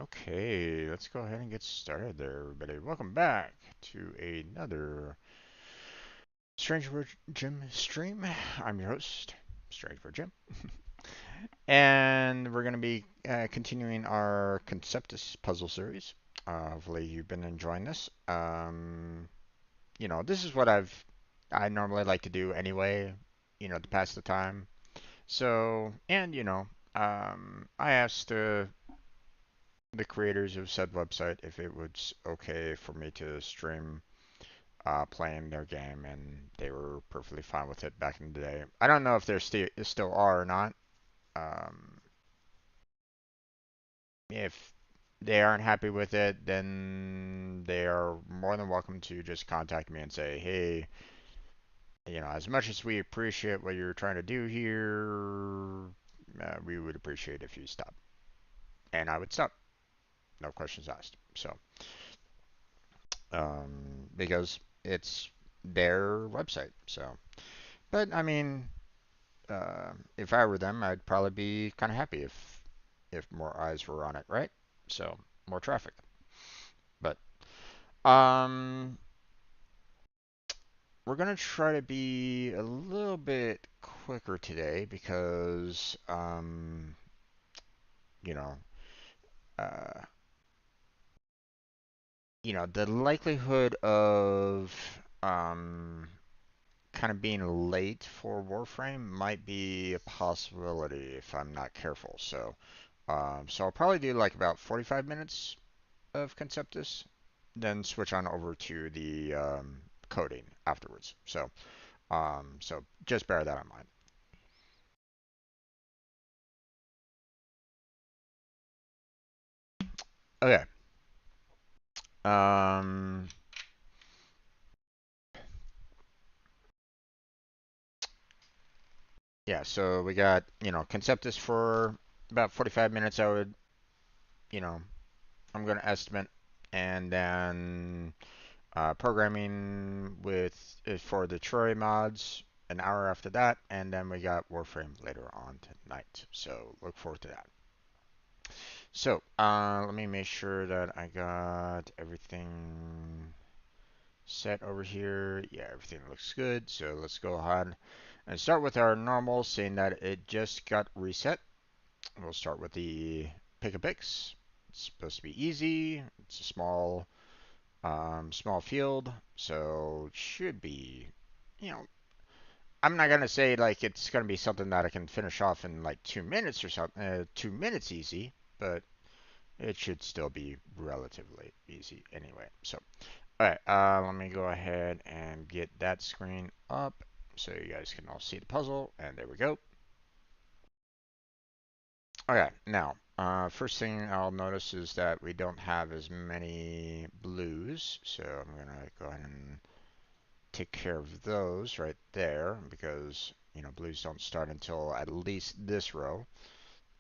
Okay, let's go ahead and get started there, everybody. Welcome back to another Strange for Jim stream. I'm your host, Strange for Jim, and we're going to be continuing our Conceptis puzzle series. Hopefully, you've been enjoying this. This is what I normally like to do anyway. To pass the time. So, and I asked the creators of said website if it was okay for me to stream playing their game, and they were perfectly fine with it back in the day. I don't know if they still are or not. Um, if they aren't happy with it, then they are more than welcome to just contact me and say, hey, as much as we appreciate what you're trying to do here, we would appreciate if you stop. And I would stop. No questions asked. So, because it's their website. So, but I mean, if I were them, I'd probably be kind of happy if more eyes were on it, right? So more traffic. But um, we're gonna try to be a little bit quicker today because you know, uh, the likelihood of kind of being late for Warframe might be a possibility if I'm not careful. So I'll probably do like about 45 minutes of Conceptus, then switch on over to the coding afterwards. So just bear that in mind. Okay. Um, yeah. So we got Conceptus for about 45 minutes. You know, I'm gonna estimate, and then programming with for the Troy mods an hour after that, and then we got Warframe later on tonight. So look forward to that. So, let me make sure that I got everything set over here. Yeah, everything looks good. So let's go ahead and start with our normal, saying that it just got reset. We'll start with the pick a picks. It's supposed to be easy. It's a small field, so it should be. you know, I'm not gonna say like it's gonna be something that I can finish off in like 2 minutes or something. 2 minutes easy, but it should still be relatively easy anyway. So, all right, let me go ahead and get that screen up so you guys can all see the puzzle. And there we go. Okay, now, first thing I'll notice is that we don't have as many blues, so I'm gonna go ahead and take care of those right there because, you know, blues don't start until at least this row.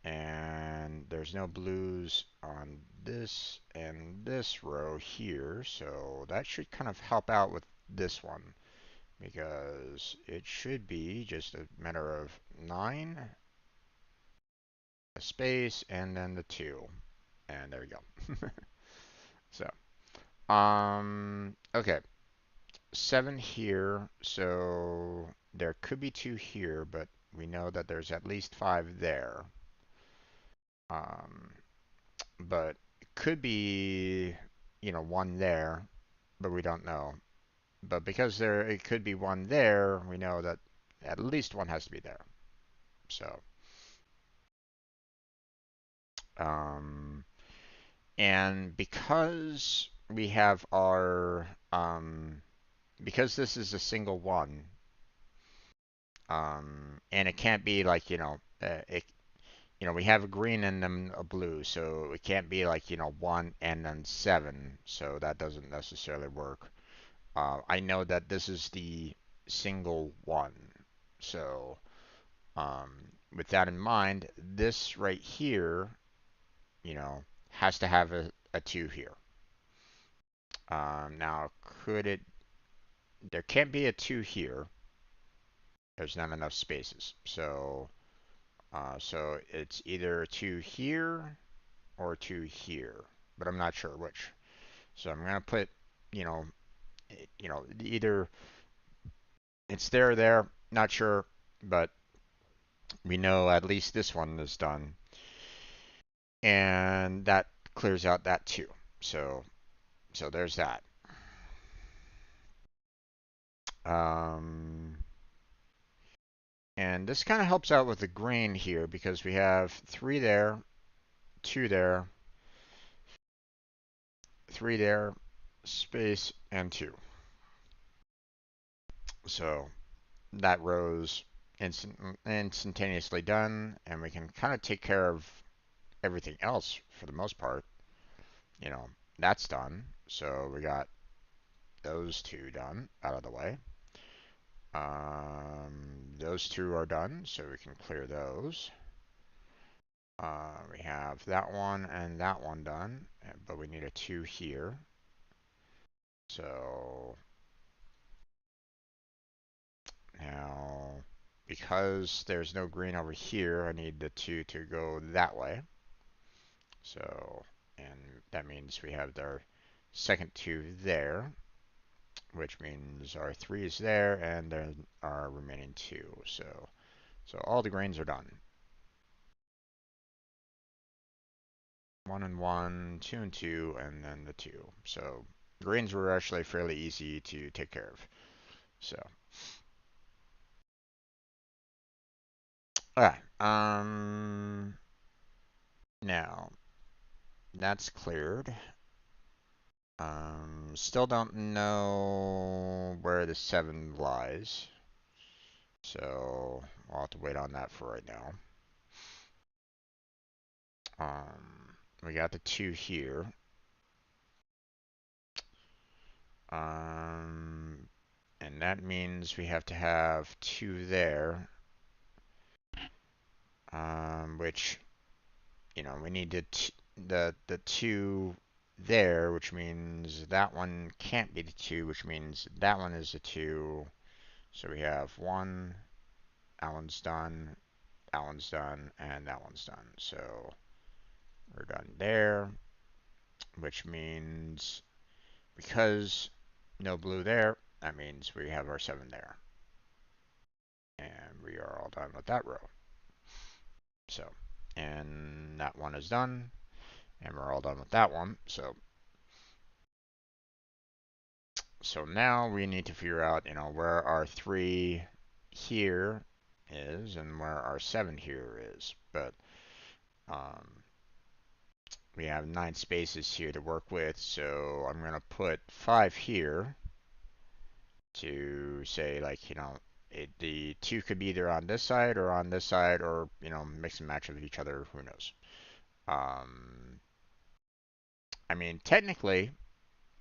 And there's no blues on this and this row here, so that should kind of help out with this one because it should be just a matter of 9, a space, and then the 2. And there we go. So, okay, 7 here, so there could be 2 here, but we know that there's at least 5 there. Um, but it could be, you know, 1 there, but we don't know. But because there, it could be 1 there, we know that at least 1 has to be there. So, um, and because we have our, because this is a single 1, and it can't be like, you know, we have a green and then a blue, so it can't be like, 1 and then 7, so that doesn't necessarily work. I know that this is the single 1, so with that in mind, this right here, has to have a 2 here. Now, could it, there can't be a 2 here. There's not enough spaces, so it's either a 2 here or 2 here, but I'm not sure which. So I'm gonna put, you know, either it's there or there, not sure, but we know at least this one is done, and that clears out that too. So there's that. Um, and this kind of helps out with the grain here because we have 3 there, 2 there, 3 there, space, and 2. So that row's instantaneously done, and we can kind of take care of everything else for the most part. You know, that's done. So we got those 2 done out of the way. Those 2 are done, so we can clear those. We have that one and that one done, but we need a 2 here. So now, because there's no green over here, I need the 2 to go that way. So, and that means we have our second 2 there, which means our 3 is there, and then our remaining 2. So all the grains are done. 1 and 1, 2 and 2, and then the 2. So grains were actually fairly easy to take care of. So, alright. Now that's cleared. Still don't know where the 7 lies. So I'll have to wait on that for right now. We got the 2 here. And that means we have to have 2 there. Which, we need the 2 there, which means that one can't be the 2, which means that one is the 2. So we have 1, that one's done, that one's done, and that one's done. So we're done there, which means because no blue there, that means we have our 7 there. And we are all done with that row. So, and that one is done, and we're all done with that one. So, So now we need to figure out, you know, where our 3 here is and where our 7 here is. But um, we have 9 spaces here to work with, so I'm going to put 5 here to say, like, you know, the 2 could be either on this side or on this side, or, you know, mix and match with each other, who knows. I mean, technically,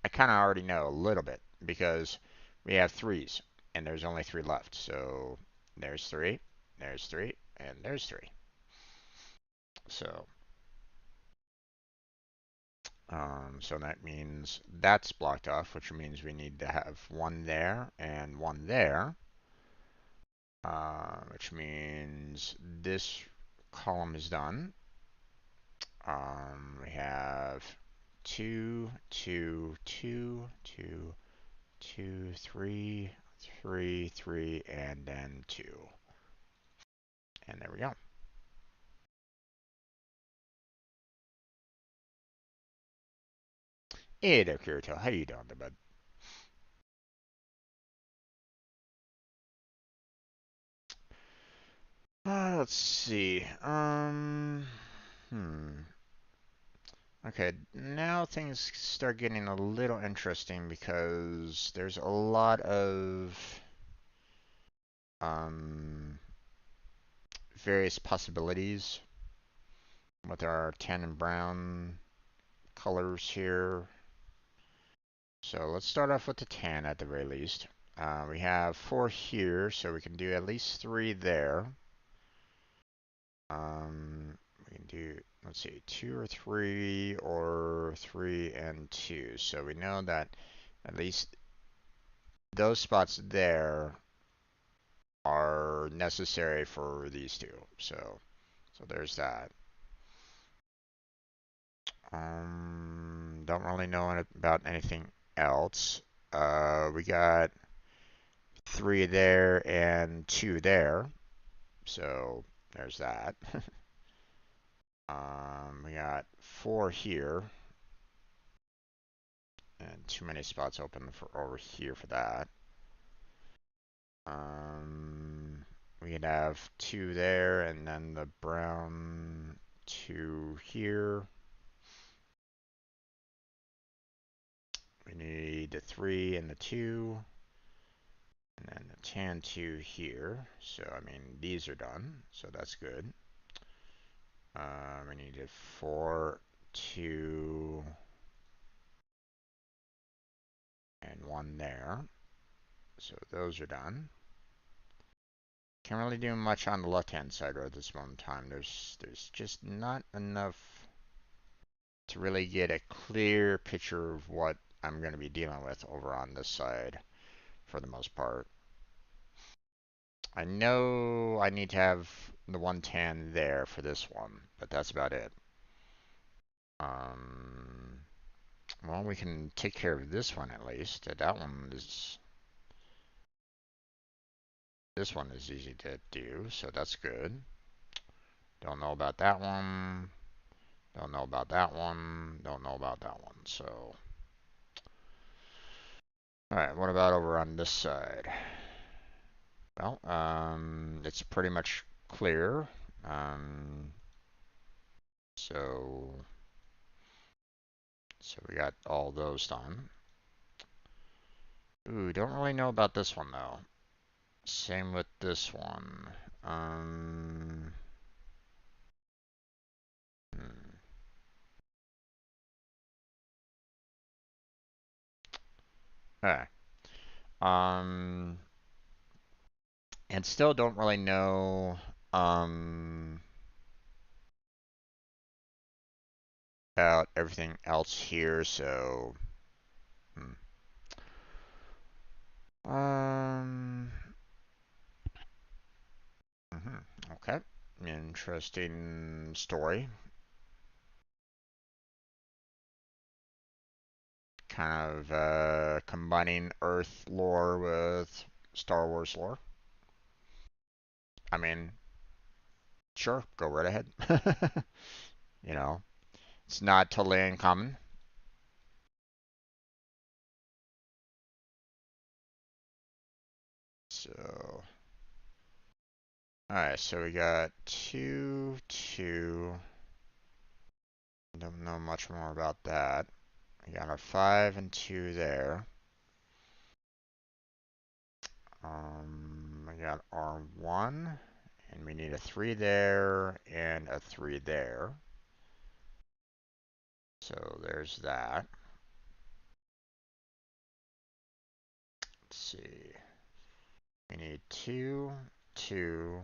I kind of already know a little bit because we have 3s and there's only 3 left. So there's 3, there's 3, and there's 3. So, so that means that's blocked off, which means we need to have 1 there and 1 there, which means this column is done. We have 2, 2, 2, 2, 2, 3, 3, 3, and then 2. And there we go. Hey there, Kirito. How you doing there, bud? Let's see. Okay, now things start getting a little interesting because there's a lot of um, various possibilities with our tan and brown colors here. So let's start off with the tan at the very least. We have 4 here, so we can do at least 3 there. We can do, let's see, 2 or 3, or 3 and 2. So we know that at least those spots there are necessary for these 2. So there's that. Don't really know about anything else. We got 3 there and 2 there. So there's that. We got 4 here. And too many spots open for over here for that. We could have 2 there, and then the brown 2 here. We need the 3 and the 2, and then the tan 2 here. So, I mean, these are done, so that's good. We need a 4, 2, and 1 there. So those are done. Can't really do much on the left-hand side right at this moment in time. There's just not enough to really get a clear picture of what I'm going to be dealing with over on this side for the most part. I know I need to have the 110 there for this one, but that's about it. Well, we can take care of this one at least. This one is easy to do, so that's good. Don't know about that one. Don't know about that one. Don't know about that one. So, all right. What about over on this side? Well, it's pretty much clear. Um, so, so we got all those done. Ooh, don't really know about this one though. Same with this one. Um, hmm. Okay. Um, and still don't really know about everything else here. So, hmm. um, okay, interesting story. Kind of combining Earth lore with Star Wars lore. I mean, sure, go right ahead. You know, it's not totally uncommon. So, alright, so we got 2, 2. Don't know much more about that. We got our 5 and 2 there. We got our 1, and we need a 3 there and a 3 there. So there's that. Let's see. We need 2, 2,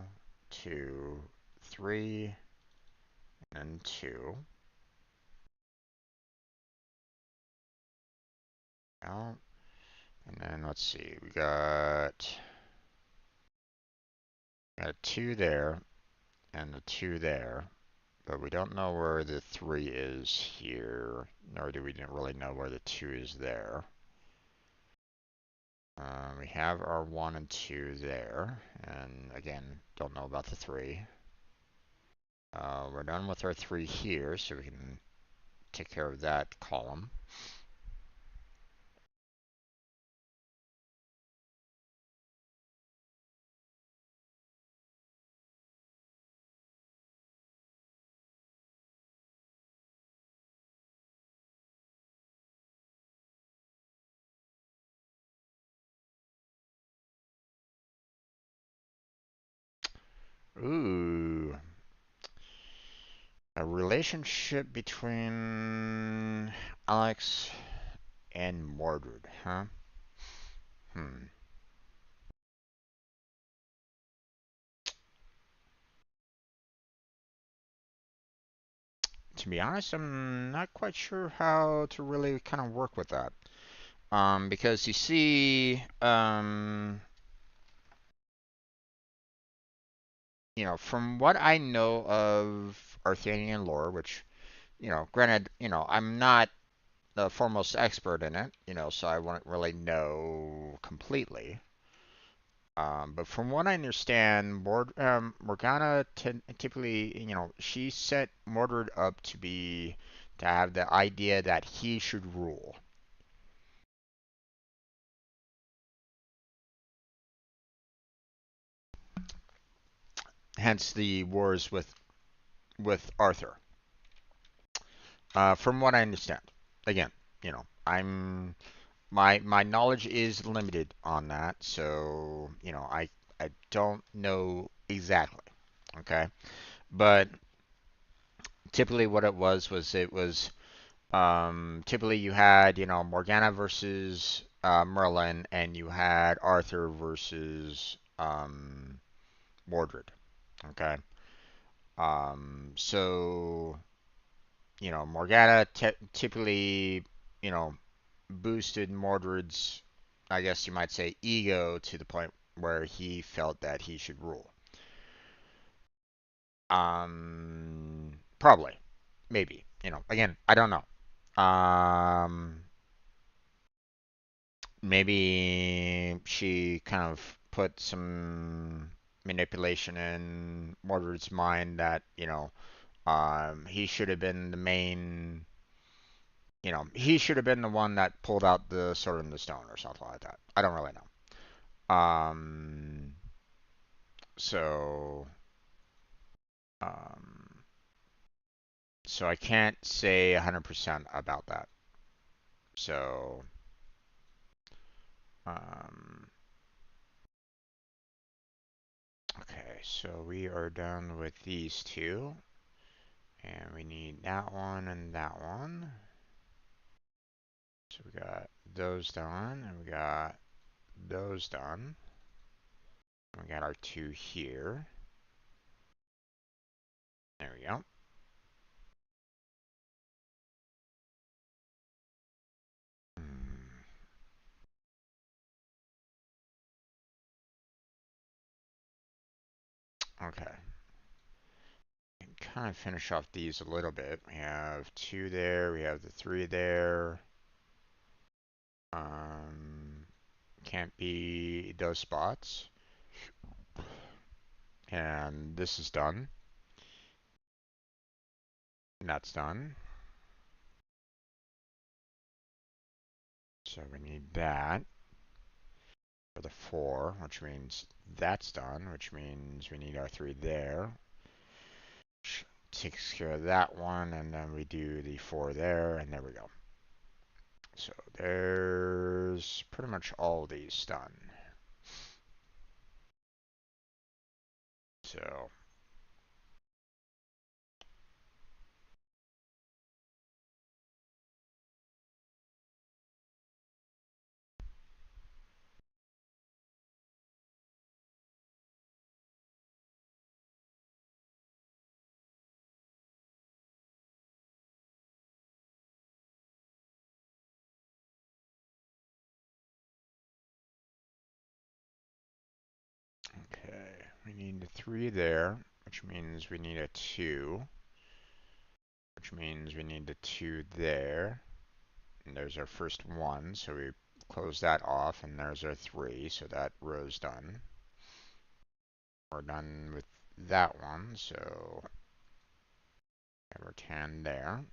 2, 3, and 2. Out. And then let's see. We got a 2 there and a 2 there. But we don't know where the 3 is here, nor do we really know where the 2 is there. We have our 1 and 2 there, and again, don't know about the 3. We're done with our 3 here, so we can take care of that column. Ooh. A relationship between Alex and Mordred, huh? Hmm. To be honest, I'm not quite sure how to really kind of work with that. Because you see, from what I know of Arthurian lore, which, granted, I'm not the foremost expert in it, so I wouldn't really know completely. But from what I understand, Morgana typically, she set Mordred up to have the idea that he should rule. Hence the wars with Arthur. From what I understand, again, I'm my knowledge is limited on that, so I don't know exactly. Okay, but typically what it was typically you had Morgana versus Merlin, and you had Arthur versus Mordred. Okay, so Morgana typically you know boosted Mordred's, I guess you might say, ego to the point where he felt that he should rule. Probably, maybe. Again, I don't know. Maybe she kind of put some manipulation in Mordred's mind that he should have been the main. He should have been the one that pulled out the sword and the stone or something like that. I don't really know. So um, so I can't say 100% about that. So um, okay, so we are done with these two, and we need that one and that one. So we got those done, and we got those done. And we got our 2 here. There we go. Hmm. Okay. And kind of finish off these a little bit. We have 2 there. We have the 3 there. Um, can't be those spots. And this is done. And that's done. So we need that. For the 4, which means that's done, which means we need our 3 there. Which takes care of that one, and then we do the 4 there, and there we go. So there's pretty much all these done. So okay, we need the 3 there, which means we need a 2, which means we need the 2 there. And there's our first 1, so we close that off, and there's our 3, so that row's done. We're done with that one, so have our 10 there.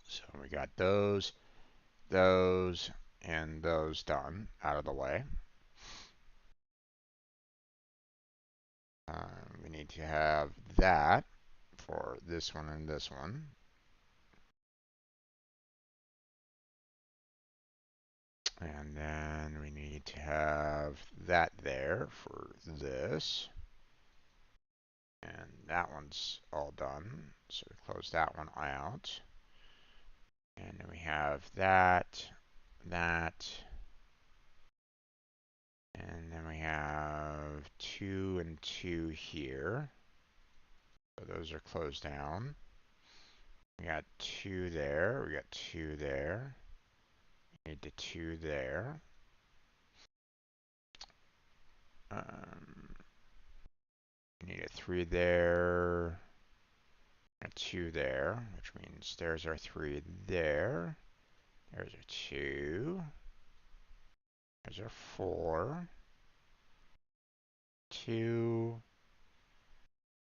So we got those, and those done out of the way. We need to have that for this one and this one. And then we need to have that there for this. And that one's all done. So we close that one out. And then we have that, and then we have 2 and 2 here. So those are closed down. We got 2 there, we got 2 there. We need the 2 there. We need a 3 there, a 2 there, which means there's our 3 there. There's our 2. There's our 4. 2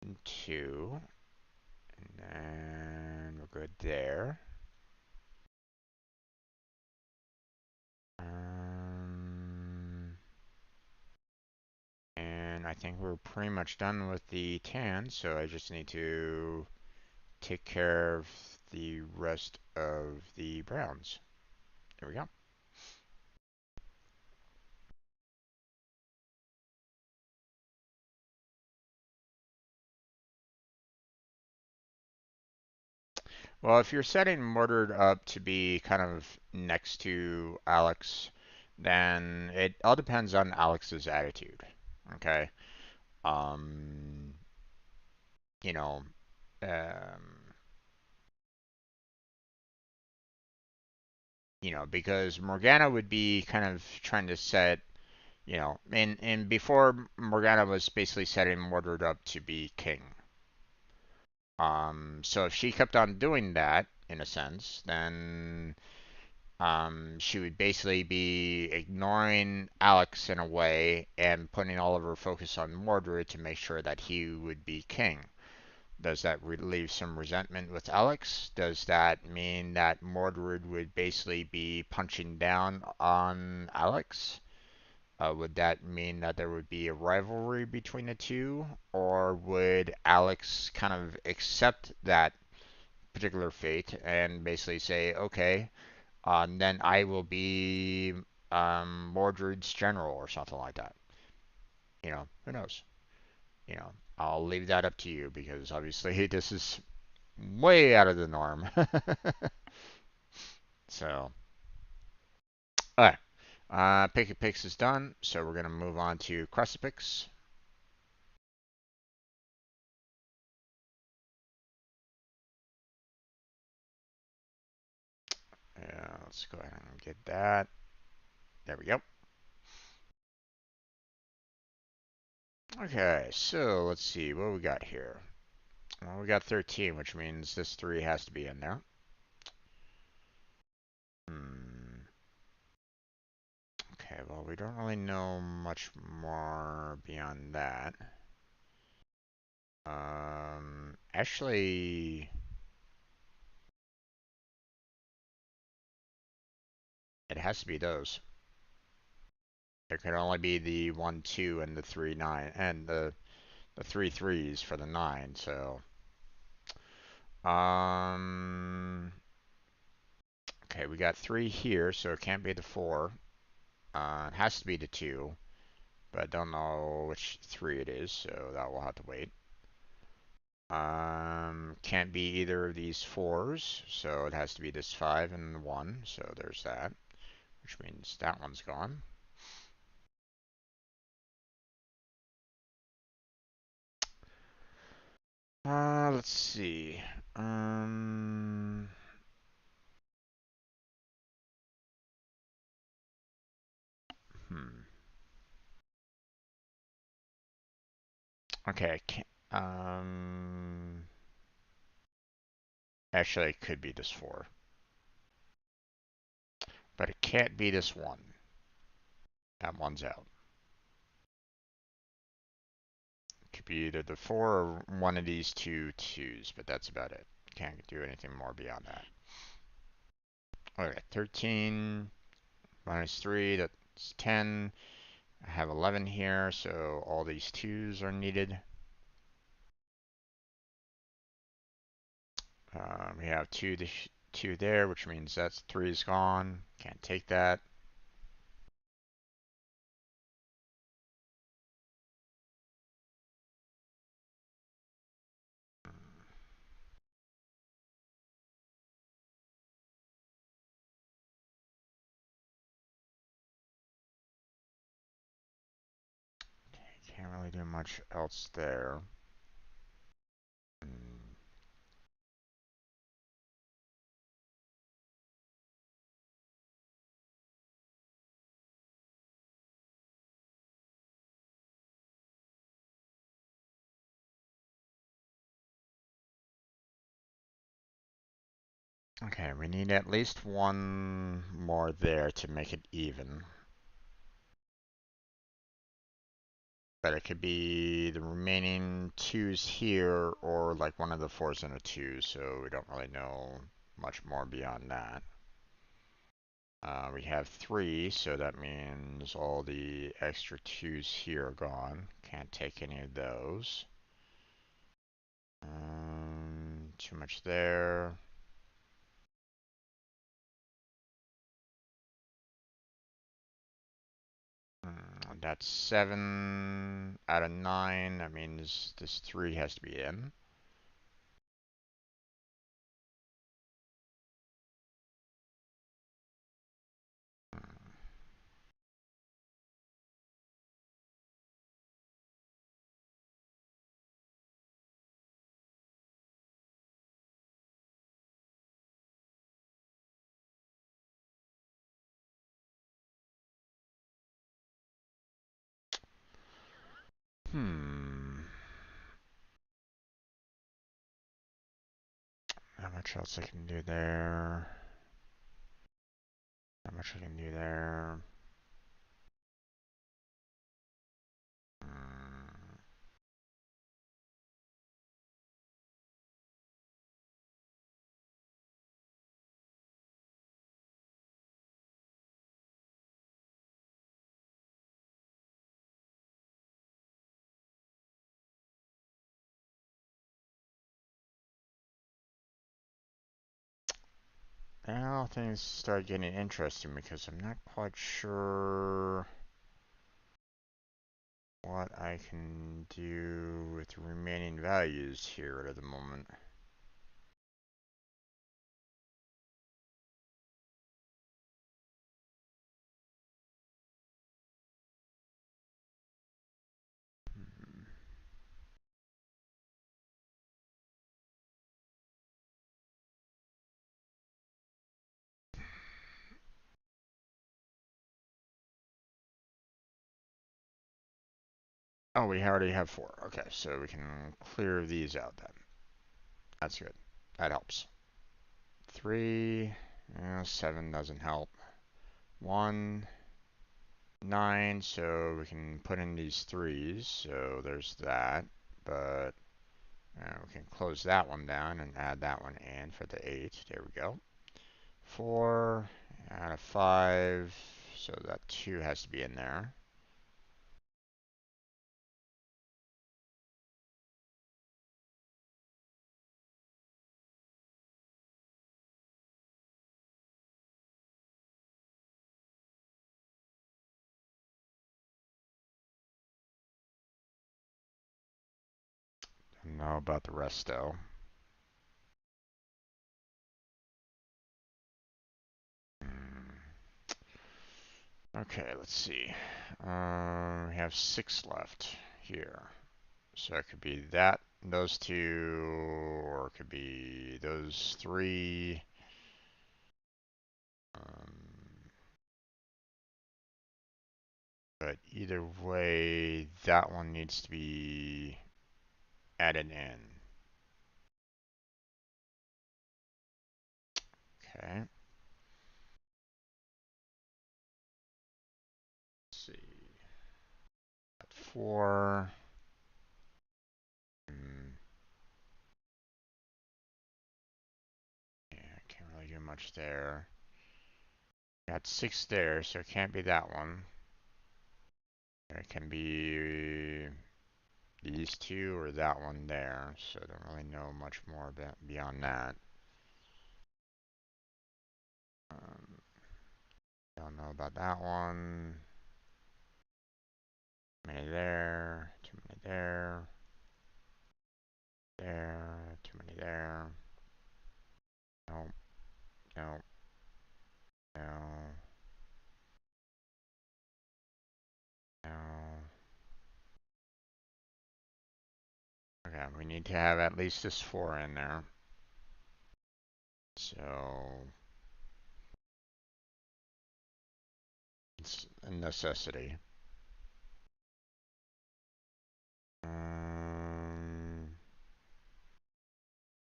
and 2. And then we're good there. And I think we're pretty much done with the tan, so I just need to take care of the rest of the browns. There we go. Well, if you're setting mortared up to be kind of next to Alex, then it all depends on Alex's attitude. Okay. Um, you know, um, because Morgana would be kind of trying to set, and before Morgana was basically setting mortared up to be king. So if she kept on doing that, in a sense, then she would basically be ignoring Alex in a way and putting all of her focus on Mordred to make sure that he would be king. Does that leave some resentment with Alex? Does that mean that Mordred would basically be punching down on Alex? Would that mean that there would be a rivalry between the two? Or would Alex kind of accept that particular fate and basically say, okay, then I will be Mordred's general or something like that? Who knows? I'll leave that up to you because obviously this is way out of the norm. So, alright. Pick a Picks is done, so we're going to move on to Crucifix. Let's go ahead and get that. There we go. Okay, so let's see what we got here. Well, we got 13, which means this 3 has to be in there. Okay, well, we don't really know much more beyond that. Actually, it has to be those. There can only be the 1, 2, and the 3, 9, and the 3 threes for the 9. So, um, okay, we got 3 here, so it can't be the 4. It has to be the 2, but I don't know which 3 it is, so that will have to wait. Can't be either of these 4s, so it has to be this 5 and the 1, so there's that, which means that one's gone. Let's see. Um, hmm. Okay, I can't, actually it could be this 4, but it can't be this 1. That one's out. It could be either the 4 or one of these 2 2s, but that's about it. Can't do anything more beyond that. Okay, 13 minus 3, that's 10. I have 11 here, so all these 2s are needed. We have 2 there, which means that's 3 is gone. Can't take that. Can't really do much else there. Hmm. Okay, we need at least one more there to make it even. But it could be the remaining 2s here, or like one of the 4s and a 2, so we don't really know much more beyond that. We have 3, so that means all the extra 2s here are gone. Can't take any of those. Too much there. That's 7 out of 9. That means this 3 has to be in. Hmm. How much else I can do there? How much I can do there? Hmm. Now things start getting interesting because I'm not quite sure what I can do with the remaining values here at the moment. Hmm. Oh, we already have 4. Okay, so we can clear these out then. That's good. That helps. 3, 7 doesn't help. 1, 9, so we can put in these 3s, so there's that. But we can close that one down and add that one in for the 8. There we go. 4 out of 5, so that 2 has to be in there. know about the rest though. Okay, let's see. We have 6 left here. So it could be that, those 2, or it could be those 3. But either way, that one needs to be added in. Okay. Let's see. 4. Yeah, can't really do much there. Got 6 there, so it can't be that one. It can be these 2 or that one there, so I don't really know much more about beyond that. Don't know about that one. Too many there, too many there, too many there. No, no, no, no. Okay, we need to have at least this 4 in there. So it's a necessity.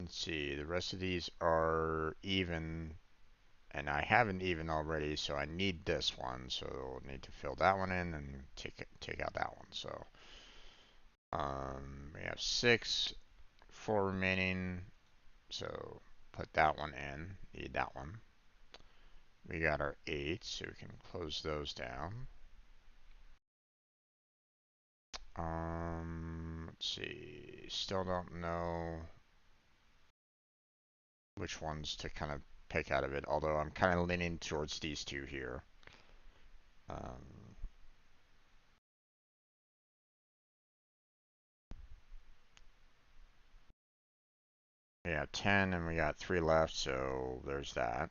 Let's see, the rest of these are even, and I have an even already, so I need this one. So I'll need to fill that one in and take out that one. So we have 6, 4 remaining. So put that one in. Need that one. We got our 8, so we can close those down. Let's see. Still don't know which ones to kind of pick out of it, although I'm kind of leaning towards these 2 here. Yeah, 10, and we got 3 left, so there's that.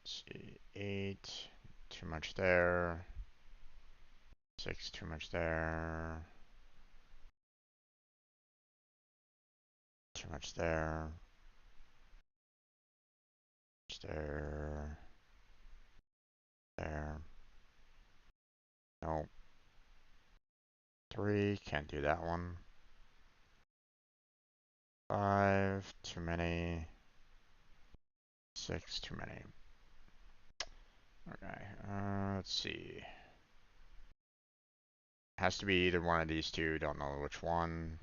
Let's see, 8, too much there. 6, too much there. Too much there. There. There. No. 3, can't do that one. 5, too many. 6, too many. Okay, let's see. Has to be either one of these 2, don't know which one.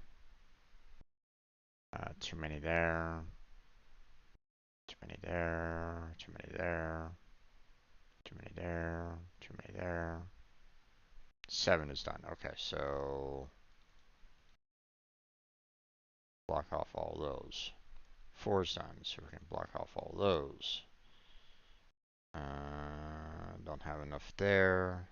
Too many there. Too many there. Too many there. Too many there. Too many there. 7 is done. Okay, so block off all those. 4 is done, so we can block off all those. Don't have enough there.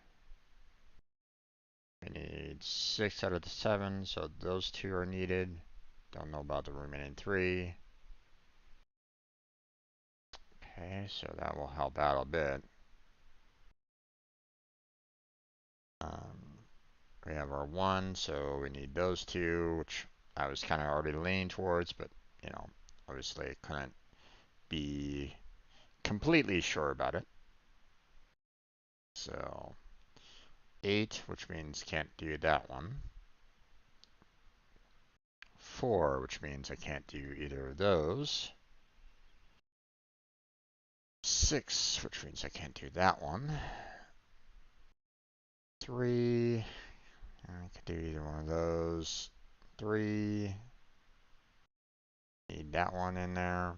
We need 6 out of the 7, so those 2 are needed. Don't know about the remaining 3. Okay, so that will help out a bit. We have our 1, so we need those 2, which I was kind of already leaning towards, but, you know, obviously I couldn't be completely sure about it. So 8, which means can't do that one. 4, which means I can't do either of those. 6, which means I can't do that one. 3, I can do either one of those. 3, need that one in there.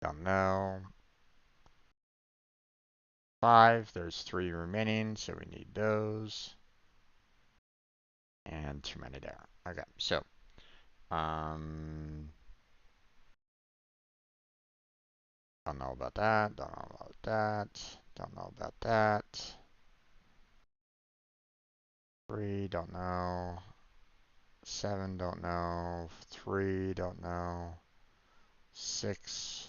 Don't know. 5, there's 3 remaining, so we need those. And too many there. Okay, so don't know about that, don't know about that, don't know about that. 3, don't know. 7, don't know. 3, don't know. 6,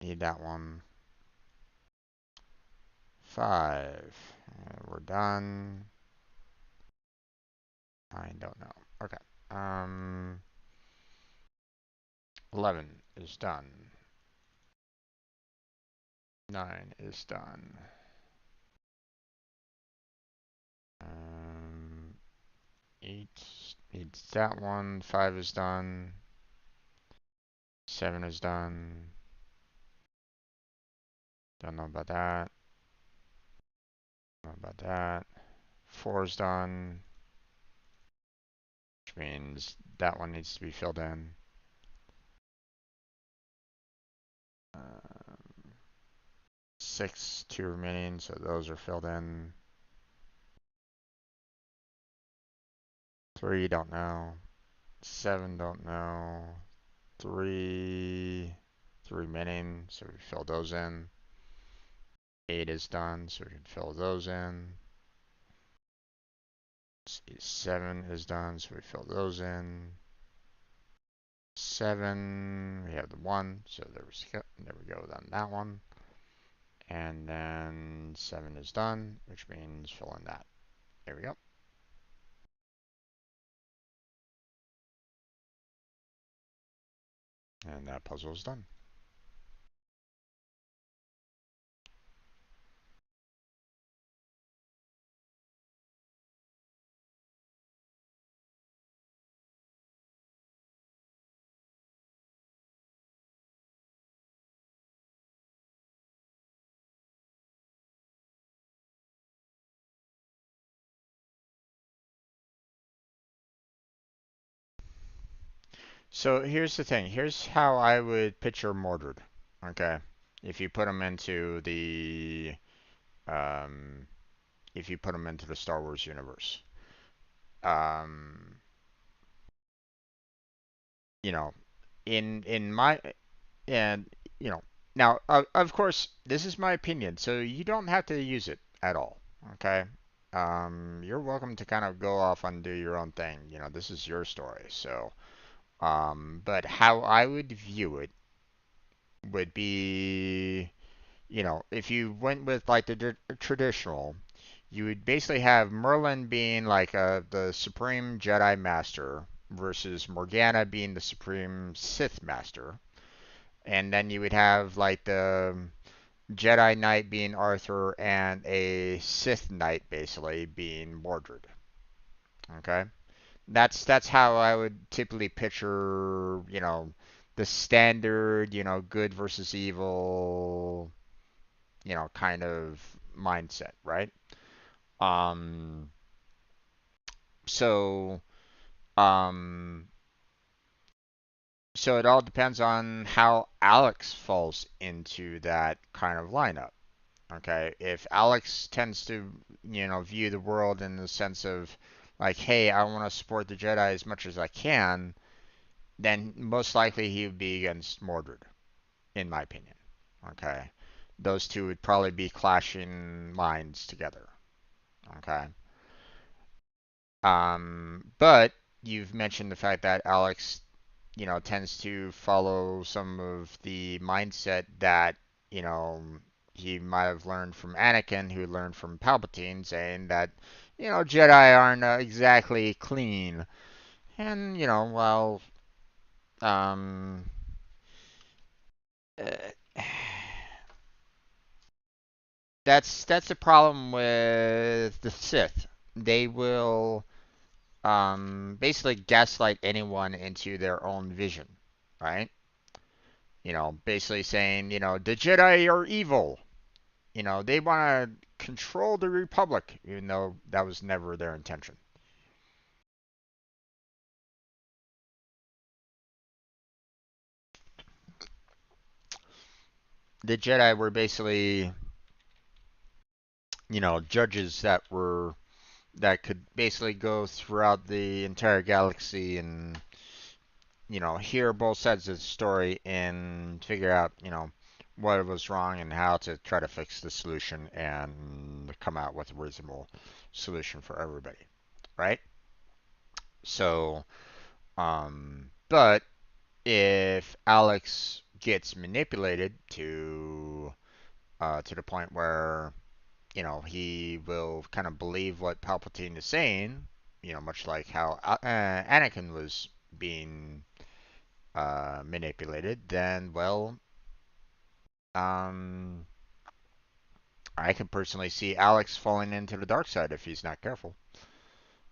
need that one. 5, we're done. 9, don't know. Okay. 11 is done. 9 is done. 8 needs that one. 5 is done. 7 is done. Don't know about that. Don't know about that. 4 is done. Which means that one needs to be filled in. 6, 2 remaining, so those are filled in. 3, don't know. 7, don't know. 3 remaining, so we fill those in. 8 is done, so we can fill those in. 7 is done, so we fill those in. 7, we have the 1, so there we go on that one. And then 7 is done, which means fill in that. There we go. And that puzzle is done. So here's the thing. Here's how I would picture Mordred. Okay, if you put him into the um, if you put him into the Star Wars universe, um, you know, in my and you know, now of course this is my opinion, so you don't have to use it at all. Okay, you're welcome to kind of go off and do your own thing. You know, this is your story. So, but how I would view it would be, you know, if you went with like the traditional, you would basically have Merlin being like the Supreme Jedi Master versus Morgana being the Supreme Sith Master. And then you would have like the Jedi Knight being Arthur and a Sith Knight basically being Mordred. Okay? That's how I would typically picture, you know, the standard, you know, good versus evil, you know, kind of mindset, right? Um, so, um, so it all depends on how Alex falls into that kind of lineup. Okay, if Alex tends to, you know, view the world in the sense of like, hey, I want to support the Jedi as much as I can, then most likely he would be against Mordred, in my opinion. Okay, those two would probably be clashing minds together. Okay. But you've mentioned the fact that Alex, you know, tends to follow some of the mindset that, you know, he might have learned from Anakin, who learned from Palpatine, saying that, you know, Jedi aren't exactly clean. And, you know, well, um, uh, that's the problem with the Sith. They will basically gaslight anyone into their own vision, right? You know, basically saying, you know, the Jedi are evil. You know, they want to control the Republic, even though that was never their intention. The Jedi were basically, you know, judges that could basically go throughout the entire galaxy and, you know, hear both sides of the story and figure out, you know, what was wrong and how to try to fix the solution and come out with a reasonable solution for everybody, right? So, but if Alex gets manipulated to the point where he will kind of believe what Palpatine is saying, much like how Anakin was being manipulated, then well, um, I can personally see Alex falling into the dark side if he's not careful.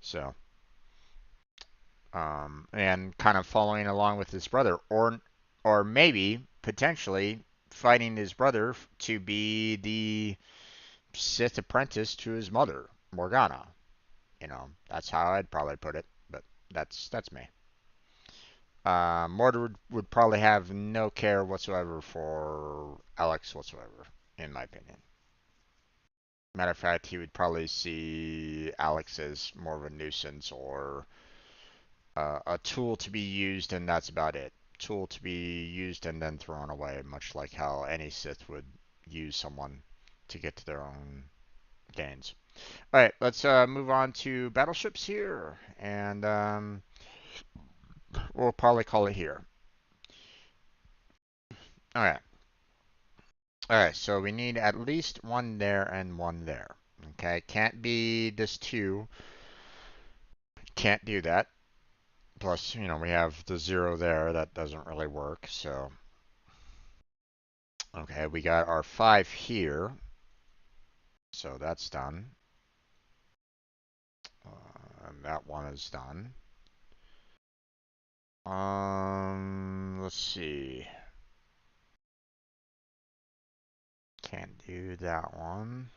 So, and kind of following along with his brother, or maybe potentially fighting his brother to be the Sith apprentice to his mother, Morgana. That's how I'd probably put it, but that's me. Mordor would probably have no care whatsoever for Alex whatsoever, in my opinion. Matter of fact, he would probably see Alex as more of a nuisance or a tool to be used, and that's about it. Tool to be used and then thrown away, much like how any Sith would use someone to get to their own gains. All right, let's move on to battleships here, and we'll probably call it here. All right. All right, so we need at least one there and one there. Okay, can't be this two. Can't do that. Plus, we have the 0 there. That doesn't really work. So, okay, we got our 5 here. So that's done. And that one is done. Let's see. Can't do that one.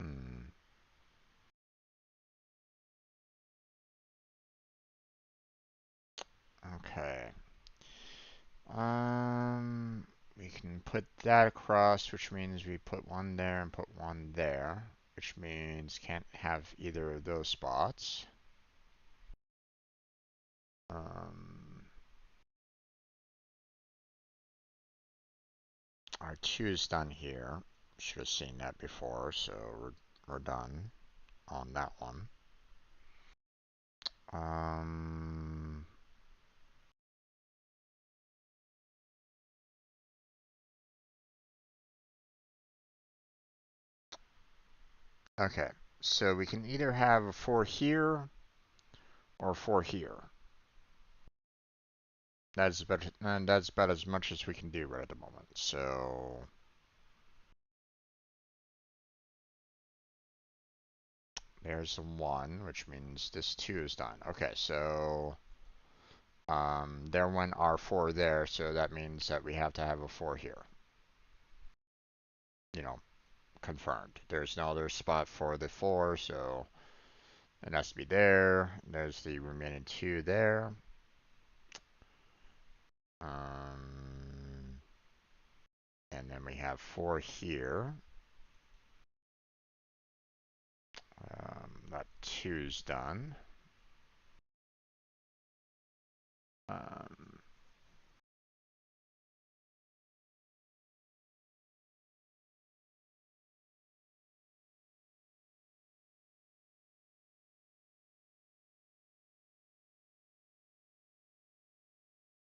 Hmm. Okay. We can put that across, which means we put one there and put one there, which means can't have either of those spots. Our 2 is done here. Should have seen that before, so we're done on that one. Okay, so we can either have a 4 here or 4 here. That's about as much as we can do right at the moment. So there's a 1, which means this 2 is done. Okay, so there went our 4 there, so that means that we have to have a 4 here. Confirmed. There's no other spot for the 4, so it has to be there. There's the remaining 2 there. And then we have 4 here. That 2's done. Um,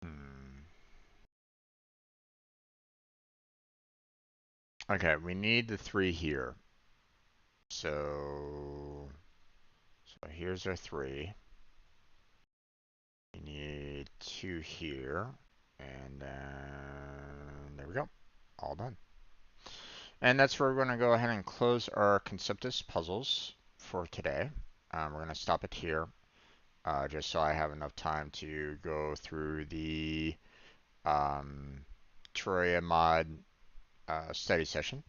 hmm. Okay, we need the 3 here. So here's our 3. We need 2 here. And then there we go. All done. And that's where we're going to go ahead and close our Conceptus puzzles for today. We're going to stop it here, just so I have enough time to go through the Terraria mod study session.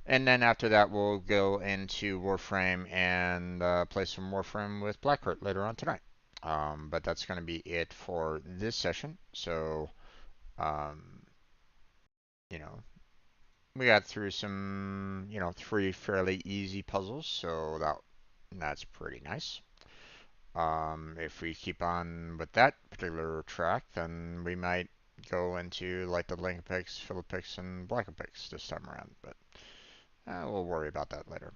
And then after that, we'll go into Warframe and play some Warframe with Blackheart later on tonight. But that's going to be it for this session. So, um, you know, we got through some, 3 fairly easy puzzles, so that's pretty nice. If we keep on with that particular track, then we might go into like the Lincoln-Pix, Philip-Pix, and Black-Pix this time around, but we'll worry about that later.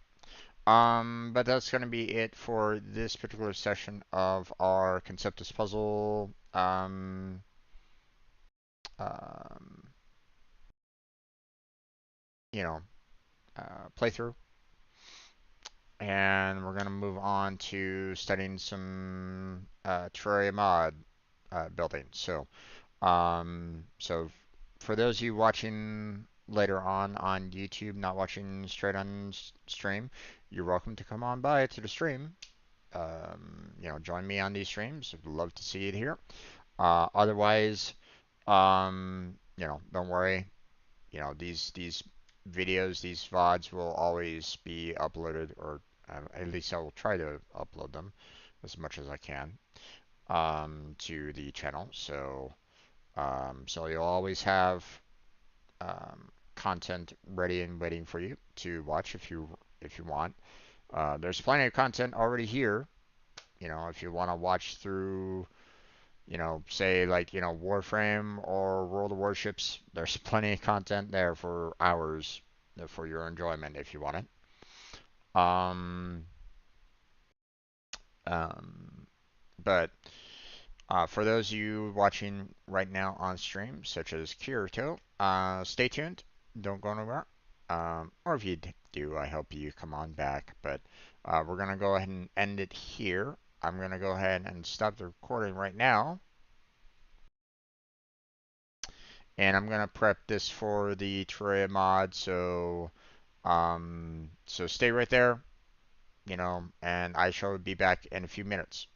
But that's going to be it for this particular session of our Conceptus puzzle um, you know, playthrough. And we're going to move on to studying some Terraria mod building. So for those of you watching later on YouTube, not watching straight on stream, you're welcome to come on by to the stream. Join me on these streams. I'd love to see it here. Otherwise, don't worry. These videos, these VODs will always be uploaded, or at least I will try to upload them as much as I can to the channel. So you'll always have content ready and waiting for you to watch if you want. There's plenty of content already here. If you want to watch through, say like, Warframe or World of Warships, there's plenty of content there for hours for your enjoyment if you want it. Um, but for those of you watching right now on stream, such as Kirito, stay tuned. Don't go nowhere. Or if you do, I hope you come on back. But we're going to go ahead and end it here. I'm going to go ahead and stop the recording right now. And I'm going to prep this for the Terraria mod. So stay right there, and I shall be back in a few minutes.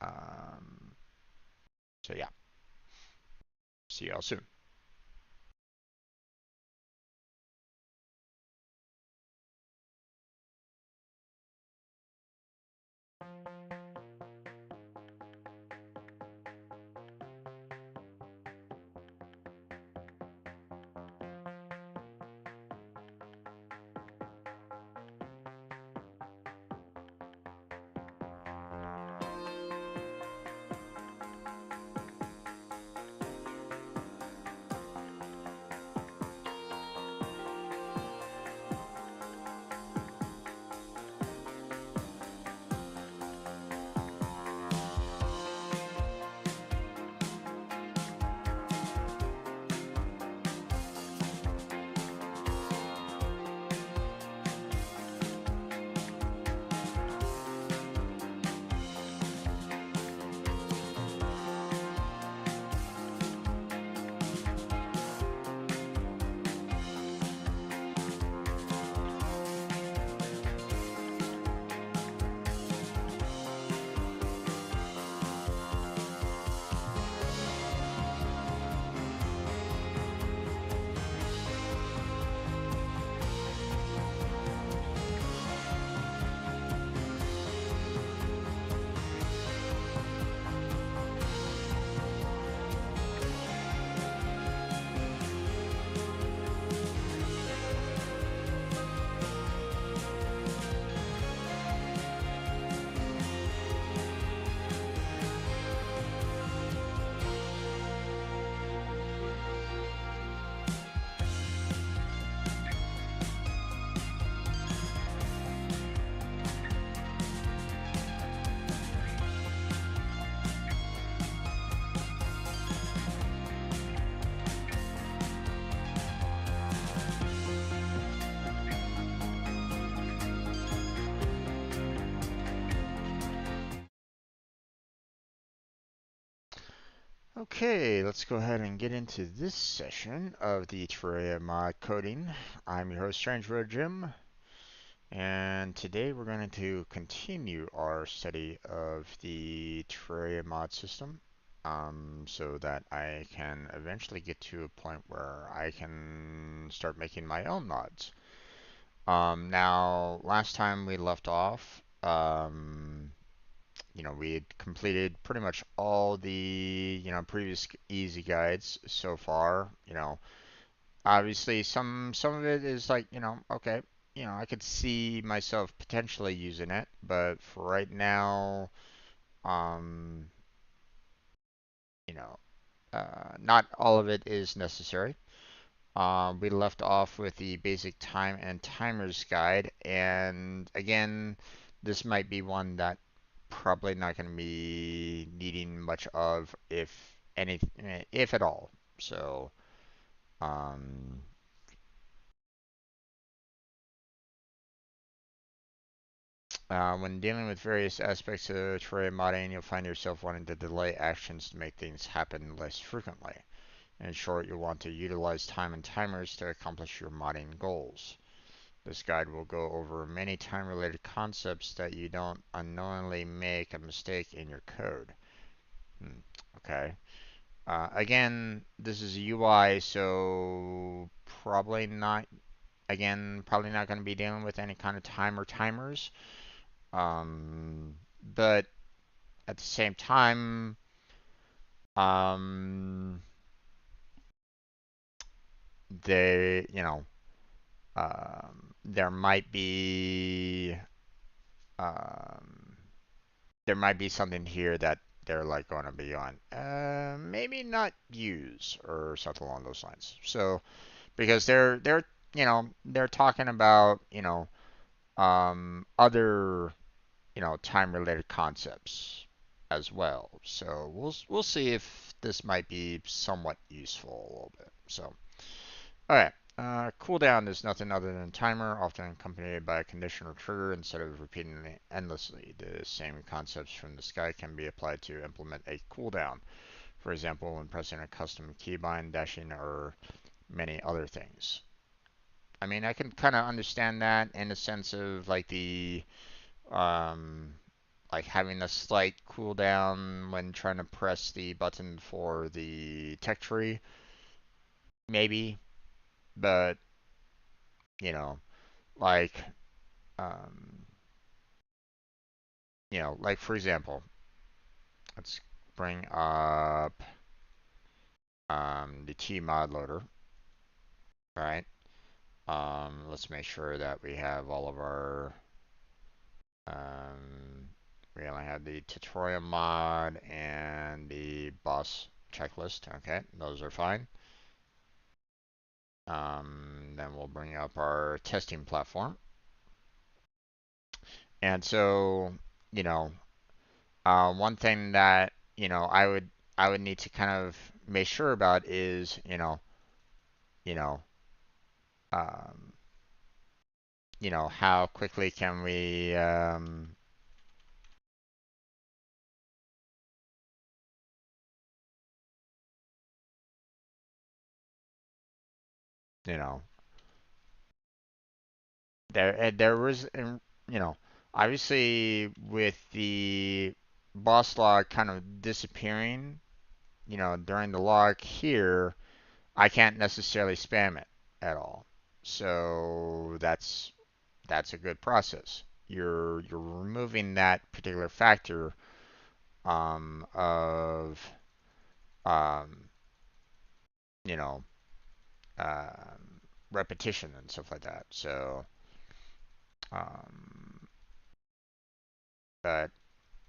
Um, so yeah, see y'all soon. Okay, let's go ahead and get into this session of the Terraria mod coding. I'm your host, Strange Road Jim, and today we're going to continue our study of the Terraria mod system, so that I can eventually get to a point where I can start making my own mods. Now, last time we left off, we had completed pretty much all the, previous easy guides so far. Obviously some of it is like, okay, I could see myself potentially using it, but for right now, um, you know, not all of it is necessary. We left off with the basic time and timers guide, and again, this might be one that probably not going to be needing much of, if any, if at all. So, um, when dealing with various aspects of Terraria modding, you'll find yourself wanting to delay actions to make things happen less frequently. In short, you'll want to utilize time and timers to accomplish your modding goals. This guide will go over many time-related concepts that you don't unknowingly make a mistake in your code. Hmm, okay. Again, this is a UI, so probably not going to be dealing with any kind of timer timers. But at the same time, um, they, there might be, um, there might be something here that they're like going to be on, maybe not use or something along those lines. So because they're talking about other time related concepts as well. So we'll see if this might be somewhat useful a little bit. So all right. Cooldown is nothing other than a timer, often accompanied by a condition or trigger instead of repeating it endlessly. The same concepts from the sky can be applied to implement a cooldown. For example, when pressing a custom keybind, dashing, or many other things. I mean, I can kind of understand that in the sense of um, like having a slight cooldown when trying to press the button for the tech tree, maybe. But you know, like um, like for example, let's bring up the T mod loader, right? Let's make sure that we have all of our um, we only have the tutorial mod and the boss checklist. Okay, those are fine. Then we'll bring up our testing platform. And so, you know, one thing that, I would need to kind of make sure about is, you know, um, how quickly can we, you know, there was, obviously with the boss log kind of disappearing, during the log here, I can't necessarily spam it at all. So that's a good process. You're removing that particular factor of um, you know repetition and stuff like that. So, um, but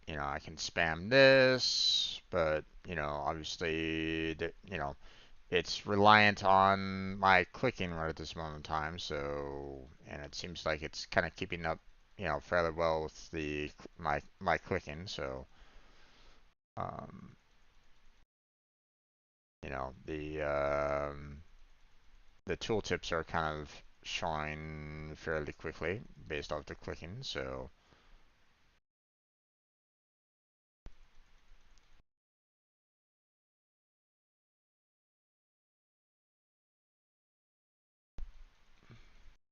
I can spam this, but obviously it's reliant on my clicking right at this moment in time. So, and it seems like it's kind of keeping up, fairly well with my clicking. So, um, the tooltips are kind of showing fairly quickly based off the clicking. So,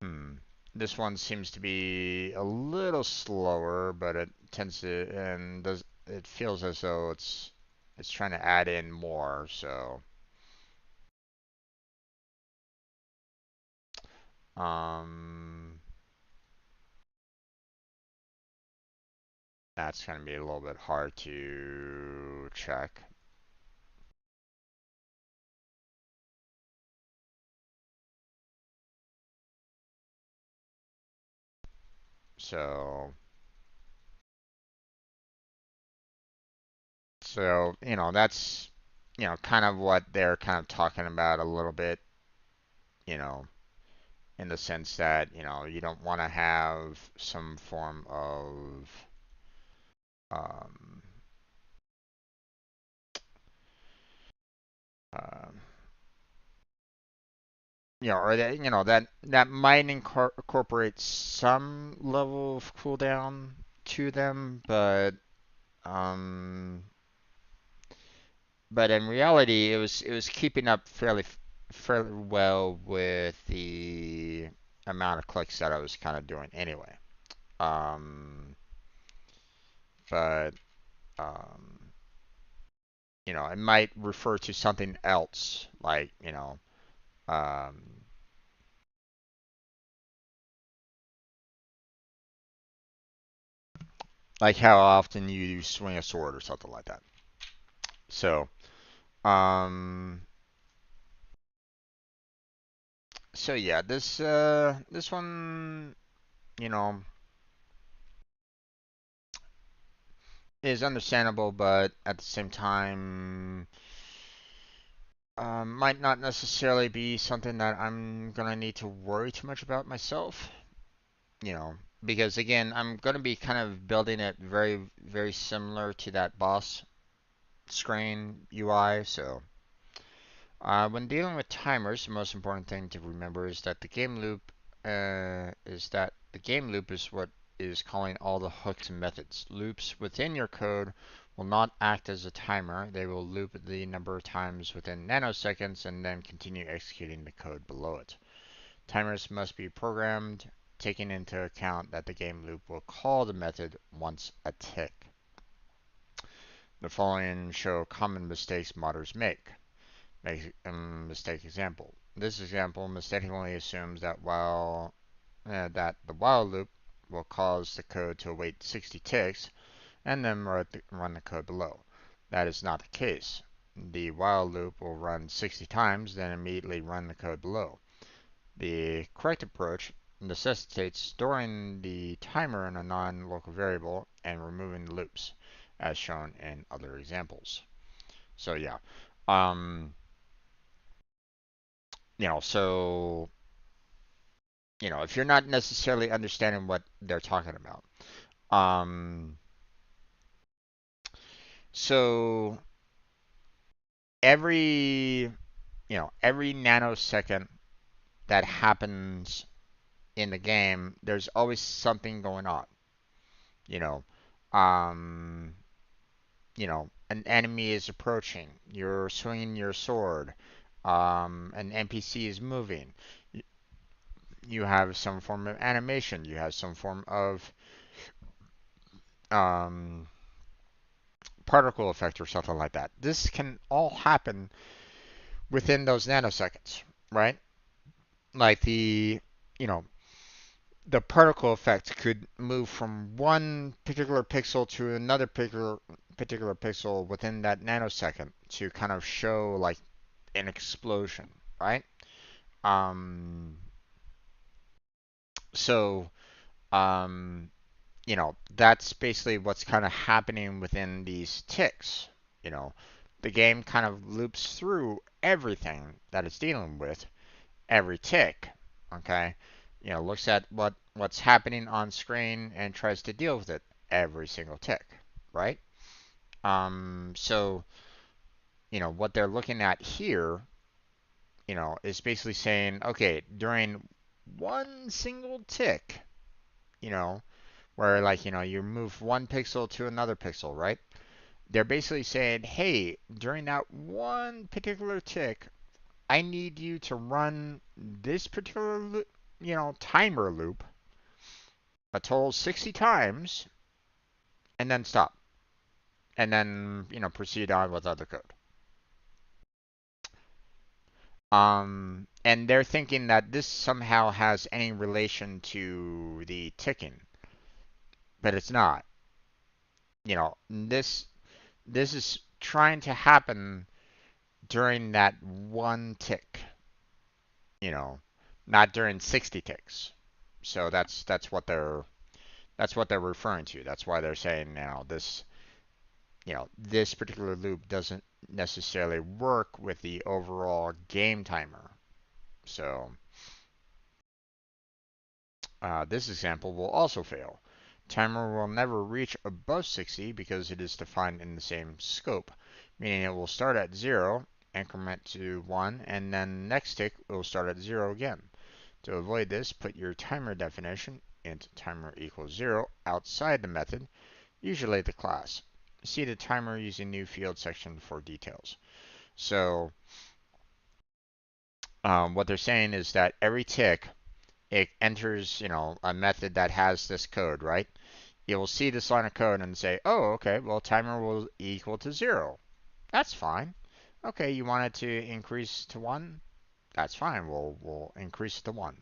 hmm. This one seems to be a little slower, but it tends to and does it feels as though it's trying to add in more. So, um, that's going to be a little bit hard to check. So, that's, kind of what they're kind of talking about a little bit, you know, in the sense that, you don't want to have some form of, um, uh, or that, that might incorporate some level of cooldown to them, um, but in reality, it was keeping up fairly well with the amount of clicks that I was kind of doing anyway. Um, but um, it might refer to something else, like um, like how often you swing a sword or something like that. So, um, so yeah, this one, you know, is understandable, but at the same time, might not necessarily be something that I'm gonna need to worry too much about myself. Because again, I'm gonna be kind of building it very, very similar to that boss screen UI. So, when dealing with timers, the most important thing to remember is that the game loop is what is calling all the hooks and methods. Loops within your code will not act as a timer. They will loop the number of times within nanoseconds and then continue executing the code below it. Timers must be programmed, taking into account that the game loop will call the method once a tick. The following show common mistakes modders make. Mistake example. This example mistakenly assumes that the while loop will cause the code to await 60 ticks and then run the code below. That is not the case. The while loop will run 60 times, then immediately run the code below. The correct approach necessitates storing the timer in a non-local variable and removing the loops, as shown in other examples. So yeah, um, so if you're not necessarily understanding what they're talking about, um, so every every nanosecond that happens in the game, there's always something going on. You know, um, an enemy is approaching. You're swinging your sword. An NPC is moving. You have some form of animation. You have some form of um, particle effect or something like that. This can all happen within those nanoseconds, right? Like you know, the particle effect could move from one particular pixel to another particular pixel within that nanosecond to kind of show like an explosion, right? Um, so, um, that's basically what's kind of happening within these ticks. You know, the game kind of loops through everything that it's dealing with, every tick. Okay, looks at what's happening on screen and tries to deal with it every single tick, right? So what they're looking at here, is basically saying, okay, during one single tick, you know, where like you move one pixel to another pixel, right? They're basically saying, hey, during that one particular tick, I need you to run this particular, timer loop a total 60 times and then stop. And then, proceed on with other code. And they're thinking that this somehow has any relation to the ticking, but it's not. This is trying to happen during that one tick, you know, not during 60 ticks. So that's what they're That's what they're referring to. That's why they're saying now this, this particular loop doesn't necessarily work with the overall game timer. So this example will also fail. Timer will never reach above 60 because it is defined in the same scope, meaning it will start at 0, increment to 1, and then next tick it will start at 0 again. To avoid this, put your timer definition into timer equals 0 outside the method, usually the class. See the timer using new field section for details. So what they're saying is that every tick, it enters, a method that has this code, right? You will see this line of code and say, oh, okay, well, timer will equal to 0. That's fine. Okay, you want it to increase to 1? That's fine. We'll increase to 1.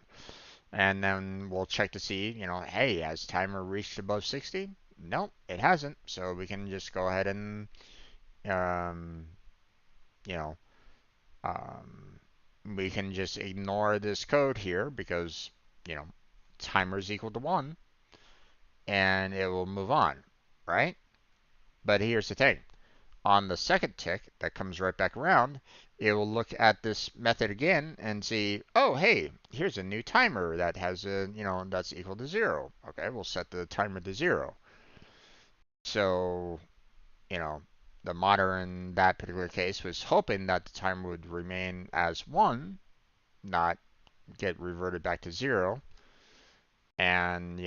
And then we'll check to see, hey, has timer reached above 60? Nope, it hasn't. So we can just go ahead and, um, you know, um, we can just ignore this code here because, you know, timer is equal to 1 and it will move on, right? But here's the thing. On the second tick that comes right back around, it will look at this method again and see, oh, hey, here's a new timer that has a, that's equal to 0. Okay, we'll set the timer to 0. So, you know, the modder in that particular case was hoping that the timer would remain as 1, not get reverted back to 0. And,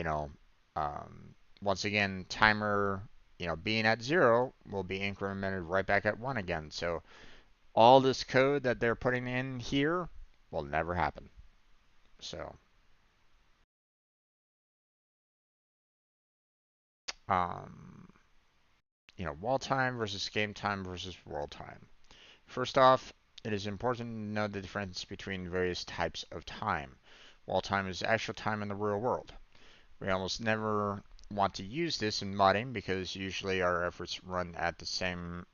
once again, timer, being at 0 will be incremented right back at 1 again. So all this code that they're putting in here will never happen. So, um, wall time versus game time versus world time. First off, it is important to know the difference between various types of time. Wall time is actual time in the real world. We almost never want to use this in modding because usually our efforts run at the same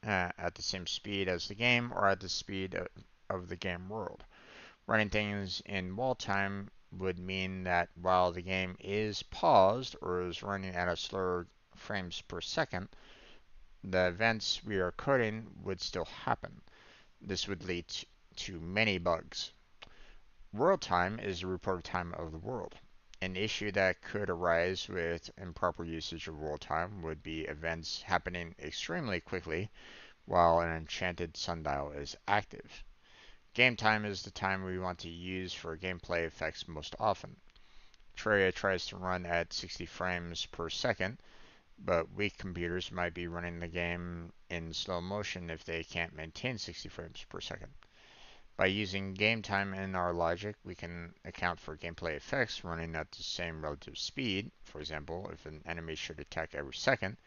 speed as the game or at the speed of the game world. Running things in wall time would mean that while the game is paused or is running at a slower frames per second, the events we are coding would still happen. This would lead to many bugs. World time is the reported time of the world. An issue that could arise with improper usage of world time would be events happening extremely quickly while an enchanted sundial is active. Game time is the time we want to use for gameplay effects most often. Terraria tries to run at 60 frames per second, but weak computers might be running the game in slow motion if they can't maintain 60 frames per second. By using game time in our logic, we can account for gameplay effects running at the same relative speed. For example, if an enemy should attack every second,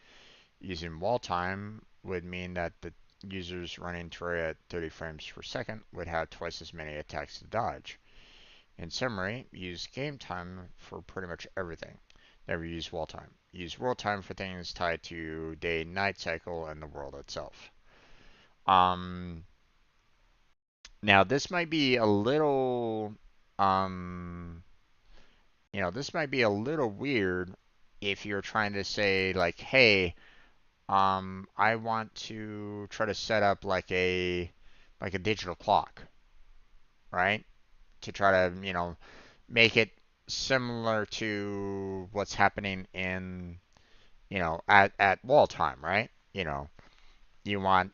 using wall time would mean that the users running Terraria at 30 frames per second would have twice as many attacks to dodge. In summary, use game time for pretty much everything. Never use wall time. Use world time for things tied to day-night cycle and the world itself. Um, Now this might be a little, um, this might be a little weird if you're trying to say like, hey, I want to try to set up like a digital clock, right? To try to, make it similar to what's happening in, at wall time, right? You want,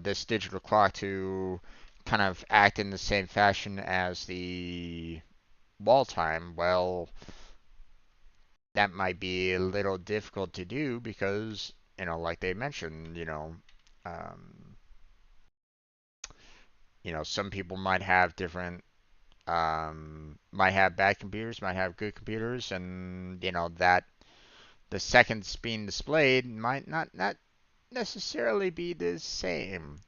this digital clock to kind of act in the same fashion as the wall time. Well, that might be a little difficult to do because, like they mentioned, um, some people might have different, might have bad computers, might have good computers, and that the seconds being displayed might not necessarily be the same.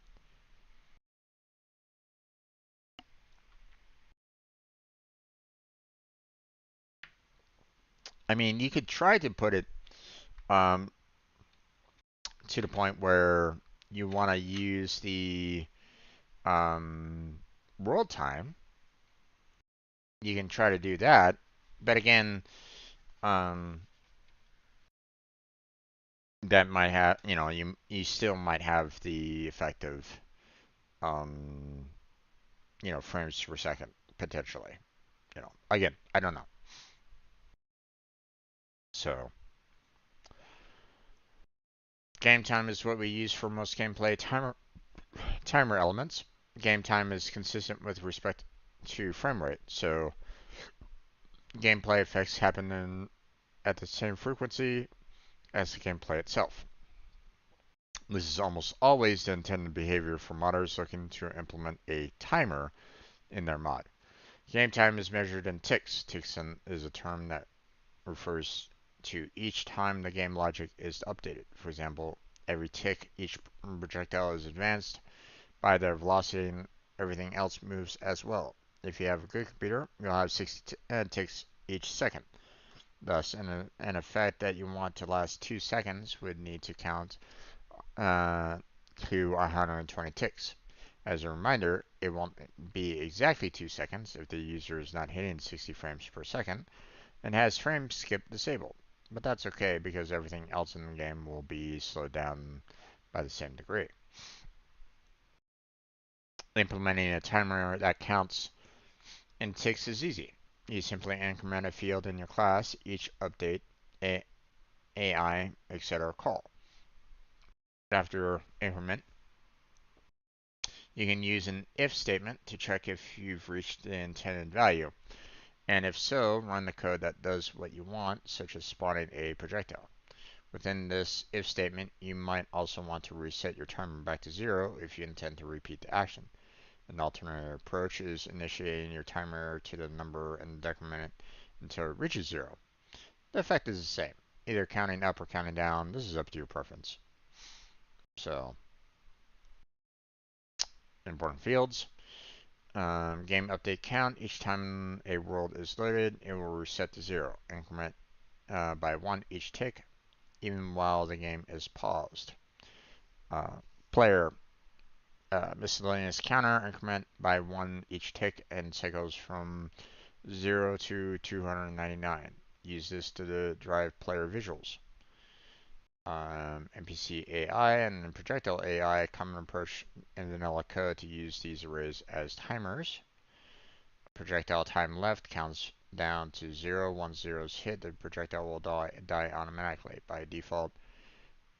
I mean, you could try to put it um, to the point where you want to use the um, world time. You can try to do that, but again, um, that might have, you still might have the effect of, um, frames per second potentially. Again, I don't know. So game time is what we use for most gameplay timer elements. Game time is consistent with respect to frame rate, so gameplay effects happen at the same frequency as the gameplay itself. This is almost always the intended behavior for modders looking to implement a timer in their mod. Game time is measured in ticks. Ticks is a term that refers to each time the game logic is updated. For example, every tick each projectile is advanced by their velocity and everything else moves as well. If you have a good computer, you'll have 60 ticks each second. Thus, an effect that you want to last 2 seconds would need to count uh, to 120 ticks. As a reminder, it won't be exactly 2 seconds if the user is not hitting 60 frames per second and has frame skip disabled. But that's okay because everything else in the game will be slowed down by the same degree. Implementing a timer that counts in ticks is easy. You simply increment a field in your class each update, AI, etc. call. After increment, you can use an if statement to check if you've reached the intended value, and if so, run the code that does what you want, such as spawning a projectile. Within this if statement, you might also want to reset your timer back to 0 if you intend to repeat the action. An alternative approach is initiating your timer to the number and decrement it until it reaches 0. The effect is the same, either counting up or counting down. This is up to your preference. So, important fields. Game update count. Each time a world is loaded, it will reset to 0. Increment by 1 each tick, even while the game is paused. Player miscellaneous counter. Increment by 1 each tick and cycles from 0 to 299. Use this to drive player visuals. NPC AI and projectile AI common approach in vanilla code to use these arrays as timers. Projectile time left counts down to 0. Once 0 is hit, the projectile will die automatically. By default,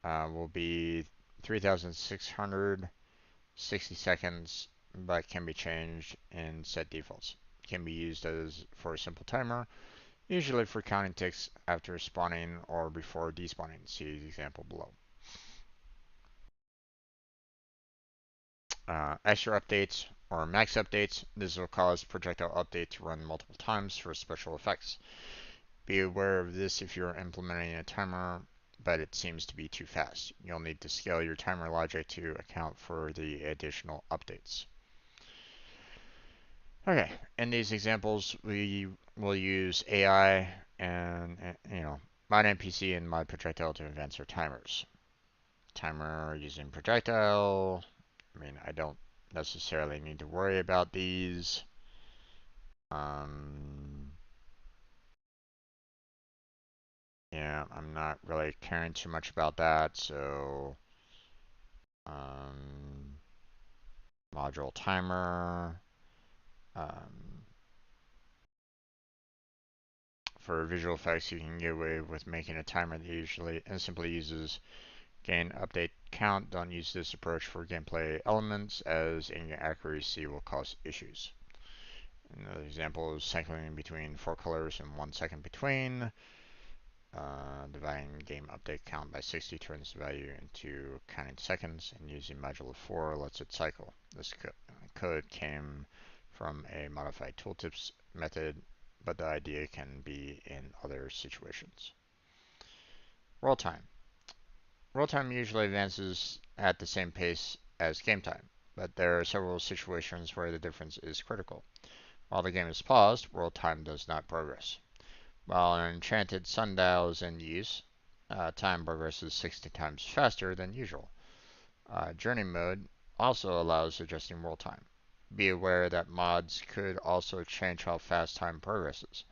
will be 3,660 seconds, but can be changed in set defaults. Can be used as for a simple timer, usually for counting ticks after spawning or before despawning. See the example below. Extra updates or max updates. This will cause projectile update to run multiple times for special effects. Be aware of this if you're implementing a timer, but it seems to be too fast. You'll need to scale your timer logic to account for the additional updates. Okay, in these examples, we will use AI and mod NPC and mod projectile to advance our timers. Timer using projectile. I mean, I don't necessarily need to worry about these. Yeah, I'm not really caring too much about that, so um, module timer. Um, for visual effects, you can get away with making a timer that usually and simply uses gain update count. Don't use this approach for gameplay elements, as inaccuracy will cause issues. Another example is cycling between 4 colors and 1 second between. Dividing game update count by 60 turns the value into counting seconds, and using modulo 4 lets it cycle. This code came from a modified tooltips method, but the idea can be in other situations. Roll time. Roll time usually advances at the same pace as game time, but there are several situations where the difference is critical. While the game is paused, roll time does not progress. While an enchanted sundial is in use, time progresses 60 times faster than usual. Journey mode also allows adjusting roll time. Be aware that mods could also change how fast time progresses.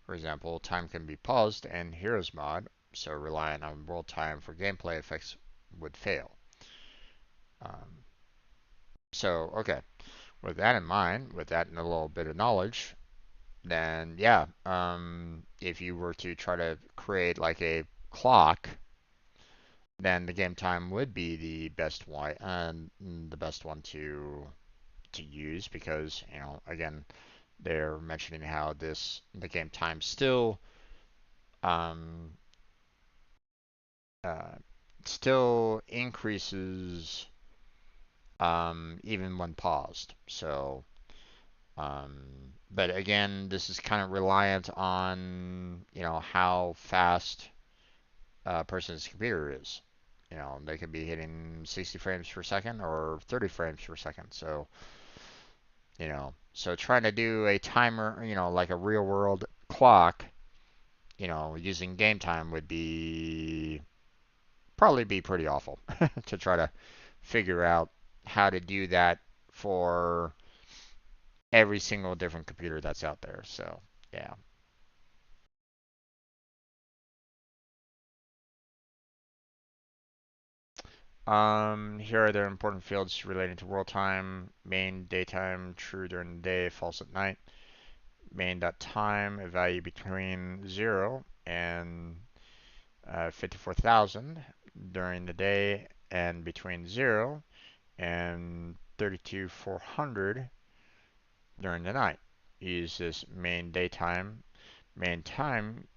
For example, time can be paused in Heroes mod, so relying on world time for gameplay effects would fail. Um, so, okay, with that in mind, with that and a little bit of knowledge, then yeah, if you were to try to create like a clock, then the game time would be the best one to use because again they're mentioning how the game time um, uh, still increases even when paused. So, but again, this is kind of reliant on how fast a person's computer is. They could be hitting 60 frames per second or 30 frames per second. So trying to do a timer, like a real world clock, using game time would probably be pretty awful to try to figure out how to do that for every single different computer that's out there. So, yeah. Here are the important fields relating to world time. Main daytime, true during the day, false at night. Main.time, a value between 0 and 54,000 during the day, and between 0 and 32,400 during the night. Use this main daytime. Main time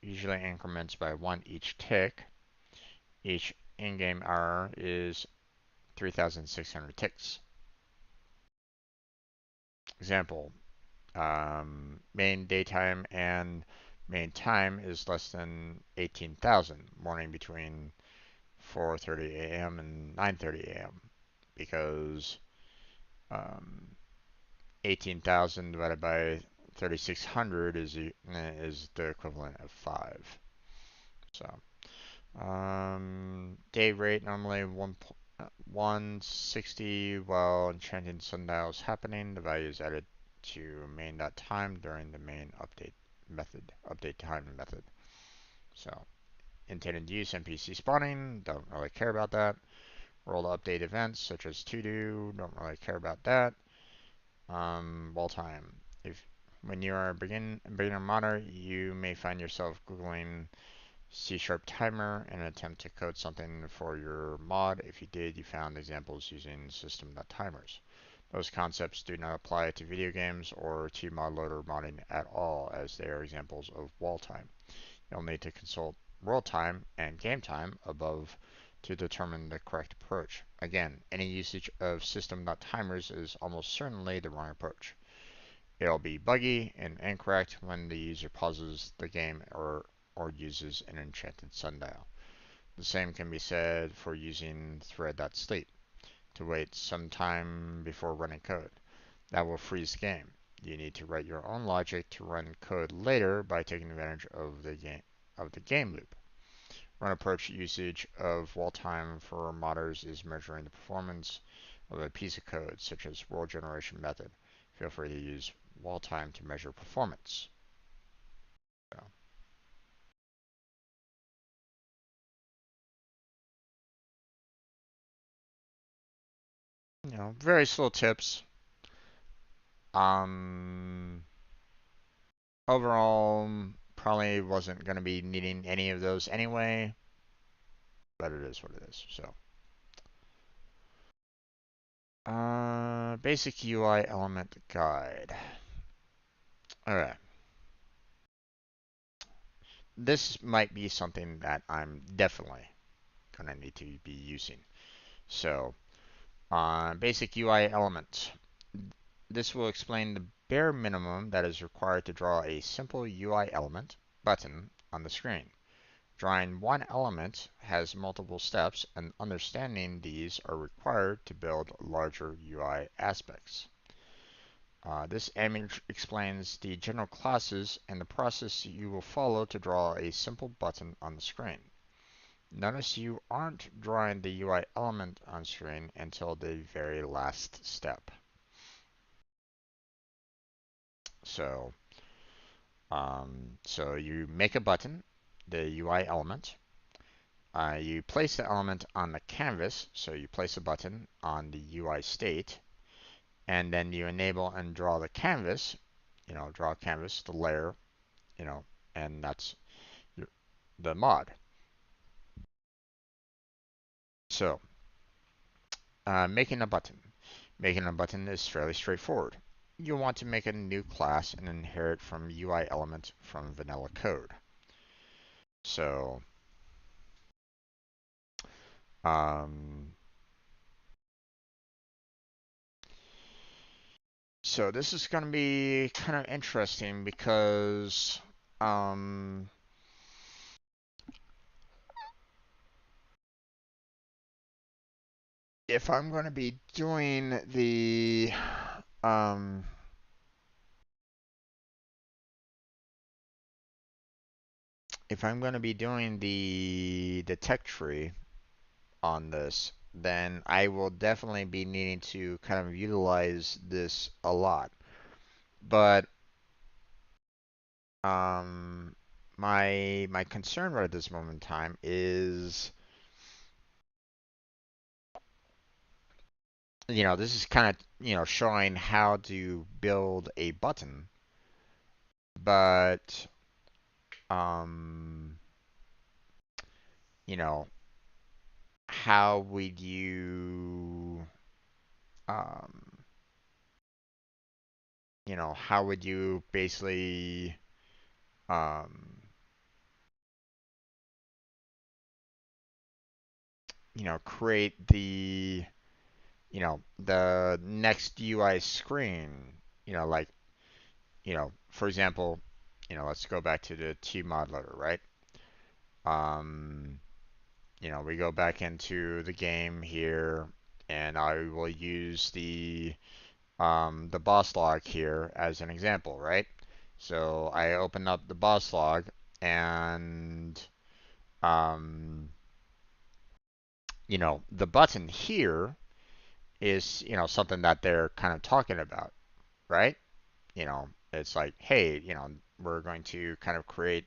usually increments by 1 each tick. Each in-game hour is 3,600 ticks. Example, main daytime and main time is less than 18,000, morning between 4:30 a.m. and 9:30 a.m. because um, 18,000 divided by 3,600 is the equivalent of 5. So, day rate normally 160 while enchanting sundial is happening. The value is added to main.time during the main update time method. So, intended use NPC spawning, don't really care about that. World update events such as to do, don't really care about that. Wall time. If when you are a beginner modder, you may find yourself googling C# timer in an attempt to code something for your mod. If you did, you found examples using system.timers. Those concepts do not apply to video games or to mod loader modding at all, as they are examples of wall time. You'll need to consult world time and game time above to determine the correct approach. Again, any usage of system.timers is almost certainly the wrong approach. It'll be buggy and incorrect when the user pauses the game or uses an enchanted sundial. The same can be said for using thread.sleep to wait some time before running code. That will freeze the game. You need to write your own logic to run code later by taking advantage of the game loop. One approach usage of wall time for modders is measuring the performance of a piece of code, such as world generation method. Feel free to use wall time to measure performance. So, various little tips. Um, Overall, probably wasn't going to be needing any of those anyway, but it is what it is. So, basic UI element guide. All right. This might be something that I'm definitely gonna need to be using. So, basic UI element. This will explain the bare minimum that is required to draw a simple UI element button on the screen. Drawing one element has multiple steps, and understanding these are required to build larger UI aspects. This image explains the general classes and the process you will follow to draw a simple button on the screen. Notice you aren't drawing the UI element on screen until the very last step. So, so you make a button, the UI element. You place the element on the canvas, so you place a button on the UI state, and then you enable and draw the canvas, draw canvas, the layer, and that's the mod. So, making a button. Making a button is fairly straightforward. You want to make a new class and inherit from UI element from vanilla code. So, um, so this is going to be kind of interesting because um, if I'm going to be doing the um, if I'm going to be doing the tech tree on this, then I will definitely be needing to kind of utilize this a lot. But um, my concern right at this moment in time is, this is kind of, showing how to build a button, but um, you know, how would you um, how would you basically um, create the next UI screen, like, for example, let's go back to the Tmod loader, right? Um, we go back into the game here, and I will use the boss log here as an example, right? So I open up the boss log, and um, the button here is, something that they're kind of talking about, right? It's like, hey, we're going to kind of create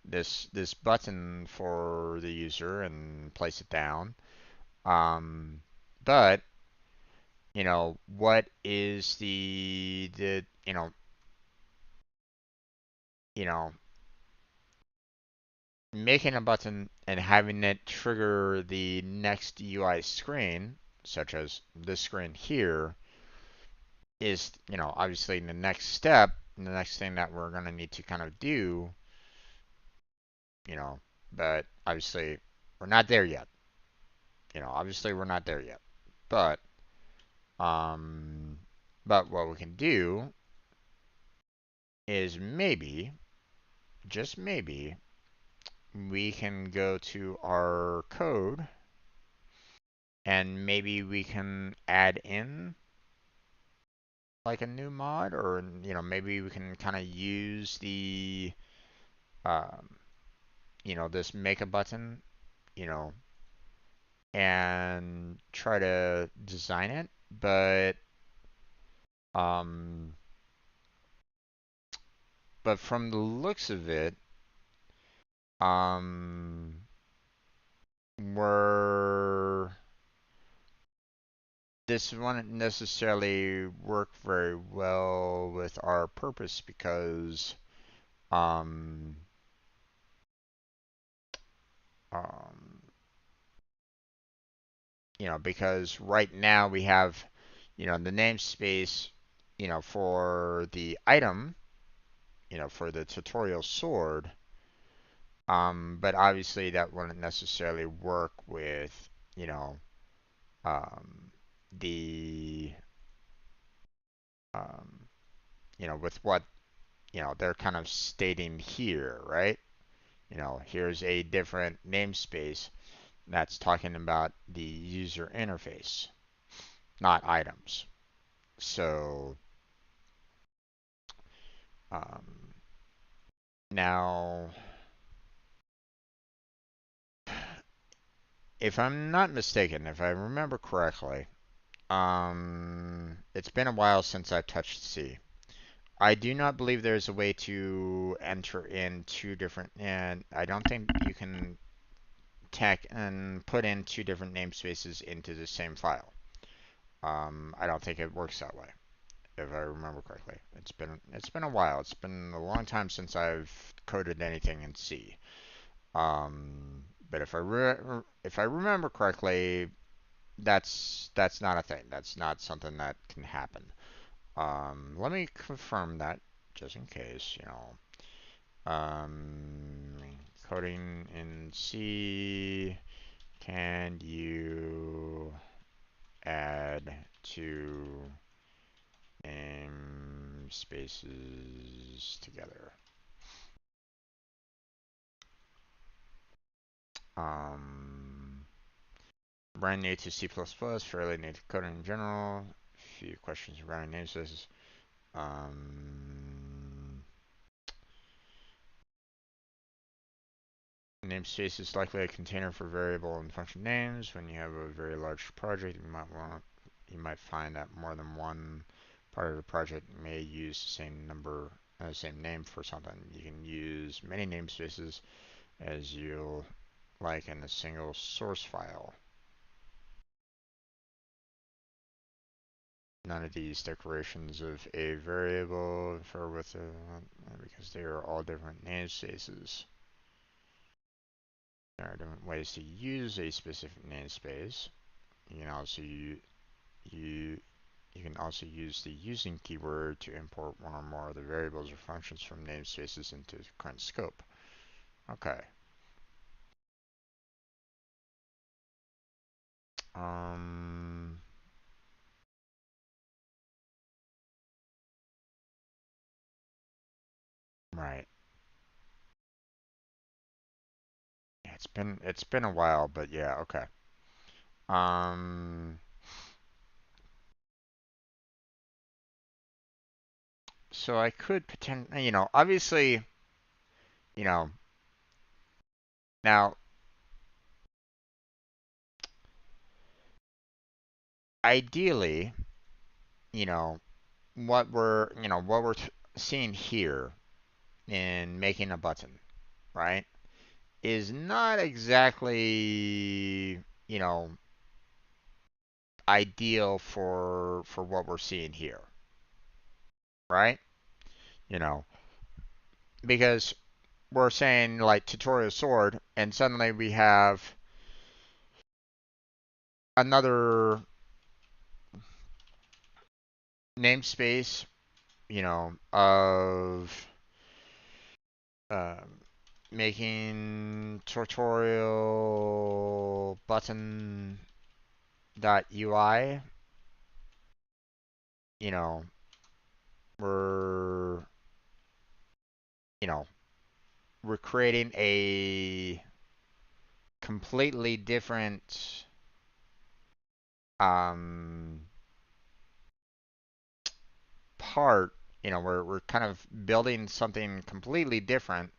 this button for the user and place it down. Um, but what is the you know making a button and having it trigger the next UI screen, such as this screen here, is, obviously the next step, the next thing that we're going to need to kind of do, you know, but obviously we're not there yet. Obviously we're not there yet. But, um, but what we can do is maybe, just maybe, we can go to our code and maybe we can add in like a new mod, or maybe we can kind of use the um, this make a button, you know and try to design it. Um but from the looks of it, um we're this wouldn't necessarily work very well with our purpose because um um because right now we have, the namespace, for the item, for the tutorial sword. But obviously that wouldn't necessarily work with, you know, um, the, um, with what, they're kind of stating here, right? Here's a different namespace that's talking about the user interface, not items. So, um, now, if I'm not mistaken, if I remember correctly, it's been a while since I've touched C. I do not believe there's a way to enter in two different, and I don't think you can tag and put in two different namespaces into the same file. I don't think it works that way, if I remember correctly. It's been a while. It's been a long time since I've coded anything in C. But if I remember correctly, that's not a thing. That's not something that can happen. Let me confirm that just in case, you know. Um, Coding in C. Can you add two namespaces together? Um, Brand new to C++, fairly new to coding in general. A few questions regarding namespaces. Um, Namespace is likely a container for variable and function names. When you have a very large project, you might find that more than one part of the project may use the same name for something. You can use many namespaces as you like in a single source file. None of these declarations of a variable refer with because they are all different namespaces. There are different ways to use a specific namespace. You can also you you can also use the using keyword to import one or more of the variables or functions from namespaces into the current scope. Okay. Um, right. Yeah, it's been a while, but yeah, okay. Um, so I could potentially, obviously, you know, now ideally, you know, what we're seeing here in making a button, right, is not exactly, ideal for what we're seeing here, right? You know, because we're saying like tutorial sword, and suddenly we have another namespace, of um, making tutorial button dot UI. You know, we're you know we're creating a completely different um, part. We're kind of building something completely different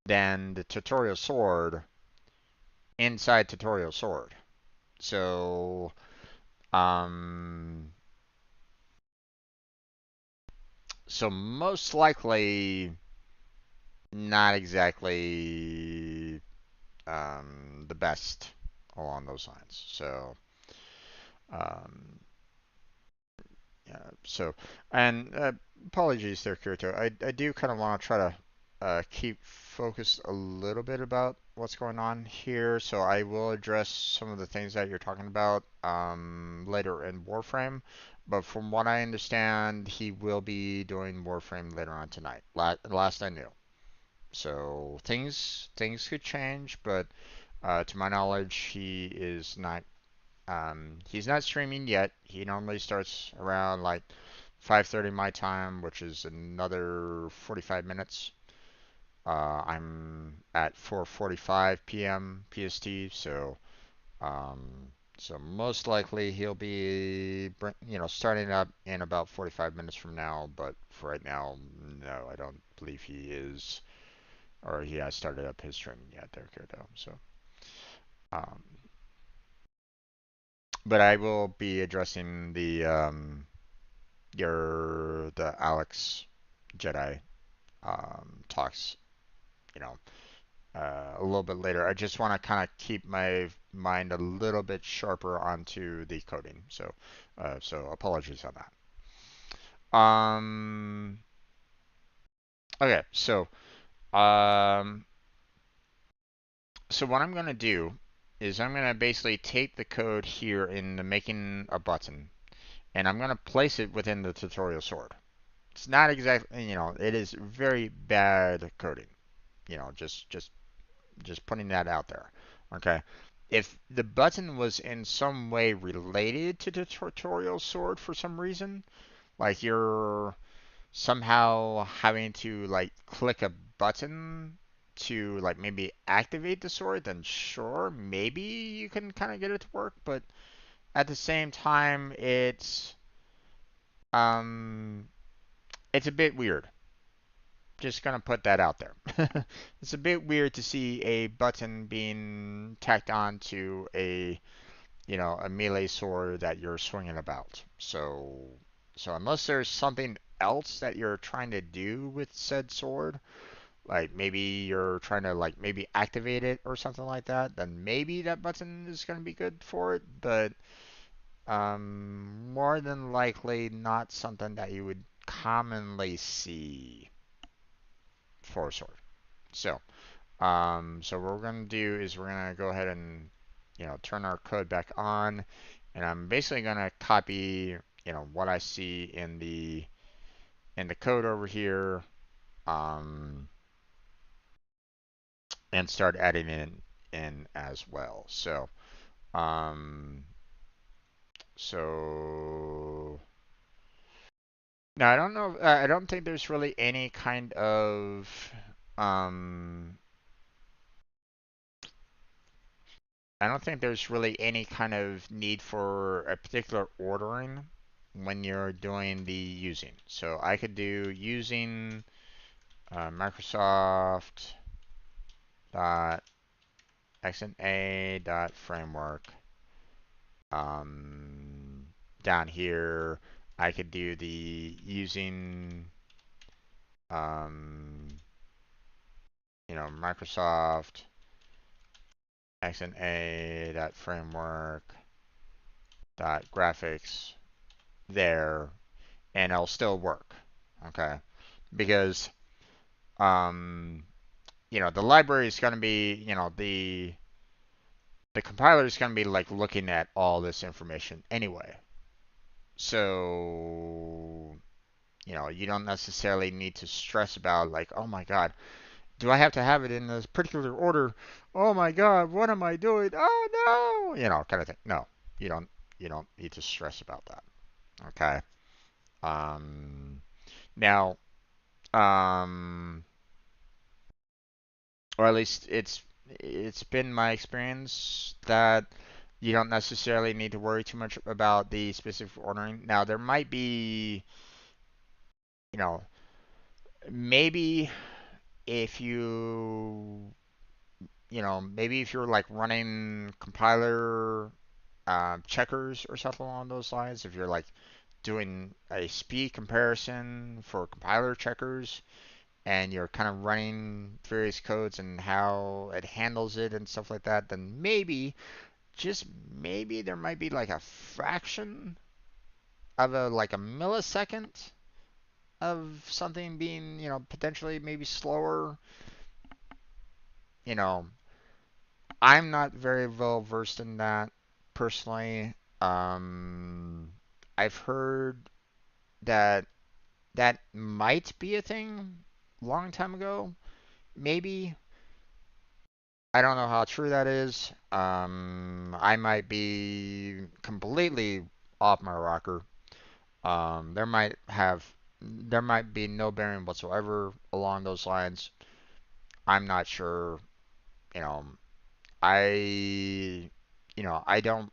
than the tutorial sword inside tutorial sword. So, um, most likely not exactly the best along those lines. So, um, yeah. So, and apologies there, Kirito. I do kind of want to try to keep focused a little bit about what's going on here. So I will address some of the things that you're talking about later in Warframe. But from what I understand, he will be doing Warframe later on tonight. Last I knew. So things could change, but to my knowledge, he's not streaming yet. He normally starts around like 5:30 my time, which is another 45 minutes. I'm at 4:45 p.m. PST, so most likely he'll be starting up in about 45 minutes from now. But for right now, no, I don't believe he is, or he has started up his streaming yet there, Kyoto. So, um, but I will be addressing the Alex Jedi talks, you know, a little bit later. I just want to kind of keep my mind a little bit sharper onto the coding. So apologies on that. Okay, um, so what I'm gonna do is I'm gonna basically take the code here in the making a button, and I'm gonna place it within the tutorial sword. It's not exactly, it is very bad coding. Just putting that out there. Okay. If the button was in some way related to the tutorial sword for some reason, like you're somehow having to like click a button to like maybe activate the sword, then sure, maybe you can kind of get it to work, but at the same time um it's a bit weird. Just gonna put that out there. It's a bit weird to see a button being tacked on to a melee sword that you're swinging about. So unless there's something else that you're trying to do with said sword, like maybe you're trying to like maybe activate it or something like that, then maybe that button is gonna be good for it. But more than likely not something that you would commonly see for a sword. So what we're gonna do is we're gonna go ahead and turn our code back on, and I'm basically gonna copy what I see in the code over here, um, and start adding it in as well. Um, so now I don't know. I don't think there's really any kind of um, I don't think there's really any kind of need for a particular ordering when you're doing the using. So I could do using Microsoft dot xna dot framework. Um, Down here, I could do the using um, Microsoft xna dot framework dot graphics there, and it'll still work. Okay, because um, the library is going to be, the compiler is going to be like looking at all this information anyway. So, you don't necessarily need to stress about like, oh my God, do I have to have it in this particular order? Oh my God, what am I doing? Oh no, kind of thing. No, you don't. You don't need to stress about that. Okay. Um, Now, um, or at least it's been my experience that you don't necessarily need to worry too much about the specific ordering. Now, there might be, you know, maybe if maybe if you're like running compiler checkers or something along those lines, if you're like doing a speed comparison for compiler checkers, and you're kind of running various codes and how it handles it and stuff like that, then maybe, just maybe, there might be like a fraction of a millisecond of something being, potentially maybe slower. You know, I'm not very well versed in that personally. I've heard that that might be a thing long time ago, maybe. I don't know how true that is. I might be completely off my rocker. There might be no bearing whatsoever along those lines. I'm not sure. You know, I don't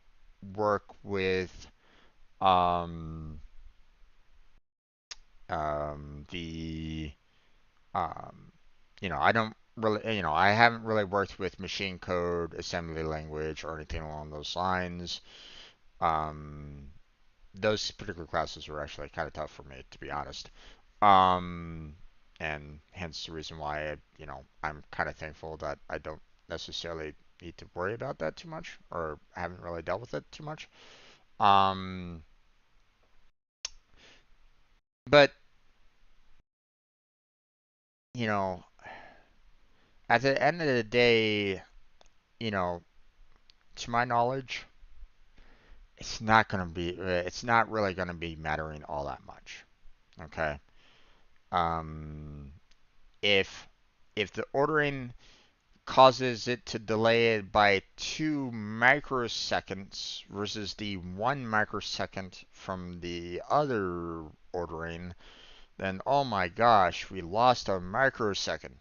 work with um, the um, I don't really, I haven't really worked with machine code, assembly language, or anything along those lines. Um, those particular classes were actually kind of tough for me, to be honest. Um, and hence the reason why I'm kind of thankful that I don't necessarily need to worry about that too much, or haven't really dealt with it too much. Um, but you know, at the end of the day, you know, to my knowledge, it's not really gonna be mattering all that much. Okay. Um, if the ordering causes it to delay it by 2 microseconds versus the 1 microsecond from the other ordering, then oh my gosh, we lost a microsecond.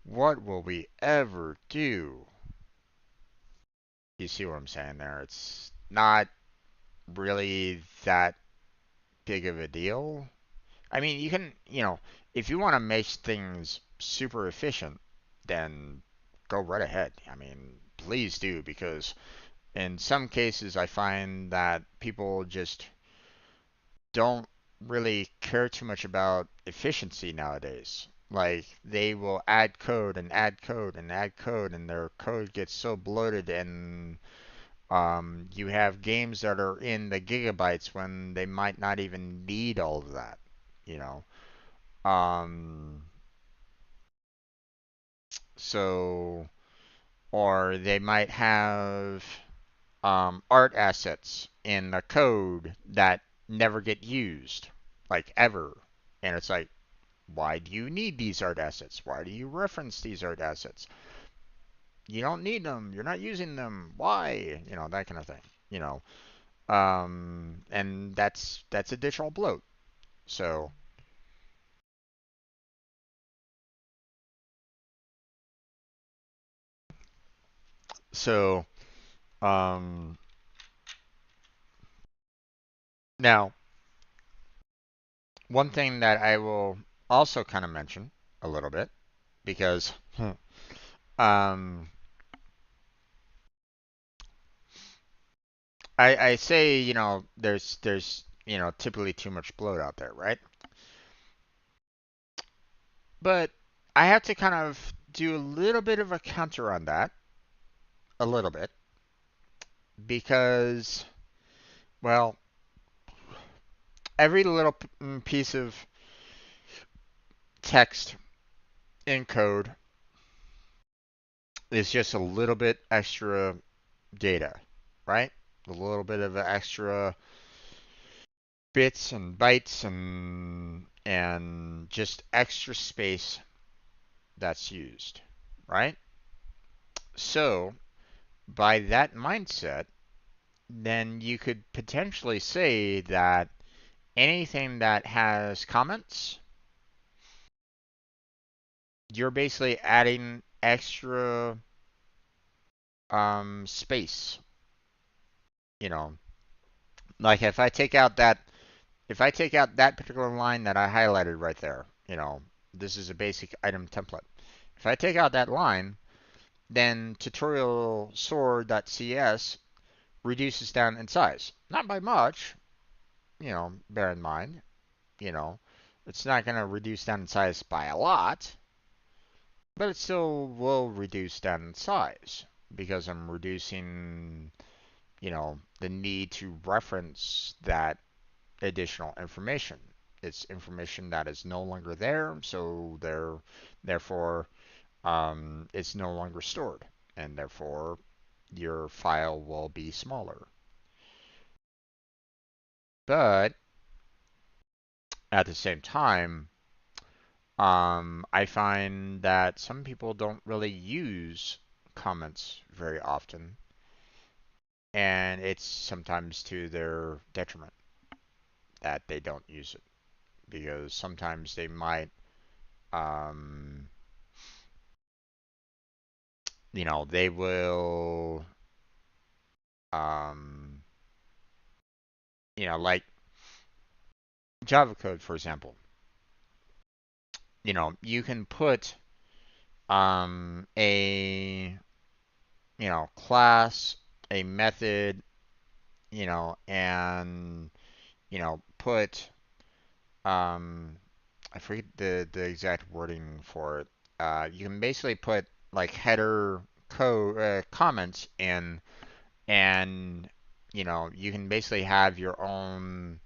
What will we ever do? You see what I'm saying there? It's not really that big of a deal. I mean, you can, if you want to make things super efficient, then go right ahead. I mean, please do, because in some cases I find that people just don't really care too much about efficiency nowadays. Like, they will add code and add code and add code, and their code gets so bloated, and you have games that are in the gigabytes when they might not even need all of that, you know. Um, so, or they might have art assets in the code that never get used, like ever. And it's like, why do you need these art assets? Why do you reference these art assets? You don't need them. You're not using them. Why? That kind of thing. You know, and that's additional bloat. So, so um, now one thing that I will also kind of mention a little bit because um, I say there's typically too much bloat out there, right? But I have to kind of do a little bit of a counter on that, a little bit, because well, every little piece of text in code is just a little bit extra data, right? A little bit of extra bits and bytes and just extra space that's used, right? So, by that mindset, then you could potentially say that anything that has comments, you're basically adding extra space. You know, like if I take out that particular line that I highlighted right there, this is a basic item template. If I take out that line, then tutorial sword.cs reduces down in size. Not by much, bear in mind, you know, it's not going to reduce down in size by a lot, but it still will reduce down in size because I'm reducing, the need to reference that additional information. It's information that is no longer there, so therefore it's no longer stored, and therefore your file will be smaller. But at the same time, I find that some people don't really use comments very often, and it's sometimes to their detriment that they don't use it because sometimes they might, um, they will, um, like Java code, for example. You can put a class, a method, and put I forget the exact wording for it. You can basically put like header code comments in, and you can basically have your own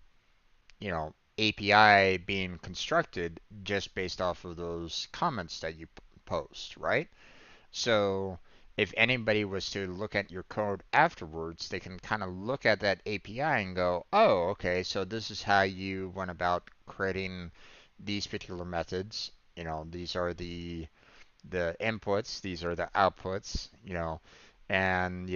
API being constructed just based off of those comments that you post, right? So if anybody was to look at your code afterwards, they can kind of look at that API and go, oh, okay, so this is how you went about creating these particular methods. These are the inputs, these are the outputs, and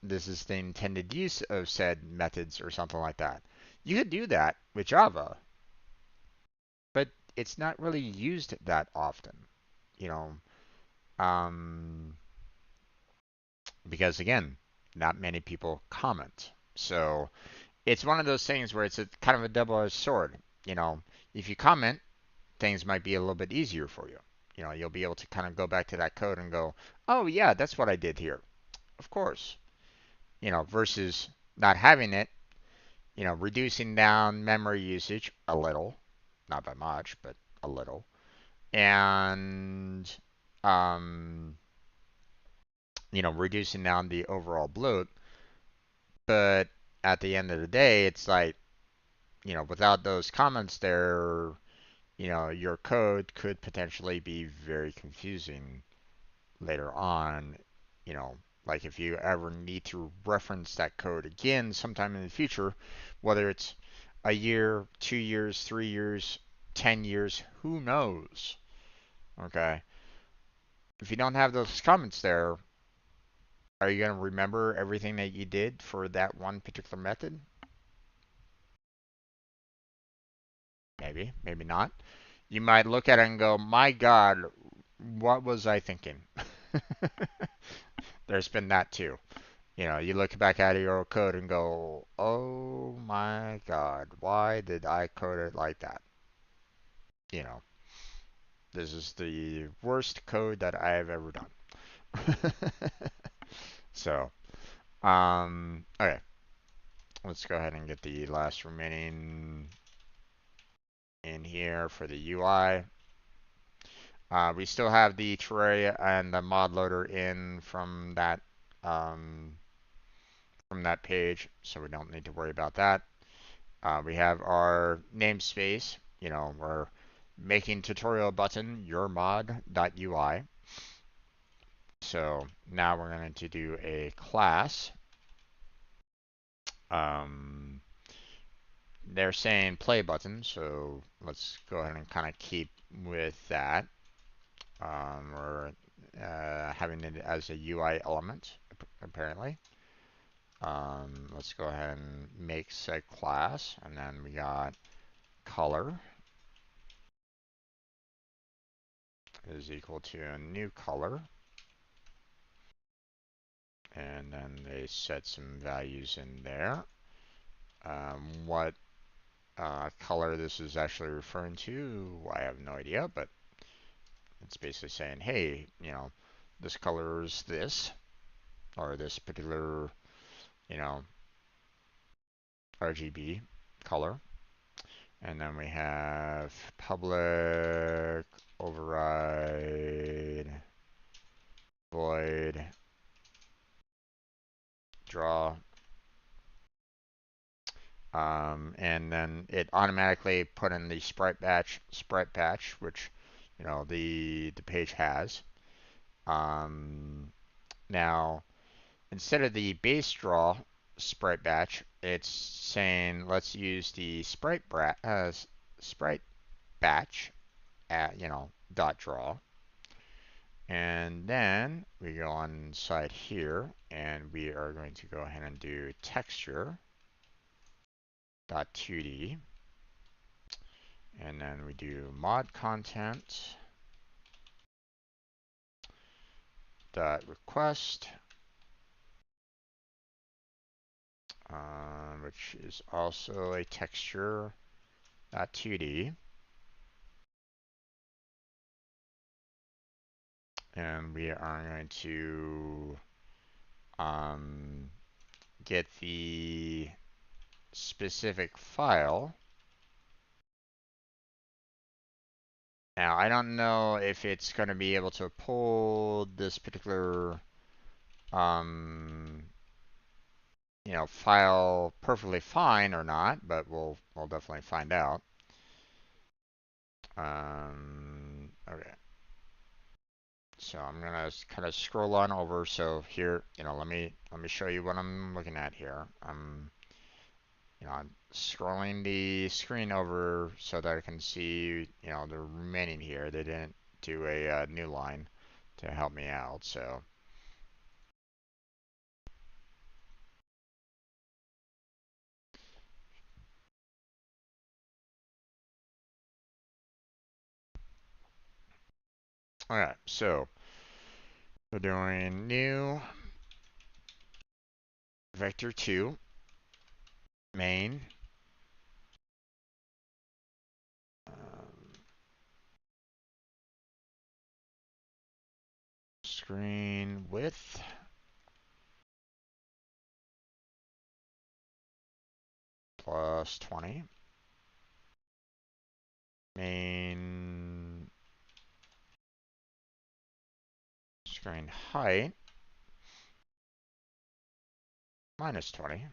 this is the intended use of said methods or something like that. You could do that with Java, but it's not really used that often, you know, um, because again, not many people comment. So it's one of those things where it's a kind of a double-edged sword. If you comment, things might be a little bit easier for you. You'll be able to kind of go back to that code and go, oh yeah, that's what I did here. Of course. Versus not having it, reducing down memory usage a little, not by much, but a little, and um, reducing down the overall bloat. But at the end of the day, it's like, without those comments there, your code could potentially be very confusing later on. You know, like if you ever need to reference that code again sometime in the future, whether it's a year, 2 years, 3 years, 10 years, who knows? Okay. If you don't have those comments there, are you going to remember everything that you did for that one particular method? Maybe, maybe not. You might look at it and go, my God, what was I thinking? There's been that too. You look back at your code and go, oh my God, why did I code it like that? You know, this is the worst code that I have ever done. So, okay, let's go ahead and get the last remaining in here for the UI. We still have the Terraria and the mod loader in um, from that page, so we don't need to worry about that. We have our namespace. We're making tutorial button your mod.ui. So now we're going to do a class. Um, they're saying play button, so let's go ahead and kind of keep with that. We're having it as a UI element, apparently. Let's go ahead and make said class, and then we got color is equal to a new color, and then they set some values in there. What color this is actually referring to, I have no idea, but it's basically saying, hey, this color is this, or this particular, you know, RGB color. And then we have public override void draw. And then it automatically put in the sprite patch, which the page has. Now instead of the base draw sprite batch, it's saying let's use the sprite batch at dot draw. And then we go on inside here, and we are going to go ahead and do texture dot 2D, and then we do mod content dot request, which is also a texture dot 2D, and we are going to get the specific file. Now, I don't know if it's going to be able to pull this particular, um, file perfectly fine or not, but we'll definitely find out. Okay. So I'm gonna kind of scroll on over. So here, let me show you what I'm looking at here. I'm scrolling the screen over so that I can see, the remaining here. They didn't do a new line to help me out. So, all right. So we're doing new vector 2 main. Screen width plus 20. Main screen height minus 20.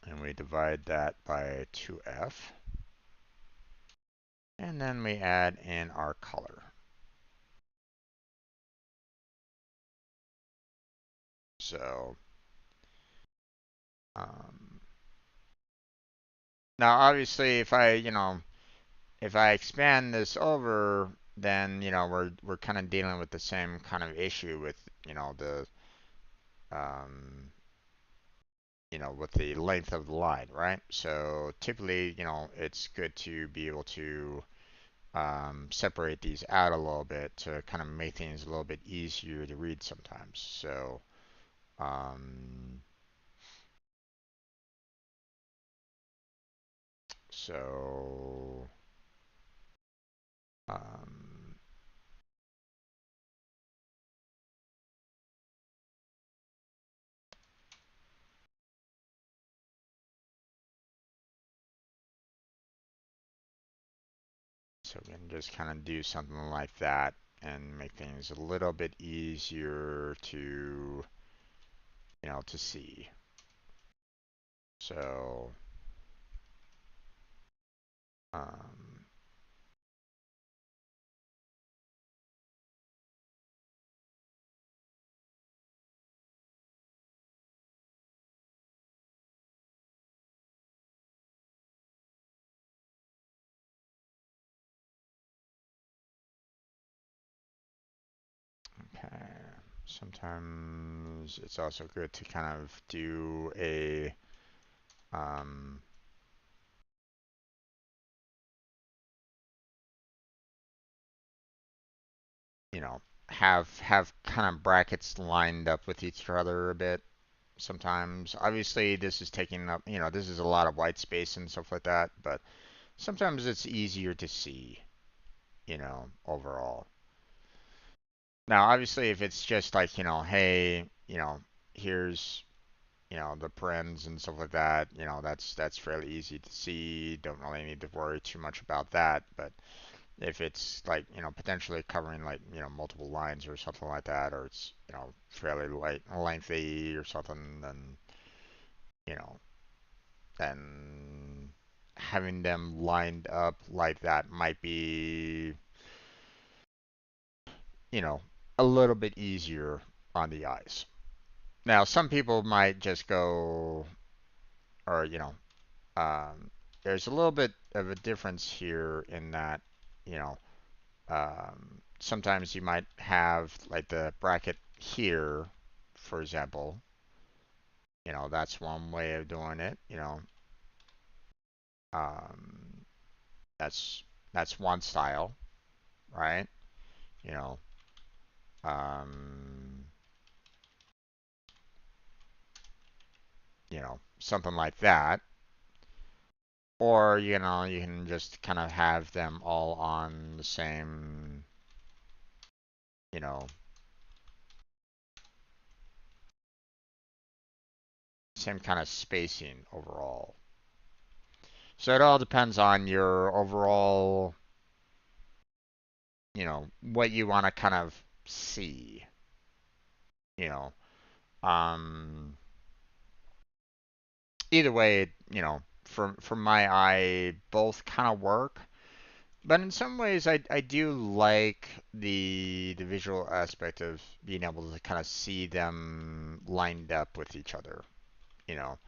And we divide that by 2f. And then we add in our color. So, now obviously if I expand this over, then, we're kind of dealing with the same kind of issue with, the, um, with the length of the line, right? So typically, it's good to be able to separate these out a little bit to kind of make things a little bit easier to read sometimes. So, um, so, um, so we can just kind of do something like that and make things a little bit easier to, to see. So, um, okay. Sometimes it's also good to kind of do a, um, have kind of brackets lined up with each other a bit sometimes. Obviously, this is taking up, this is a lot of white space and stuff like that, but sometimes it's easier to see, overall. Now, obviously, if it's just like, hey, here's, the parens and stuff like that, that's fairly easy to see. Don't really need to worry too much about that. But if it's like, potentially covering like, multiple lines or something like that, or it's, fairly like lengthy or something, then, you know, then having them lined up like that might be, you know, a little bit easier on the eyes. Now, some people might just go, or, there's a little bit of a difference here in that, you know, sometimes you might have like the bracket here, for example. That's one way of doing it. Um, that's one style, right? You know, um, something like that. Or, you can just kind of have them all on the same, you know, same kind of spacing overall. So it all depends on your overall, what you want to kind of see, you know. Um, Either way, from my eye, both kind of work. But in some ways, I do like the visual aspect of being able to kind of see them lined up with each other. You know,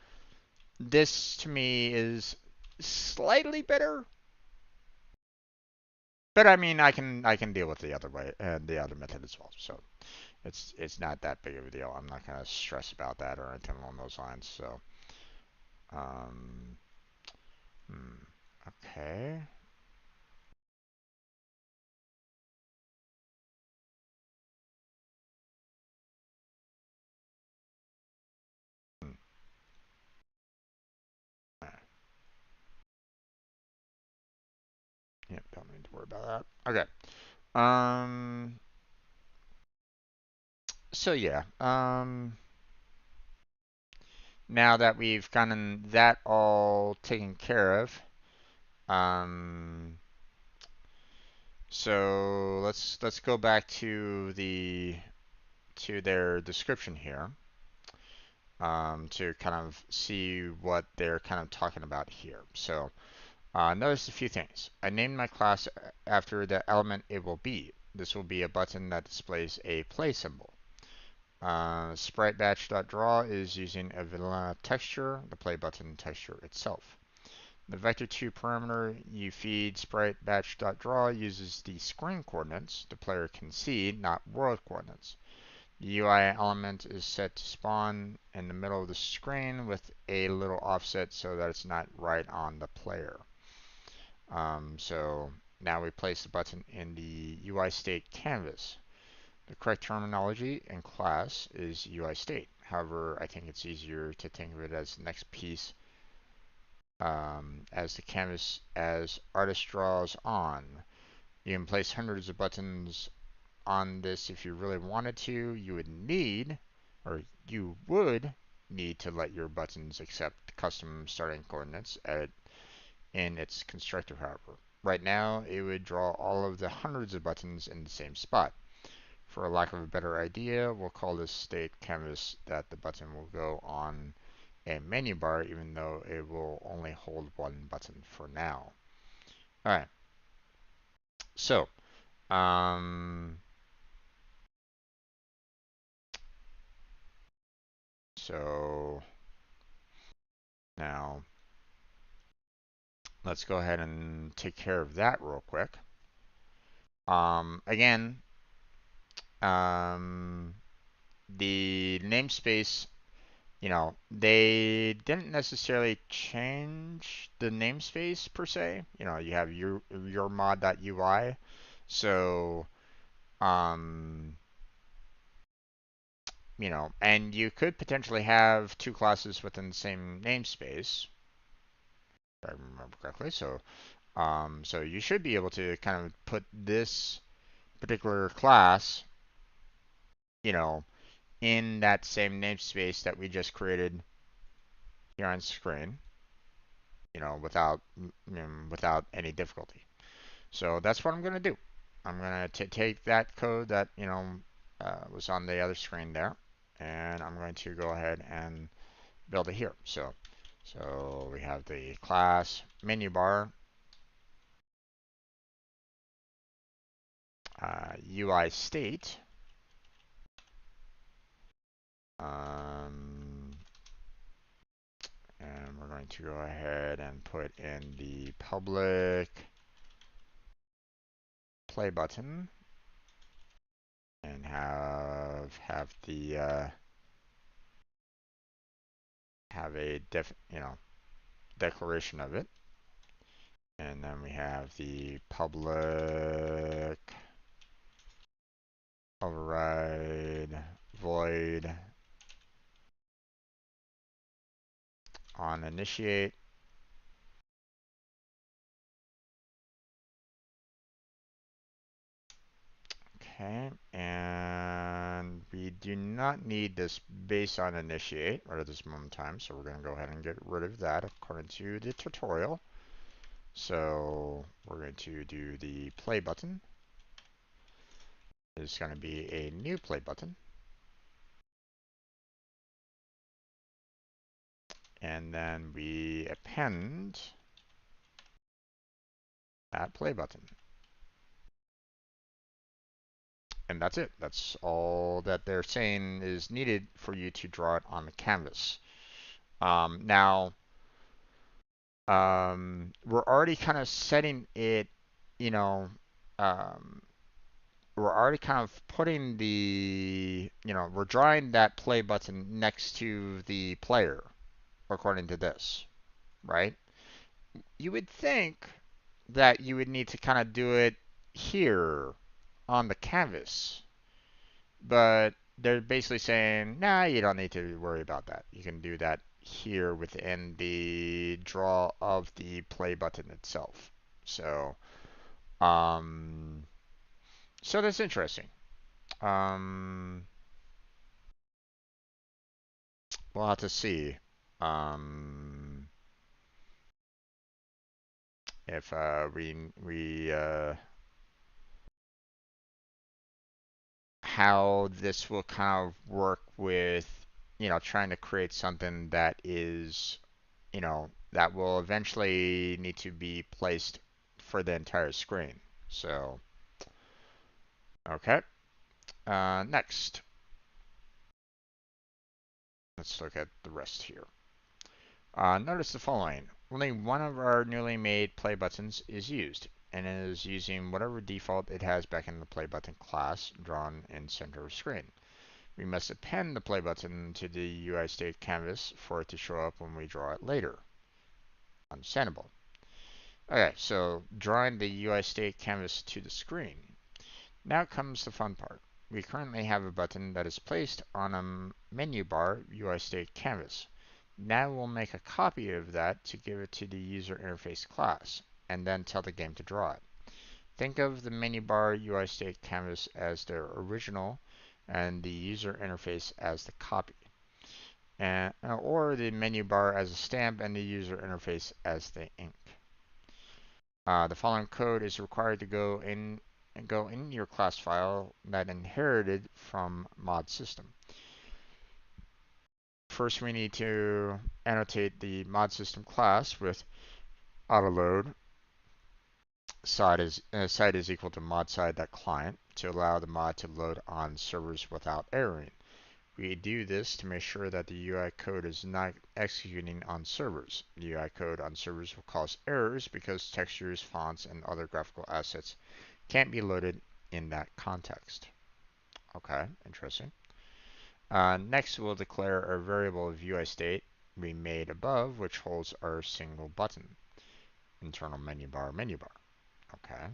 this to me is slightly better, but I mean, I can deal with the other way, the other method as well. So it's not that big of a deal. I'm not gonna stress about that or anything along those lines. So, um, hmm, okay. Hmm, alright. Yep, don't need to worry about that. Okay. Um, so yeah. Now that we've gotten that all taken care of, um, so let's go back to their description here, to kind of see what they're kind of talking about here. So notice a few things. I named my class after the element it will be. This will be a button that displays a play symbol. Sprite batch.draw is using a vanilla texture, the play button texture itself. The vector2 parameter you feed sprite batch.draw uses the screen coordinates the player can see, not world coordinates. The UI element is set to spawn in the middle of the screen with a little offset so that it's not right on the player. So now we place the button in the UI state canvas. The correct terminology in class is UI state. However, I think it's easier to think of it as the next piece, as the canvas as artist draws on. You can place hundreds of buttons on this if you really wanted to. You would need to let your buttons accept custom starting coordinates in its constructor, however. Right now, it would draw all of the hundreds of buttons in the same spot. For lack of a better idea, we'll call this state canvas that the button will go on a menu bar, even though it will only hold one button for now. All right. So, um, so now let's go ahead and take care of that real quick. Again, um, the namespace, they didn't necessarily change the namespace per se. You have your mod.ui. So, um, and you could potentially have two classes within the same namespace, if I remember correctly. So you should be able to kind of put this particular class, you know, in that same namespace that we just created here on screen, without any difficulty. So that's what I'm going to do. I'm going to take that code that, was on the other screen there, and I'm going to go ahead and build it here. So we have the class menu bar, UI state, um, and we're going to go ahead and put in the public play button and have a declaration of it, and then we have the public override void on initiate. Okay, and we do not need this base on initiate right at this moment in time, so we're going to go ahead and get rid of that according to the tutorial. So we're going to do the play button. It's going to be a new play button. And then we append that play button. And that's it. That's all that they're saying is needed for you to draw it on the canvas. Now, we're already kind of setting it, you know, um, we're already kind of putting we're drawing that play button next to the player, according to this, right? You would think that you would need to kind of do it here on the canvas, but they're basically saying, nah, you don't need to worry about that. You can do that here within the draw of the play button itself. So, um, so that's interesting. Um, we'll have to see um, if we how this will kind of work with trying to create something that is that will eventually need to be placed for the entire screen. So, okay. Next, let's look at the rest here. Notice the following. Only one of our newly made play buttons is used, and it is using whatever default it has back in the play button class drawn in center of screen. We must append the play button to the UI state canvas for it to show up when we draw it later. Understandable. Okay, so drawing the UI state canvas to the screen. Now comes the fun part. We currently have a button that is placed on a menu bar UI state canvas. Now we'll make a copy of that to give it to the user interface class, and then tell the game to draw it. Think of the menu bar UI state canvas as the original and the user interface as the copy. Or the menu bar as a stamp and the user interface as the ink. The following code is required to go in your class file that inherited from mod system. First, we need to annotate the mod system class with autoload side is equal to mod side.client to allow the mod to load on servers without erroring. We do this to make sure that the UI code is not executing on servers. The UI code on servers will cause errors because textures, fonts, and other graphical assets can't be loaded in that context. Okay, interesting. Next, we'll declare a variable of UI state we made above, which holds our single button, internal menu bar, menu bar. Okay.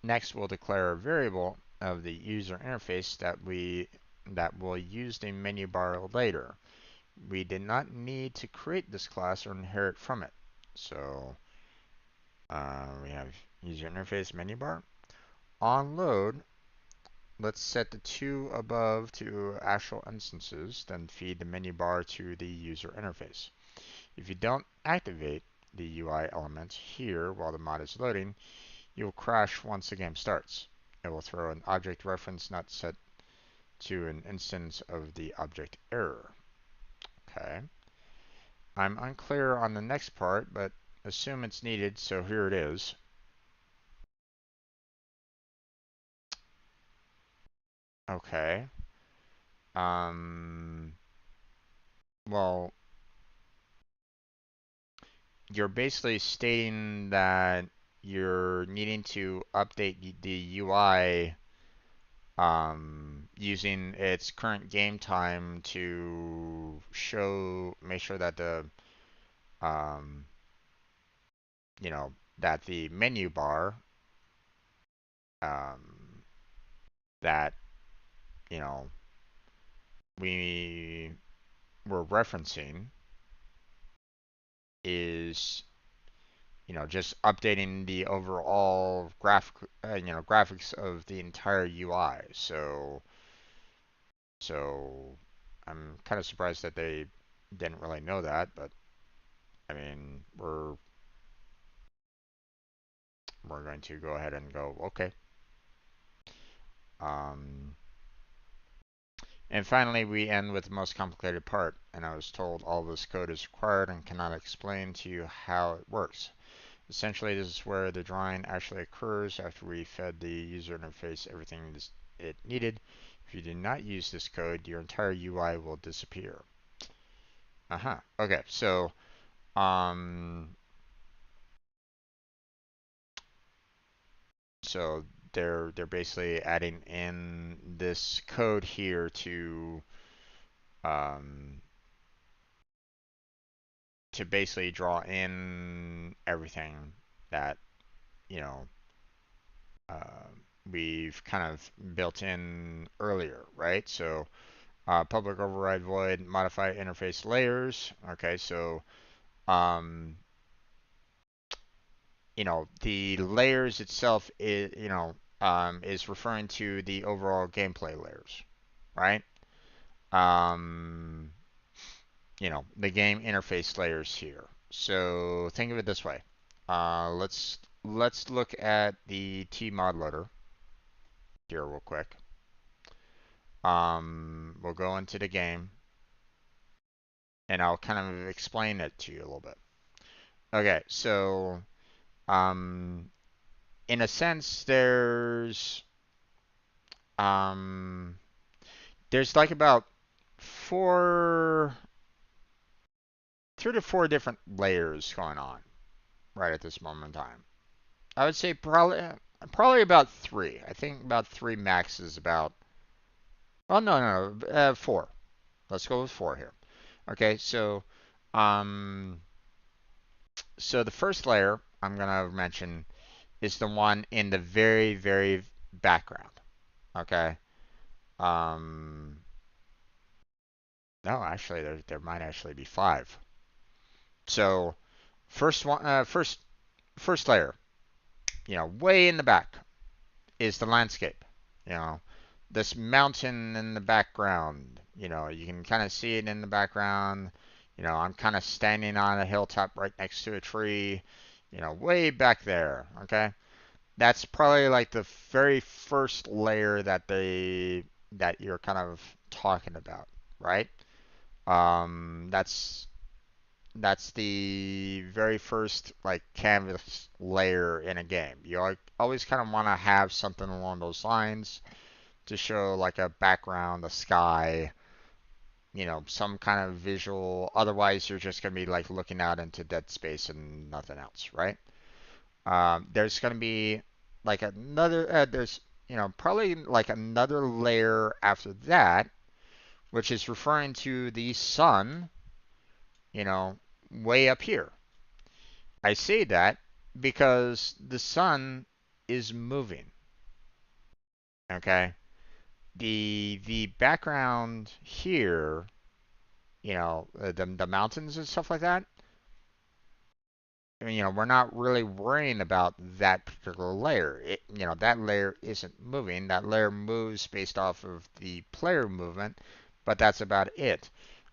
Next, we'll declare a variable of the user interface that will use the menu bar later. We did not need to create this class or inherit from it. So we have user interface menu bar. On load, let's set the two above to actual instances, then feed the menu bar to the user interface. If you don't activate the UI element here while the mod is loading, you will crash once the game starts. It will throw an object reference not set to an instance of the object error. Okay. I'm unclear on the next part, but assume it's needed, so here it is. Okay. Well, you're basically stating that you're needing to update the UI using its current game time to make sure that um, that the menu bar um, that, you know, we were referencing is, just updating the overall graphics of the entire UI. So So I'm kind of surprised that they didn't really know that, but I mean, we're going to go ahead and go, okay. Um, and finally, we end with the most complicated part, and I was told all this code is required and cannot explain to you how it works. Essentially, this is where the drawing actually occurs after we fed the user interface everything it needed. If you do not use this code, your entire UI will disappear. Okay, so um, so they're basically adding in this code here um, to basically draw in everything that you know uh, we've kind of built in earlier, right? So public override void modify interface layers. Okay, so um, the layers itself is referring to the overall gameplay layers, right? Um, the game interface layers here. So think of it this way. Let's look at the Tmod loader here real quick. We'll go into the game, and I'll kind of explain it to you a little bit. Okay, so um, in a sense, um, there's like about four, 3 to 4 different layers going on right at this moment in time. I would say probably about three. I think about three max is about. Oh no, 4. Let's go with 4 here. Okay, um, so the first layer I'm gonna mention is the one in the very, very background. Okay. Um, no, actually, there might actually be 5. So first one, first layer, way in the back is the landscape. You know, this mountain in the background. You can kind of see it in the background. I'm kind of standing on a hilltop right next to a tree. Way back there. Okay. That's probably like the very first layer that you're kind of talking about, right? That's the very first like canvas layer in a game. You always kind of want to have something along those lines to show like a background, a sky, some kind of visual. Otherwise, you're just gonna be like looking out into dead space and nothing else, right? There's gonna be like another. There's probably like another layer after that, which is referring to the sun, you know, way up here. I say that because the sun is moving. Okay, the background here, the mountains and stuff like that. I mean, we're not really worrying about that particular layer. That layer isn't moving. That layer moves based off of the player movement, but that's about it.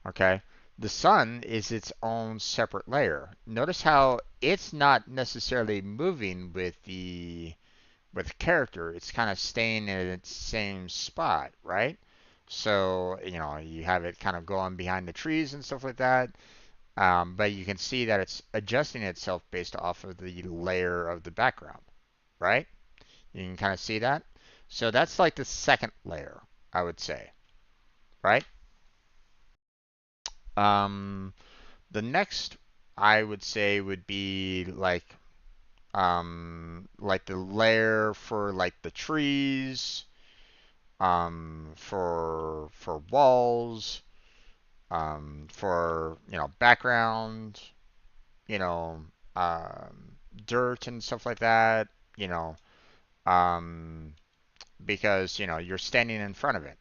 Okay? The sun is its own separate layer. Notice how it's not necessarily moving with the character. It's kind of staying in its same spot, right? So, you have it kind of going behind the trees and stuff like that. But you can see that it's adjusting itself based off of the layer of the background, right? You can kind of see that. So that's like the second layer, I would say, right? Um, the next I would say would be like the layer for like the trees, for walls, for background, you know, dirt and stuff like that, you know, um, because you're standing in front of it,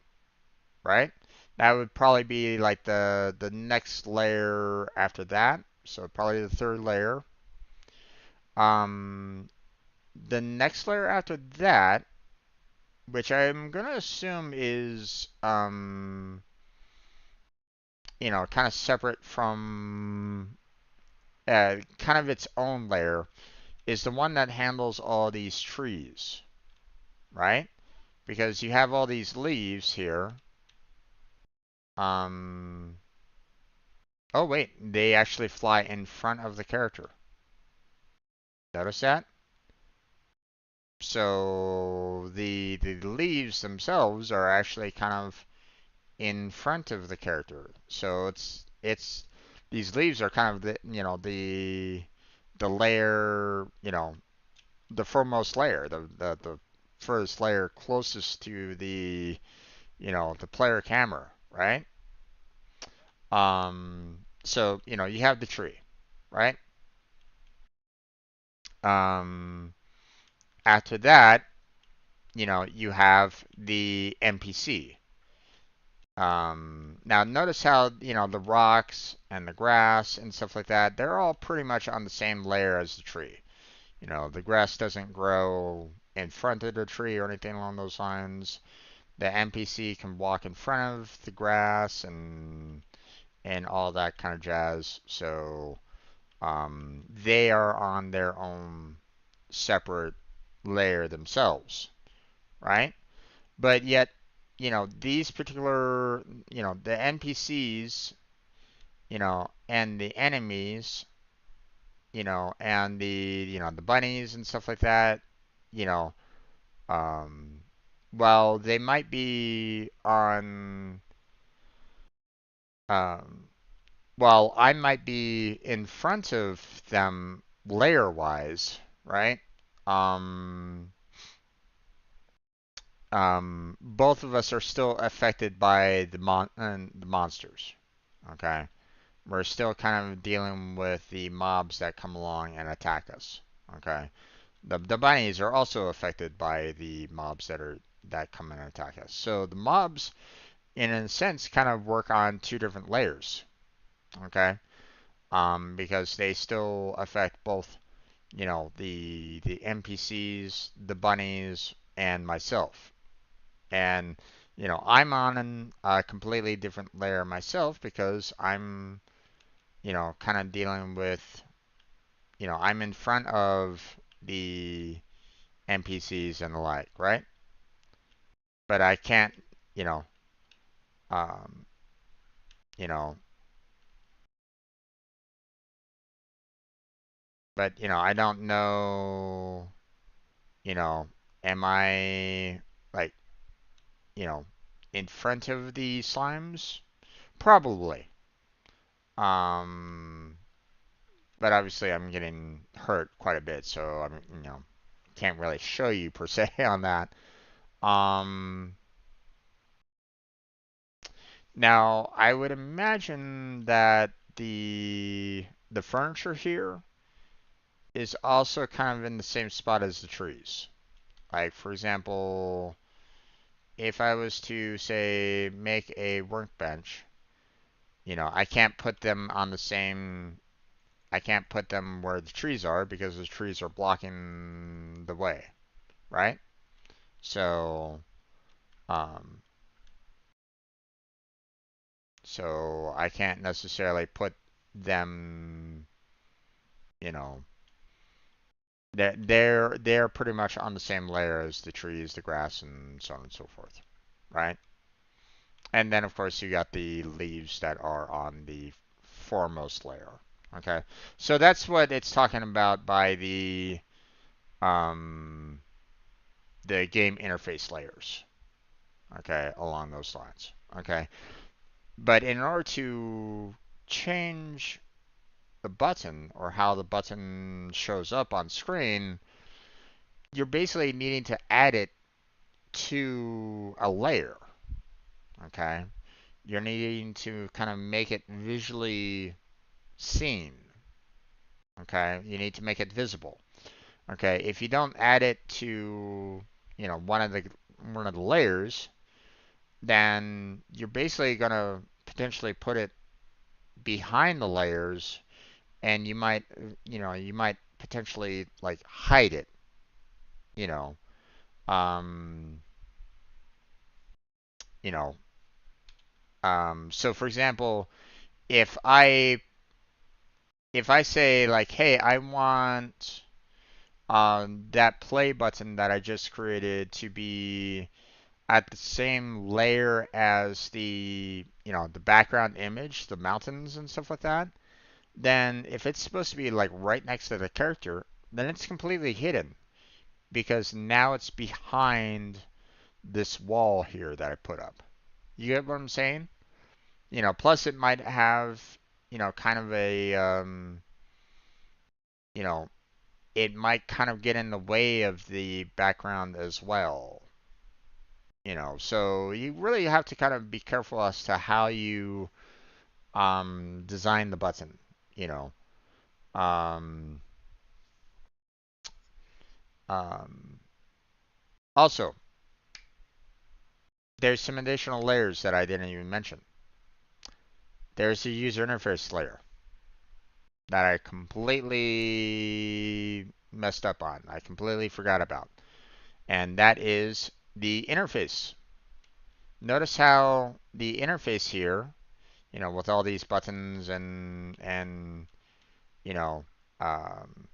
right? That would probably be like the next layer after that, so probably the third layer. Um, the next layer after that which I'm gonna assume is kind of separate from kind of its own layer, is the one that handles all these trees, right? Because you have all these leaves here. Um, oh wait, they actually fly in front of the character. Notice that? So the leaves themselves are actually kind of in front of the character. So it's these leaves are kind of the layer, the foremost layer, the first layer closest to the player camera, right? So you have the tree, right? Um, After that, you have the NPC. Now notice how, the rocks and the grass and stuff like that, they're all pretty much on the same layer as the tree. The grass doesn't grow in front of the tree or anything along those lines. The NPC can walk in front of the grass and all that kind of jazz. So they are on their own separate layer themselves, right? But yet, these particular, the NPCs, and the enemies, and the bunnies and stuff like that, you know, um, well, they might be on, um, well, I might be in front of them layer-wise, right? Um, both of us are still affected by the monsters. Okay, we're still kind of dealing with the mobs that come along and attack us. Okay, the bunnies are also affected by the mobs that come and attack us. So the mobs, in a sense, kind of work on two different layers. Okay, because they still affect both, the NPCs, the bunnies, and myself. And I'm on a completely different layer myself because I'm kind of dealing with I'm in front of the NPCs and the like, right? But I can't you know um you know but I don't know, you know am I like you know in front of the slimes? Probably. um but obviously I'm getting hurt quite a bit, so I'm can't really show you per se on that. Um, Now I would imagine that the furniture here is also kind of in the same spot as the trees. Like for example, if I was to say make a workbench, I can't put them on the same. I can't put them where the trees are because the trees are blocking the way, right? So, um, so I can't necessarily put them, you know, they're pretty much on the same layer as the trees, the grass, and so on and so forth, right? And then of course you got the leaves that are on the foremost layer. Okay, so that's what it's talking about by um, the game interface layers. Okay, along those lines. Okay, but in order to change the button or how the button shows up on screen, you're basically needing to add it to a layer. Okay, you're needing to kind of make it visually seen. Okay, you need to make it visible. Okay, if you don't add it to one of the layers, then you're basically gonna potentially put it behind the layers, and you might potentially like hide it. You know, um, you know, so for example, if I say like, hey, I want that play button that I just created to be at the same layer as the, the background image, the mountains and stuff like that, then if it's supposed to be like right next to the character, then it's completely hidden because now it's behind this wall here that I put up. You get what I'm saying? Plus it might have, kind of a, you know, it might kind of get in the way of the background as well. So you really have to kind of be careful as to how you design the button. You know, um, um, Also, there's some additional layers that I didn't even mention. There's the user interface layer that I completely messed up on. I completely forgot about, and that is the interface. Notice how the interface here, with all these buttons and you know, um,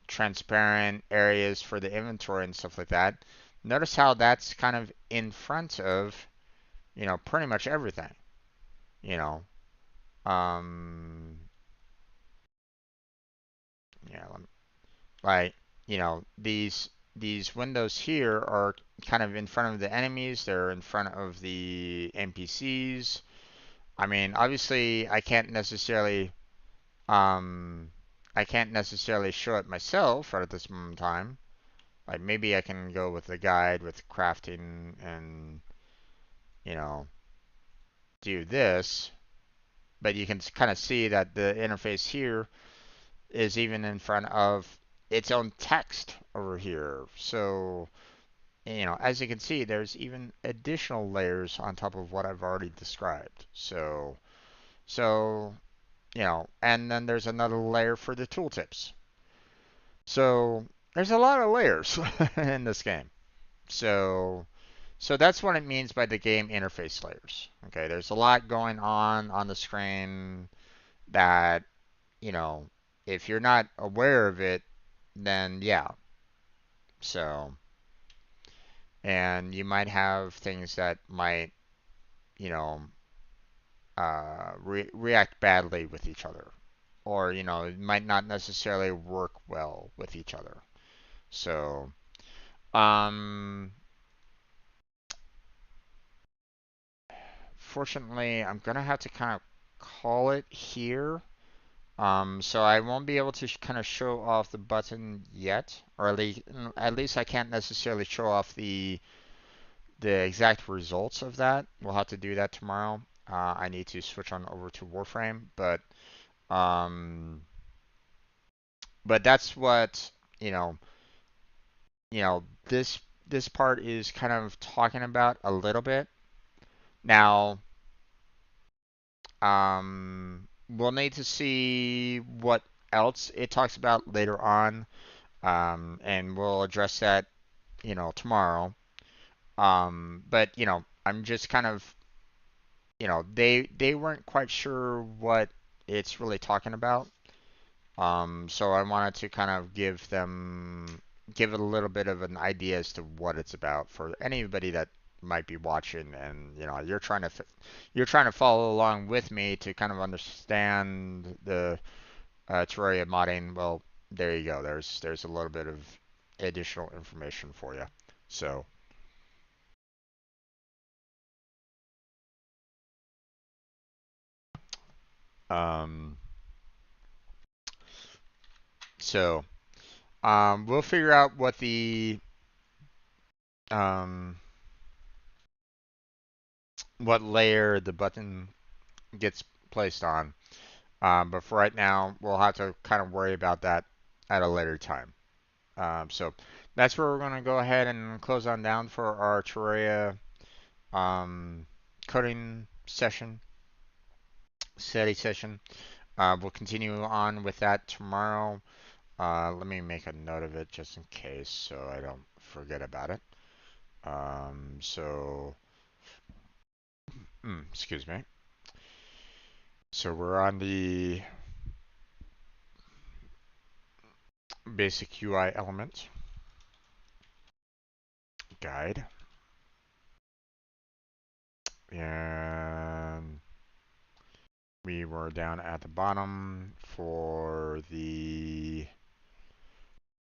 transparent areas for the inventory and stuff like that. Notice how that's kind of in front of, pretty much everything. You know, um, yeah, like, these windows here are kind of in front of the enemies. They're in front of the NPCs. I mean, obviously, um, I can't necessarily show it myself right at this moment in time. Like maybe I can go with the guide with crafting and, you know, do this. But you can kind of see that the interface here is even in front of its own text over here. So, as you can see, there's even additional layers on top of what I've already described. So, and then there's another layer for the tooltips. So there's a lot of layers in this game. So that's what it means by the game interface layers. Okay, there's a lot going on the screen that, you know, if you're not aware of it, then yeah. So, and you might have things that might, you know, react badly with each other, or it might not necessarily work well with each other. So, um, fortunately, I'm gonna have to kind of call it here. So I won't be able to kind of show off the button yet, or at least I can't necessarily show off the exact results of that. We'll have to do that tomorrow. I need to switch on over to Warframe, um, but that's what you know. This part is kind of talking about a little bit. Now, we'll need to see what else it talks about later on, and we'll address that, tomorrow. But I'm just kind of, they weren't quite sure what it's really talking about. So I wanted to kind of give it a little bit of an idea as to what it's about for anybody that might be watching, and you're trying to follow along with me to kind of understand the Terraria modding. Well, there you go. There's a little bit of additional information for you. So, um, so we'll figure out um, what layer the button gets placed on. But for right now, we'll have to kind of worry about that at a later time. So that's where we're going to go ahead and close on down for our Terraria coding session, study session. We'll continue on with that tomorrow. Let me make a note of it just in case so I don't forget about it. So Excuse me. So we're on the basic UI element guide. And we were down at the bottom for the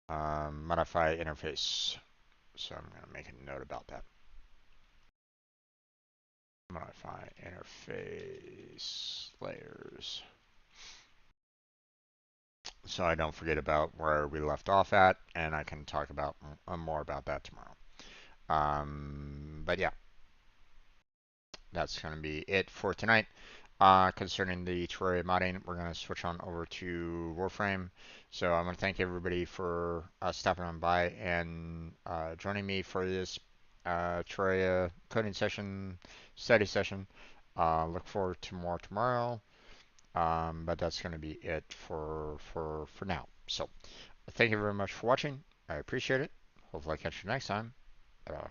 modify interface. So I'm going to make a note about that. Modify interface layers. So I don't forget about where we left off at, and I can talk about more about that tomorrow. But yeah, that's going to be it for tonight. Concerning the Terraria modding, we're going to switch on over to Warframe. So I want to thank everybody for stopping on by and joining me for this Terraria coding session, study session. Look forward to more tomorrow. But that's going to be it for now. So thank you very much for watching. I appreciate it. Hopefully I catch you next time. Uh,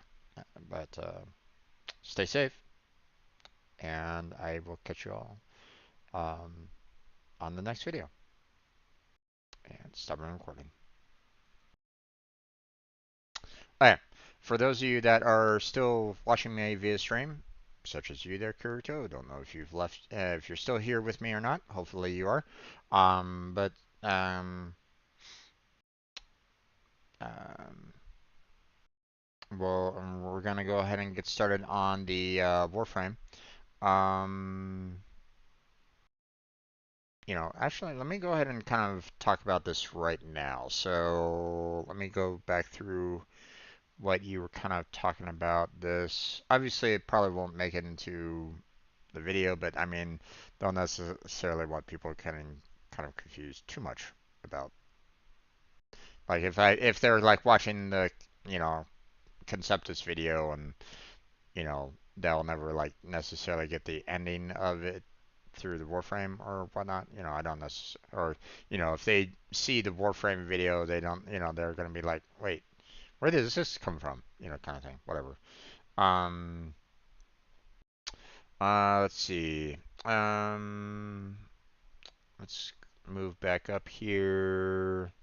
but stay safe, and I will catch you all um, on the next video. And stop recording. Okay, for those of you that are still watching me via stream, such as you there, Kirito, don't know if you've left, if you're still here with me or not. Hopefully you are. But um, well, we're gonna go ahead and get started on the Warframe. Um, actually, let me go ahead and kind of talk about this right now. So let me go back through what you were kind of talking about. This obviously it probably won't make it into the video, but I mean, don't necessarily want people kind of confused too much about. Like if they're like watching the Conceptis video and they'll never like necessarily get the ending of it through the Warframe or whatnot. I don't necessarily, or if they see the Warframe video, they don't, they're gonna be like, wait, where does this come from? Kind of thing, whatever. Um, let's see. Um, let's move back up here.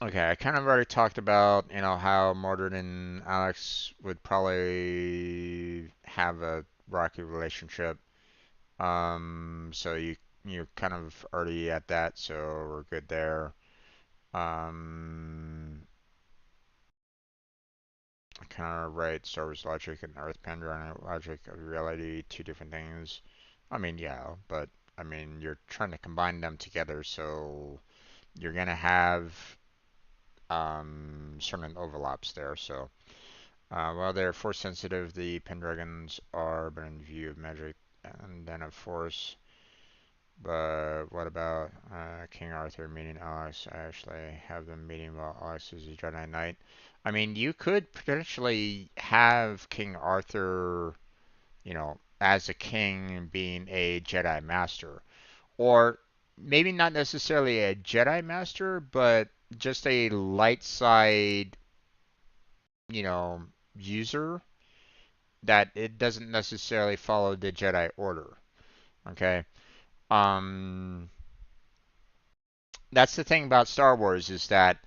Okay, I kind of already talked about, how Mordred and Alex would probably have a rocky relationship. So you're kind of already at that, so we're good there. Um, kind of right, Star Wars logic and Earth Pandora logic of reality, two different things. I mean, yeah, but I mean, you're trying to combine them together, so you're gonna have certain overlaps there. So while they're force sensitive, the Pendragons are but in view of magic, and then of force. But what about King Arthur meeting Alex? I actually have them meeting while Alex is a Jedi Knight. I mean, you could potentially have King Arthur, as a king being a Jedi Master. Or maybe not necessarily a Jedi Master, but just a light side, you know, user that it doesn't necessarily follow the Jedi Order. Okay? Um, that's the thing about Star Wars is that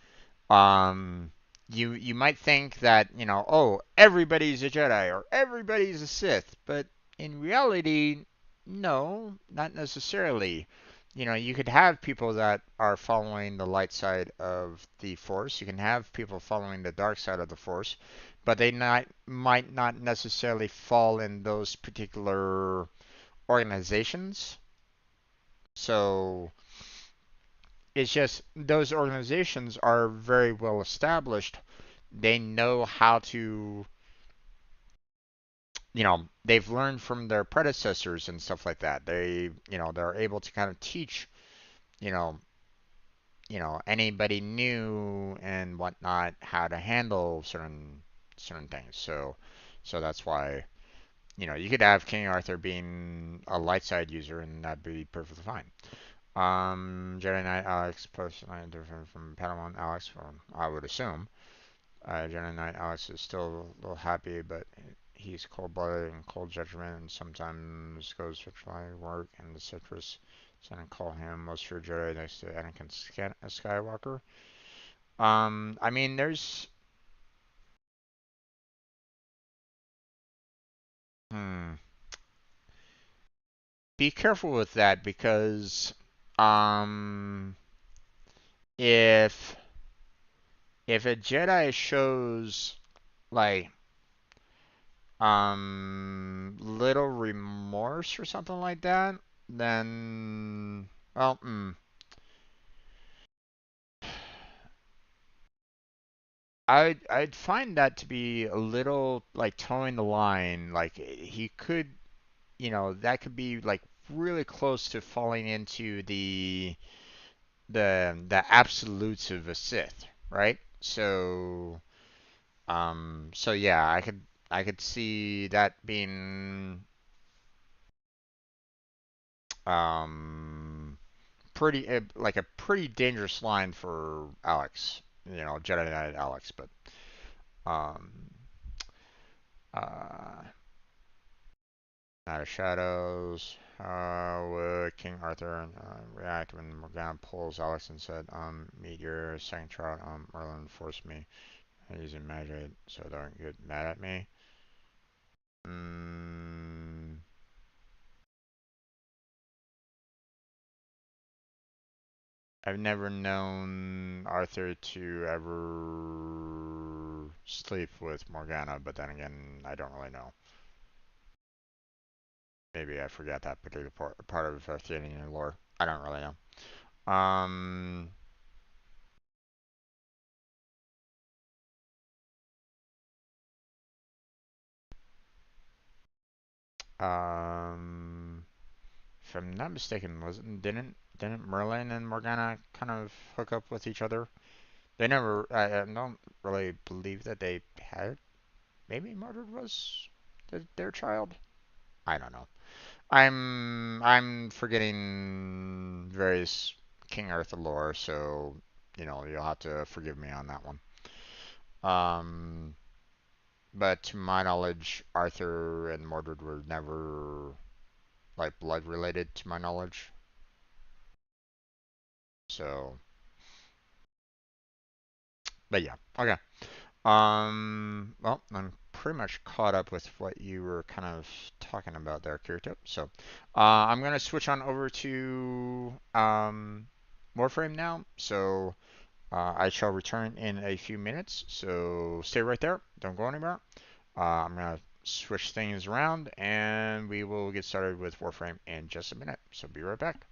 you might think that, oh, everybody's a Jedi or everybody's a Sith, but in reality, no, not necessarily. You could have people that are following the light side of the Force. You can have people following the dark side of the Force, but they might not necessarily fall in those particular organizations. So it's just those organizations are very well established. They know how to, they've learned from their predecessors and stuff like that. They're able to kind of teach, you know, anybody new and whatnot how to handle certain things. So that's why, you could have King Arthur being a light side user and that'd be perfectly fine. Jedi Knight Alex personally different from Padawan Alex, I would assume. Jedi Knight Alex is still a little happy, but he's cold-blooded and cold judgment, and sometimes goes to try work. And the citrus and call him most feared Jedi next to Anakin Skywalker. I mean, there's hmm. Be careful with that because um, if if a Jedi shows like little remorse or something like that, then well, I'd find that to be a little like towing the line. Like he could, that could be like really close to falling into the absolutes of a Sith, right? So yeah, I could see that being um pretty like a pretty dangerous line for Alex, Jedi Knight Alex, but um uh Night of Shadows, how would King Arthur react when Morgana pulls Alex and said, meet your second child, Merlin forced me using magic, so don't get mad at me. Mm, I've never known Arthur to ever sleep with Morgana, but then again, I don't really know. Maybe I forgot that particular part of Arthurian lore. I don't really know. Um, um, if I'm not mistaken, wasn't didn't Merlin and Morgana kind of hook up with each other? They never. I don't really believe that they had. Maybe Mordred was their child. I don't know. I'm forgetting various King Arthur lore, so you'll have to forgive me on that one. Um, but to my knowledge, Arthur and Mordred were never like blood related, to my knowledge. So, but yeah, okay. Well, I'm pretty much caught up with what you were kind of talking about there, Kirito. So, I'm gonna switch on over to Warframe now. So, I shall return in a few minutes. So, stay right there. Don't go anywhere. I'm gonna switch things around, and we will get started with Warframe in just a minute. So, be right back.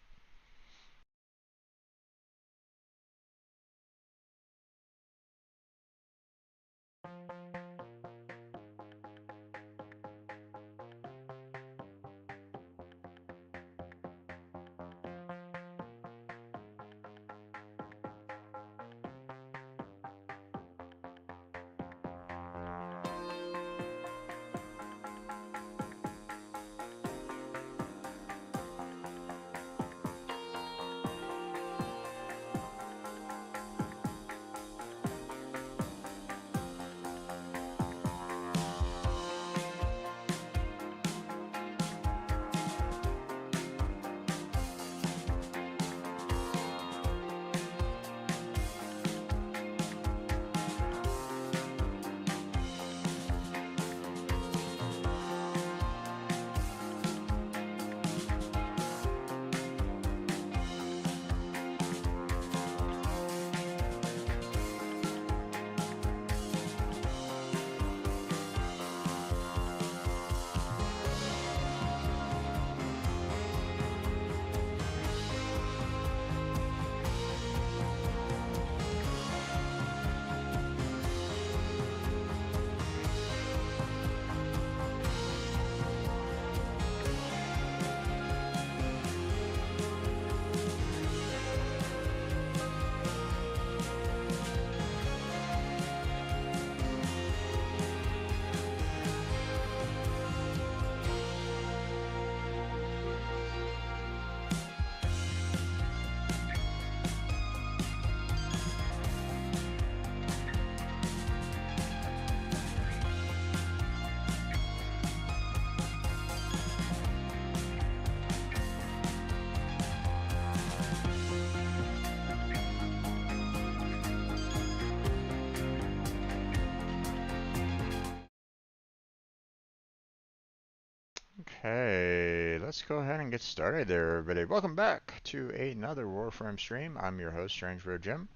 Okay, let's go ahead and get started there, everybody. Welcome back to another Warframe stream. I'm your host, Strange Road Jim,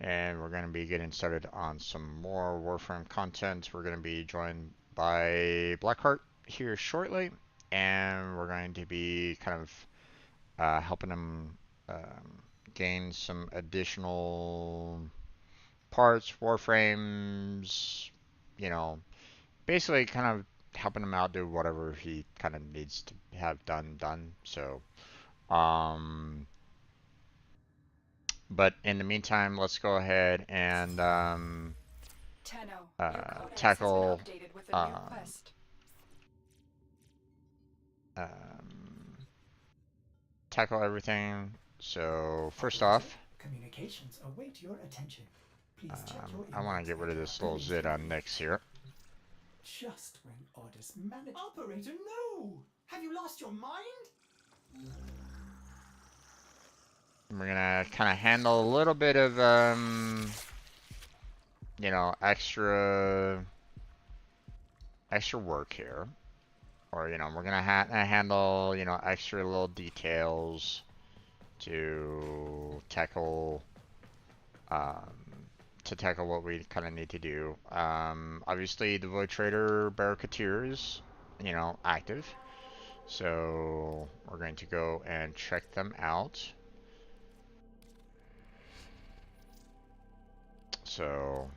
and we're going to be getting started on some more Warframe content. We're going to be joined by Blackheart here shortly, and we're going to be kind of helping him gain some additional parts, Warframes, you know, basically kind of helping him out do whatever he kind of needs to have done. So, um, but in the meantime, let's go ahead and tackle um, tackle everything. So first off, communications await your attention. Please check your I want to get rid of this little zit on Nyx here. Just when orders manage. Operator, no! Have you lost your mind? We're gonna kind of handle a little bit of extra work here, or we're gonna handle extra little details to tackle um, what we kind of need to do. Obviously, the Void Trader Barricadier is active, so we're going to go and check them out. So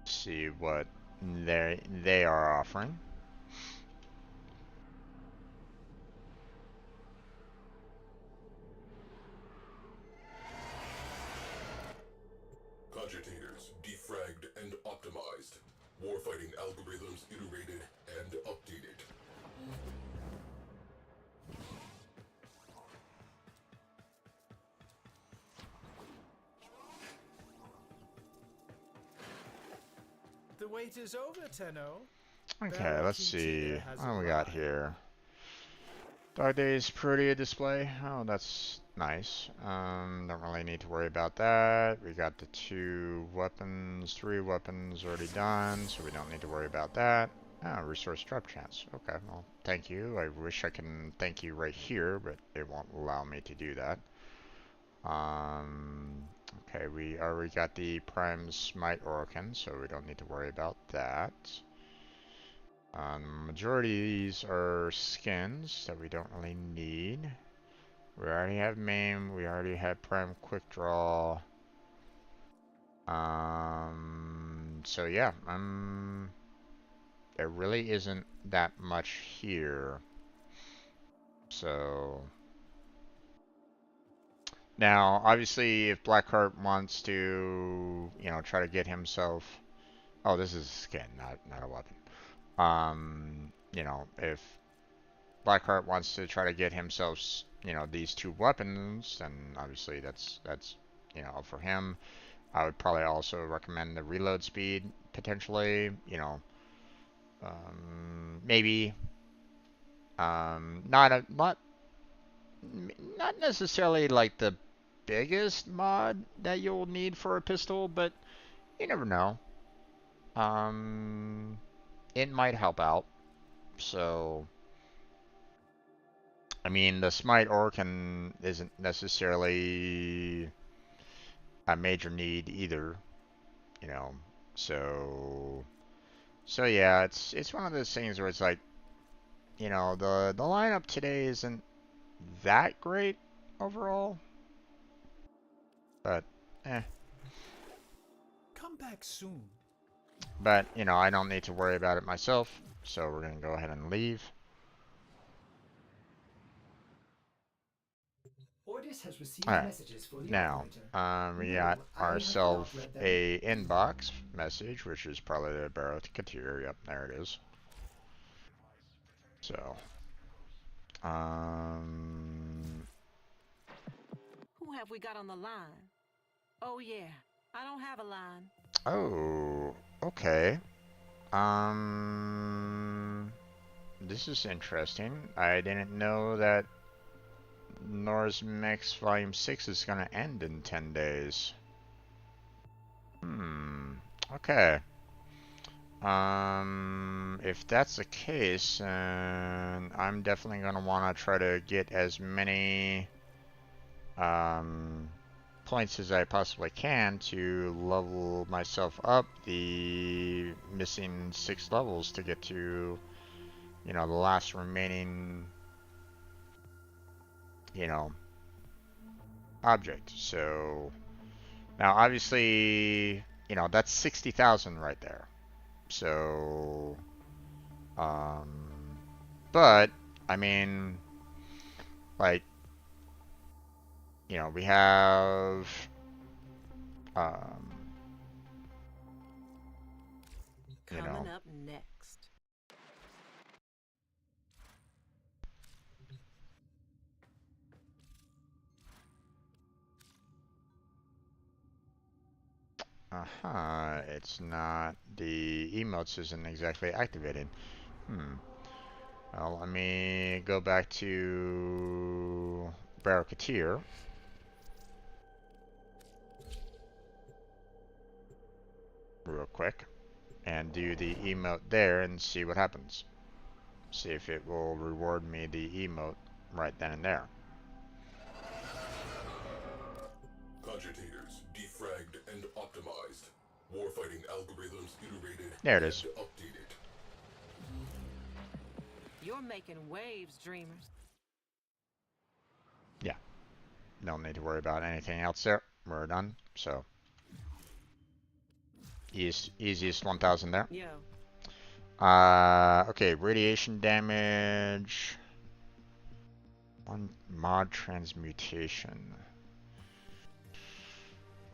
see what they are offering. Cogitators defragged and optimized. Warfighting algorithms iterated and updated. The wait is over, Tenno. Okay, let's see. What do we got here? Dog Days Protea display. Oh, that's nice. Don't really need to worry about that. We got the 3 weapons already done, so we don't need to worry about that. Ah, resource drop chance. Okay, well, thank you. I wish I can thank you right here, but it won't allow me to do that. Okay, we already got the Prime Smite Orokin, so we don't need to worry about that. Majority of these are skins that we don't really need. We already have MAME, we already have Prime Quick Draw. So yeah, there really isn't that much here. So now, obviously, if Blackheart wants to, try to get himself, oh, this is a skin, not a weapon. If Blackheart wants to try to get himself, these 2 weapons, then obviously that's for him. I would probably also recommend the reload speed potentially. Maybe not necessarily like the biggest mod that you'll need for a pistol, but you never know. It might help out. So, I mean, the Smite Orokin isn't necessarily a major need either, you know. So, yeah, it's one of those things where it's like, the lineup today isn't that great overall, but Come back soon. But I don't need to worry about it myself, so we're gonna go ahead and leave. Orders has received All right. messages for the Now, operator. we No, got I have ourselves not read them. a inbox message, which is probably the Barricadier. Yep, there it is. So, Who have we got on the line? Oh yeah, I don't have a line. oh, okay. This is interesting. I didn't know that Norse Mix Volume 6 is gonna end in 10 days. Okay. If that's the case, then I'm definitely gonna want to try to get as many points as I possibly can to level myself up the missing 6 levels to get to, you know, the last remaining, you know, object. So now obviously, you know, that's 60,000 right there. So, but I mean, like, you know, we have, you Coming know, up next. it's not, the emotes isn't exactly activated. Well, let me go back to Barracuteer. Real quick. And do the emote there and see what happens. See if it will reward me the emote right then and there. Cogitators defragged and optimized. Warfighting algorithms iterated There it and is. updated. You're making waves, dreamers. Yeah. Don't need to worry about anything else there. We're done. So, easiest 1,000 there. Yo. Okay, radiation damage. One mod transmutation.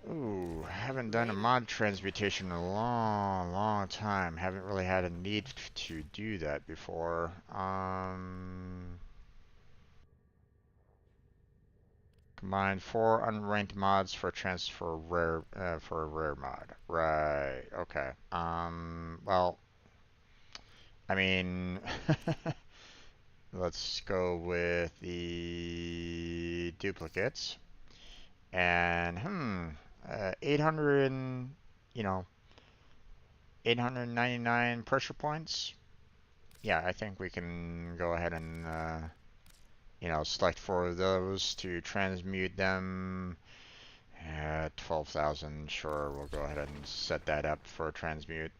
Ooh, haven't done a Maybe. mod transmutation in a long time. Haven't really had a need to do that before. Combine 4 unranked mods for transfer rare for a rare mod. Right. Okay. Well, I mean, let's go with the duplicates. And 800 and, you know, 899 pressure points. Yeah, I think we can go ahead and you know, select 4 of those to transmute them. 12,000, sure, we'll go ahead and set that up for a transmute.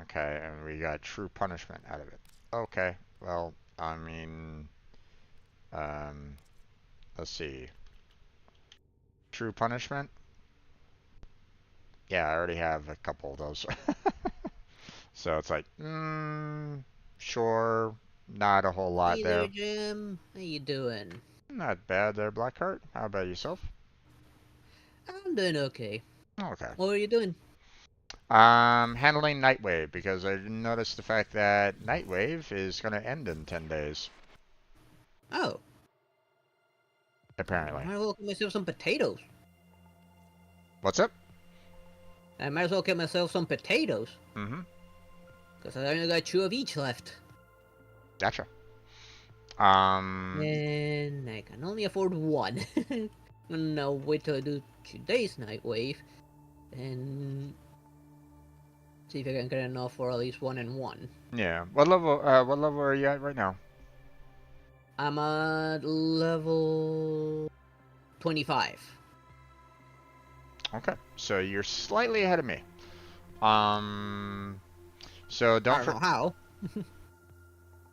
Okay, and we got true punishment out of it. Okay, well, I mean, let's see. True punishment? Yeah, I already have a couple of those. So it's like, sure, not a whole lot Hey there, there. Jim. How you doing? Not bad there, Blackheart. How about yourself? I'm doing okay. Okay. What are you doing? Handling Nightwave, because I noticed the fact that Nightwave is going to end in 10 days, Oh, I apparently. might as well get myself some potatoes. What's up? I might as well get myself some potatoes. Mm-hmm. Because I only got 2 of each left. Gotcha. And I can only afford 1. And I'll wait till I do today's night wave. And see if I can get enough for at least 1 and 1. Yeah. What level are you at right now? I'm at level 25. Okay. So you're slightly ahead of me. So I don't know how.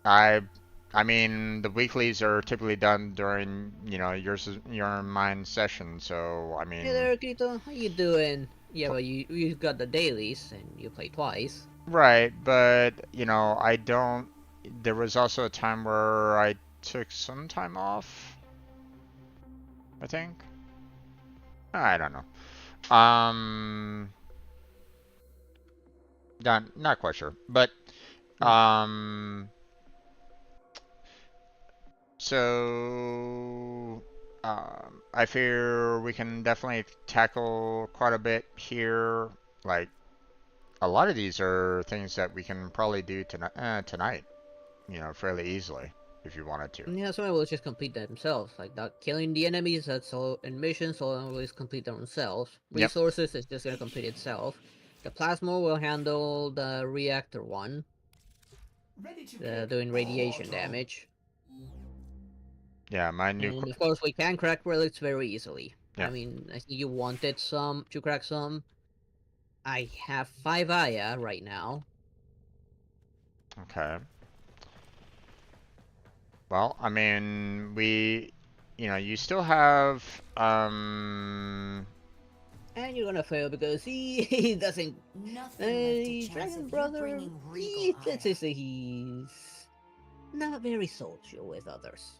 I mean, the weeklies are typically done during, you know, your and mine session, so, I mean... Hey there, Kito. How you doing? Yeah, but you got the dailies, and you play twice. Right, but, you know, I don't... There was also a time where I took some time off, I think. I don't know. Not quite sure, but, so, I fear we can definitely tackle quite a bit here. Like, a lot of these are things that we can probably do tonight, you know, fairly easily, if you wanted to. Yeah, some will just complete themselves, like that. Killing the enemies, that's all. And missions, all always complete themselves. Yep. Resources is just gonna complete itself. The plasma will handle the reactor one, Ready to click doing radiation auto. damage. Yeah, my And of course, we can crack relics very easily. Yeah. I mean, I think you wanted some to crack some. I have 5 Aya right now. Okay. Well, I mean, you still have, And you're gonna fail because he doesn't. Nothing left to chance Dragon if you're Brother, bringing regal let's ire. just say he's not very social with others.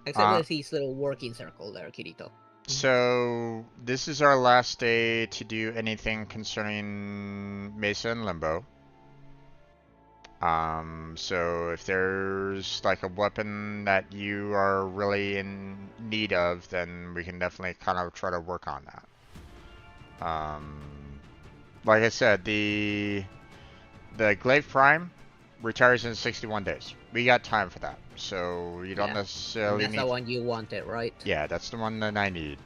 Except uh, with his little working circle there, Kirito. so this is our last day to do anything concerning Mesa and Limbo. So if there's like a weapon that you are really in need of, then we can definitely kind of try to work on that. Like I said, the Glaive Prime retires in 61 days. We got time for that, so you don't Yeah. necessarily That's need. the one you wanted, right? Yeah, that's the one that I need.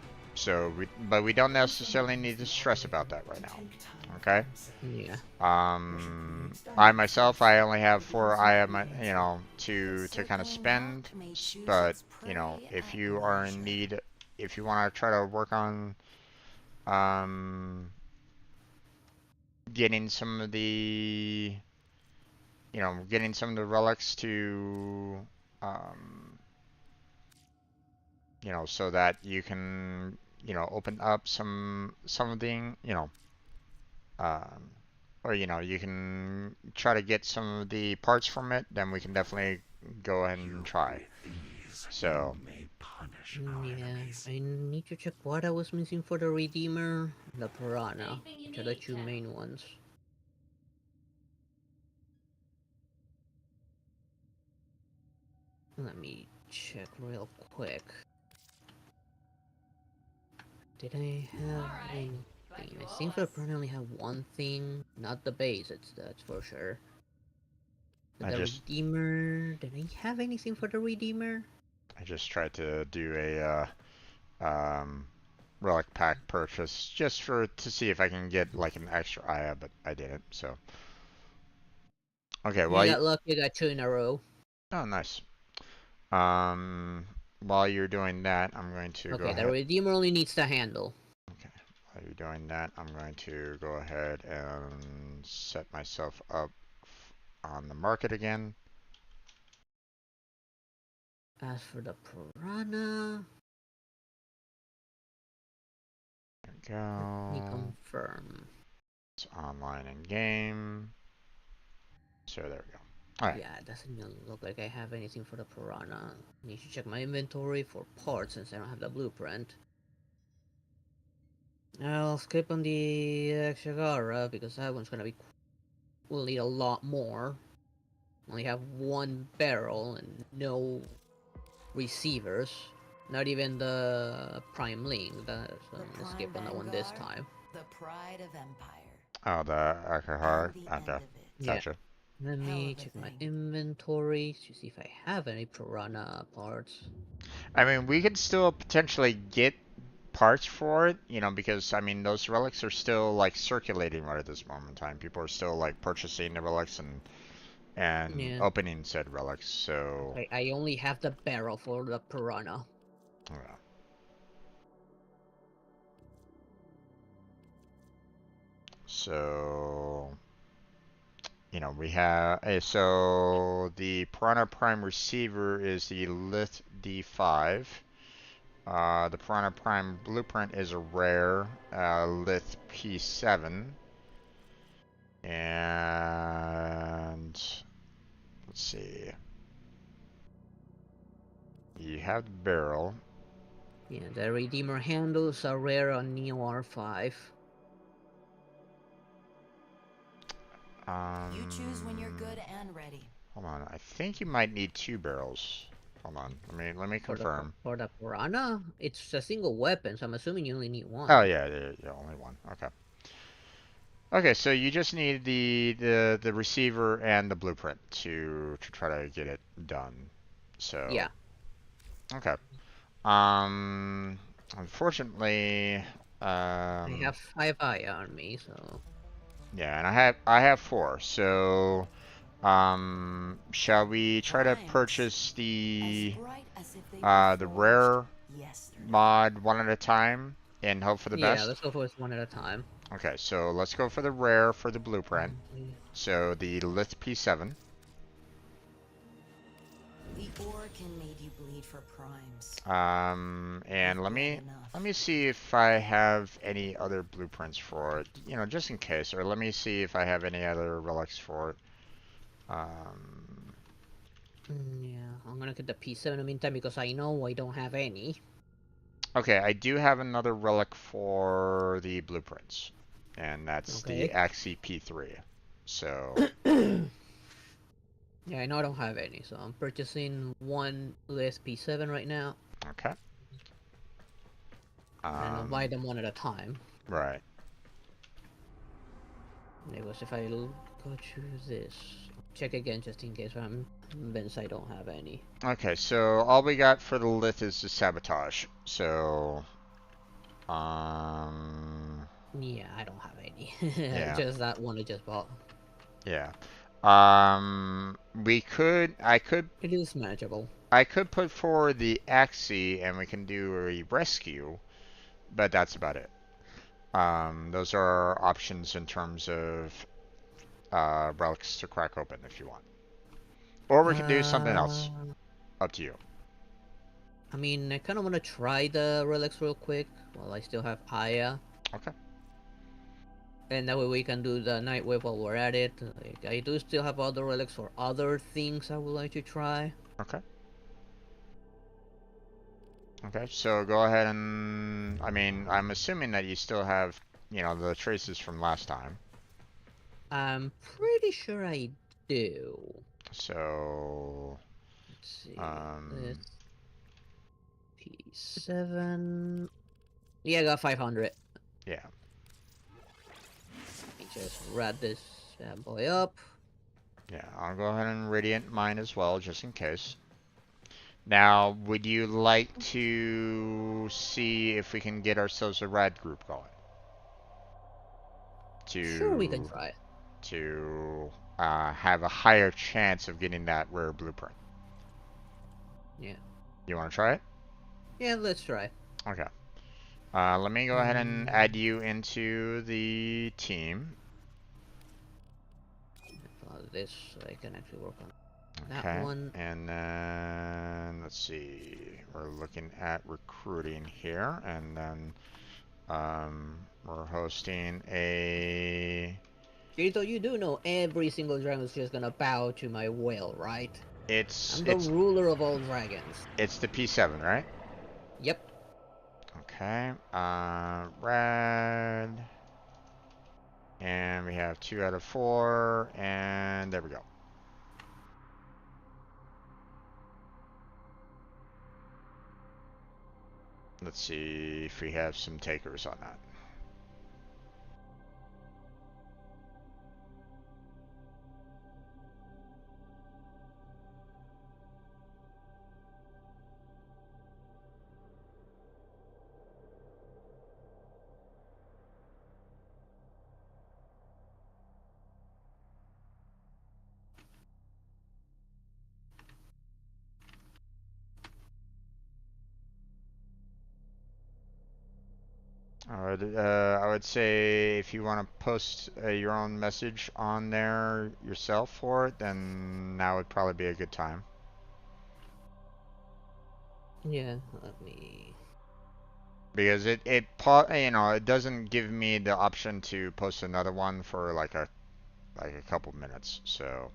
But we don't necessarily need to stress about that right now. Okay. Yeah. I myself, I only have 4 IM, to kind of spend. But if you are in need, if you want to try to work on, getting some of the, getting some of the relics to, so that you can, open up something, um, or you can try to get some of the parts from it, then we can definitely go ahead and try. So Yeah, I need to check what I was missing for the Redeemer, the Piranha, which are the 2 main ones. Let me check real quick. Did I have anything? I think I probably only have one thing, not the base, that's for sure. I The just Redeemer, did I have anything for the Redeemer? I just tried to do a relic pack purchase just to see if I can get like an extra Aya, but I didn't. So okay, You got lucky, got 2 in a row. oh nice. Um, while you're doing that, I'm going to go Okay, the ahead. Redeemer only needs the handle. Okay, while you're doing that, I'm going to go ahead and set myself up on the market again. As for the Piranha, There we let me go. confirm. It's online in game. So there we go. Alright. Yeah, it doesn't look like I have anything for the Piranha. Need to check my inventory for parts since I don't have the blueprint. I'll skip on the Shagara because that one's gonna be. We'll need a lot more. Only have 1 barrel and no receivers. Not even the Prime Link. So I'm gonna skip on that one this time. The pride of empire. Oh, the Akahar. And the end Okay. of it. Yeah. Gotcha. Let me Hell of a check my thing. inventory to see if I have any Piranha parts. I mean, we could still potentially get parts for it, because I mean those relics are still like circulating right at this moment in time. People are still like purchasing the relics and Yeah. opening said relics. So I only have the barrel for the Piranha. yeah. So we have so the Piranha Prime receiver is the Lith D5. The Piranha Prime blueprint is a rare Lith P7. And let's see. You have the barrel. Yeah, the Redeemer handles are rare on Neo R5. You choose when you're good and ready. Hold on. I think you might need 2 barrels. Hold on. Let me confirm. For the Piranha, it's a single weapon, so I'm assuming you only need 1. Oh yeah, only 1. Okay. Okay, so you just need the receiver and the blueprint to try to get it done. So Yeah. okay. Unfortunately, I have 5 Aya on me, so. Yeah, and I have 4. So, shall we try to Primes, purchase as the bright as if they were the forged rare yesterday. mod one at a time and hope for the Yeah, best? let's go for this one at a time. Okay, so let's go for the rare for the blueprint. Mm, So the Lith P7. The ore can make you bleed for primes. And You've let bred me enough. see if I have any other blueprints for it, just in case, or let me see if I have any other relics for it. Yeah, I'm gonna get the P7 in the meantime because I know I don't have any. Okay, I do have another relic for the blueprints, and that's the Okay. Axie P3. So, Yeah, I know I don't have any, so I'm purchasing one less P7 right now, okay. and I'll buy them one at a time. Right. Because if I go to this, check again just in case I'm convinced I don't have any. Okay, so all we got for the Lith is the Sabotage. So, Yeah, I don't have any. yeah, Just that one I just bought. yeah. I could It is manageable. put forward the Axie and we can do a rescue, but that's about it. Those are our options in terms of relics to crack open if you want. Or we can do something else. Uh, Up to you. I mean, I kind of want to try the relics real quick while I still have Aya. Okay. And that way we can do the night wave while we're at it. Like, I do still have other relics for other things I would like to try. Okay. Okay, so go ahead and, I mean, I'm assuming that you still have, the traces from last time. I'm pretty sure I do. So, Let's see. um, This P7. Yeah, I got 500. yeah. Let me just wrap this bad boy up. Yeah, I'll go ahead and radiant mine as well, just in case. Now, would you like to see if we can get ourselves a rad group going? Sure, we can To, try it. have a higher chance of getting that rare blueprint. Yeah. You want to try it? Yeah, let's try. Okay. Let me go ahead and add you into the team. This so I can actually work on that Okay. one. And then let's see. We're looking at recruiting here, and then we're hosting a. Kirito, you do know every single dragon is just gonna bow to my will, right? It's I'm the ruler of all dragons. it's the P7, right? Yep. Okay. Red. And we have 2 out of 4, and there we go. Let's see if we have some takers on that. I would say if you want to post your own message on there yourself for it, then now would probably be a good time. Yeah, let me. Because it doesn't give me the option to post another one for like a couple minutes. So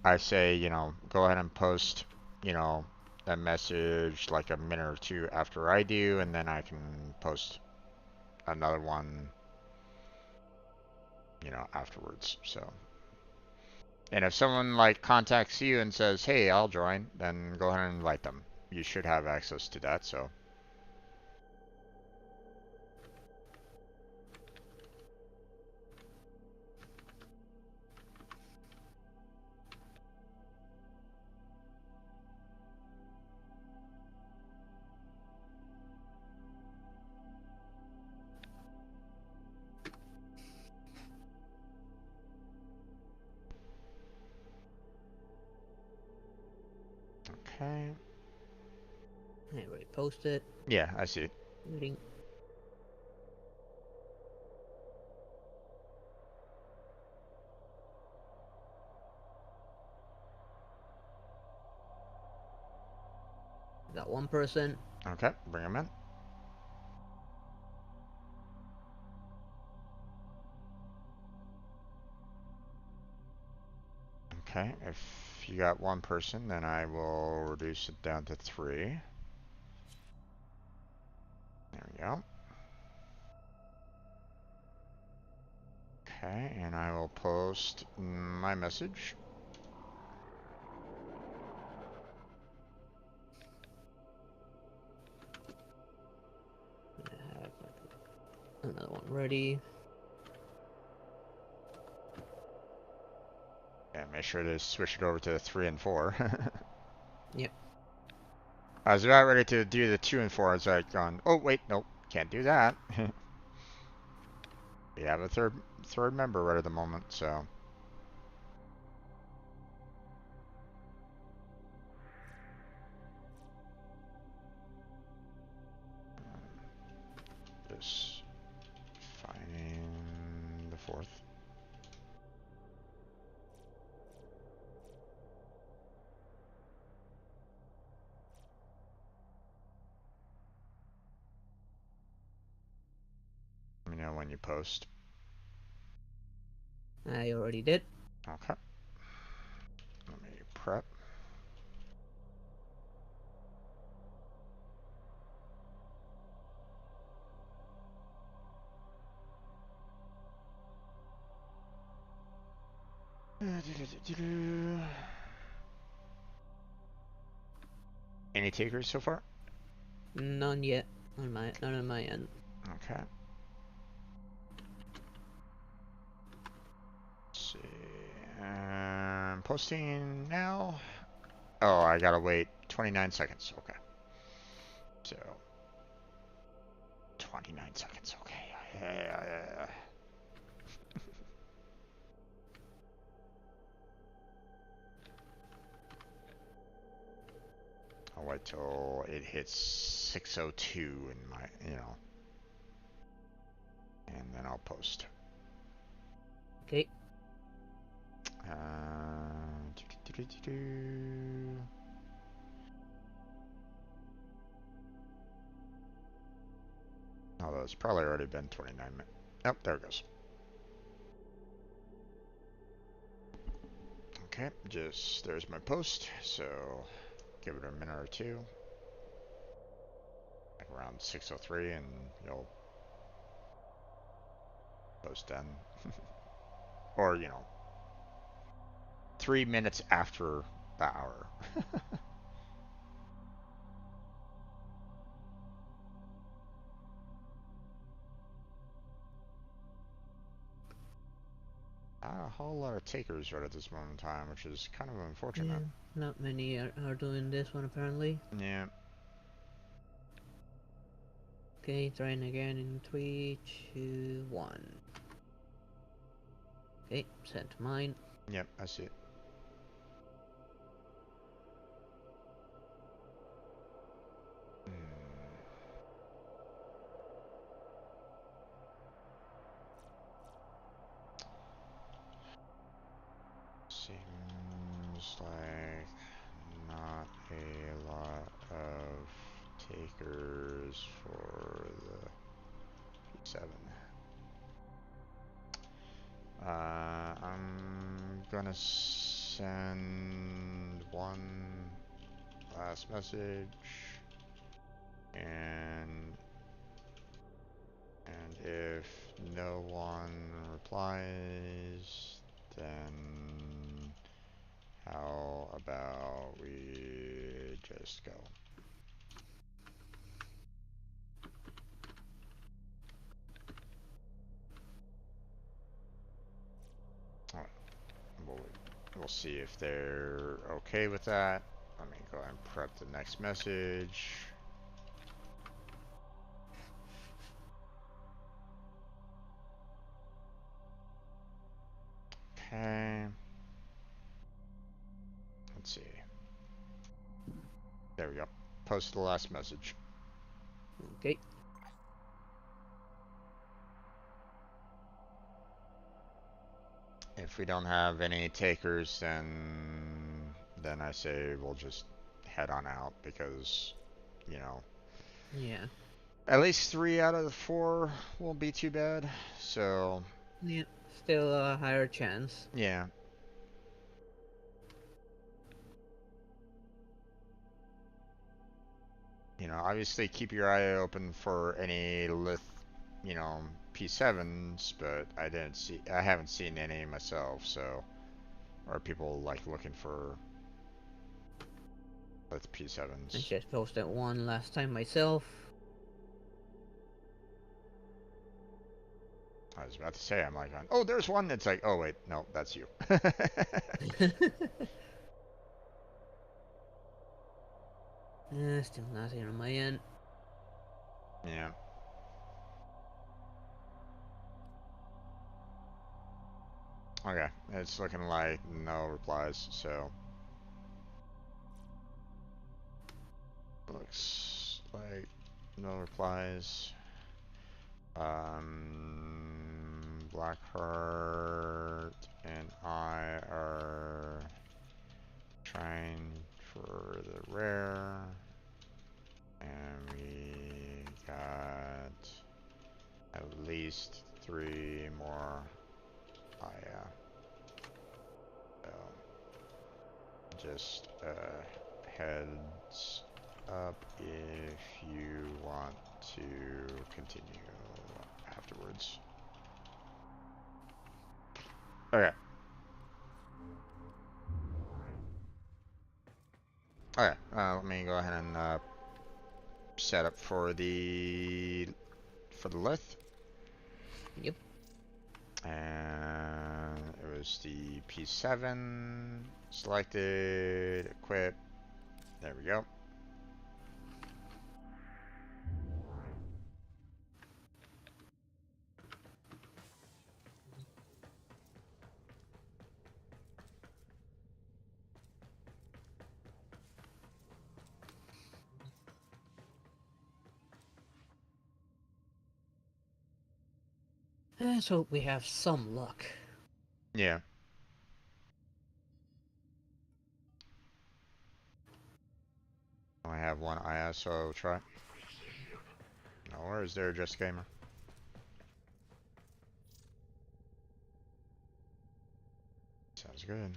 I say, go ahead and post, a message like a minute or two after I do, and then I can post another one, afterwards. So, and if someone like contacts you and says, "Hey, I'll join," then go ahead and invite them. You should have access to that, so. Okay. I already posted. Yeah, I see it. Waiting. Got one person. Okay, bring him in. Okay, if you got one person, then I will reduce it down to 3. There we go. Okay, and I will post my message. I have another one ready. And make sure to switch it over to 3 and 4. Yep. I was about ready to do the 2 and 4. I was like, gone. Oh wait, nope, can't do that. We have a third member right at the moment, so. Just finding the 4th. Let me know when you post. I already did. Okay. Let me prep. Any takers so far? None yet none on my end. Okay. Let's see. Posting now. Oh, I gotta wait 29 seconds. Okay. So 29 seconds. Okay. I'll wait till it hits 6:02 in my, and then I'll post. Okay. Although it's probably already been 29 minutes. Yep, there it goes. Okay, there's my post, so give it a minute or two. Like around 6:03 and you'll post done. Or, 3 minutes after the hour. Not a whole lot of takers right at this moment in time, which is kind of unfortunate. Yeah, not many are doing this one apparently. Yeah. Okay, trying again in 3, 2, 1. Okay, sent mine. Yep, I see it. Seems like not a lot of takers for the P7. I'm gonna send one last message and if no one replies, then how about we just go? Alright, we'll see if they're okay with that. Let me go ahead and prep the next message. Okay. Let's see. There we go. Post the last message. Okay. If we don't have any takers, then I say we'll just head on out because, you know, Yeah. at least 3 out of the 4 won't be too bad. So Yeah. Still a higher chance. yeah. You know, obviously keep your eye open for any lith, you know, P7s, but I haven't seen any myself, so, or people like looking for lith I P7s. just posted one last time myself. I was about to say, I'm like, oh, there's one. It's like, oh wait, no, that's you. Still nothing on my end. Yeah. Okay, it's looking like no replies, so looks like no replies. Blackheart and I are trying for the rare, and we got at least 3 more. Oh yeah. So just heads up if you want to continue afterwards. Okay. Okay. Let me go ahead and set up for the lith. Yep. And it was the P7 selected, equip. There we go. Let's hope we have some luck. Yeah. I have one ISO try. No, where is there just gamer? Sounds good.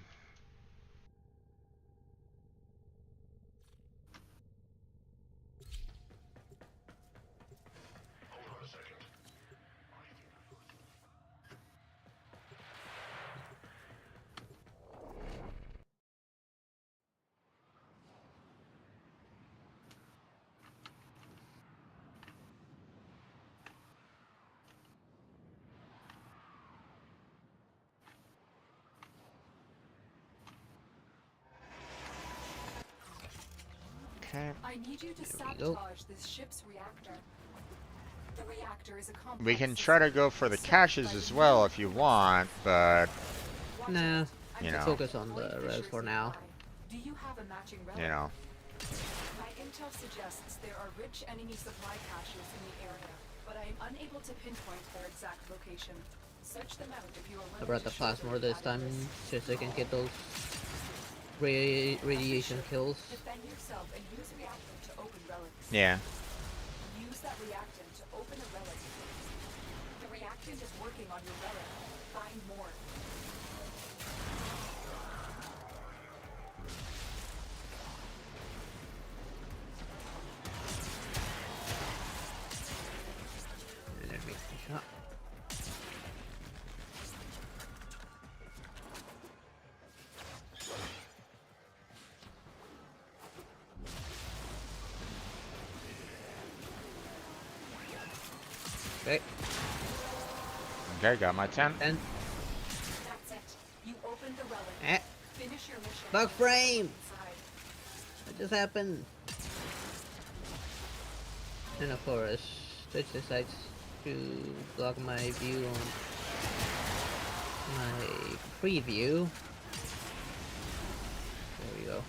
Okay. I need you to There we go. sabotage this ship's reactor. The reactor is a complex We can try to go for the caches as well if you want, but Nah. you know, Focus on the res for now. Do you have a matching relic? you know. My intel suggests there are rich enemy supply caches in the area, but I am unable to pinpoint their exact location. Search them out if you are I willing brought to the show plasma them this that time address. just so I can get those radiation kills. Defend yourself and use reactant to open relics. Yeah. Use that reactant to open a relic. The reactant is working on your relic. Find more. Let me shot. Okay, Okay, got my 10. and That's it. You opened the relic. eh, Finish your mission. bug frame. Inside. What just happened? And of course, Twitch decides to block my view on my preview. There we go.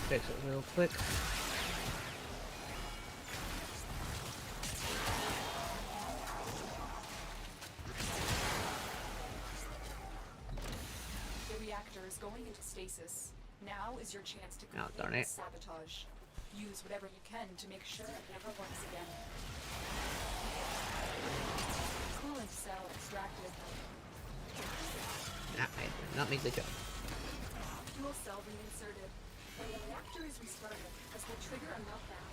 Fix it real quick. The reactor is going into stasis. Now is your chance to Oh, complete darn the it. sabotage. Use whatever you can to make sure it never works again. Coolant cell extracted. Nah, I did not make the jump. Fuel cell reinserted. When the reactor is restarted, this will trigger a meltdown.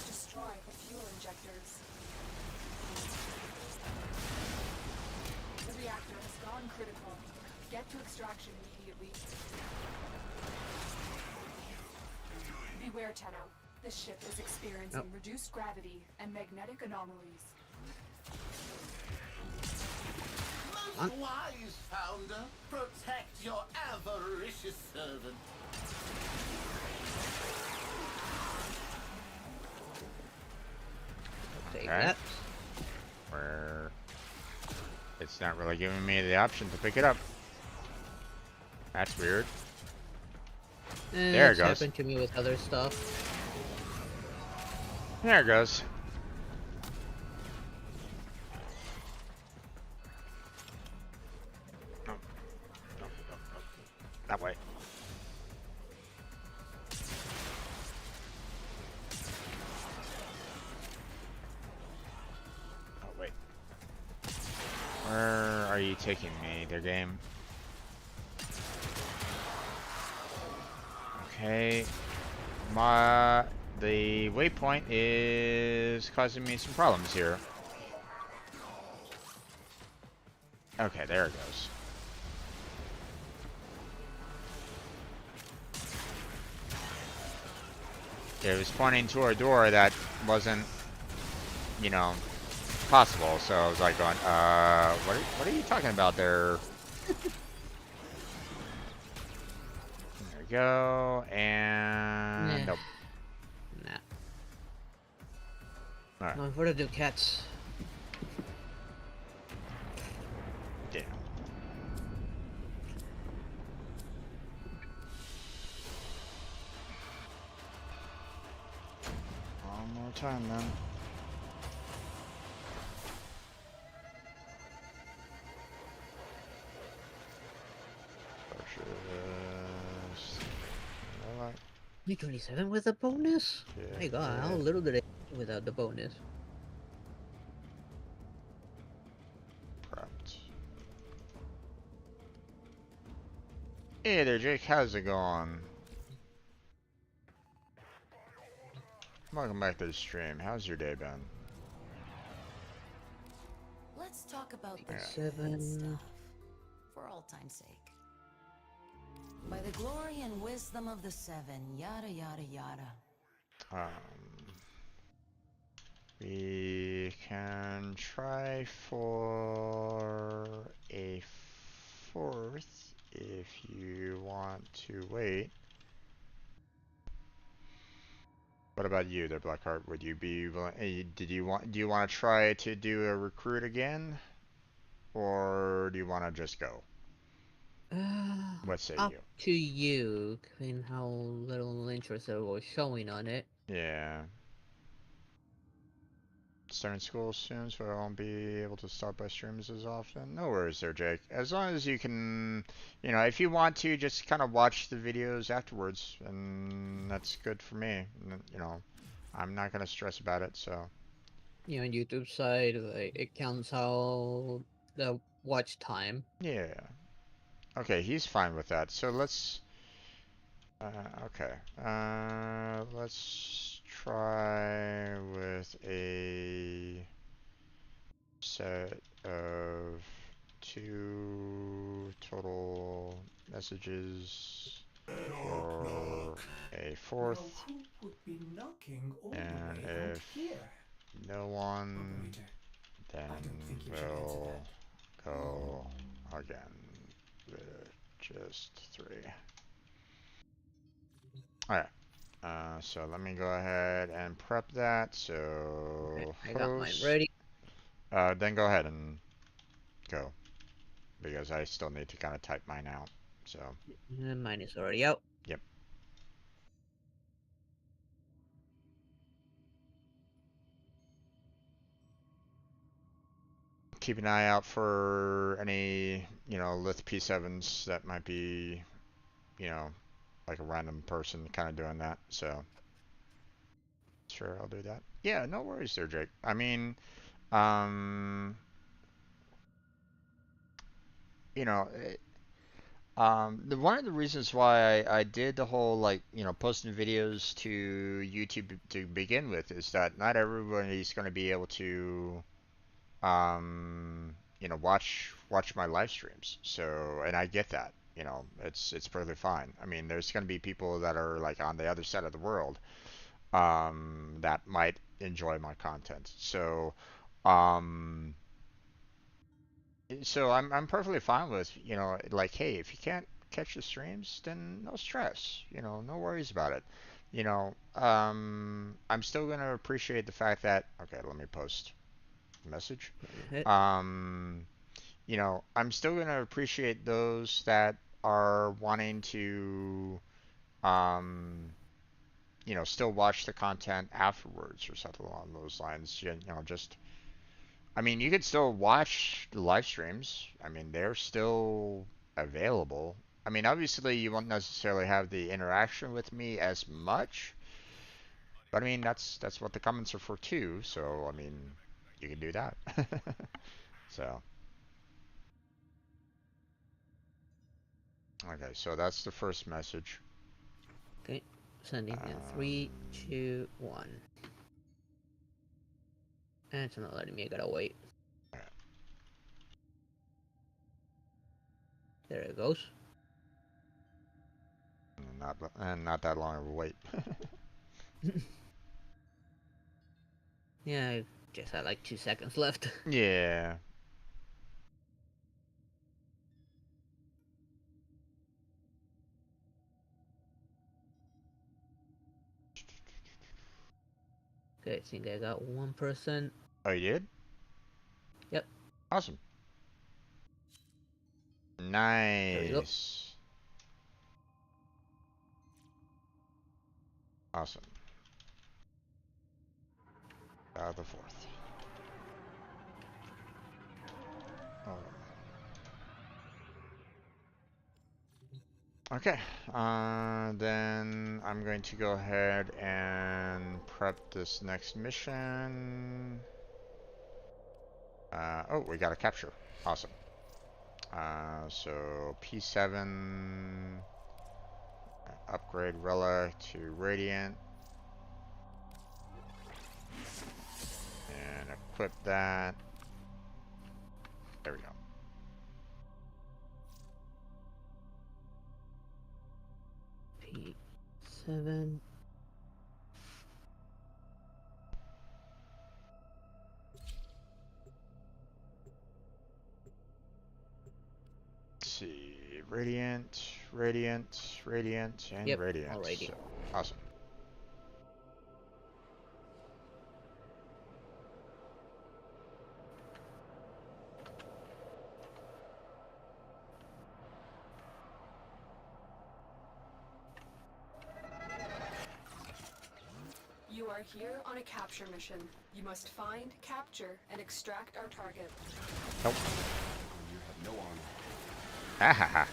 Destroy the fuel injectors. The reactor has gone critical. Get to extraction immediately. Beware, Tenno. This ship is experiencing reduced gravity and magnetic anomalies. Most wise founder, protect your avaricious servant. Take Okay. that. Where it's not really giving me the option to pick it up. That's weird. There it It's goes. happened to me with other stuff. There it goes. No. No, no, no. That way. Oh, wait. Where are you taking me, their game? Okay. The waypoint is causing me some problems here. Okay, there it goes. It was pointing to a door that wasn't, you know, possible. So I was like going, what are you talking about there? There we go, and nope. Nah. Alright. Going for the Ducats. Damn. One more time then. Purchase. Alright. 327 with a bonus? Yeah, My god, how yeah. little did I get without the bonus? Prepped. Hey there, Jake. How's it going? Welcome back to the stream. How's your day been? Let's talk about the Yeah. good 7. stuff, for all time's sake. By the glory and wisdom of the Seven, yada yada yada. We can try for a 4th if you want to wait. What about you there, Blackheart? Would you be willing, do you want to try to do a recruit again? Or do you want to just go? What say Up you? to you, given how little interest there was showing on it. Yeah. Starting school soon, so I won't be able to stop by streams as often. No worries there, Jake. As long as you can, you know, if you want to, just kind of watch the videos afterwards, and that's good for me. You know, I'm not gonna stress about it, so. You know, on YouTube side, like, it counts how the watch time. Yeah. Okay, he's fine with that. So let's. Okay. Let's try with a set of 2 total messages for a 4th, Now, who would be knocking all and the way out if here? no one, Operator, then don't think you should answer we'll that. go again with just 3. Alright. So let me go ahead and prep that. So I got mine host. ready. Then go ahead and go, because I still need to kind of type mine out. So, And mine is already out. yep. Keep an eye out for any, Lith P7s that might be, you know, like a random person kind of doing that. So, sure, I'll do that. Yeah, no worries there, Jake. I mean, um, you know, one of the reasons why I did the whole like posting videos to YouTube to begin with is that not everybody's going to be able to watch my live streams. So, and I get that. It's perfectly fine. I mean, there's going to be people that are like on the other side of the world that might enjoy my content. Um, so I'm perfectly fine with, like, hey, if you can't catch the streams, then no stress, no worries about it. I'm still gonna appreciate the fact that, okay, let me post a message. Hit. I'm still gonna appreciate those that are wanting to, still watch the content afterwards or something along those lines. Just I mean, you could still watch the live streams. I mean, they're still available. I mean, obviously, you won't necessarily have the interaction with me as much, but I mean, that's what the comments are for too. So, I mean, you can do that. So, okay, so that's the first message. Okay, sending in 3, 2, 1. And it's not letting me. I gotta wait. There it goes. Not that long of a wait. Yeah, I just had like 2 seconds left. Yeah. Okay, I think I got 1%. Oh, you did? Yep. Awesome. Nice. Awesome. The fourth. Oh. Okay, then I'm going to go ahead and prep this next mission. Oh, we got a capture. Awesome. So P7, upgrade Relic to Radiant, and equip that. There we go. P7. Let's see, Radiant, Radiant, Radiant, and Yep, Radiant. already. So, awesome. You are here on a capture mission. You must find, capture, and extract our target. Nope. You have no honor. Ahaha.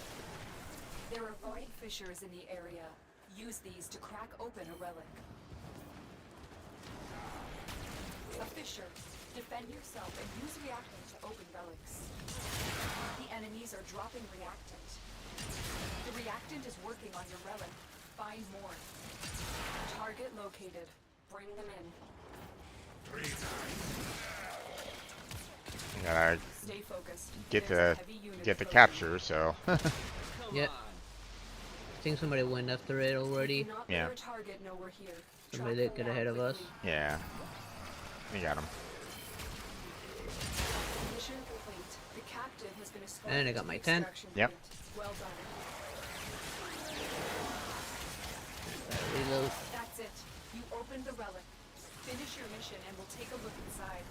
There are void fissures in the area. Use these to crack open a relic. A fissure. Defend yourself and use reactant to open relics. The enemies are dropping reactant. The reactant is working on your relic. Find more. Target located. Bring them in. You gotta Stay focused. get There's a the heavy unit get the approaching. capture. So. Yep. I think somebody went after it already. Do not Yeah. let our target know we're here. Somebody Track did get them ahead down of us. quickly. Yeah. We got him. Mission complete. The captive has been escorted And I got to my the 10. extraction Yep. point. Well done. Reload. That's it. You opened the relic. Finish your mission and we'll take a look inside.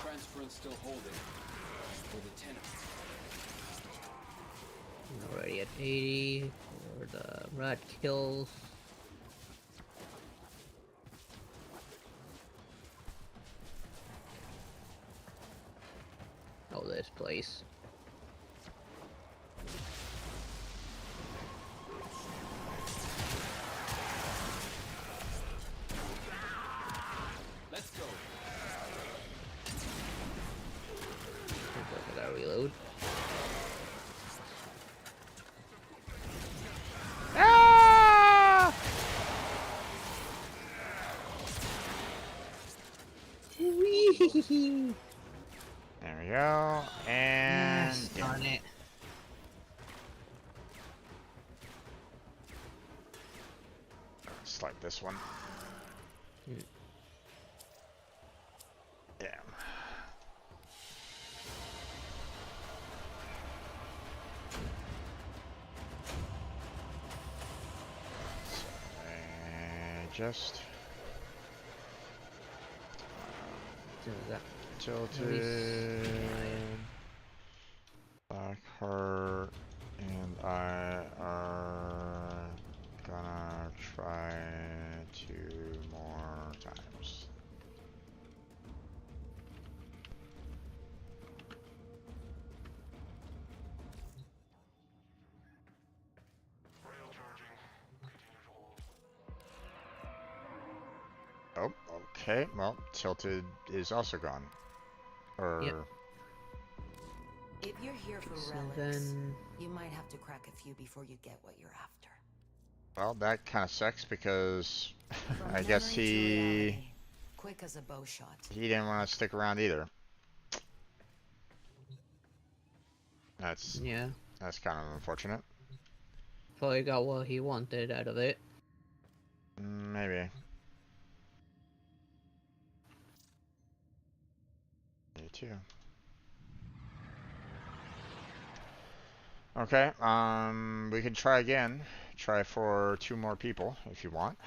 Transference still holding. For the tenant. Already at 80 for the rat kills. Oh, this place. Let's go. I gotta reload. Ah! Whee! There we go. And Yes, darn it. select this one. Damn. Just So that tilted. Blackheart and I are gonna try 2 more times. Oh, okay. Well, tilted is also gone. Or Yep. If you're here for So relics, then, you might have to crack a few before you get what you're after. well, that kind of sucks because From I guess memory to reality, quick as a bow shot. he didn't want to stick around either. That's yeah, kind of unfortunate. probably got what he wanted out of it. Maybe. Me too. Okay, we can try again. Try for 2 more people if you want.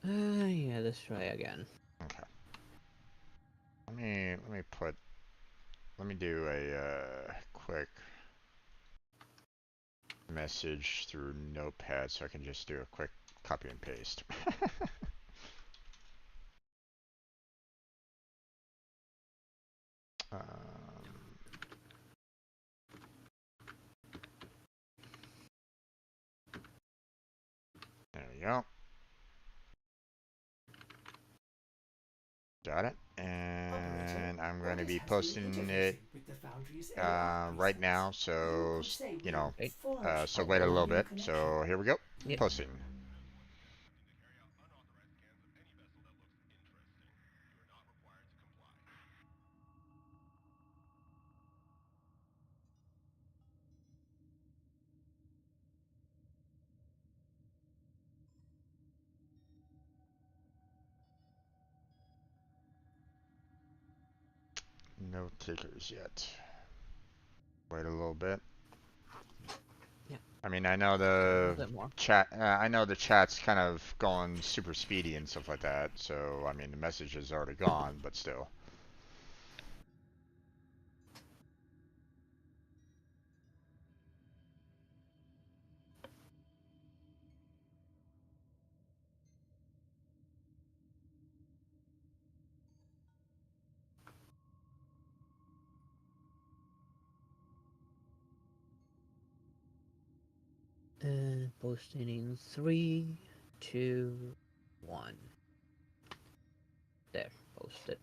Yeah, let's try again. Okay. Let me do a quick message through Notepad so I can just do a quick copy and paste. um, there we go. Got it. And I'm going to be posting it right now. So, you know, so wait a little bit. So here we go. Yep. Posting. No takers yet. Wait a little bit. Yeah. I mean, I know A the bit more. chat. I know the chat's kind of going super speedy and stuff like that. So, I mean, the message is already gone, but still. Posting in 3, 2, 1. There, posted.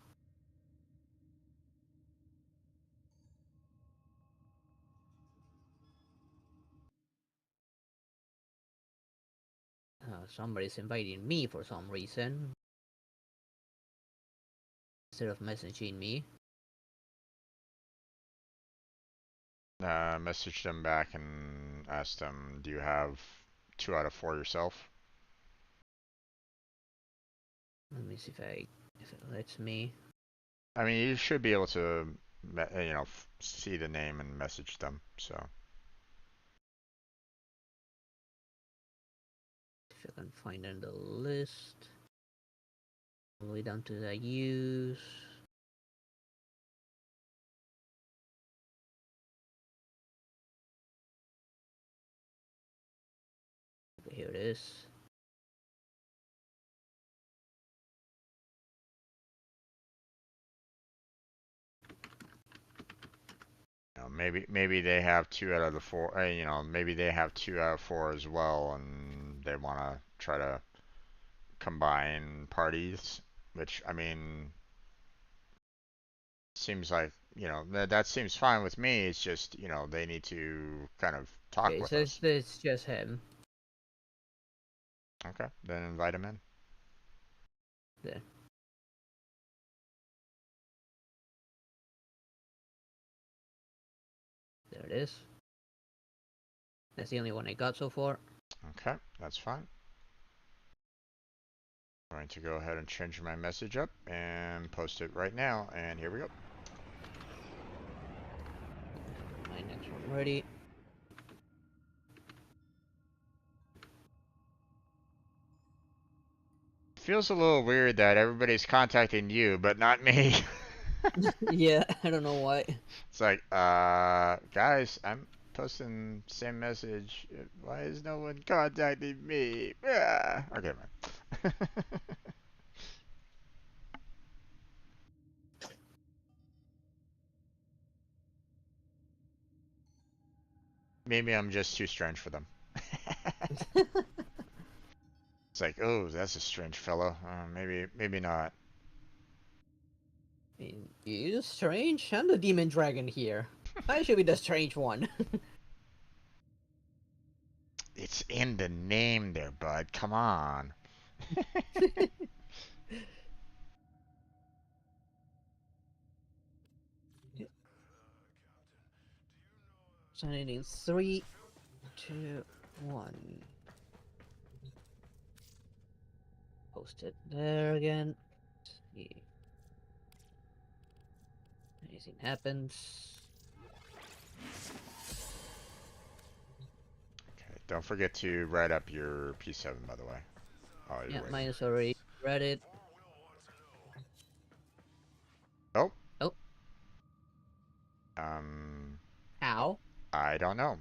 Somebody's inviting me for some reason instead of messaging me. Message them back and ask them, do you have 2 out of 4 yourself? Let me see if it lets me. I mean, you should be able to, you know, see the name and message them. So. If I can find in the list. All the way down to the use. here it is. You know, maybe they have 2 out of the 4. You know, maybe they have 2 out of 4 as well, and they want to try to combine parties. Which I mean, seems like that seems fine with me. It's just they need to kind of talk Okay, with so us. it's just him. Okay, then invite him in. There. There it is. That's the only one I got so far. Okay, that's fine. I'm going to go ahead and change my message up and post it right now, and here we go. My next one ready. Feels a little weird that everybody's contacting you, but not me. Yeah, I don't know why. It's like, guys, I'm posting same message. Why is no one contacting me? Ah. Okay, man. Maybe I'm just too strange for them. It's like, oh, that's a strange fellow. Maybe not. I mean, you strange? I'm the demon dragon here. I should be the strange one. It's in the name there, bud. Come on. Signing in 3, 2, 1. Post it there again. See. Anything happens. Okay, don't forget to write up your P7, by the way. Oh, you're Yeah, waiting. mine is already read it. Oh. Oh. How? I don't know.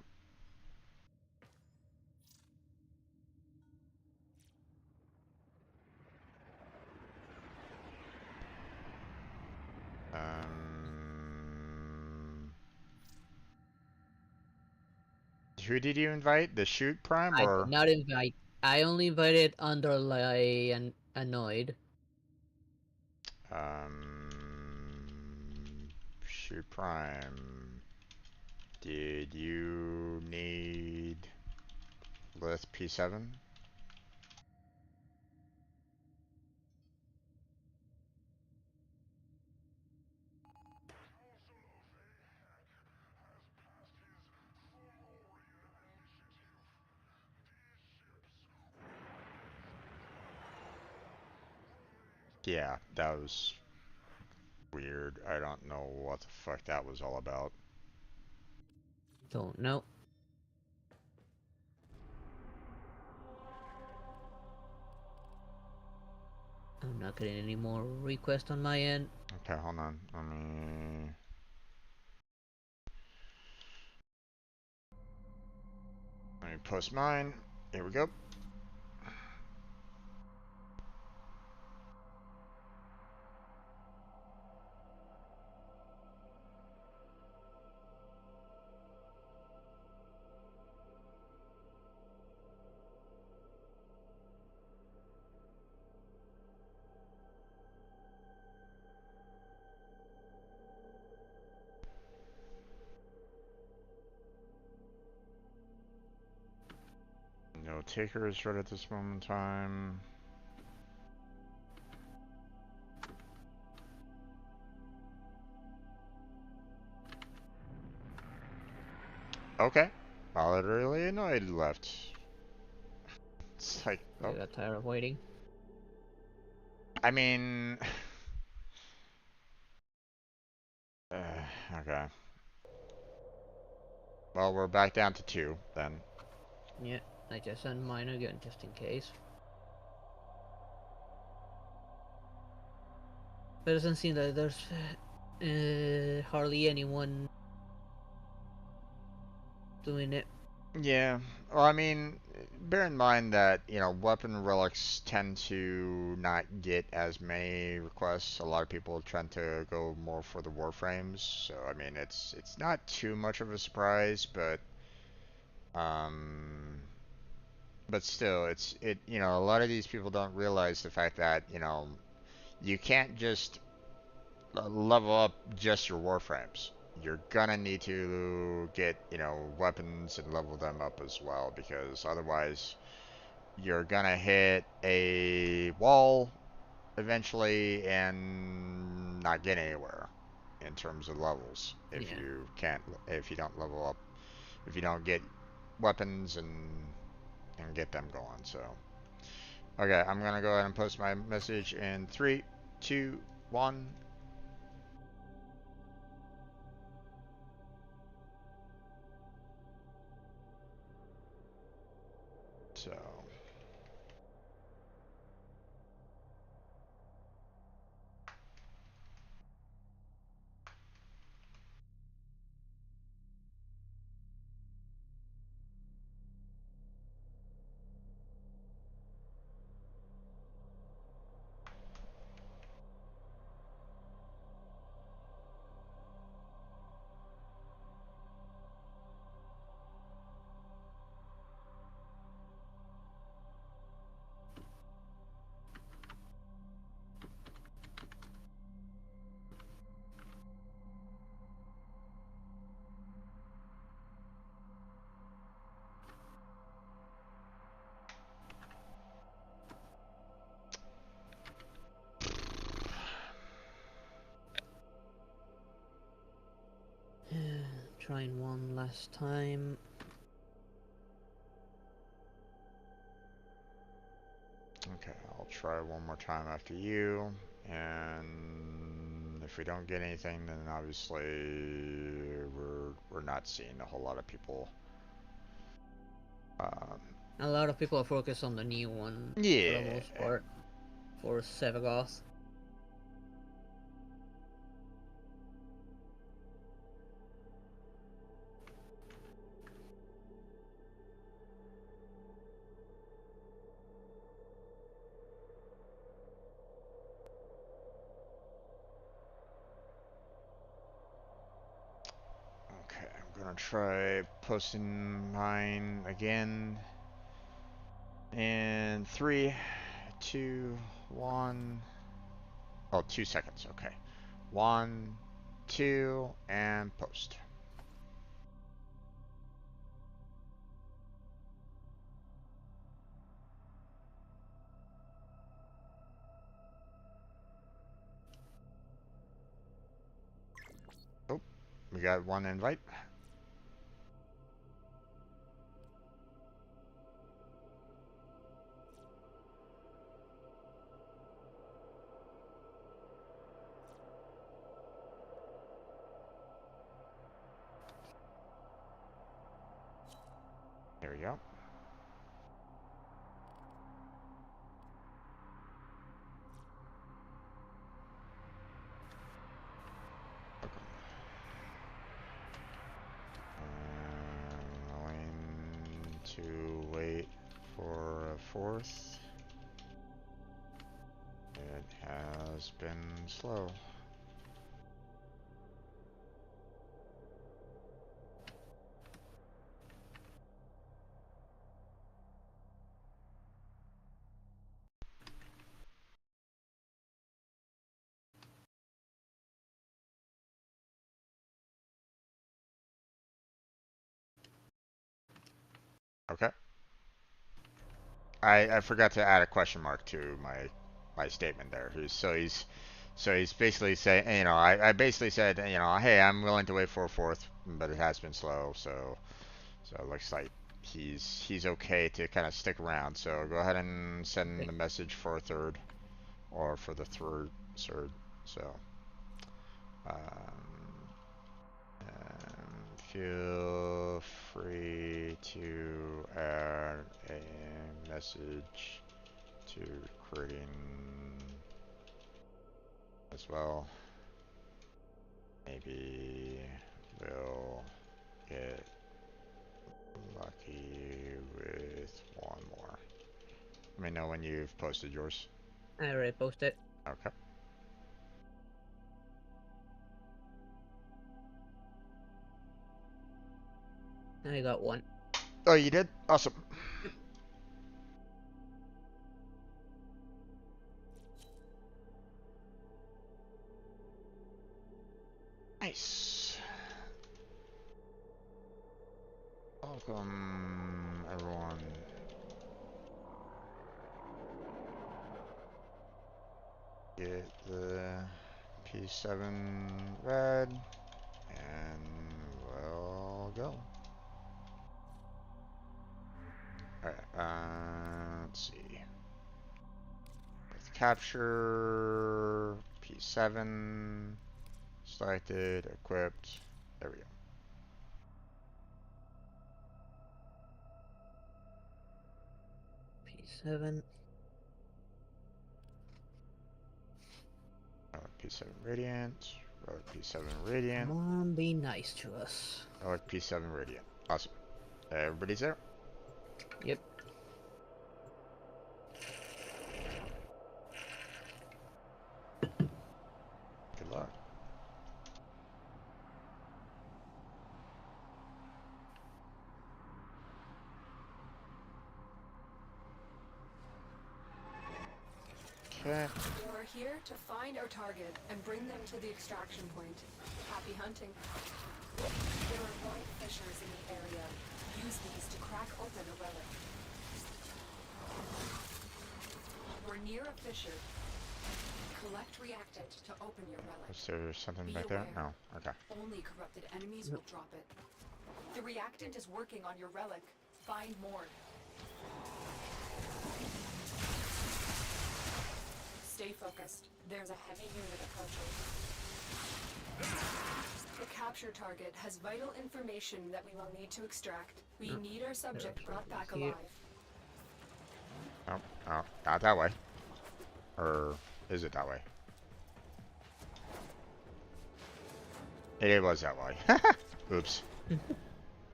Who did you invite? The Shoot Prime I or? did not invite. I only invited Underlie and Annoyed. Shoot Prime. Did you need list P7? Yeah, that was weird. I don't know what the fuck that was all about. Don't know. I'm not getting any more requests on my end. Okay, hold on. Let me post mine. Here we go. No takers right at this moment in time. Okay. Moderately annoyed left. It's like, I oh. got tired of waiting. I mean... okay. Well, we're back down to 2, then. Yeah, I just sent mine again just in case. But it doesn't seem that there's hardly anyone doing it. Yeah. Well, I mean, bear in mind that, weapon relics tend to not get as many requests. A lot of people tend to go more for the Warframes. So, I mean, it's not too much of a surprise, um but still, a lot of these people don't realize the fact that, you can't just level up just your Warframes. You're gonna need to get, weapons and level them up as well, because otherwise you're gonna hit a wall eventually and not get anywhere in terms of levels Yeah. if you don't level up, if you don't get weapons and get them going. So, okay, I'm gonna go ahead and post my message in 3, 2, 1. So, Trying one last time. okay, I'll try one more time after you, and if we don't get anything, then obviously we're not seeing a whole lot of people. Um, A lot of people are focused on the new one for the yeah. most part. For Sevagoth. Okay, I'm gonna try posting mine again. In 3, 2, 1. Oh, 2 seconds. Okay. 1, 2, and post. Oh, we got one invite. There we go. Going to wait for a fourth. It has been slow. Okay. I forgot to add a question mark to my statement there. So he's basically saying, I basically said, hey, I'm willing to wait for a fourth, but it has been slow, so it looks like he's okay to kind of stick around. So go ahead and send Okay. the message for a third, or for the third. So feel free to add a message to recruiting as well. Maybe we'll get lucky with one more. Let me know when you've posted yours. I already posted. Okay. I got one. Oh, you did? Awesome. Nice. Welcome, everyone. Get the P7 red, and we'll go. Alright, let's see. With capture, P7, selected, equipped. There we go. P7. P7 Radiant, Relic P7 Radiant, Come on, be nice to us. Relic P7 Radiant. Awesome. Everybody's there? Yep. Good luck. Okay. We're here to find our target and bring them to the extraction point. Happy hunting. There are white fissures in the area. Use these to crack open a relic. We're near a fissure. Collect reactant to open your relic. Is there something Be back there? aware. No. Okay. Only corrupted enemies will drop it. The reactant is working on your relic. Find more. Stay focused. There's a heavy unit approaching. The capture target has vital information that we will need to extract. We need our subject brought back alive. Oh, oh, not that way. Or is it that way? It was that way. Oops.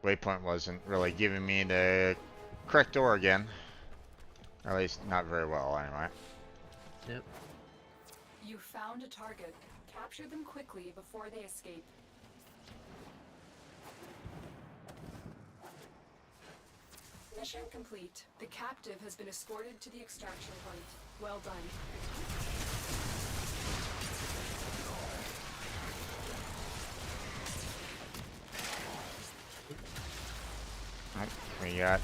Waypoint wasn't really giving me the correct door again. Or at least not very well, anyway. Yep. You found a target. Capture them quickly before they escape. Mission complete. The captive has been escorted to the extraction point. Well done. Right, we got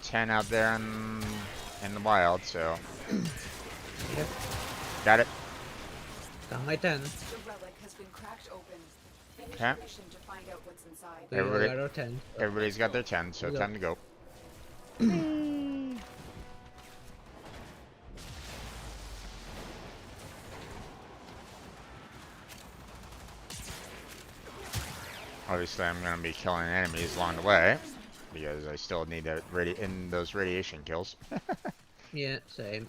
10 out there in the wild, so. Yep. Got it. Got my 10. The relic has been cracked open. Finish Okay. the mission to find out what's inside. We Everybody- got our 10. Everybody's got their 10, so Go. time to go. Obviously, I'm gonna be killing enemies along the way because I still need to in those radiation kills. Yeah, same.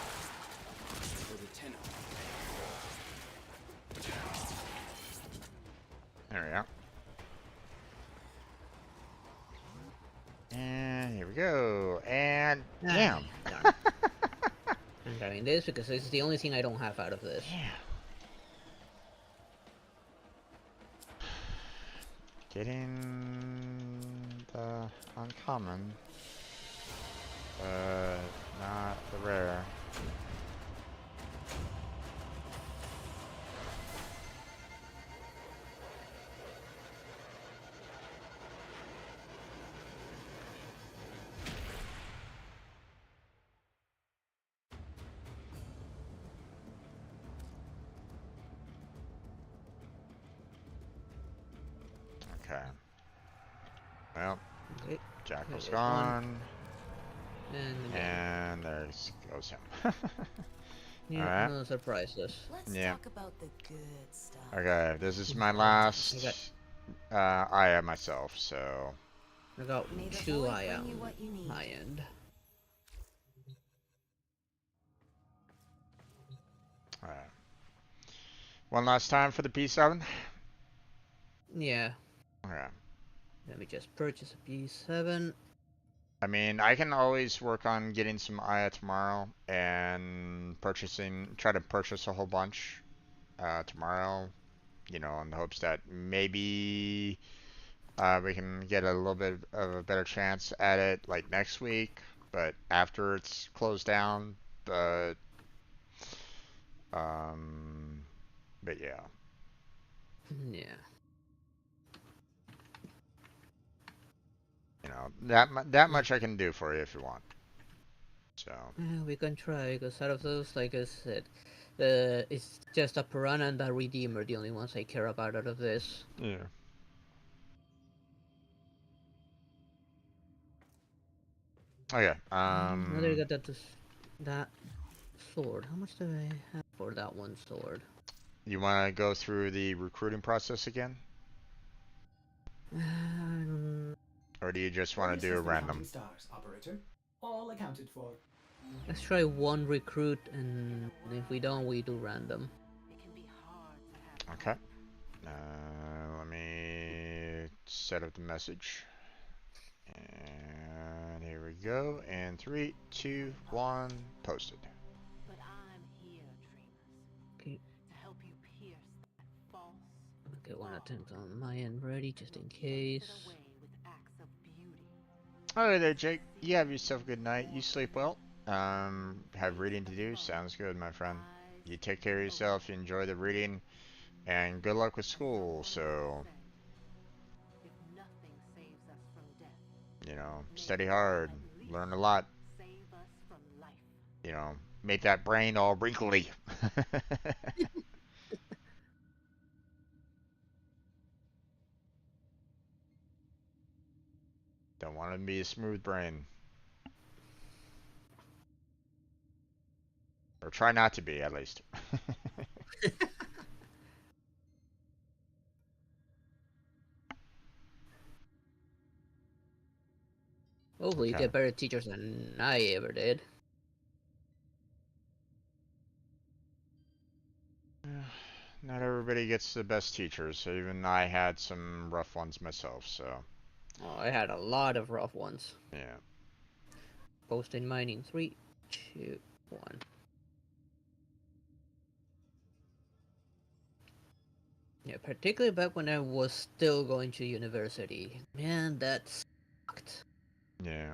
For the tenno. There we go. And here we go. And damn. I'm doing this because this is the only thing I don't have out of this. Yeah. Getting the uncommon, but not the rare. Okay. Well, Okay. Jackal's There's gone, And and there goes him. Yeah, Alright. no surprises. Let's Yeah. talk about the good stuff. Okay, this is my I got last Aya myself, so I got May the 2 void I bring am you what you need. high end. alright. One last time for the P7. Yeah. Okay. Let me just purchase a P7. I mean, I can always work on getting some Aya tomorrow and try to purchase a whole bunch tomorrow, you know, in the hopes that maybe we can get a little bit of a better chance at it like next week, but after it's closed down. But um, but yeah. Yeah. You know, that much I can do for you if you want. So We can try, because out of those, like I said, it's just a Piranha and a Redeemer, the only ones I care about out of this. yeah. Okay. Another got that sword. How much do I have for that one sword? You want to go through the recruiting process again, or do you just want to do a System random? counting stars, operator. All accounted for. Let's try one recruit, and if we don't, we do random. It can be hard to have. Okay. Let me set up the message. And here we go. And 3, 2, 1, posted. But I'm here, dreamers, Okay, to help you pierce that false. okay, one attempt on my end ready, just in case. Away with acts of beauty. Alright there, Jake. You have yourself a good night. You sleep well. Have reading to do. Sounds good, my friend. You take care of yourself. You enjoy the reading. And good luck with school, so, If nothing saves us from death, you know, study hard. Learn a lot. save us from life. You know, make that brain all wrinkly. Don't want it to be a smooth brain. Or try not to be, at least. Hopefully you Okay. get better teachers than I ever did. Not everybody gets the best teachers. So even I had some rough ones myself, so. Oh, I had a lot of rough ones. Yeah. Posting mine in 3, 2, 1. Yeah, particularly back when I was still going to university. Man, that sucked. Yeah.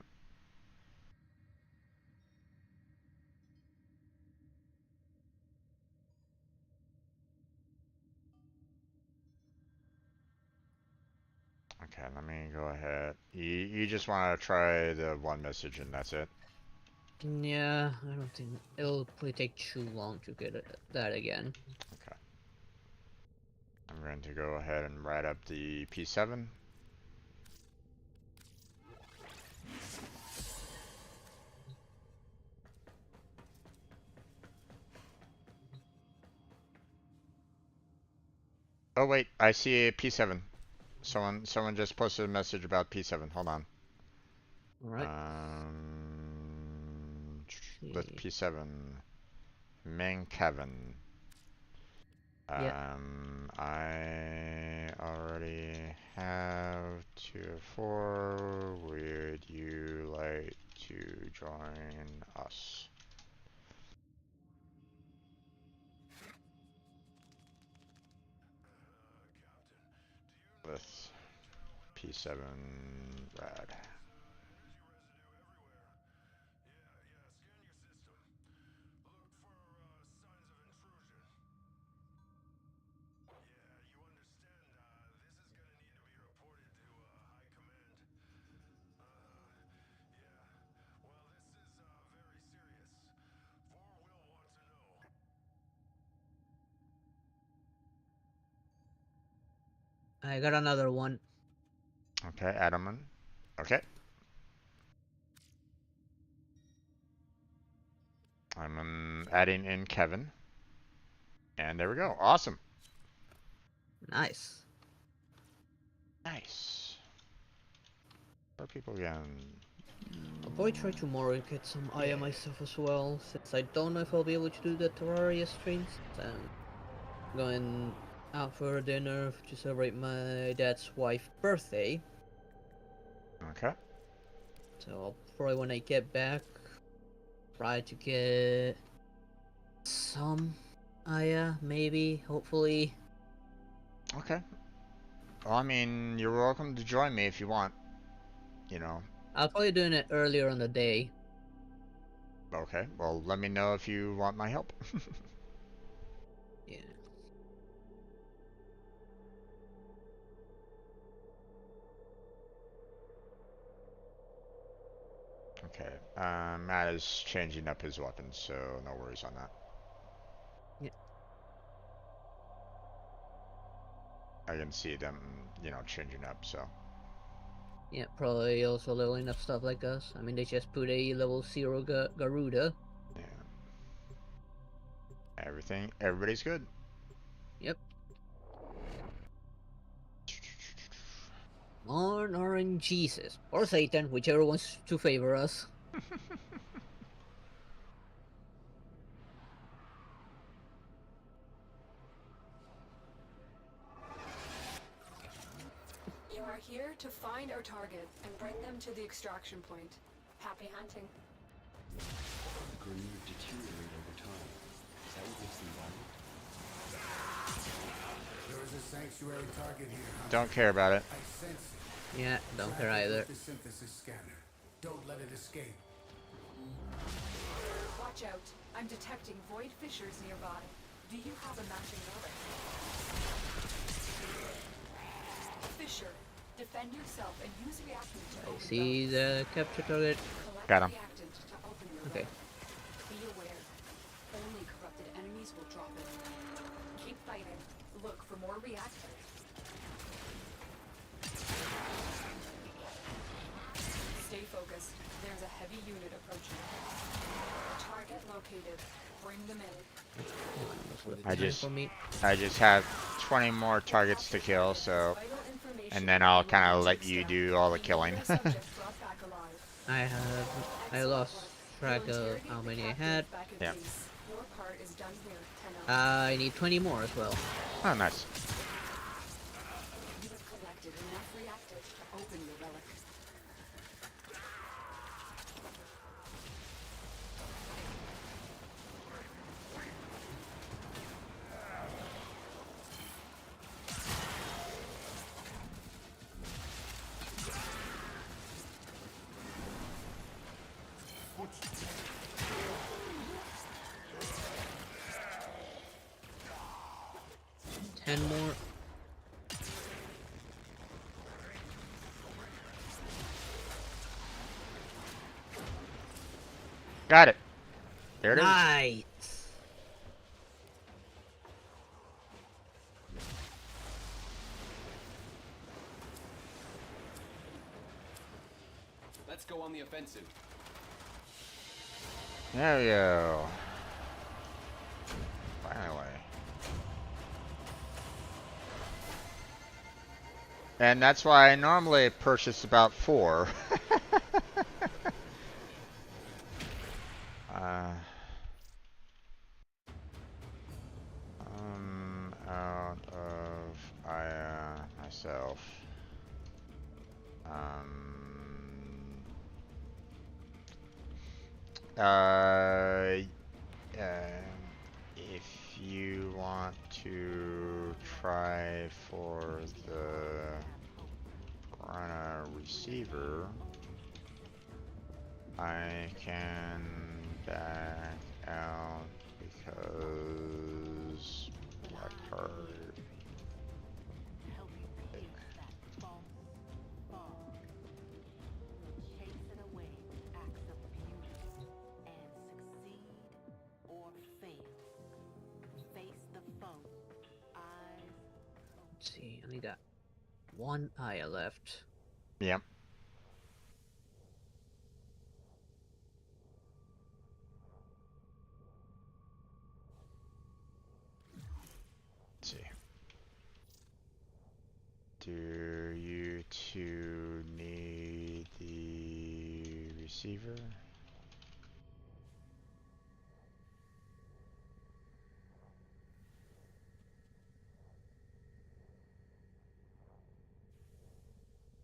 Okay, let me go ahead. You just want to try the one message and that's it? Yeah, I don't think it'll probably take too long to get that again. Okay. I'm going to go ahead and write up the P7. Oh wait, I see a P7. Someone just posted a message about P7. Hold on. Alright. With P7. Ming Kevin. Yeah. I already have 2 of 4. Would you like to join us? With P7 rad. I got another one. Okay, Adamon. Okay. adding in Kevin. And there we go. Awesome. Nice. Nice. Where are people again? I'll probably try tomorrow to get some Aya myself as well, since I don't know if I'll be able to do the Terraria streams. I'm going out for dinner to celebrate my dad's wife's birthday. Okay. So I'll probably, when I get back, try to get some Aya, maybe, hopefully. Okay. Well, I mean, you're welcome to join me if you want. You know. I'll probably doing it earlier in the day. Okay. Well, let me know if you want my help. Yeah. Okay. Matt is changing up his weapons, so no worries on that. Yeah. I can see them, you know, changing up, so. Yeah, probably also leveling up stuff like us. I mean, they just put a level 0 Garuda. Yeah. Everybody's good. Yep. Morn Orange Jesus. Or Satan, whichever wants to favor us. You are here to find our target and bring them to the extraction point. Happy hunting. Grenade deteriorate over time. Is that what makes them violent? There is a sanctuary target here, huh? Don't care about it. I sense it. Yeah, don't care Track it either. with the synthesis scanner. Don't let it escape. Watch out. I'm detecting void fissures nearby. Do you have a matching relic? Fissure. Defend yourself and use reactant to open See the capture target? Collect Got him. reactant to open your Okay. relic. Be aware. Only corrupted enemies will drop it. Keep fighting. Look for more reactant. Stay focused. There's a heavy unit approaching. Target located. Bring them in. I just have 20 more targets to kill, so, Vital information and then I'll kind of on let you do all the killing. subject brought back alive. I lost track of how many I had. Back at Yeah. base. Your part is done here, Tenno. I need 20 more as well. Oh, nice. You have collected enough reactors to open your relic. Ten more. Got it. There it is. Nice. Let's go on the offensive. There we go. Finally. And that's why I normally purchase about 4. Out of myself. If you want to try for the Grana receiver, I can back out because black card. Let's see, I only got one Aya left. Yep. receiver.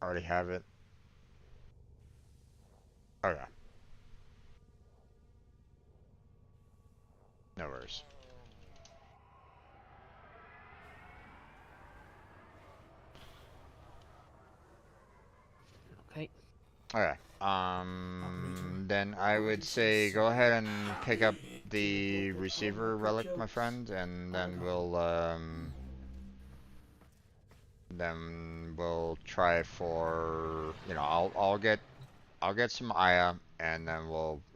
Already have it. Okay. No worries. Okay. Okay. Then I would say go ahead and pick up the receiver relic, my friend, and then we'll try for, I'll get some Aya, and then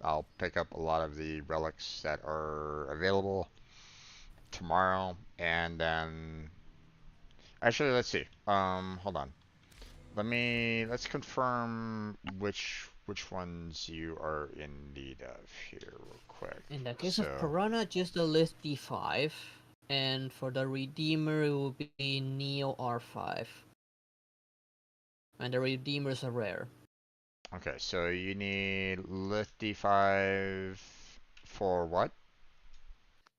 I'll pick up a lot of the relics that are available tomorrow, and then actually let's see. Hold on. Let's confirm which ones you are in need of here real quick. In the case of So, Piranha, just the list D5. And for the Redeemer, it will be Neo R5. And the Redeemers are rare. okay, so you need Lith D5 for what?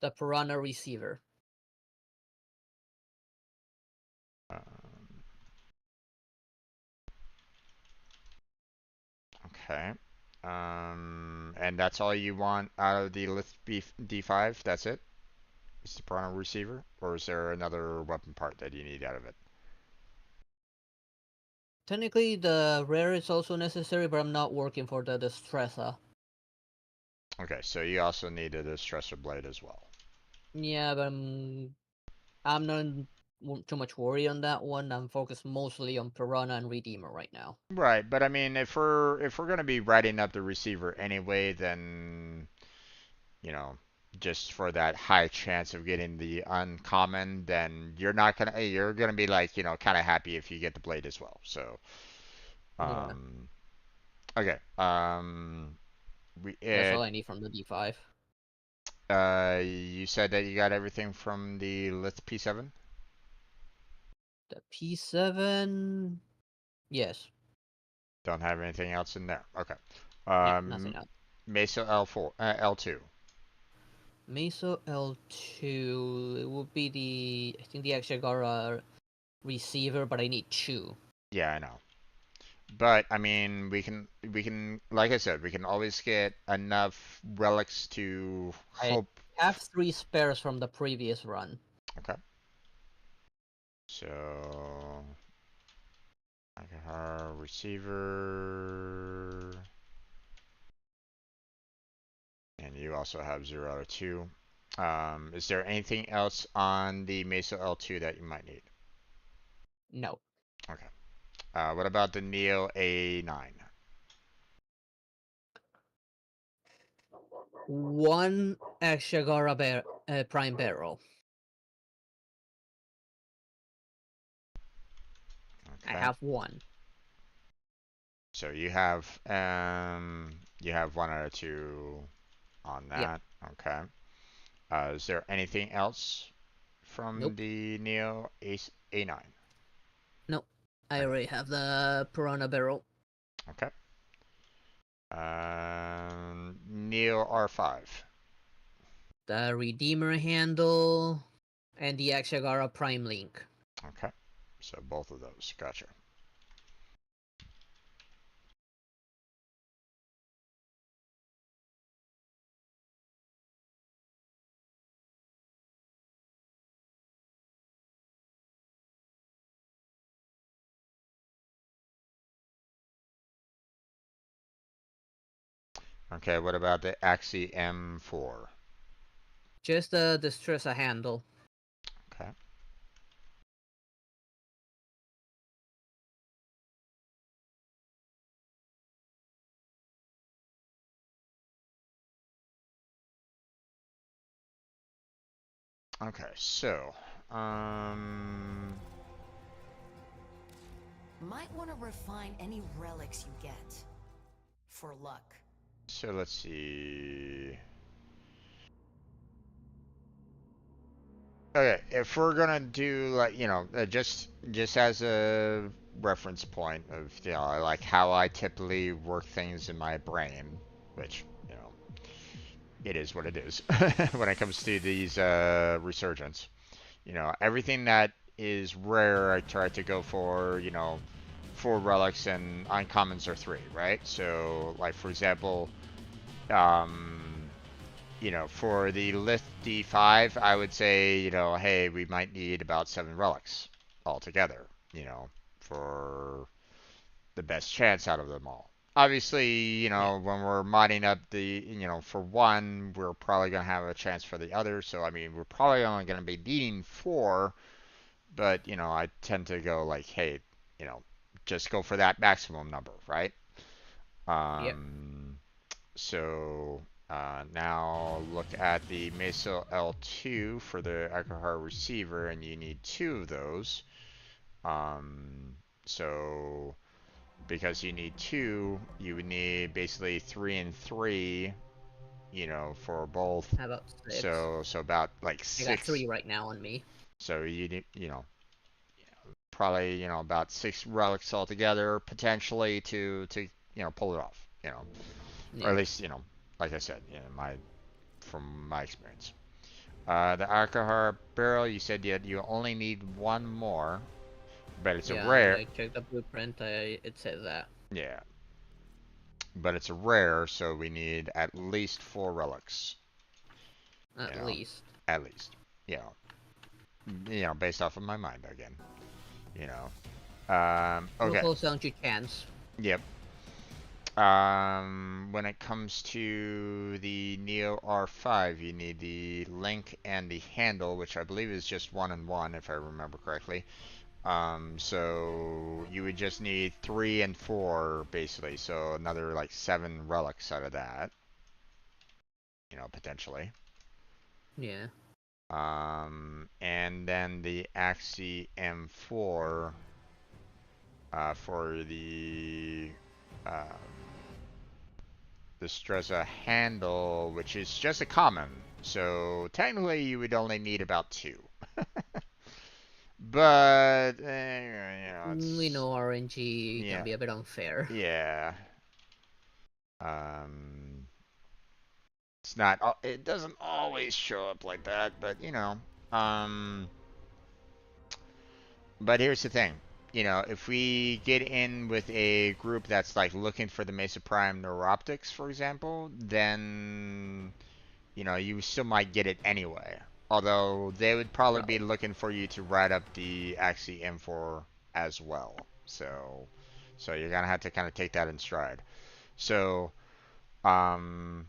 The Piranha Receiver. Um, okay. And that's all you want out of the Lith D5? That's it? Is the Piranha receiver? Or is there another weapon part that you need out of it? Technically, the rare is also necessary, but I'm not working for the Distressa. Okay, so you also need a Distressor Blade as well. Yeah, but I'm not too much worried on that one. I'm focused mostly on Piranha and Redeemer right now. Right, but I mean, if we're gonna be writing up the receiver anyway, then just for that high chance of getting the uncommon, then you're gonna be like, kind of happy if you get the blade as well. So, Yeah, okay, we that's all I need from the D5. you said that you got everything from the Lith P7. The P7, yes. Don't have anything else in there. Okay. Yeah, nothing Um, else. Mesa L4, L2. Meso L2, it would be I think the Exagara receiver, but I need 2. Yeah, I know. But I mean, like I said, we can always get enough relics to I hope. have 3 spares from the previous run. Okay. So, Akahara receiver, and you also have 0 out of 2. Is there anything else on the Mesa L2 that you might need? No. Okay. What about the Neo A9? 1 Exagara Prime Barrel. I Okay. have 1. So you have 1 out of 2 on Yep. that. Okay. Is there anything else from Nope. the Neo A9? Nope. I Okay. already have the Piranha Barrel. Okay. Neo R5. The Redeemer handle. And the Exagara Prime Link. Okay. So both of those. Gotcha. Okay, what about the Axie M4? Just the Distressa handle. Okay. Okay, so, Might want to refine any relics you get. For luck. so let's see. Okay, if we're gonna do like, just as a reference point of, you know, like how I typically work things in my brain, which, you know, it is what it is when it comes to these resurgence. You know, everything that is rare, I try to go for, you know, 4 relics and uncommons are 3, right? So, like, for example, um, you know, for the list D5, I would say, you know, hey, we might need about 7 relics altogether, you know, for the best chance out of them all. Obviously, you Yeah. know, when we're modding up the, you know, for one, we're probably going to have a chance for the other. So, I mean, we're probably only going to be needing 4, but, you know, I tend to go like, hey, you know, just go for that maximum number, right? Yep. So now look at the Mesa L2 for the Akahar receiver, and you need 2 of those. So because you need 2, you would need basically 3 and 3, you know, for both. How about 6? So about like I got 3 6. right now on me. So you need, you know, probably, you know, about 6 relics altogether potentially to you know, pull it off, you know, or Yeah. at least, you know, like I said, you know, my from my experience. The Akahar barrel, you said you only need 1 more, but it's a Yeah, rare. I checked the blueprint. It says that. Yeah, but it's a rare, so we need at least 4 relics. You At know, least. at least. You know, based off of my mind again. You know. We'll Okay. close down to chance. Yep. When it comes to the Neo R5, you need the link and the handle, which I believe is just 1 and 1, if I remember correctly. So you would just need 3 and 4, basically. So another like 7 relics out of that, you know, potentially. Yeah. And then the Axie M4 for the Streza handle, which is just a common. So technically, you would only need about 2. But you know, We it's know RNG can yeah, be a bit unfair. yeah. Um, it's not. It doesn't always show up like that, but you know. Um, but here's the thing. You know, if we get in with a group that's like looking for the Mesa Prime Neuroptics, for example, then you know, you still might get it anyway. Although they would probably be Probably. looking for you to write up the Axie M4 as well. So you're gonna have to kind of take that in stride. So, um,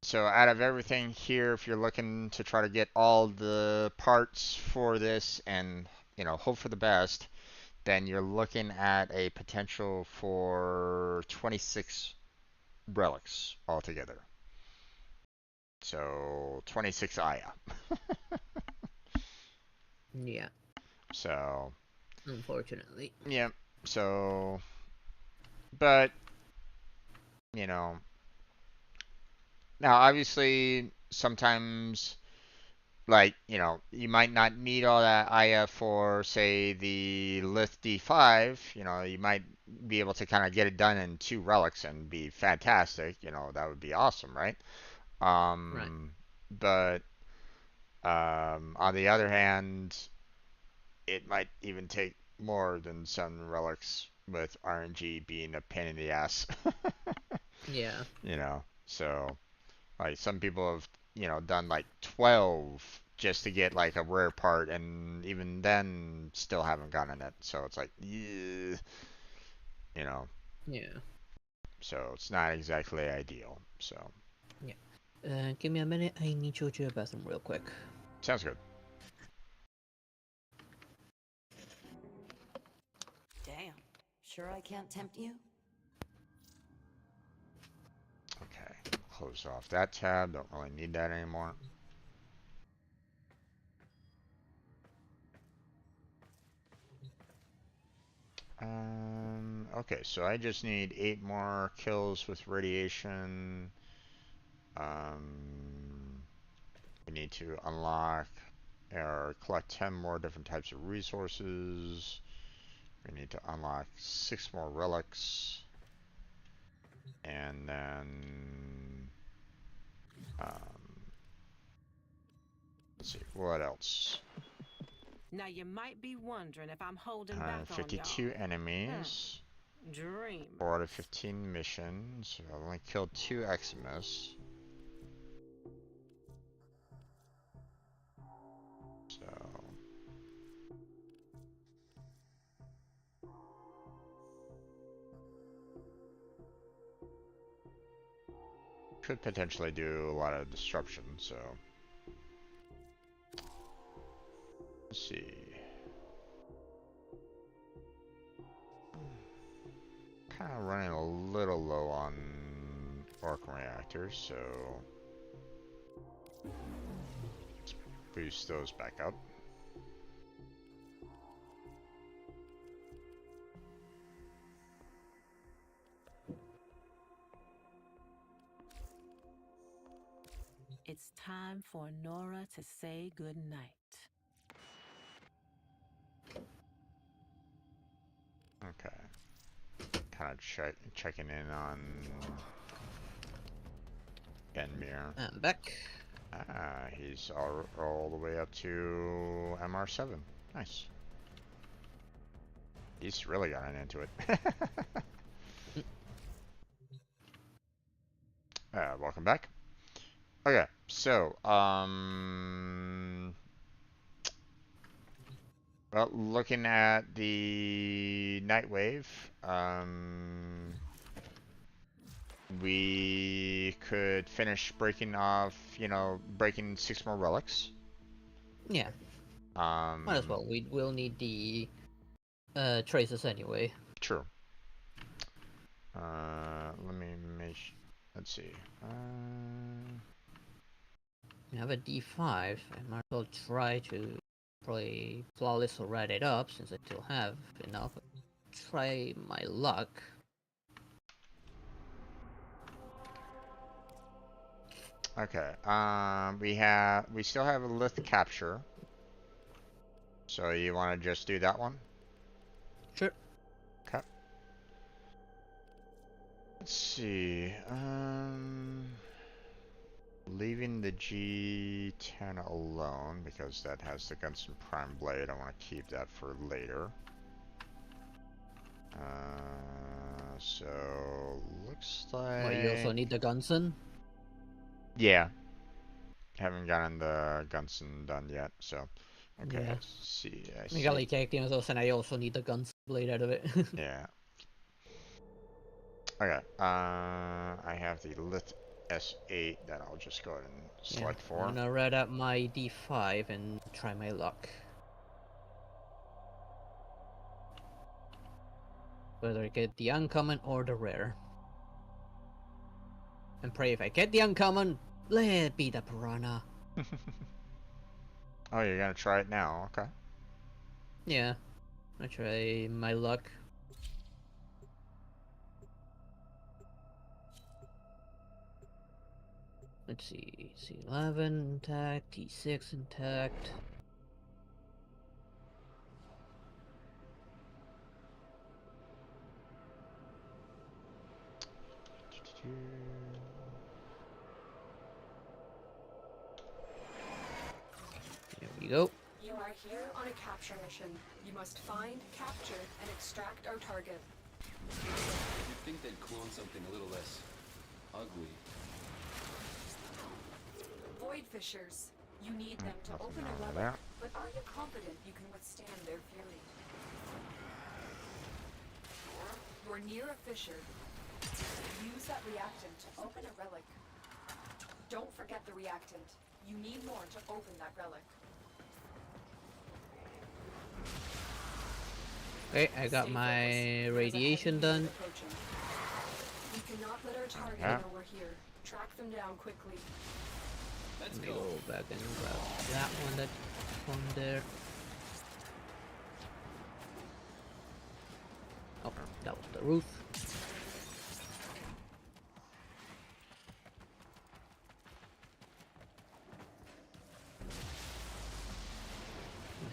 so out of everything here, if you're looking to try to get all the parts for this and, you know, hope for the best, then you're looking at a potential for 26 relics altogether. So 26 Aya. Yeah. So, Unfortunately. yeah. So, but, you know, now obviously sometimes, like, you know, you might not need all that Aya for, say, the Lith D5. You know, you might be able to kind of get it done in 2 relics and be fantastic. You know, that would be awesome, right? Right. But on the other hand, it might even take more than 7 relics with RNG being a pain in the ass. Yeah. You know, so like some people have, you know, done like 12 just to get like a rare part, and even then still haven't gotten it. So it's like, yeah, you know, Yeah. so it's not exactly ideal. So Yeah. Give me a minute. I need to go to the bathroom real quick. sounds good. Damn. Sure I can't tempt you? Okay, close off that tab. Don't really need that anymore. Okay, so I just need 8 more kills with radiation. Um, we need to unlock or collect 10 more different types of resources. We need to unlock 6 more relics. And then... let's see, what else? Now you might be wondering if I'm holding back on 52 y'all. enemies. Dream. 4 out of 15 missions. I've only killed 2 Eximus. So... could potentially do a lot of disruption, so... let's see... kind of running a little low on arc reactors, so... let's boost those back up. It's time for Nora to say goodnight. Okay. Kind of checking in on Enmir. I'm back. Ah, he's all the way up to MR7. Nice. He's really gotten into it. Welcome back. Okay, so, well, looking at the Nightwave, we could finish breaking off, breaking 6 more relics. Yeah. Might as well. We will need the traces anyway. True. Let me let's see. I have a D5. I might as well try to probably flawless or write it up since I still have enough. Try my luck. Okay. We still have a Lith capture. So you want to just do that one? Sure. Okay. Let's see. Leaving the G10 alone because that has the Gunson Prime Blade. I want to keep that for later. So looks like. Well, you also need the Gunson. Yeah. Haven't gotten the Gunson done yet, so. Okay, Yeah. let's see. I see. Migali Cactus, and I also need the Gunson blade out of it. Yeah. Okay. I have the Lith S8 that I'll just go ahead and select for. I'm gonna read out my D5 and try my luck. Whether I get the uncommon or the rare. And pray if I get the uncommon, let it be the piranha. Oh, you're gonna try it now? Okay. Yeah. I try my luck. Let's see. C11 intact, T6 intact. There we go. You are here on a capture mission. You must find, capture, and extract our target. You'd think they'd clone something a little less ugly. Void fissures. You need them to Nothing open a wrong with relic, that. but are you confident you can withstand their fury? You're near a fissure. Use that reactant to open a relic. Don't forget the reactant. You need more to open that relic. Okay, I got Stay my focused. There's a radiation heavy done. unit approaching. We cannot let our target Yeah. know we're here. Track them down quickly. Let's Let me go. go back and grab that one that's on there. Oh, that was the roof.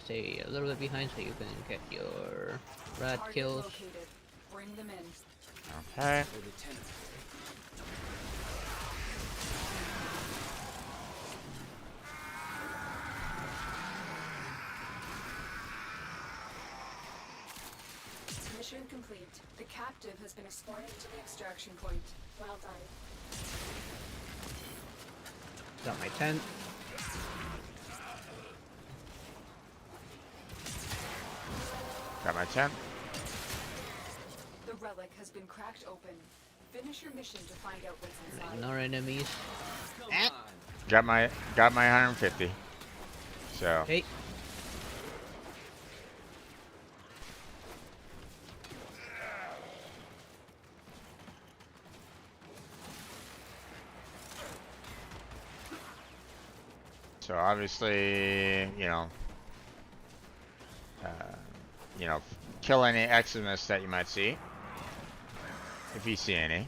stay a little bit behind so you can get your rat Target kills. located. Bring them in. Okay. For the tenor. Mission complete. The captive has been escorted to the extraction point. Well done. Got my tent. Got my tent. The relic has been cracked open. Finish your mission to find out what's inside. Ignore enemies. Come Eh. on. Got my 150. So Okay. so obviously, kill any Eximus that you might see, if you see any.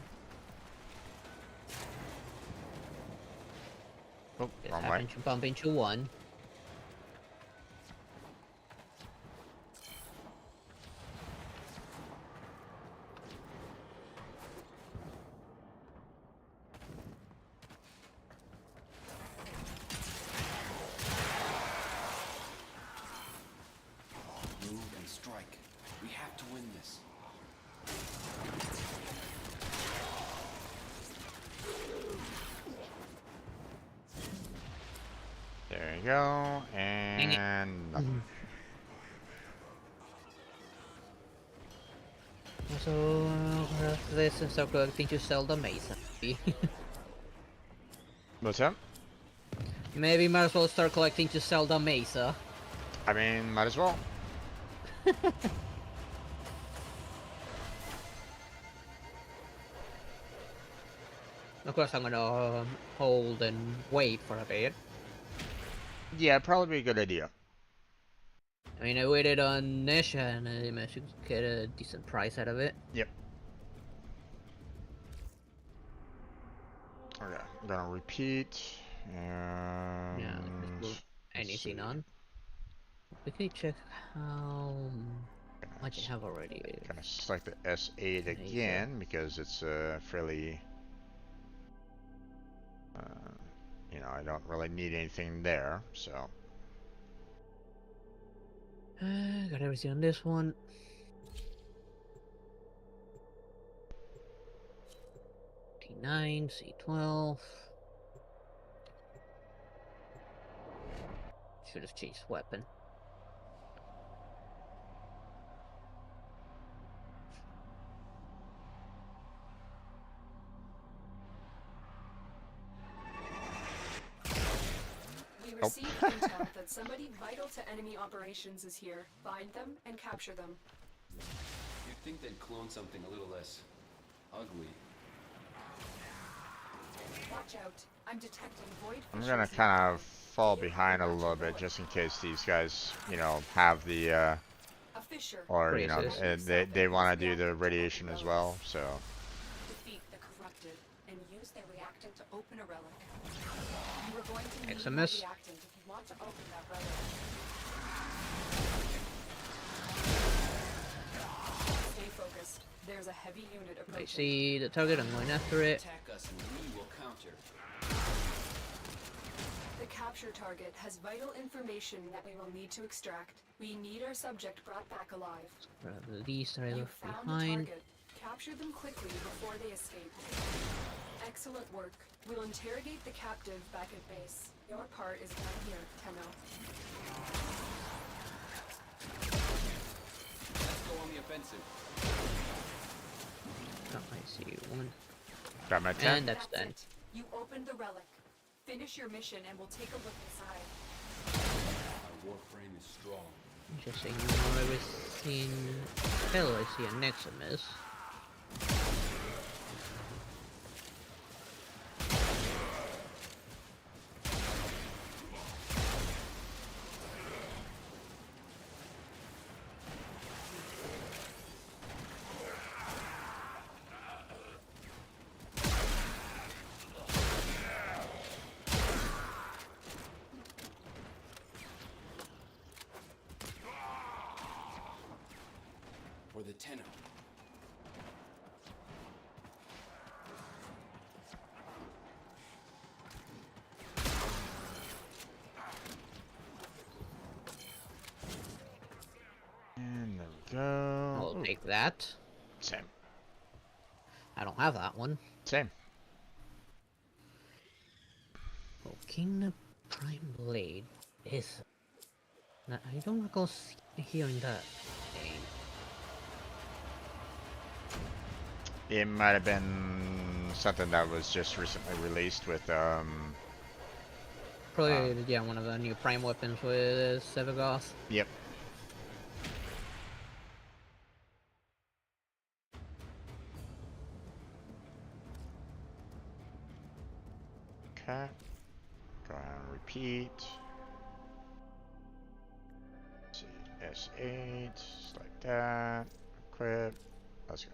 Oh, Just wrong way. happen to bump into one. Move and strike. We have to win this. There you go, and nothing. So, this is so good thing to sell the Mesa. What's up? Maybe might as well start collecting to sell the Mesa. I mean, might as well. Of course, I'm gonna hold and wait for a bit. Yeah, probably be a good idea. I mean, I waited on Nisha and I managed to get a decent price out of it. Yep. Okay, I'm gonna repeat. And Yeah, just move let's anything see. on. Quickly check how much I have already. Gonna select the S8 again because it's fairly. I don't really need anything there, so. Got everything on this one. T9, C12. Should have changed weapon. We received intel that somebody vital to enemy operations is here. Find them and capture them. You'd think they'd clone something a little less ugly. Watch out. I'm detecting void I'm fissures gonna in kind the of relic. fall behind a little bit just in case these guys, have the, A fissure. or, Braces. they want to do the radiation as well, so. Defeat the corrupted and use their reactant to open a relic. You are going to need a Eximus. reactant if you want to open that relic. Stay focused. There's a heavy unit I approaching. see the target, I'm going after it. Attack us and we will counter. The capture target has vital information that we will need to extract. We need our subject brought back alive. Grab these that I You left found the behind. target. Capture them quickly before they escape. Excellent work. We'll interrogate the captive back at base. Your part is down here, Tenno. Let's go on the offensive. Oh, I see one. Got my And 10. that's done. it. You opened the relic. Finish your mission and we'll take a look inside. Our Warframe is strong. Just ignore everything. Hell, I see a Neximus. that. Same. I don't have that one. Same. Oh, King Prime Blade is. I don't recall hearing that name. It might have been something that was just recently released with Probably, yeah, one of the new Prime weapons with Sevagoth. Yep. Okay. Go ahead and repeat. Let's see, S8, just like that. Equip. Let's go.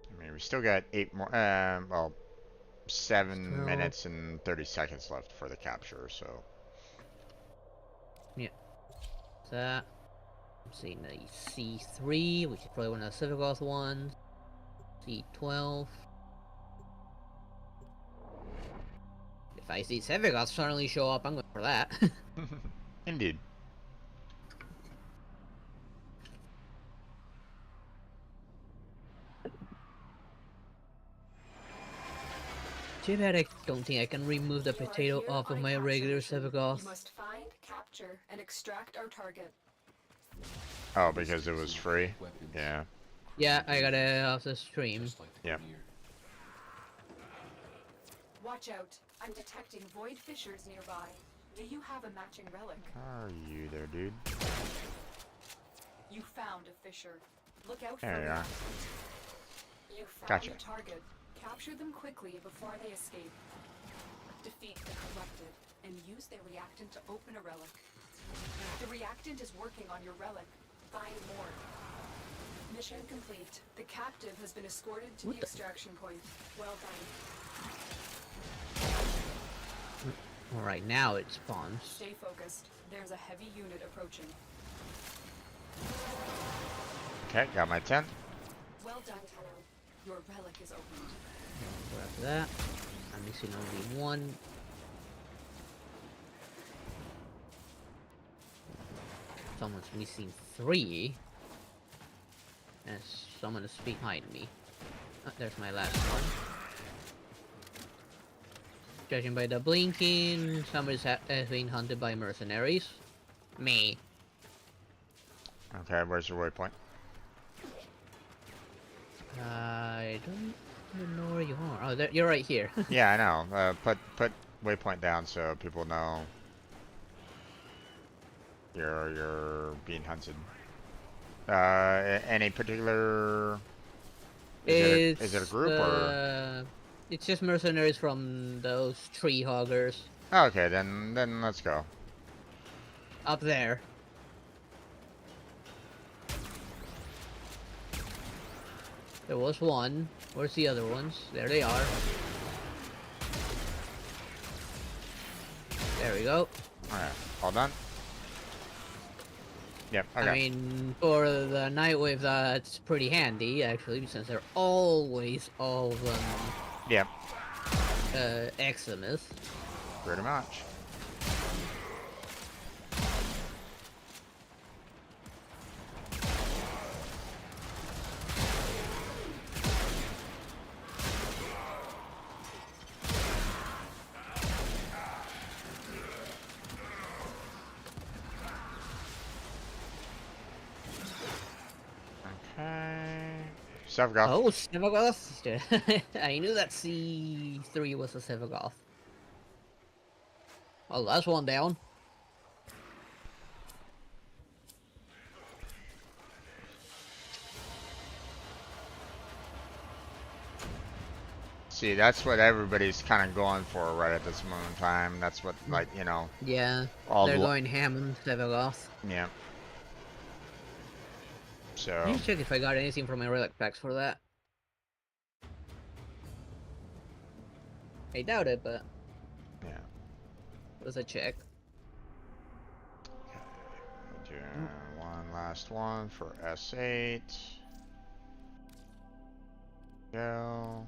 I mean, we still got 8 more, well, 7 Still. minutes and 30 seconds left for the capture, so. Yeah. That. I'm seeing the C3, which is probably one of the Sevagoth ones. C12. If I see Sevagoth suddenly show up, I'm going for that. Indeed. Too bad I don't think I can remove the You are potato here off of on a my capture regular mission. Sevagoth. You must find, capture, and extract our target. Oh, because it was free? Weapons. Yeah. Yeah, I got it off the stream. Just like the Yep. Grineer. Watch out. I'm detecting void fissures nearby. Do you have a matching relic? How are you there, dude? You found a fissure. Look out There for you are. reactants. You found Gotcha. a target. Capture them quickly before they escape. Defeat the corrupted and use their reactant to open a relic. The reactant is working on your relic. Find more. Mission complete. The captive has been escorted to What the the- extraction point. Well done. Alright, now it spawns. Stay focused. There's a heavy unit approaching. Okay, got my 10. Well done, Tenno. Your relic is opened. Go after that. I'm missing only one. Someone's missing 3. And someone is behind me. There's my last one. Judging by the blinking, somebody's being hunted by mercenaries. Me. Okay, where's your waypoint? I don't even know where you are. Oh, there, you're right here. Yeah, I know. Put waypoint down so people know you're being hunted. Any particular? Is it a group or? It's just mercenaries from those tree hoggers Oh, okay, then let's go. up there. There was one. Where's the other ones? There they are. There we go. Alright, all done? Yep, okay. I mean, for the Nightwave, that's pretty handy, actually, since they're always all of them Yep, Eximus. pretty much. Okay. Sevagoth. Oh, Sevagoth! I knew that C3 was a Sevagoth. Well, that's one down. See, that's what everybody's kind of going for right at this moment in time. That's what, like, you know, Yeah, all they're the... going ham on Sevagoth. Yeah. So... Let me check if I got anything from my relic packs for that. I doubt it, but Yeah. let's a check. Okay. Do one last one for S8. Go.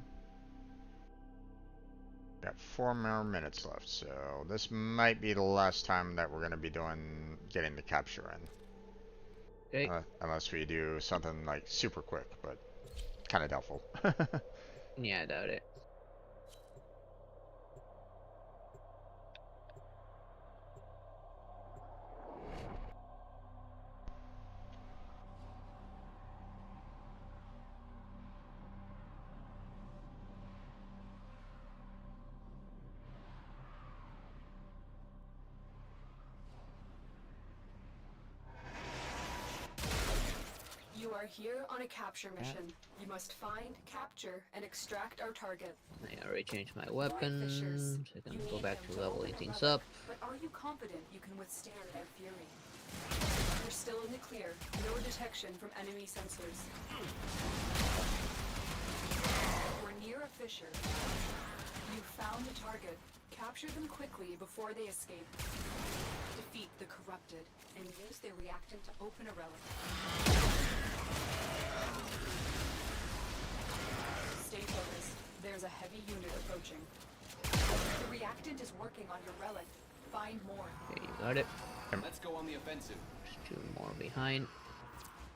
Got 4 more minutes left, so this might be the last time that we're going to be getting the capture in. Okay. Unless we do something like super quick, but kind of doubtful. Yeah, I doubt it. You are here on a capture mission. You must find, capture, and extract our target. I already changed my Right, Fishers. weapons. I You can go need back him to to leveling open things the up. relic, but are you confident you can withstand their fury? You're still in the clear. No detection from enemy sensors. We're near a fissure. You found the target. Capture them quickly before they escape. Defeat the corrupted and use their reactant to open a relic. Stay focused. There's a heavy unit approaching. The reactant is working on your relic. Find more. Okay, you got it. Let's go on the offensive. There's 2 more behind.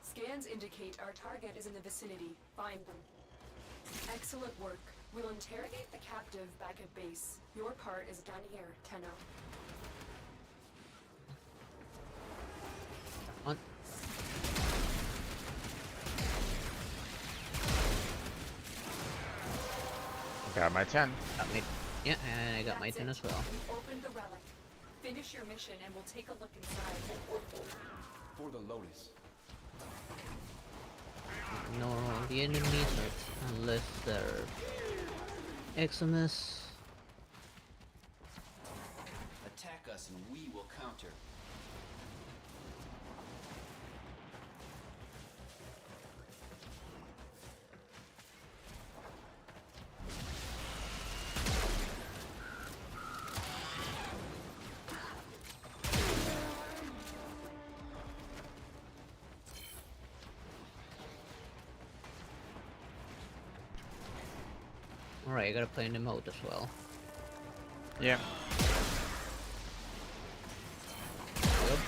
Scans indicate our target is in the vicinity. Find them. Excellent work. We'll interrogate the captive back at base. Your part is done here, Tenno. On. Got my 10. Got me. Yeah, and I got my 10 as well. You opened the relic. Finish your mission and we'll take a look inside. For the Lotus. Ignore all the enemies unless they're Eximus. Attack us and we will counter. Alright, I gotta play in the mode as well. Yeah. Yep.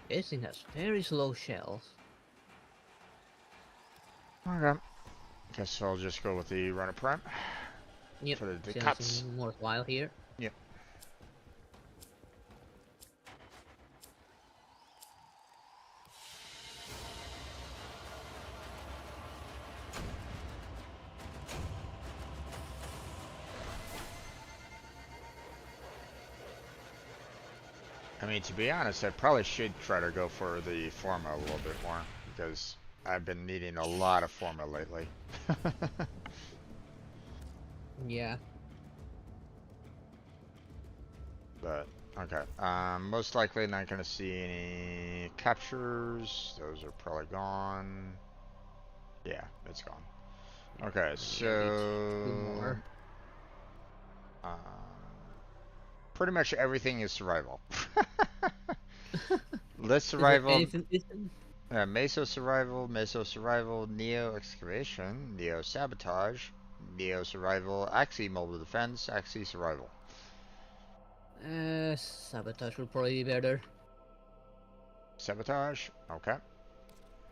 This thing has very slow shells. Okay. Guess I'll just go with the runner prime. Yep, For the seems cuts. worthwhile here. Yep. I mean, to be honest, I probably should try to go for the Forma a little bit more, because I've been needing a lot of Forma lately. Yeah. But, okay. Most likely not going to see any captures. Those are probably gone. Yeah, it's gone. Okay, so... 2 more. Pretty much everything is survival. List survival, Meso survival, Neo excavation, Neo sabotage, Neo survival, Axie mobile defense, Axie survival. Sabotage will probably be better. Sabotage, okay.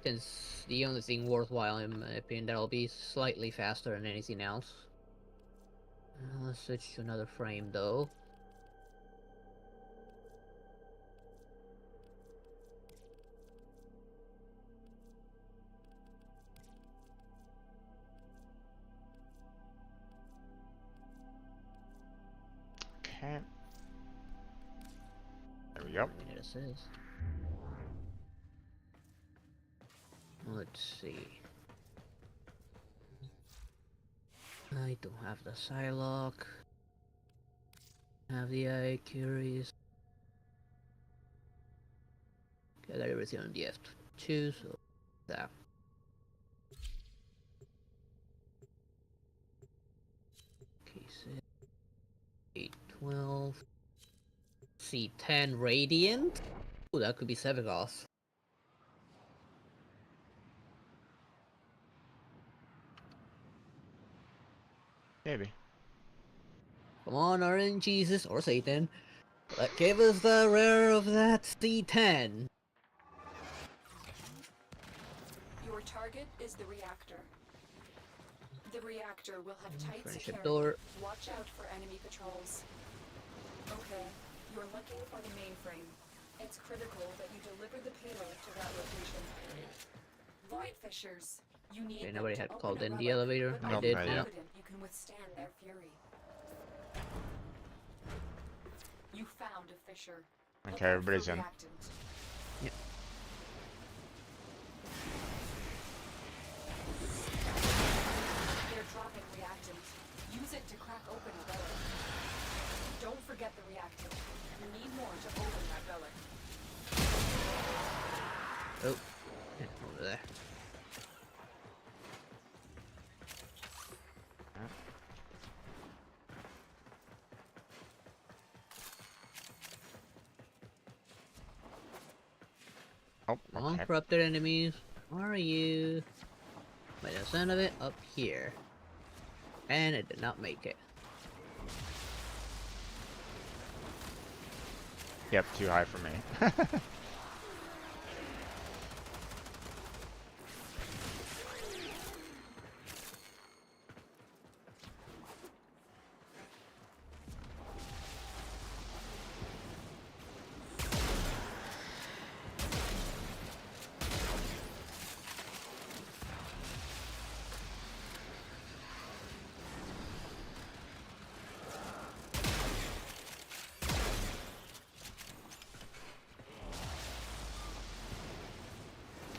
Since the only thing worthwhile in my opinion that'll be slightly faster than anything else. Let's switch to another frame though. Okay. There we go. This is. Let's see. I don't have the Psylocke. Have the Eye Curies. Okay, I got everything on the F2, so that. 12. See, 10 Radiant? Ooh, that could be Sevegoth. Maybe. Come on, RNGesus or Satan. Give us the rare of that C10. Your target is the reactor. The reactor will have tight Friendship security. door. Watch out for enemy patrols. Okay, you're looking for the mainframe. It's critical that you deliver the payload to that location. Void fissures. You need Okay, them nobody to had open called a in the relic, elevator. but I I'm did not now. yet. confident you can withstand their fury. You found a fissure. Look Okay, out everybody's for in. reactant. Yep. They're dropping reactant. Use it to crack open a relic. Don't forget the reactant. You need more to open that relic. Oh, over there. Oh, Come on, okay. corrupted enemies. Where are you? By the sound of it, up here. And it did not make it. Yep, too high for me.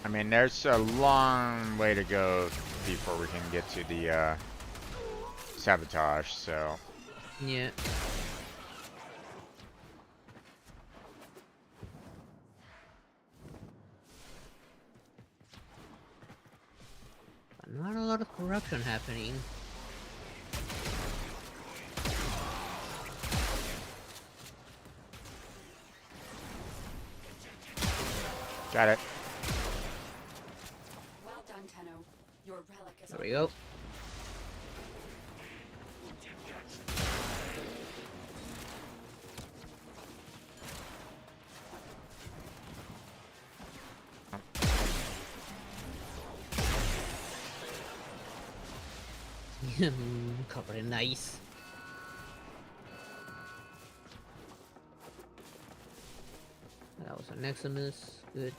I mean, there's a long way to go before we can get to the sabotage, so Yeah. But not a lot of corruption happening. got it. Well done, Tenno. Your relic is There we go. Covered in ice. That was an Eximus. Good.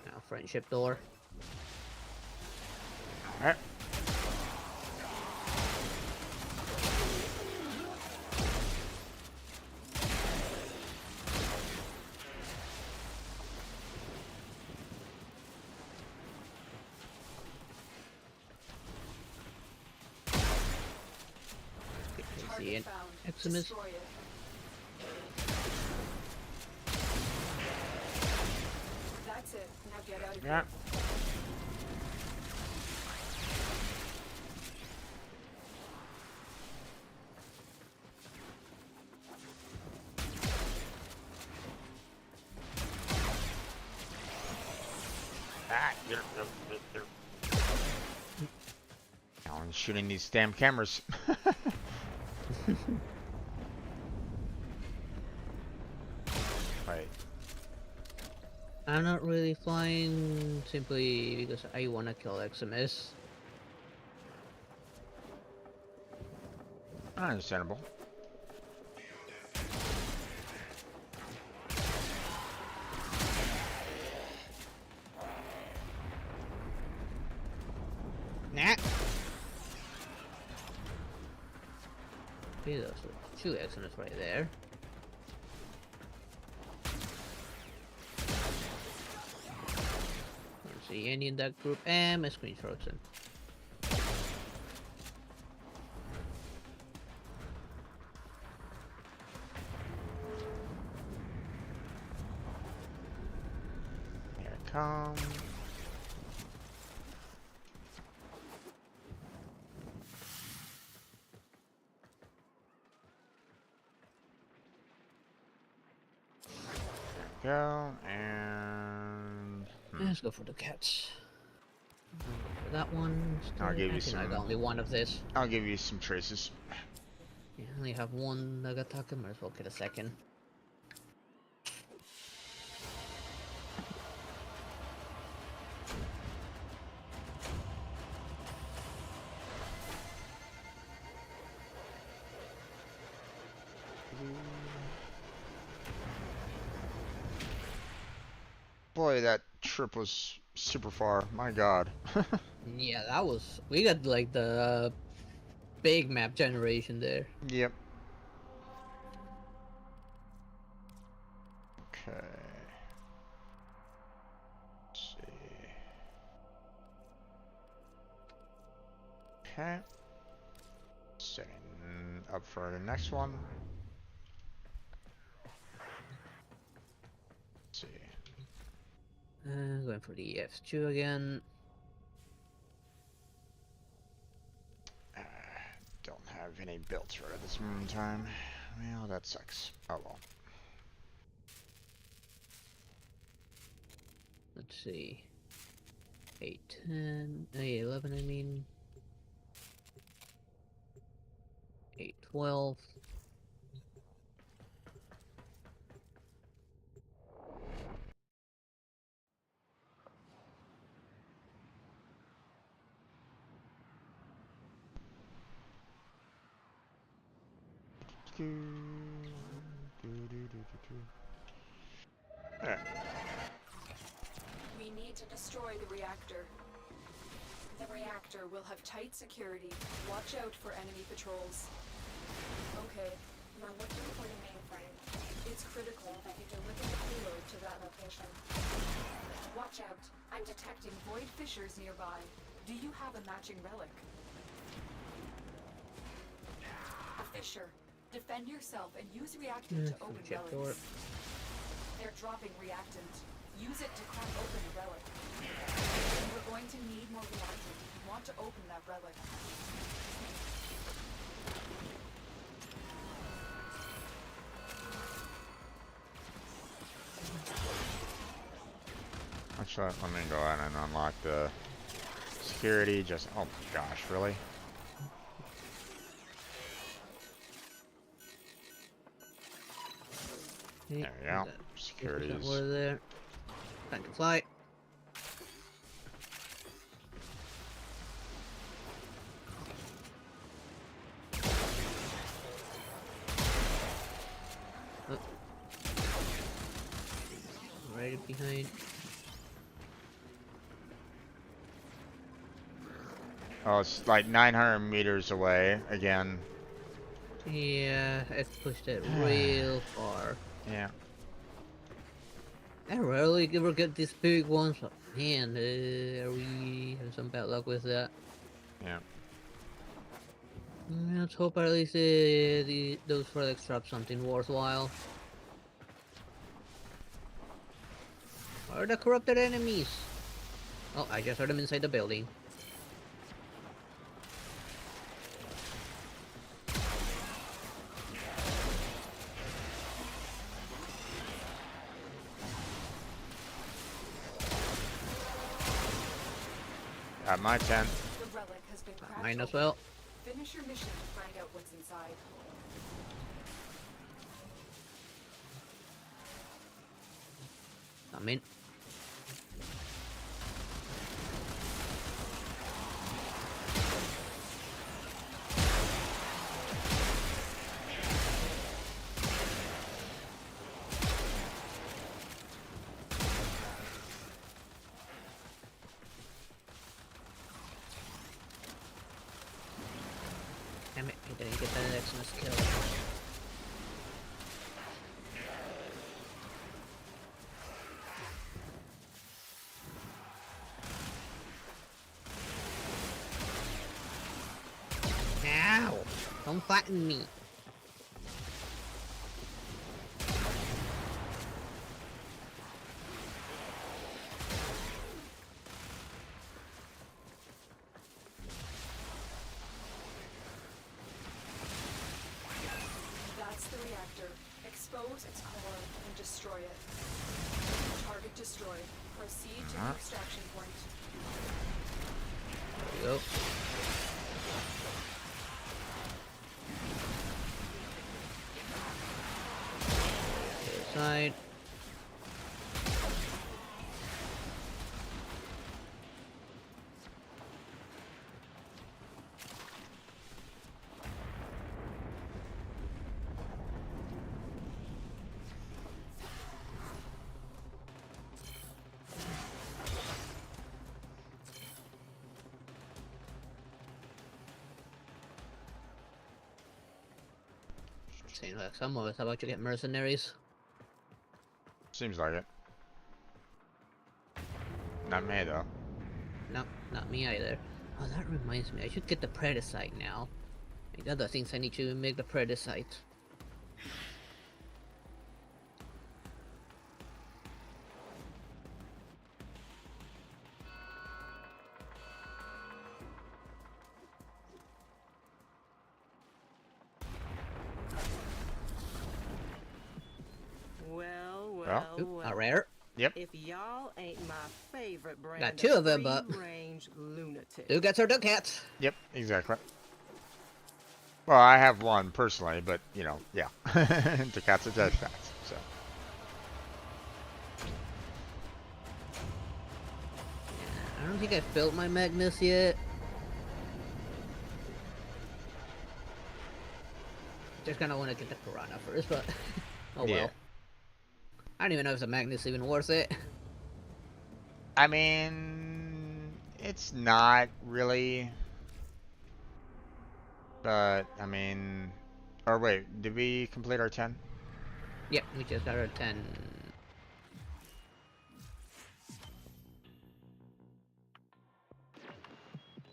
Now friendship door. Alright. See it. found. Eximus. Destroy it. That's it. Now get out of Yeah. here. Now I'm shooting these damn cameras. Wait. I'm not really flying simply because I wanna kill Eximus. Understandable. Nah. Okay, those are two Eximus right there. Don't see any in that group, and my screen's frozen. Here it comes. go, and Let's go for the cats. For that one, I'll give you I think I got some. only one of this. I'll give you some traces. Yeah, I only have one Nagataka, might as well get a second. Boy, that trip was super far. My God. Yeah, that was. We got like the big map generation there. Yep. Okay. Let's see. Okay. Setting up for the next one. Let's see. Going for the F2 again. Don't have any builds right at this moment in time. Well, that sucks. Oh well. Let's see. 8, 10, 8, 11, I mean. 8, 12. Alright. We need to destroy the reactor. The reactor will have tight security. Watch out for enemy patrols. Okay, we're looking for the mainframe. It's critical that you deliver the payload to that location. Watch out. I'm detecting void fissures nearby. Do you have a matching relic? A fissure. Defend yourself and use reactant to open check door. relics. They're dropping reactant. Use it to crack open a relic. We're going to need more reactant if you want to open that relic. Actually, let me go ahead and unlock the security. Just, oh my gosh, really? Okay, There we go. Security's. We're there. Time to fly. Oh. Right behind. Oh, it's like 900 meters away again. Yeah, I've pushed it real far. Yeah. I rarely ever get these big ones, but man, are we having some bad luck with that? Yeah. Let's hope at least those relics drop something worthwhile. Where are the corrupted enemies? Oh, I just heard them inside the building. At my tent. The relic has been cracked Mine as open. well. Finish your mission to find out what's inside. I'm in. Damn it, I didn't get that Xmas kill. Ow! Don't flatten me. That's the reactor. Expose Expose its core and destroy it. Target destroyed. Proceed to the extraction point. There we go. Other side. Seems like some of us about to get mercenaries. Seems like it. Not me though. No, not me either. Oh, that reminds me, I should get the Predicite now. Like, the other things I need to make the Predicite. Oop, a rare. Yep. If y'all ain't my favorite brand Got two of them, free but range lunatic. who gets our duck cats? Yep, exactly. Well, I have one personally, but you know, yeah. The cats are dead cats, so. I don't think I've built my Magnus yet. Just kinda wanna get the Piranha first, but oh well. Yeah. I don't even know if the Magnus is even worth it. I mean, it's not really. But, I mean... Or wait, did we complete our 10? Yep, we just got our 10.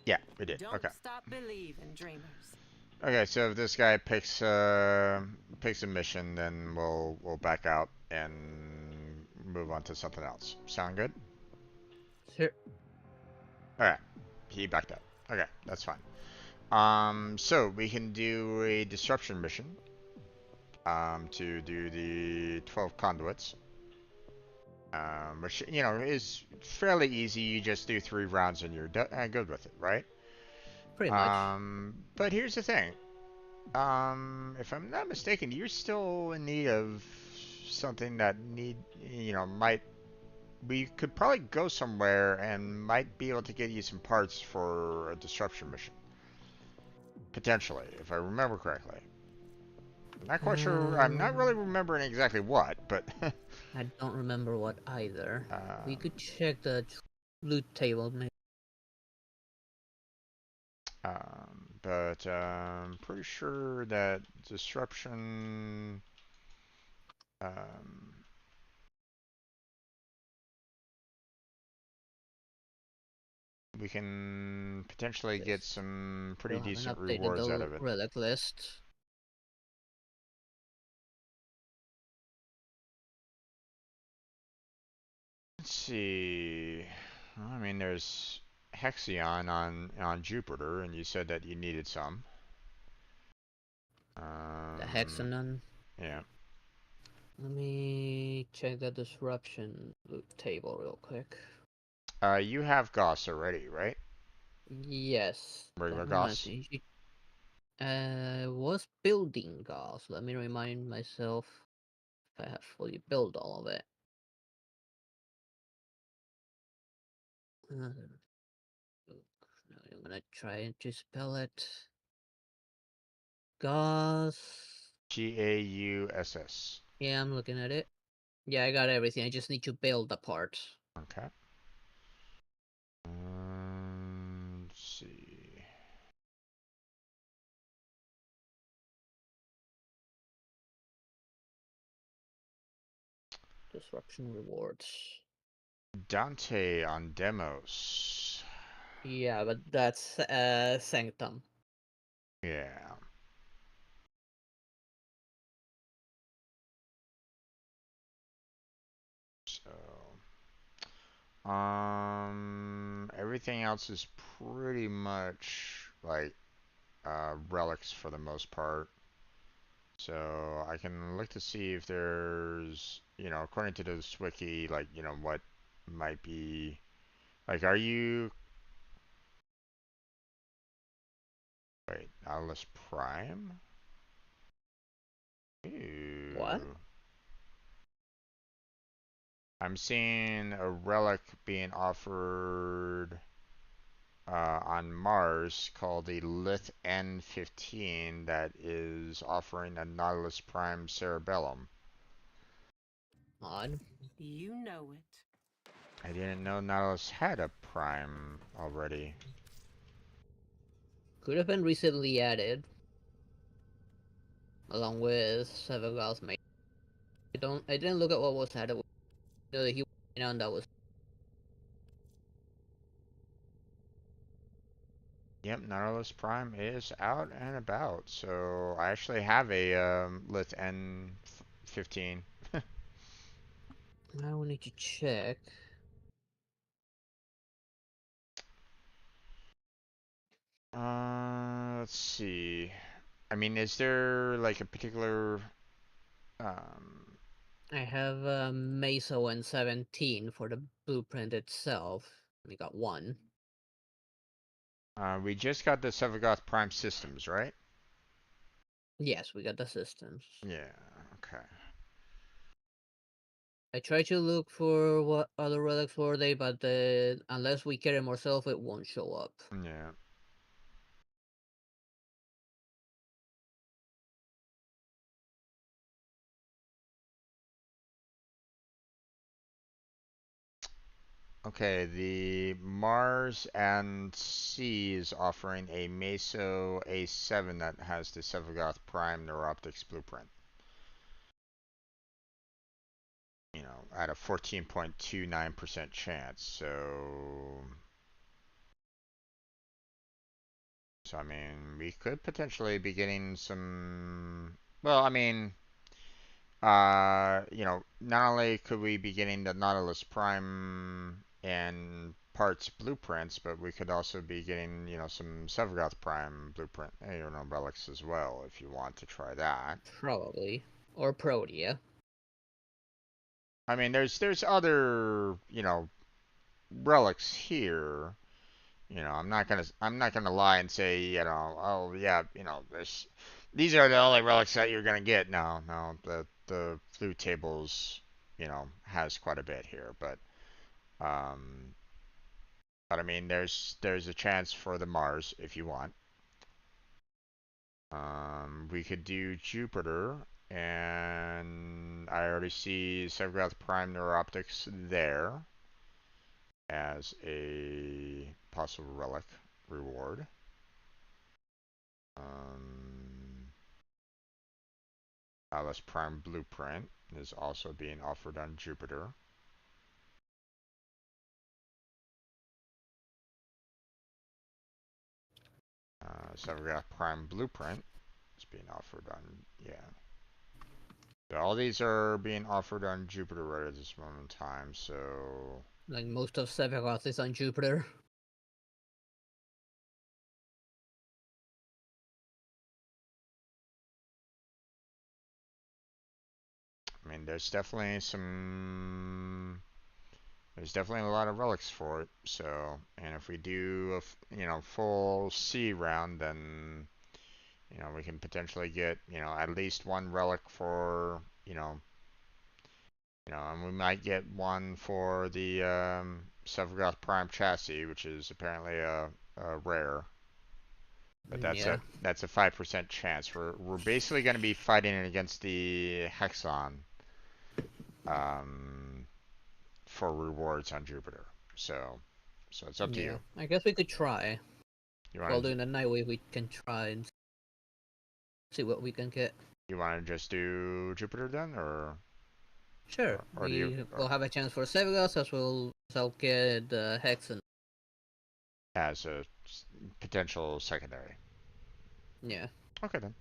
Yeah, we did. Don't Okay. stop believing, dreamers. Okay, so if this guy picks picks a mission, then we'll back out and move on to something else. Sound good? Sure. Alright. He backed out. Okay, that's fine. So we can do a disruption mission. To do the 12 conduits. Which, you know, is fairly easy. You just do 3 rounds and you're good with it, right? Pretty much. But here's the thing. If I'm not mistaken, you're still in need of something that we could probably go somewhere and might be able to get you some parts for a disruption mission. Potentially, if I remember correctly. I'm not quite sure. I'm not really remembering exactly what, but I don't remember what either. We um, could check the loot table, maybe. but I'm pretty sure that disruption. Um, we can potentially get Yes. some pretty Still haven't decent updated rewards out the of it. relic list. Let's see. Well, I mean, there's Hexion on Jupiter, and you said that you needed some. The Hexanon. Yeah. Let me check the disruption loot table real quick. You have Gauss already, right? Yes. Regular That reminds Gauss. me. Was building Gauss. Let me remind myself if I have fully built all of it. Now I'm gonna try and just spell it. Gauss. Gauss. Yeah, I'm looking at it. Yeah, I got everything. I just need to build the part. Okay. Let's see. Disruption rewards. Dante on Demos. Yeah, but that's Sanctum. Yeah. So, everything else is pretty much like relics for the most part. So I can look to see if there's, according to this wiki, like, what might be, like, are you, wait, Nautilus Prime? What? Ooh. I'm seeing a relic being offered on Mars called the Lith N15 that is offering a Nautilus Prime Cerebellum. Odd. You know it. I didn't know Nautilus had a Prime already. Could have been recently added, along with Severgoth. Maybe. I didn't look at what was added. You know, the human that was. Yep, Nautilus Prime is out and about. So I actually have a Lith N15. I will need to check. Let's see. I mean, is there like a particular I have Meso and 17 for the blueprint itself. We got one. we just got the Sevagoth Prime systems, right? Yes, we got the systems. Yeah, okay. I tried to look for what other relics were they, but unless we carry them ourselves, it won't show up. Yeah. Okay, the Mars and Sea is offering a Meso A7 that has the Sevagoth Prime Neuroptics blueprint. At a 14.29% chance. So I mean, we could potentially be getting some. Well, I mean, not only could we be getting the Nautilus Prime and parts blueprints, but we could also be getting, some Sevagoth Prime blueprint, relics as well, if you want to try that. Probably. Or Protea. I mean, there's other, relics here. I'm not gonna lie and say, oh yeah, these are the only relics that you're gonna get. No, no, the blue tables, has quite a bit here, um, but I mean, there's a chance for the Mars if you want. We could do Jupiter, and I already see Severgoth Prime Neuroptics there as a possible relic reward. Atlas Prime Blueprint is also being offered on Jupiter. Severgoth Prime Blueprint is being offered on, yeah. So all these are being offered on Jupiter right at this moment in time, so... Like most of Severgoth is on Jupiter. I mean, there's definitely a lot of relics for it, so... And if we do a, full C round, then... we can potentially get, at least one relic for, and we might get one for the Severgoth Prime chassis, which is apparently a rare. But Yeah. that's a 5% chance. We're basically going to be fighting it against the Hexon um, for rewards on Jupiter. So it's up to you. I guess we could try. You While want doing the night wave, we can try and see what we can get. you want to just do Jupiter then, or Sure. or do you? We'll have a chance for Severgoth as well as I'll get Hexen. As a potential secondary. Yeah. Okay then.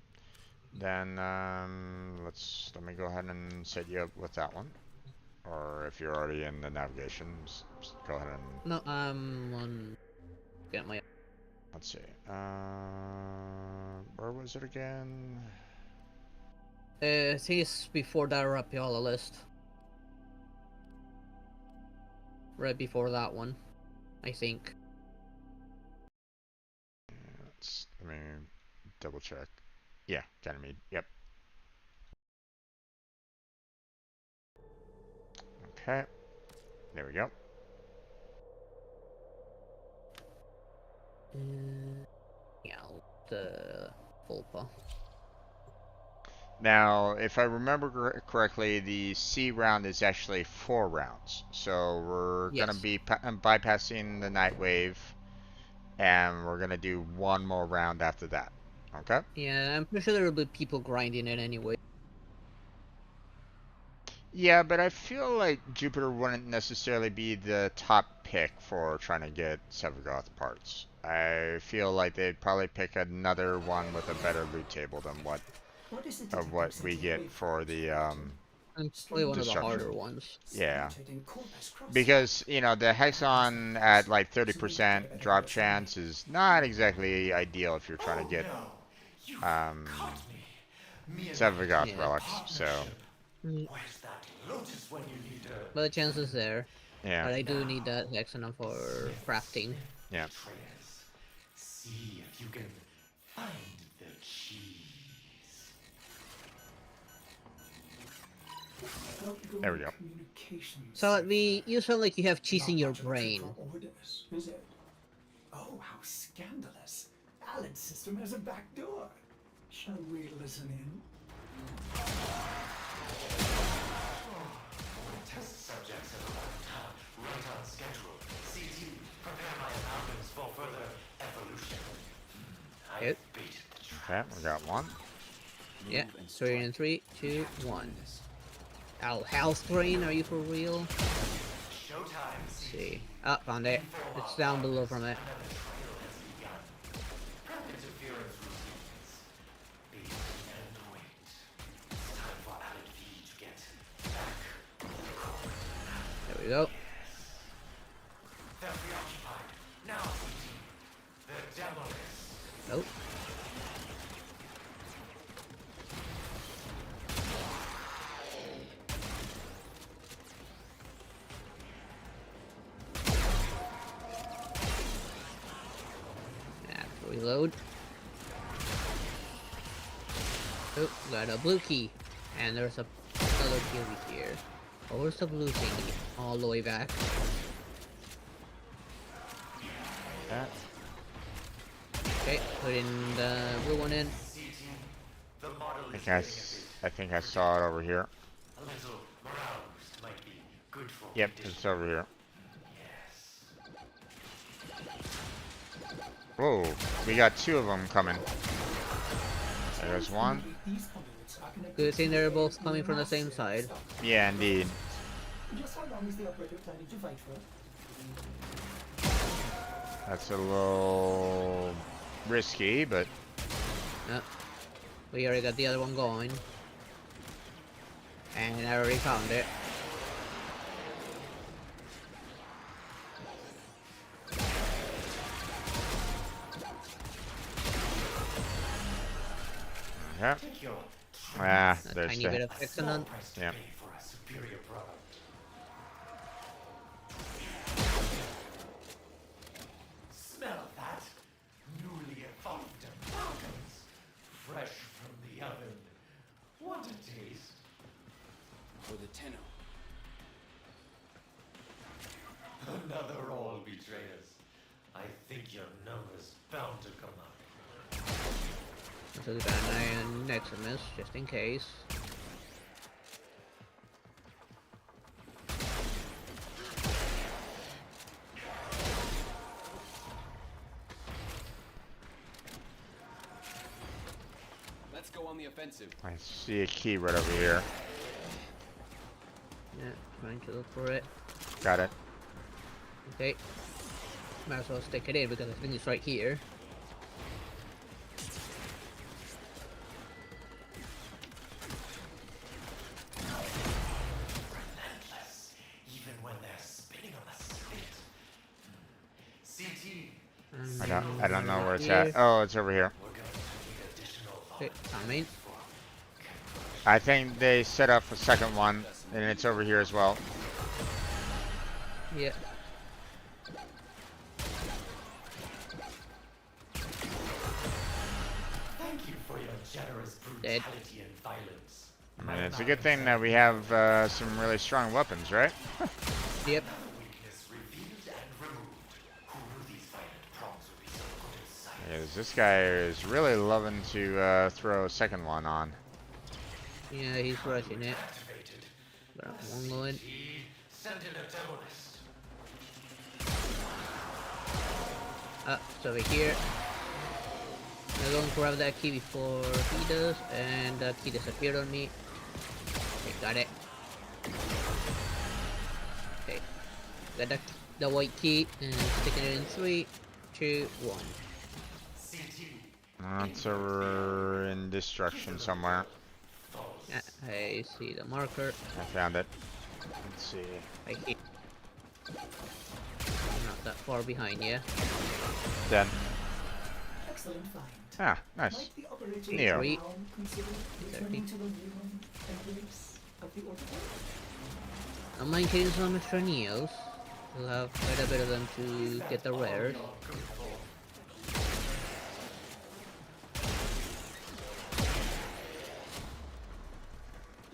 Then let me go ahead and set you up with that one. Or if you're already in the navigation, just go ahead and. No, I'm on. Get my. Let's see. Where was it again? I think it's before that Rapiola list. Right before that one, I think. Let me double check. Yeah, Ganymede. Yep. Okay. There we go. Yeah, the Volpa. Now, if I remember correctly, the C round is actually 4 rounds. So we're gonna Yes. be bypassing the Night Wave, and we're gonna do one more round after that. Okay? Yeah, I'm pretty sure there will be people grinding it anyway. Yeah, but I feel like Jupiter wouldn't necessarily be the top pick for trying to get Sevagoth parts. I feel like they'd probably pick another one with a better loot table than what What is it of what we get for the And probably one of the destruction. harder ones. Yeah. Spotted in Corpus Crossing. Because, you know, the Hexon at like 30% drop chance is not exactly ideal if you're trying to get Sevagoth Yeah. relics, so Mm, Where's that lotus when you need her? But the chance is there. yeah. But I do need that hexagon for crafting. Yeah. See if you can find the cheese. There we go. So you sound like you have cheese in your brain. Orders, is it? Oh, how scandalous. Alan's system has a back door. Shall we listen in? Test subjects have arrived. Right on schedule. CT, prepare my amalgams for further evolution. Yep. Okay, we got one. Yeah. 3 and 3, 2, 1. Ow, health drain, are you for real? Showtime. Let's see. Oh, found it. It's down below from it. Interference routines. Be and wait. It's time for Alan V to get back. There we go. They're preoccupied. Now, the demo is. Nope. Reload. Oh, got a blue key. And there's another key here. Oh, where's the blue thingy? All the way back. That. Okay, putting the blue one in. I think I saw it over here. A little roused might be good for Yep, it's over here. Whoa, we got 2 of them coming. There's one. Good thing they're both coming from the same side. Yeah, indeed. Just how long is the operator planning to fight for? That's a little risky, but Yep. We already got the other one going. And I already found it. yeah. Ah, A there's tiny bit the of hexagon. yeah. For a superior product. Smell that? Newly evolved amalgams. Fresh from the oven. What a taste. For the Tenno. Another all betrayers. I think your number's bound to come up. So we got an iron Neximus, just in case. Let's go on the offensive. I see a key right over here. Yeah, trying to look for it. Got it. Okay. Might as well stick it in because I think it's right here. Relentless, even when they're spinning on a spit. CT, I don't know where it's Here. at. Oh, it's over here. we're going to need additional Okay, coming. I think they set up a second one, and it's over here as well. Yeah. Thank you for your generous Dead. brutality and violence. I mean, it's a good thing that we have some really strong weapons, right? Yep. Weakness revealed and removed. Who knew these violent prongs would be so good at sight? Because this guy is really loving to throw a second one on. Yeah, he's rushing it. Activated. But I'm going. Send in a demonist. It's over here. I'm going to grab that key before he does, and that key disappeared on me. Okay, got it. Okay, got the white key, and sticking it in 3, 2, 1. It's over in destruction somewhere. Yeah, I see the marker. I found it. Let's see. Right here. Not that far behind, yeah. Dead. Excellent find. Ah, nice. Might the operator Neo. Wait. consider returning to the realm embrace of the orbital? I might kill some extra Neos. We'll have quite a bit of them to get the rares.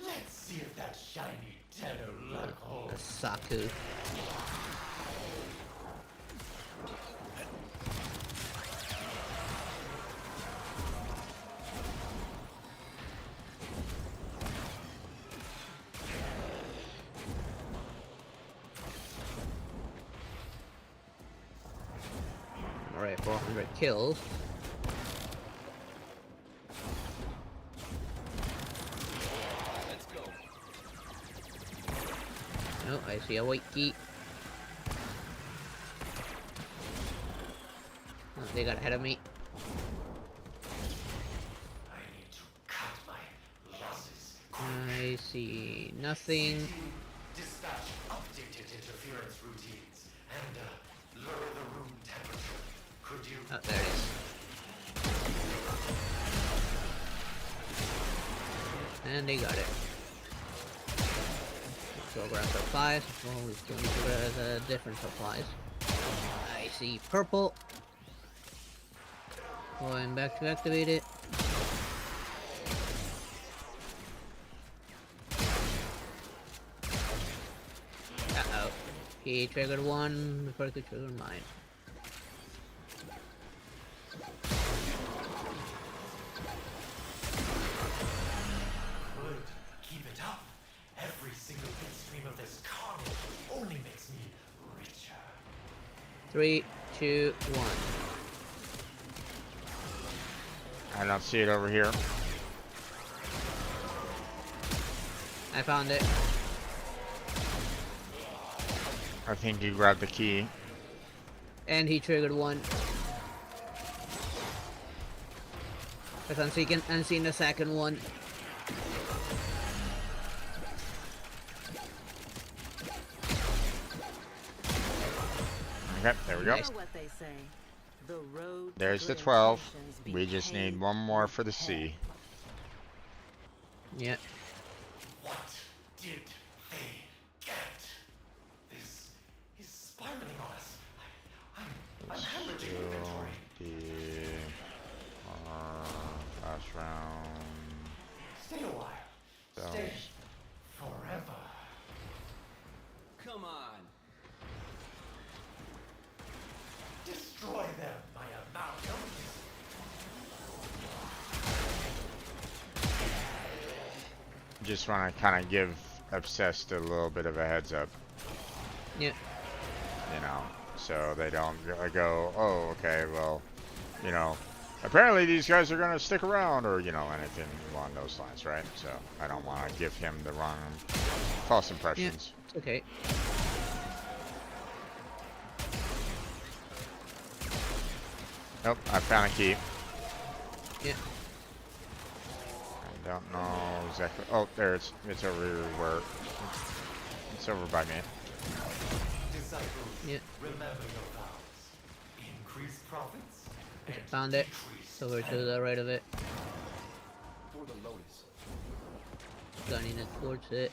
Let's see if that shiny Tenno luck holds. Saku. Alright, 400 kills. Let's go. Oh, I see a white key. Oh, they got ahead of me. I need to cut my losses. I see nothing. Dispatch updated interference routines and lower the room temperature. Could you? Oh, there it is. And they got it. So grab supplies. Well, we still need to grab the different supplies. I see purple. Going back to activate it. Uh-oh. He triggered one before he could trigger mine. Good. Keep it up. Every single bit stream of this carnage only makes me richer. 3, 2, 1. I don't see it over here. I found it. I think you grabbed the key. And he triggered one. Because I'm seeing the second one. Okay, there we go. You know what they say. The road to There's the good 12. intentions We just need behave one more for the C. Yeah. What did they get? This is spiraling on us. I'm hemorrhaging inventory. The last round. Stay a while. Stay forever. Come on. Destroy them, my amalgam. Just want to kind of give Obsessed a little bit of a heads up, Yeah. you know, so they don't go, oh, okay, well, you know, apparently these guys are going to stick around, or, you know, anything along those lines, right? So I don't want to give him the wrong, false impressions. It's okay. Nope, I found a key. Yeah. I don't know exactly. Oh, there it's over here where it's over by me. Disciples, Yeah. remember your vows. Increase profits and Found it. decrease It's over to the right of it. For the Lotus. gunning it towards it.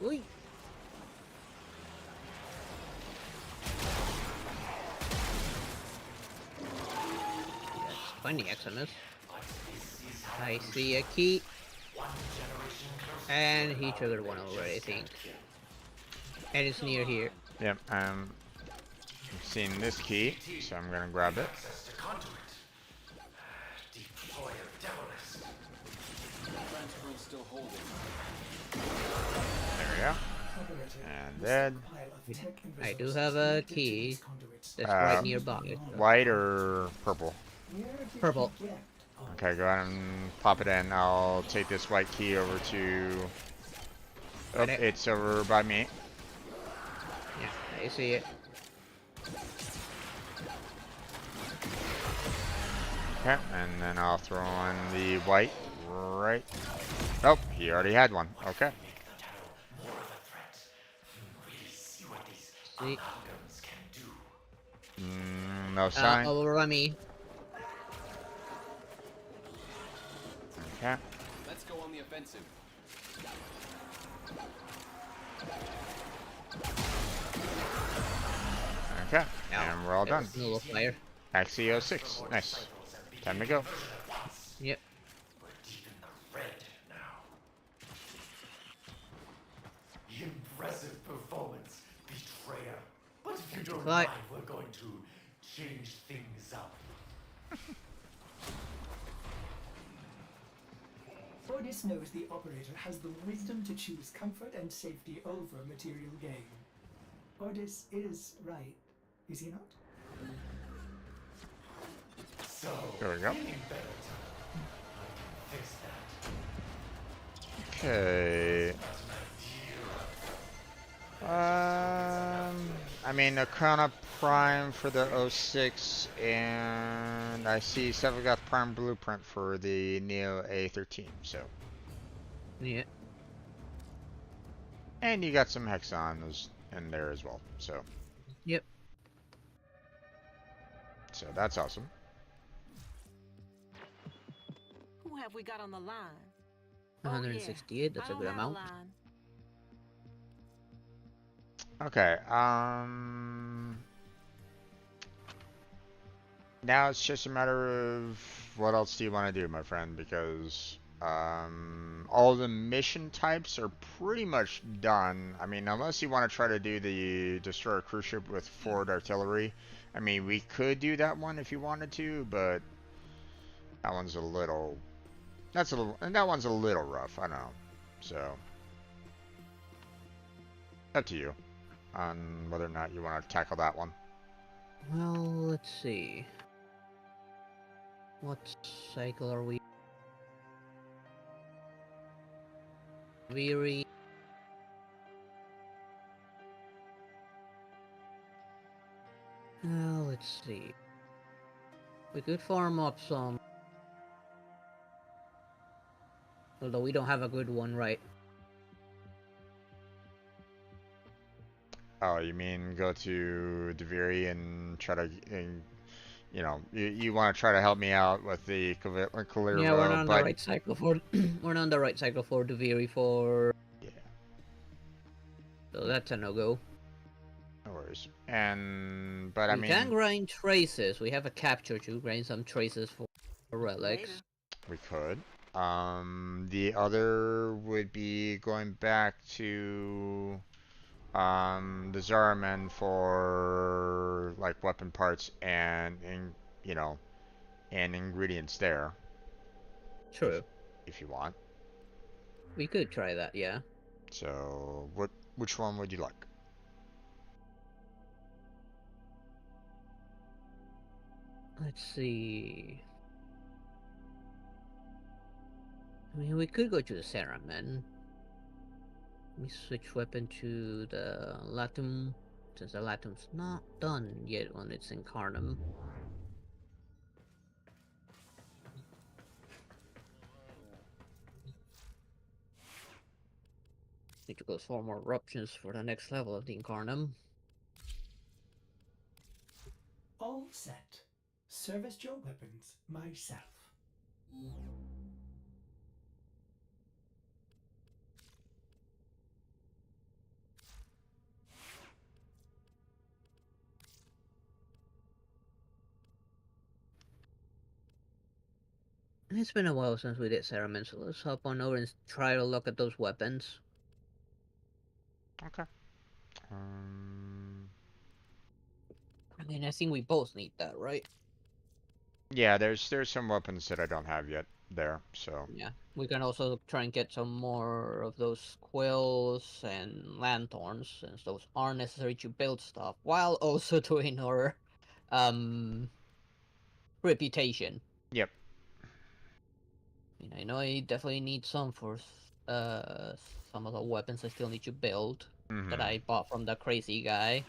Oi! Yes, finding XMS. I see a key. And he triggered one already, I think. And it's near here. Yep, I'm seeing this key, so I'm gonna grab it. Transfer's still holding. There we go. Operator, And this dead. pile of tech and I do resources have a connected to key these conduits. that's right nearby. White or purple? Where did Purple. you get all Okay, go ahead and pop it in. I'll take this white key over to... Oh, Got it. it's over by me. Yeah, I see it. Okay, and then I'll throw on the white right... Oh, he already had one. Okay. See? No sign. Over by me. Okay. Let's go on the offensive. Okay, and we're all done. Null fire. Axio 6. Nice. Time to go. Yep. impressive performance, betrayer? But if you don't Fly. mind, we're going to change things up. Ordis knows the operator has the wisdom to choose comfort and safety over material gain. Ordis is right, is he not? So, There we go. any better time, I can fix that. Okay. I mean, a Chrono Prime for the 06, and I see Seven got Prime Blueprint for the Neo A13, so. Yeah. And you got some Hexons in there as well, so. Yep. So that's awesome. Who have we got on the line? 168, that's a good amount. Okay, now it's just a matter of what else do you want to do, my friend, because all the mission types are pretty much done. I mean, unless you want to try to do the destroy a cruise ship with forward artillery. I mean, we could do that one if you wanted to, but that one's a little, and that one's a little rough, I don't know. So, up to you on whether or not you want to tackle that one. Well, let's see. What cycle are we? Weary. Well, let's see. We could farm up some. Although we don't have a good one, right? Oh, you mean go to Deviri and try to, you know, you want to try to help me out with the Calero, Yeah, we're not on the but right cycle for. We're not on the right cycle for Deviri for. yeah, So that's a no-go. no worries. And but I We mean, can grind traces. We have a capture to grind some traces for relics. we could. The other would be going back to the Zaraman for like weapon parts and you know, and ingredients there True. if you want. We could try that, yeah. So which one would you like? Let's see. I mean, we could go to the Saraman. We switch weapon to the Latum, since the Latum's not done yet when it's in Carnum. Need to go for more eruptions for the next level of the Incarnum. All set. Service your weapons myself. It's been a while since we did Ceremony, so let's hop on over and try to look at those weapons. Okay. I mean, I think we both need that, right? Yeah, there's some weapons that I don't have yet there, so. Yeah. We can also try and get some more of those quills and lanthorns, since those are necessary to build stuff, while also doing our reputation. Yep. I mean, I know I definitely need some for some of the weapons I still need to build that I bought from the crazy guy.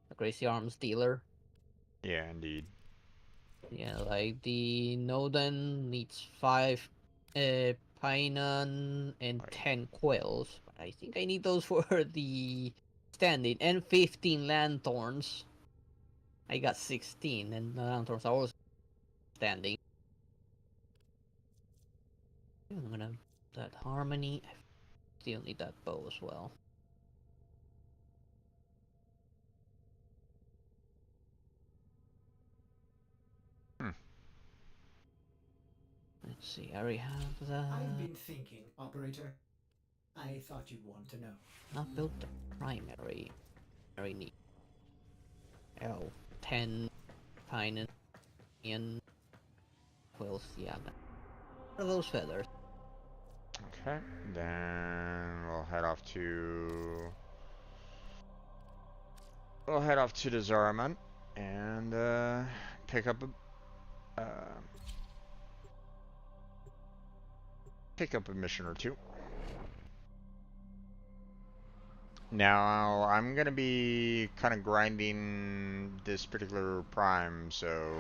The crazy arms dealer. Yeah, indeed. Yeah, like the Noden needs 5 Painan and 10 quills. But I think I need those for the standing, and 15 lanthorns. I got 16, and the lanthorns are also standing. I'm gonna that harmony. I still need that bow as well. Let's see, I already have that. I've been thinking, operator. I thought you'd want to know. Not built the primary. Very neat. Oh, 10 pine and quills, yeah. What are those feathers? Okay, then we'll head off to the Zaraman and pick up a mission or two. Now I'm gonna be kind of grinding this particular prime, so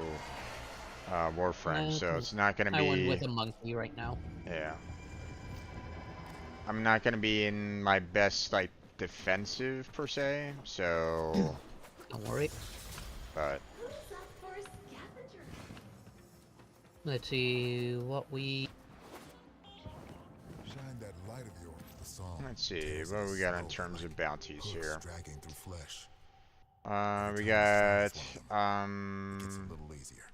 Warframe. So it's not gonna be. I went with a monkey right now. Yeah. I'm not gonna be in my best like defensive per se, so. Don't worry. But. Let's see what we. Shine that light of yours to the song. Let's see what we got in terms of bounties here. Dragging through flesh. We got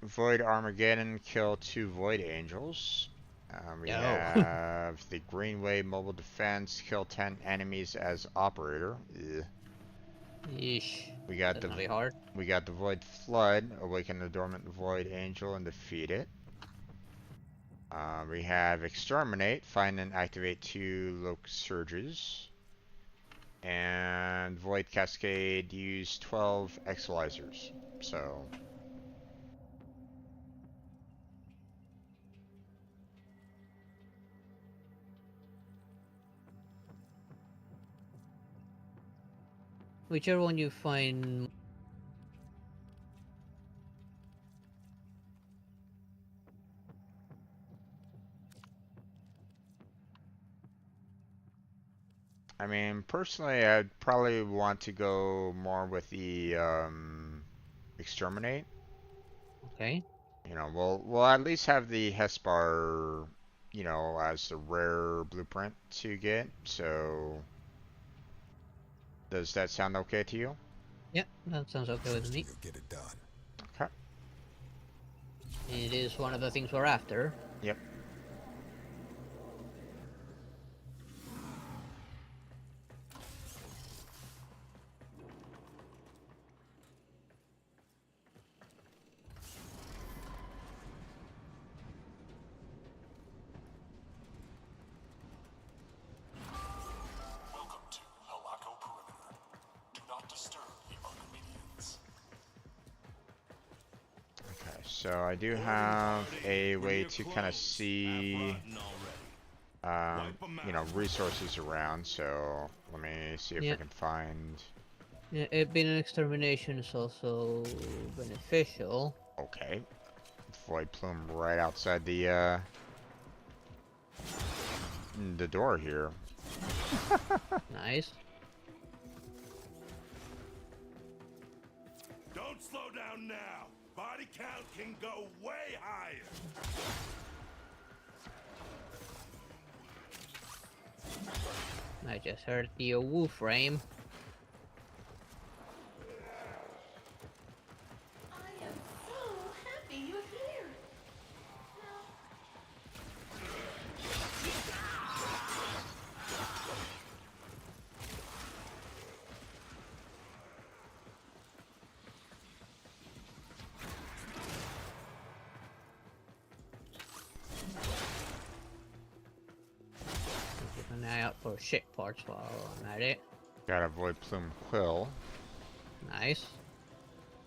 Void Armageddon, kill 2 Void Angels. We have the Greenway Mobile Defense, kill 10 enemies as operator. Ugh. Yeesh. We got That's gonna be hard. We got the Void Flood, awaken the dormant Void Angel and defeat it. We have Exterminate, find and activate 2 Locust Surges. And Void Cascade, use 12 Exolizers. So. Whichever one you find. I mean, personally, I'd probably want to go more with the Exterminate. Okay. You know, we'll at least have the Hespar, you know, as the rare blueprint to get. So, does that sound okay to you? Yep, that sounds okay with me. Get it done. Okay. It is one of the things we're after. Yep. So I do have a way to kind of see, you know, resources around. So let me see if I can find. Yeah, it being an extermination is also beneficial. Okay. Void Plume right outside the. the door here. Nice. Don't slow down now. Body count can go way higher. I just heard the Warframe. I am so happy you're here. Keep an eye out for shit parts while I'm at it. Got a Void Plume Quill. Nice.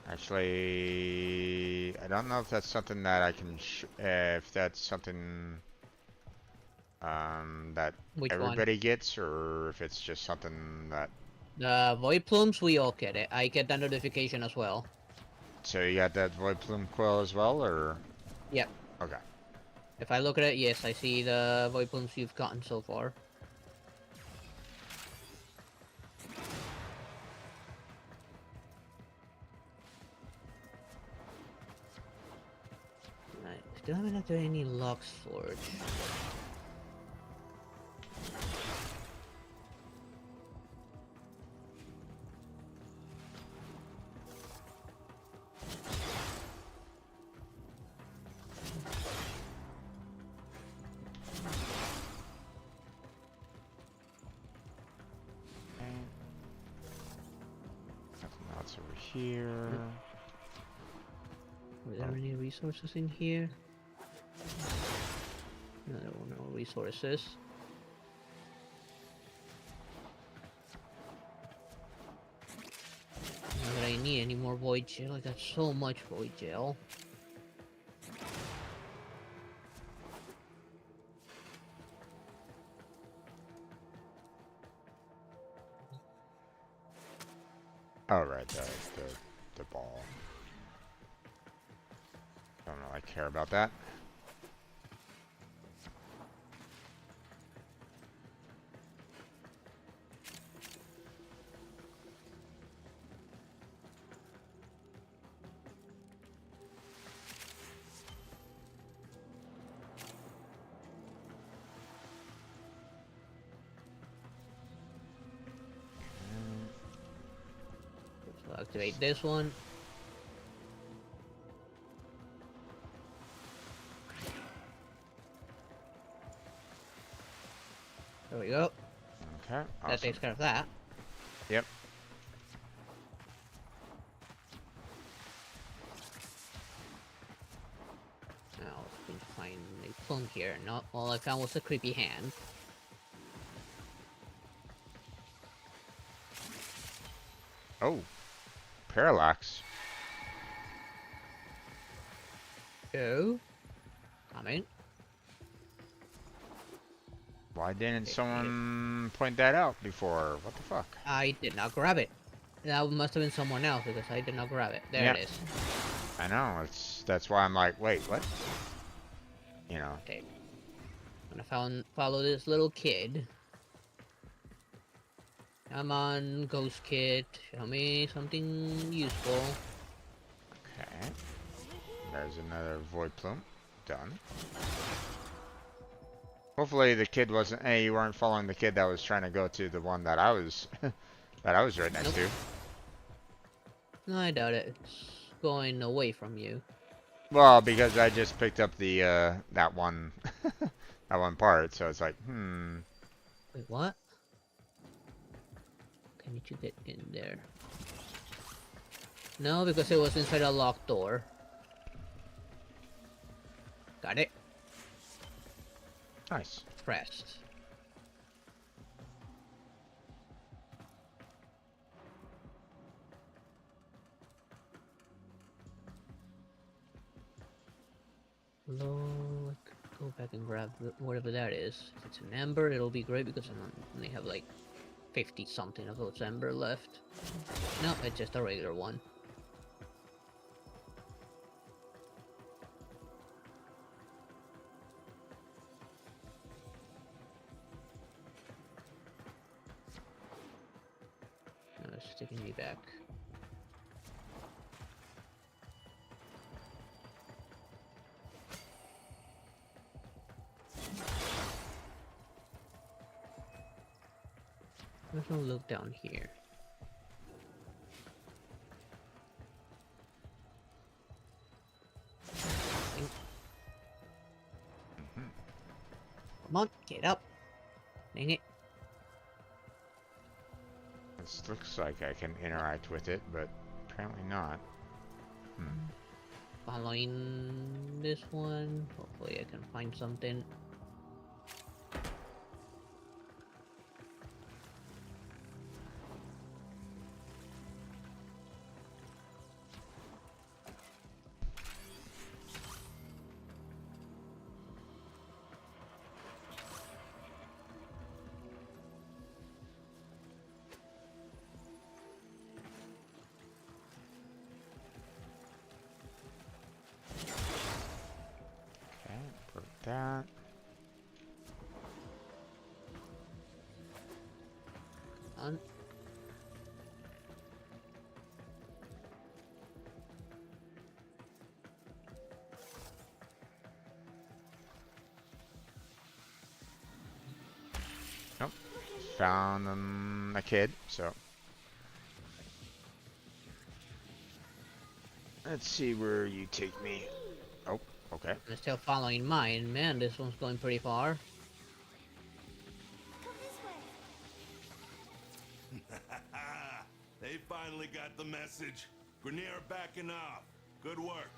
Actually, I don't know if that's something that I can. If that's something that Which everybody gets, or if it's just something that. The Void Plumes, we all get it. I get that notification as well. So you got that Void Plume Quill as well, or? Yep. Okay. If I look at it, yes, I see the Void Plumes you've gotten so far. Right. Still haven't had any Locks Forge. Nothing else over here. Were there any resources in here? No, there were no resources. Not that I need any more void gel. I got so much void gel. Oh right, the ball. Don't really care about that. So activate this one. There we go. Okay. Awesome. That takes care of that. Yep. Now, we can find a plum here. Not all I found was a creepy hand. Oh. Parallax. Oh. Coming. Why didn't someone point that out before? What the fuck? I did not grab it. That must have been someone else because I did not grab it. There Yep. it is. I know. That's why I'm like, wait, what? You know. Okay. I'm gonna follow this little kid. Come on, Ghost Kid. Show me something useful. Okay. There's another Void Plume. Done. Hopefully the kid wasn't. Hey, you weren't following the kid that was trying to go to the one that I was, that I was right next to. No, I doubt it. It's going away from you. Well, because I just picked up the that one, that one part, so it's like, Wait, what? Can you get in there? No, because it was inside a locked door. Got it. Nice. Pressed. Hello, I could go back and grab whatever that is. If it's an ember, it'll be great because I only have like 50 something of those ember left. No, it's just a regular one. taking me back? There's no look down here. Come on, get up. Dang it. This looks like I can interact with it, but apparently not. Following this one. Hopefully I can find something. Okay, put that. On. Nope. Found a kid, so. Let's see where you take me. Oh, okay. I'm still following mine. Man, this one's going pretty far. They finally got the message. Grenier backing off. Good work.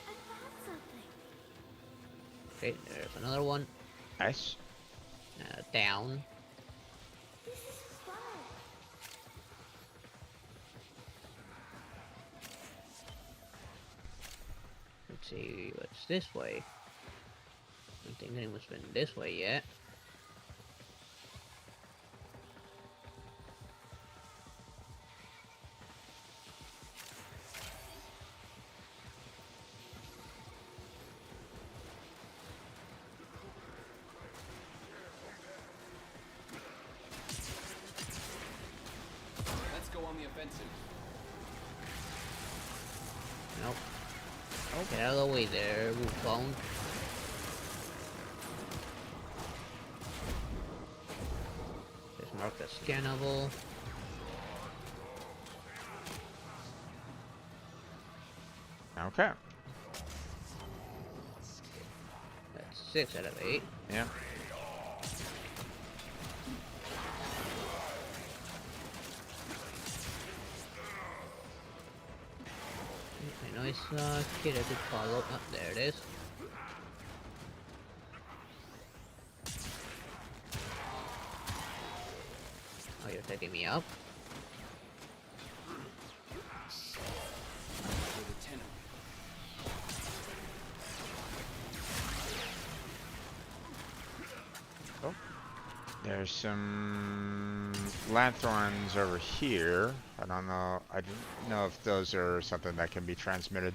I found something. Okay, there's another one. Nice. Down. This is fun. Let's see what's this way. I don't think anyone's been this way yet. Let's go on the offensive. Nope. Oh, get out of the way there, wolf phone. Just mark the scannable. Okay. That's 6 out of 8. Yeah. I know I saw a kid I could follow. Oh, there it is. Oh, you're taking me up? For the tenor. Oh. There's some lanthorns over here. I don't know. I don't know if those are something that can be transmitted.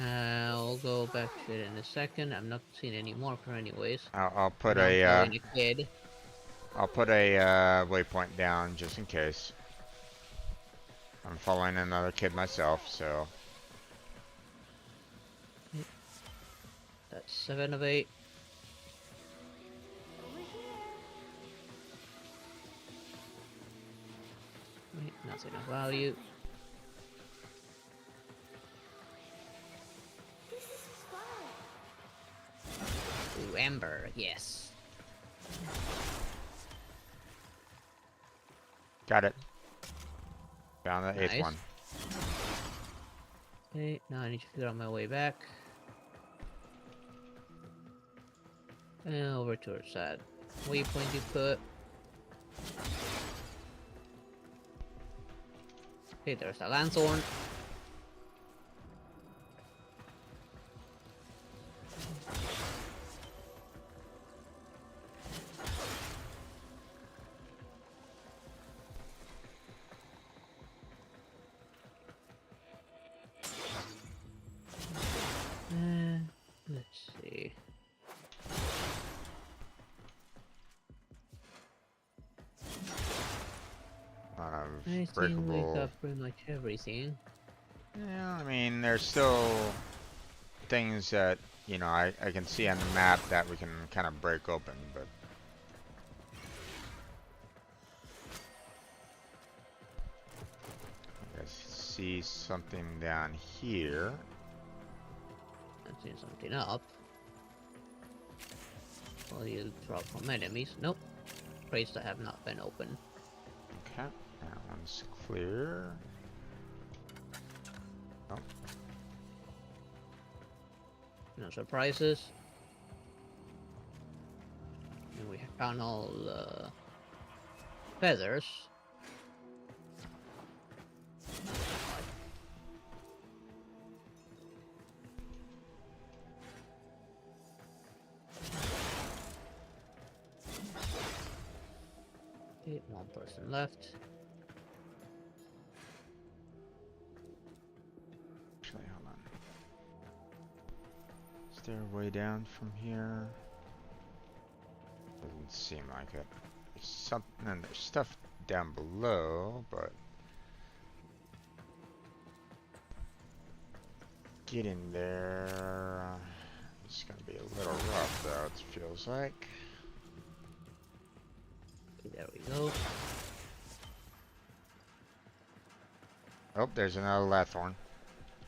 I'll go back to it in a second. I'm not seeing any marker anyways. I'll put And I'm a following a kid. I'll put a waypoint down just in case. I'm following another kid myself, so. That's 7 of 8. Over here. Wait, nothing of value. This is fun. Ooh, Amber, yes. Got it. Found the eighth Nice. one. Okay, now I need to figure out my way back. And over to our side. Waypoint you put. Okay, there's a lanthorn. Let's see. I think we breakable. got pretty much everything. Yeah, I mean, there's still things that, you know, I can see on the map that we can kind of break open, but I see something down here. I see something up. Well, you drop from enemies. Nope. Crates that have not been opened. Okay, that one's clear. Oh. No surprises. And we found all the feathers. Okay, one person left. Actually, hold on. Is there a way down from here? Doesn't seem like it. There's something, and there's stuff down below, but getting there is gonna be a little rough, though. It feels like. Okay, there we go. Oh, there's another Lathorn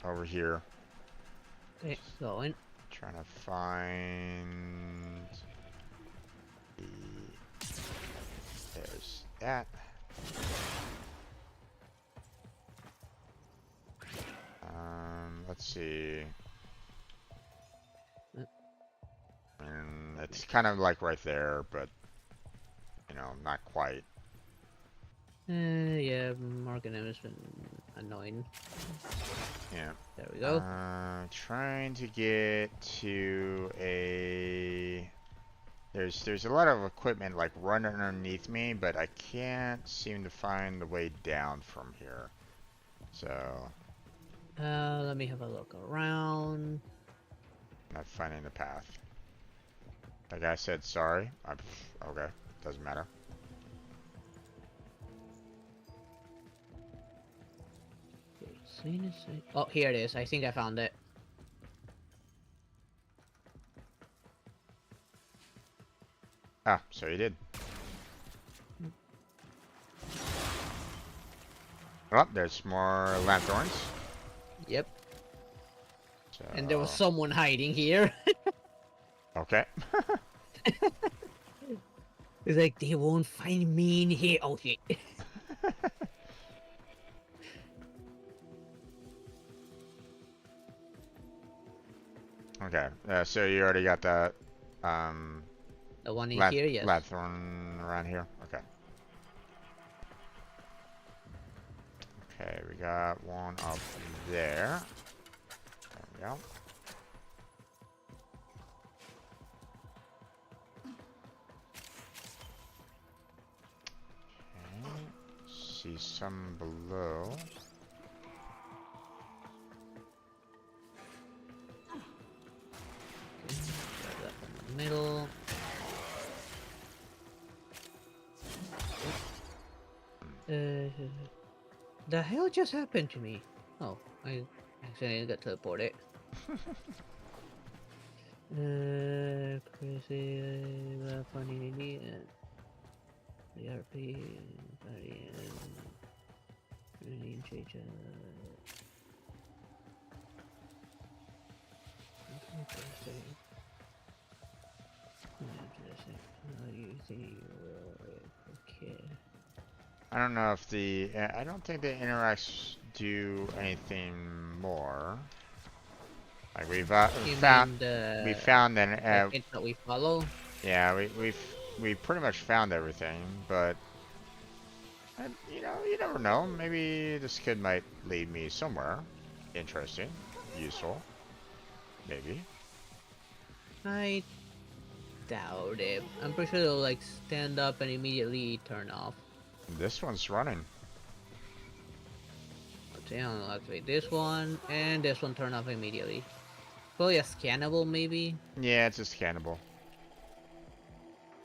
over here. Okay, going. Trying to find the. There's that. Let's see. And it's kind of like right there, but you know, not quite. Yeah, marking them has been annoying. Yeah. There we go. Trying to get to a. There's a lot of equipment like running underneath me, but I can't seem to find the way down from here. So. Let me have a look around. Not finding the path. Like I said, sorry. Okay, doesn't matter. Oh, here it is. I think I found it. Ah, so you did. Oh, there's more lanthorns. Yep. So... And there was someone hiding here. Okay. It's like, they won't find me in here. Oh, shit. Okay, so you already got that, the one in here, yes. Lathorn around here? Okay. Okay, we got one up there. There we go. Okay, see some below. Grab that from the middle. The hell just happened to me? Oh, I accidentally got teleported. Crazy, funny idiot. ERP, Guardian, really change. Okay. I don't know if the I don't think the interacts do anything more. Like we found an that we follow. Yeah, we pretty much found everything, but you know, you never know. Maybe this kid might lead me somewhere interesting, useful. Maybe. I doubt it. I'm pretty sure they'll like stand up and immediately turn off. This one's running. Okay, I'll activate this one, and this one turn off immediately. Probably a scannable, maybe? Yeah, it's a scannable.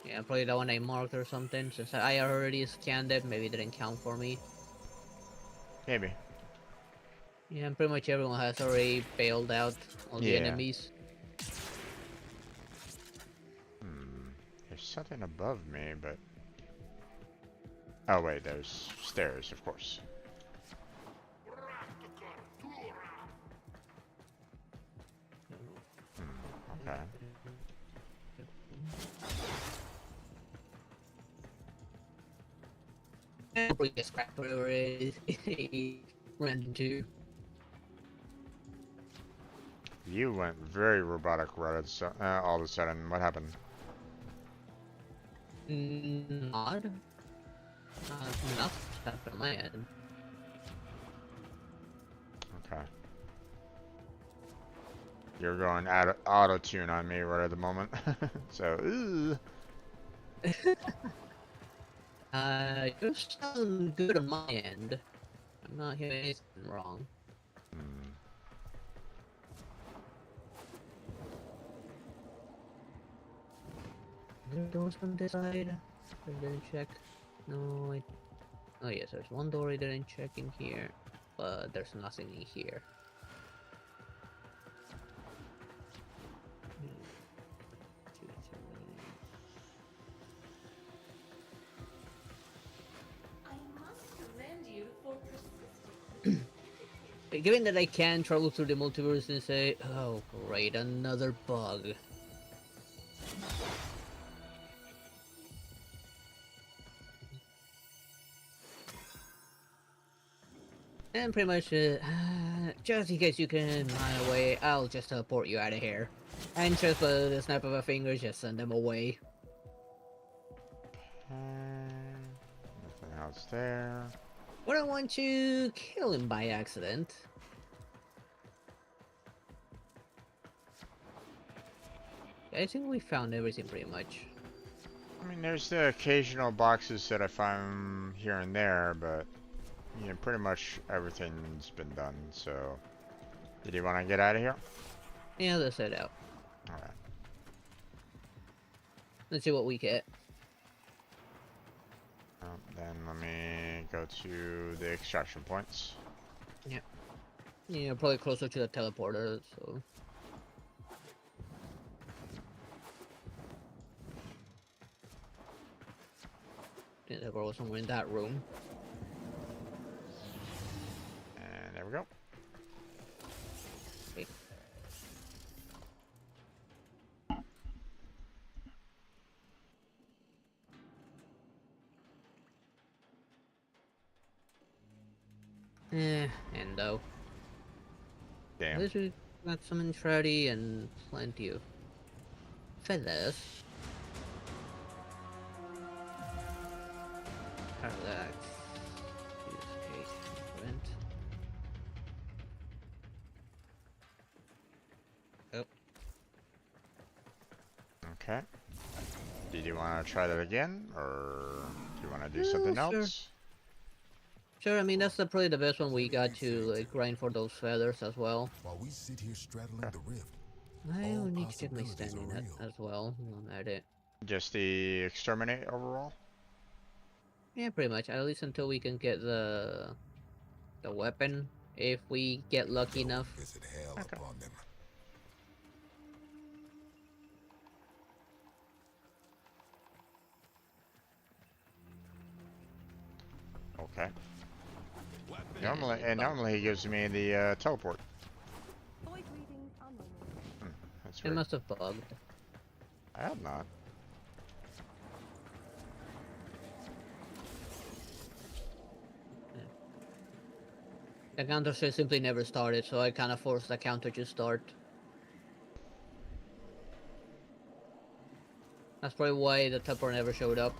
Yeah, probably the one I marked or something. Since I already scanned it, maybe it didn't count for me. Maybe. Yeah, and pretty much everyone has already bailed out all the Yeah. enemies. There's something above me, but... Oh wait, there's stairs, of course. Okay. Probably get scrapped whatever it is he ran into. You went very robotic right at all of a sudden. What happened? Odd. Nothing happened on my end. Okay. You're going auto-tune on me right at the moment. So, ooh. You sound good on my end. I'm not hearing anything wrong. There are doors on this side. I didn't check. No, oh yes, there's one door I didn't check in here, but there's nothing in here. I must commend you for persisting. Given that I can travel through the multiverse and say, oh great, another bug. And pretty much, just in case you can run away, I'll just teleport you out of here. And just with the snap of a finger, just send them away. Nothing else there. But I want to kill him by accident. I think we found everything pretty much. I mean, there's the occasional boxes that I find here and there, but yeah, pretty much everything's been done. So, did you want to get out of here? Yeah, let's head out. All right. Let's see what we get. Then let me go to the extraction points. Yeah. Yeah, probably closer to the teleporter, so... Yeah, there was somewhere in that room. And there we go. Okay. Endo. Damn. At least we got some entrati and plenty of feathers. Parallax. Oh. Okay. Did you want to try that again, or do you want to do something sure. else? Sure, I mean that's probably the best one we got to like grind for those feathers as well. While we sit here straddling the rift, I all will need to check my possibilities standing are at, real. as well. I'm at it. Just the exterminate overall? Yeah, pretty much. At least until we can get the weapon, if we get lucky enough. Visit hell upon them. Okay. Normally he gives me the teleport. That's It weird. must have bugged. I have not. The counter just simply never started, so I kind of forced the counter to start. That's probably why the tupper never showed up.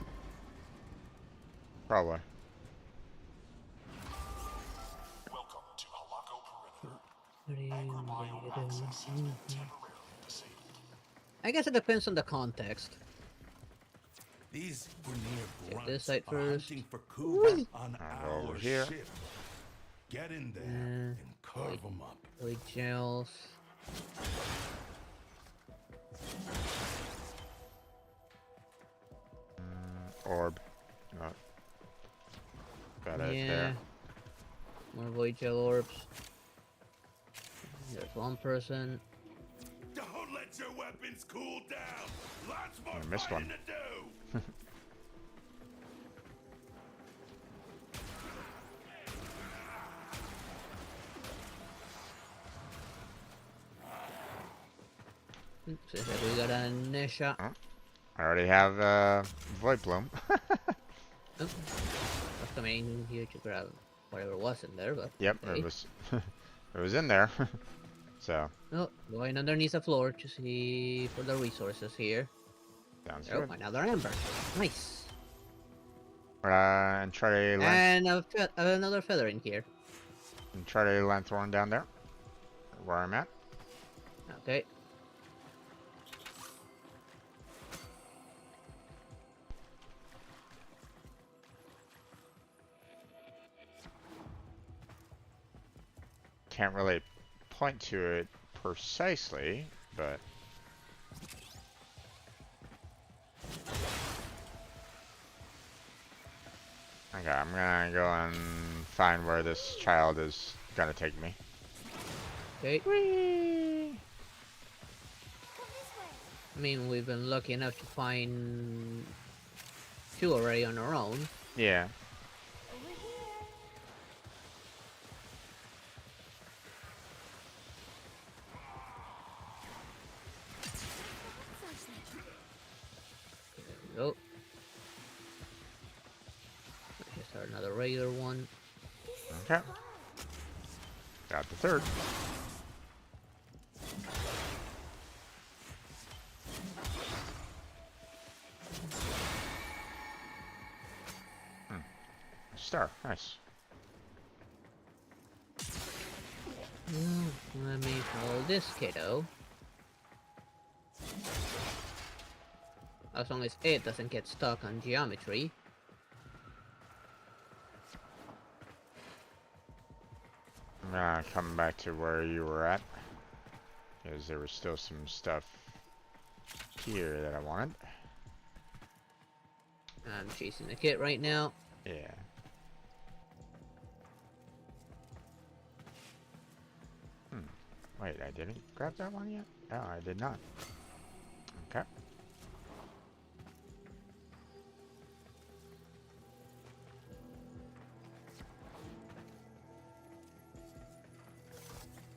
Probably. Welcome to Halako Perimeter. Agri-bio access has been temporarily disabled. I guess it depends on the context. These Grineer Check grunts this site are first. hunting for Kuba on I'll go our over here. ship. Get in there and carve them up. Like gels. Orb. Not. Got it Yeah. there. More void gel orbs. There's one person. Don't let your weapons cool down. Lots more I missed one. fighting to do. Seems like we got a Nisha. Oh, I already have Void Bloom. Oh, I was coming in here to grab whatever was in there, but Yep, okay. it was it was in there. So Oh, going underneath the floor to see for the resources here. sounds Oh, good. another ember. Nice. And try to land And another feather in here. and try to Lanthorn down there, where I'm at. Okay. Can't really point to it precisely, but okay, I'm gonna go and find where this child is gonna take me. Okay. Whee! I mean, we've been lucky enough to find 2 already on our own. Yeah. There we go. Let's start another regular one. Okay. Got the third. Star, nice. Let me follow this kiddo. As long as it doesn't get stuck on geometry. I'm gonna come back to where you were at, because there was still some stuff here that I wanted. I'm chasing the kid right now. Yeah. Wait, I didn't grab that one yet? No, I did not. Okay.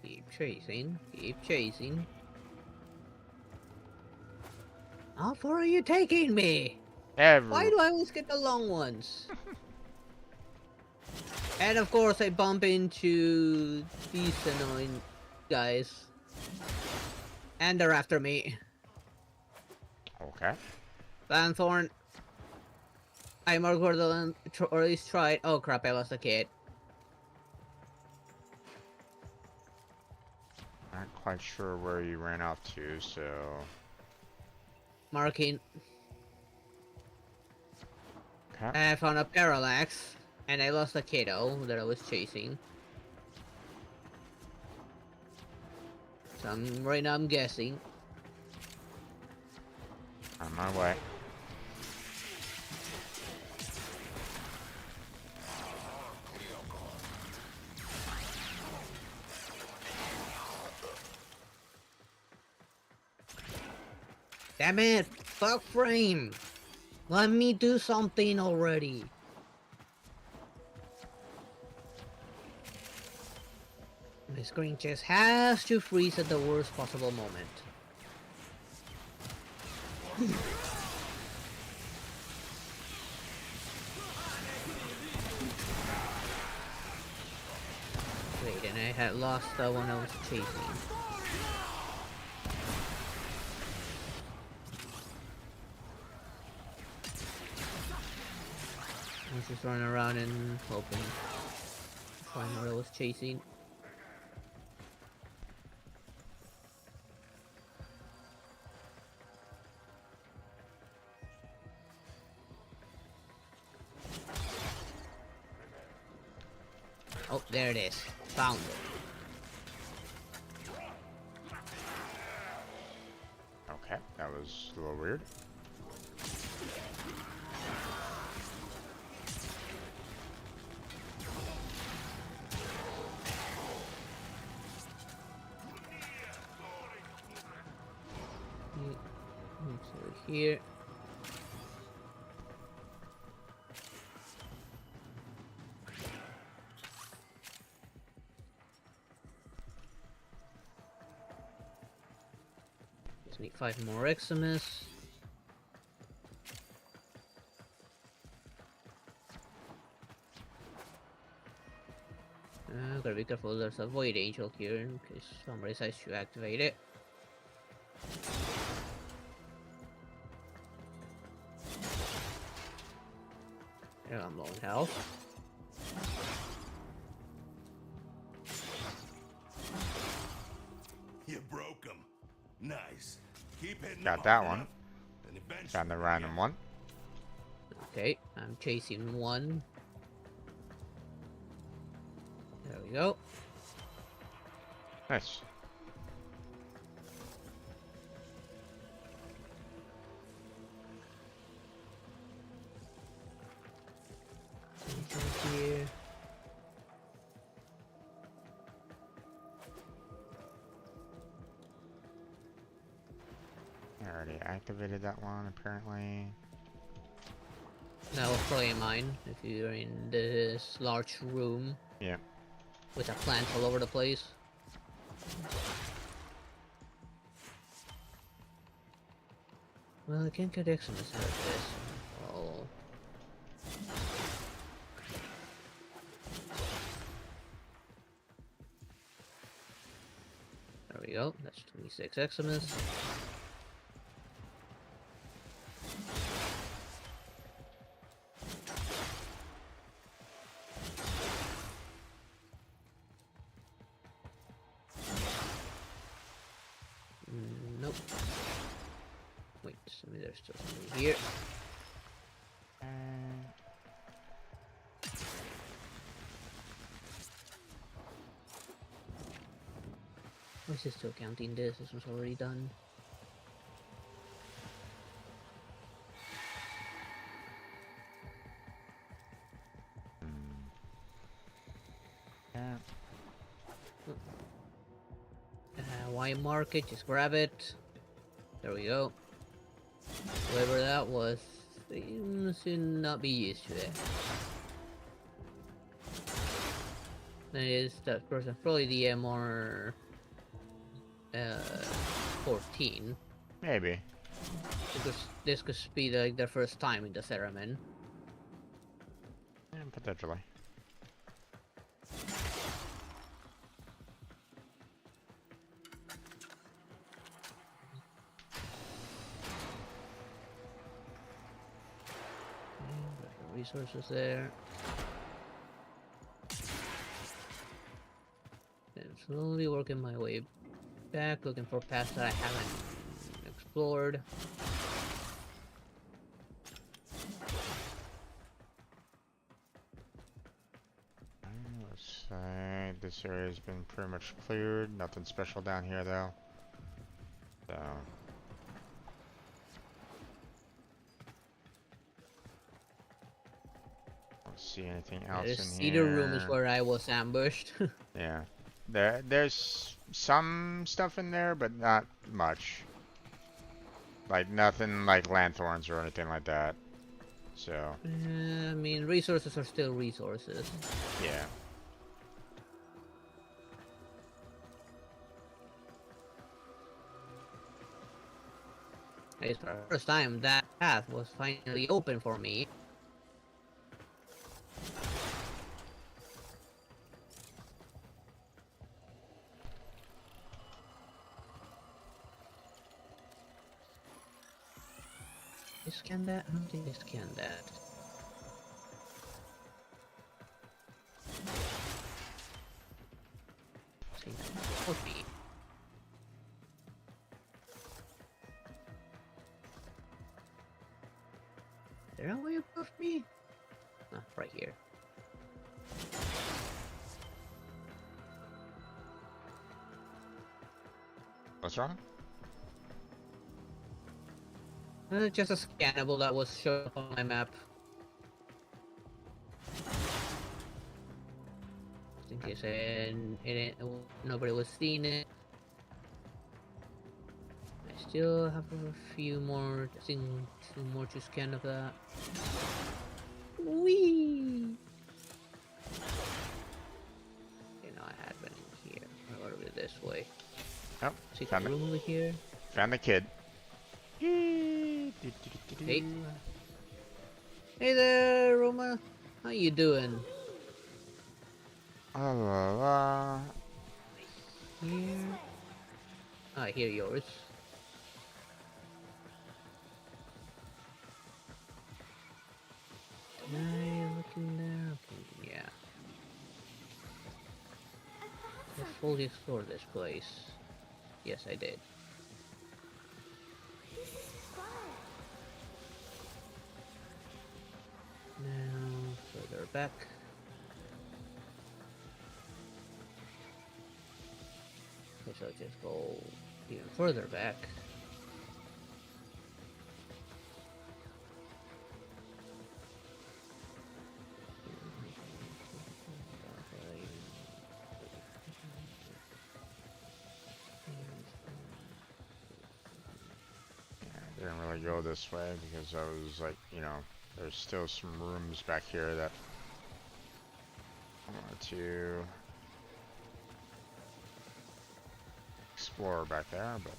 Keep chasing, keep chasing. How far are you taking me? Why do I always get the long ones? And of course I bump into these annoying guys. And they're after me. Okay. Lanthorn. I more Gordon or at least tried. Oh crap, I lost a kid. Not quite sure where you ran off to, so... Marking. Okay. I found a parallax. And I lost a kiddo that I was chasing. So right now I'm guessing. On my way. Damn it! Fuck frame! Let me do something already. My screen just has to freeze at the worst possible moment. Wait, and I had lost the one I was chasing. I was just running around and hoping to find what I was chasing. Oh, there it is. Found it. Okay, that was a little weird. So here. Just need 5 more Eximus. Gotta be careful, there's a Void Angel here in case somebody decides to activate it. Yeah, I'm low in health. You broke him. Nice. Keep hitting Got them that hard one. enough, and eventually Found the they'll random get one. Okay, I'm chasing one. There we go. Nice. Anything here? I already activated that one, apparently. That was probably mine, if you're in this large room. Yeah. With a plants all over the place. Well, I can't get Eximus out of this. Oh. There we go, that's 26 Eximus. Nope. Wait, there's still something here. Why is it still counting this? This was already done. Why mark it? Just grab it. There we go. Whoever that was seems to not be used to it. That is that person, probably the MR 14. Maybe. Because this could be like their first time in the Theremin. Yeah, potentially. Resources there. And slowly working my way back, looking for paths that I haven't explored. Let's say this area's been pretty much cleared. Nothing special down here though. So. See anything else This in cedar here? room is where I was ambushed. Yeah, there's some stuff in there, but not much. Like nothing like lanthorns or anything like that. So. I mean, resources are still resources. Yeah. It's the first time that path was finally open for me. Scan that? I don't think I scanned that. Okay. Is there a way above me? Ah, right here. What's wrong? Just a scannable that was shown up on my map. In case nobody was seeing it. Nice. still have a few more, I think 2 more to scan of that. Whee! Okay, now I had one in here. I'll go over this way. Oh, see the room over here. Found the kid. Hey. Hey there, Roma. How you doing? Here. I hear yours. Did I look in there? Okay, yeah. I fully explored this place. Yes, I did. Now, further back. Okay, so just go even further back. Didn't really go this way because I was like, you know, there's still some rooms back here that I wanted to explore back there, but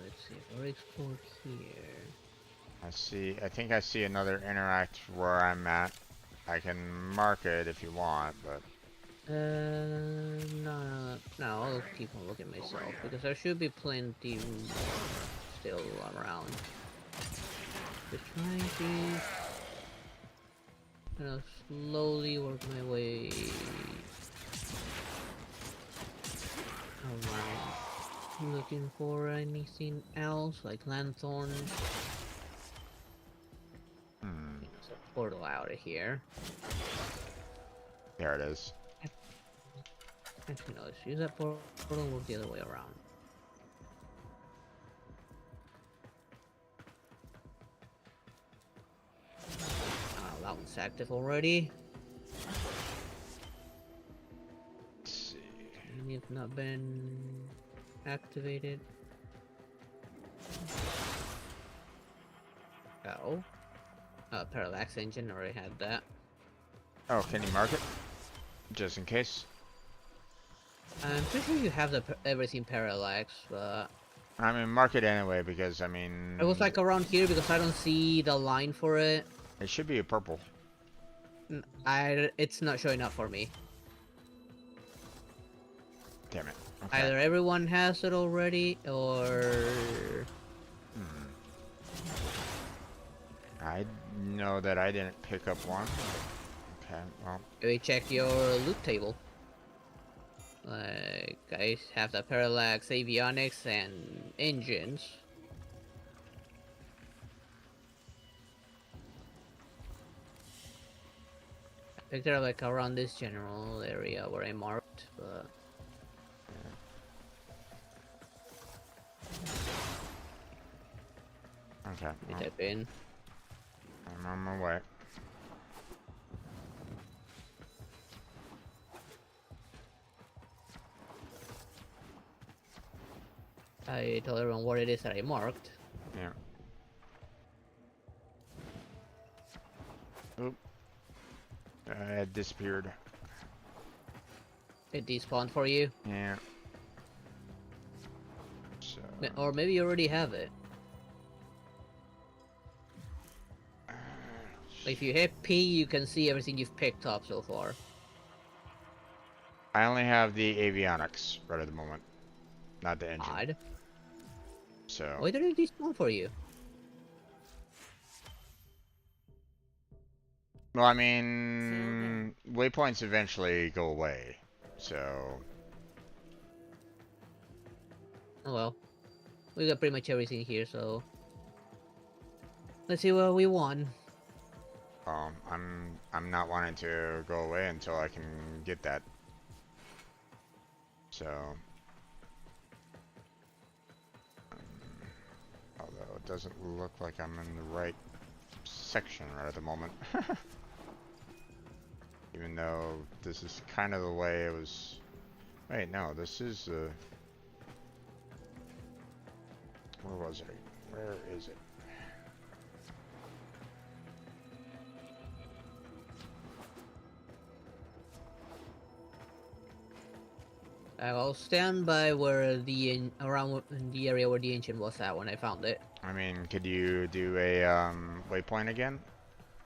let's see, or explore here. I think I see another interact where I'm at. I can mark it if you want, but no, I'll keep on looking myself because there should be plenty still around. Just trying to, you know, slowly work my way around, looking for anything else like lanthorns. There's a portal out of here. There it is. Actually, no, let's use that portal and work the other way around. Oh, that one's active already. Let's see. Any have not been activated. Oh. Parallax engine already had that. Oh, can you mark it? Just in case. I'm pretty sure you have the everything parallax, but I mean, mark it anyway because I mean. it was like around here because I don't see the line for it. It should be a purple. It's not showing up for me. Damn it. Okay. Either everyone has it already, or I know that I didn't pick up one. Okay, well. maybe check your loot table. Like, I have the parallax, avionics, and engines. I picked it up like around this general area where I marked, but Okay. you type in. I'm on my way. I told everyone what it is that I marked. Yeah. Oop. It disappeared. It despawned for you? Yeah. So. Or maybe you already have it. If you hit P, you can see everything you've picked up so far. I only have the avionics right at the moment, not the engine. Odd. So. Why did it despawn for you? Well, I mean, waypoints eventually go away, so. Oh well. We got pretty much everything here, so let's see what we won. I'm not wanting to go away until I can get that. So. Although it doesn't look like I'm in the right section right at the moment. Even though this is kind of the way it was. Wait, no, this is Where was it? Where is it? I'll stand by where around the area where the ancient was at when I found it. I mean, could you do a waypoint again?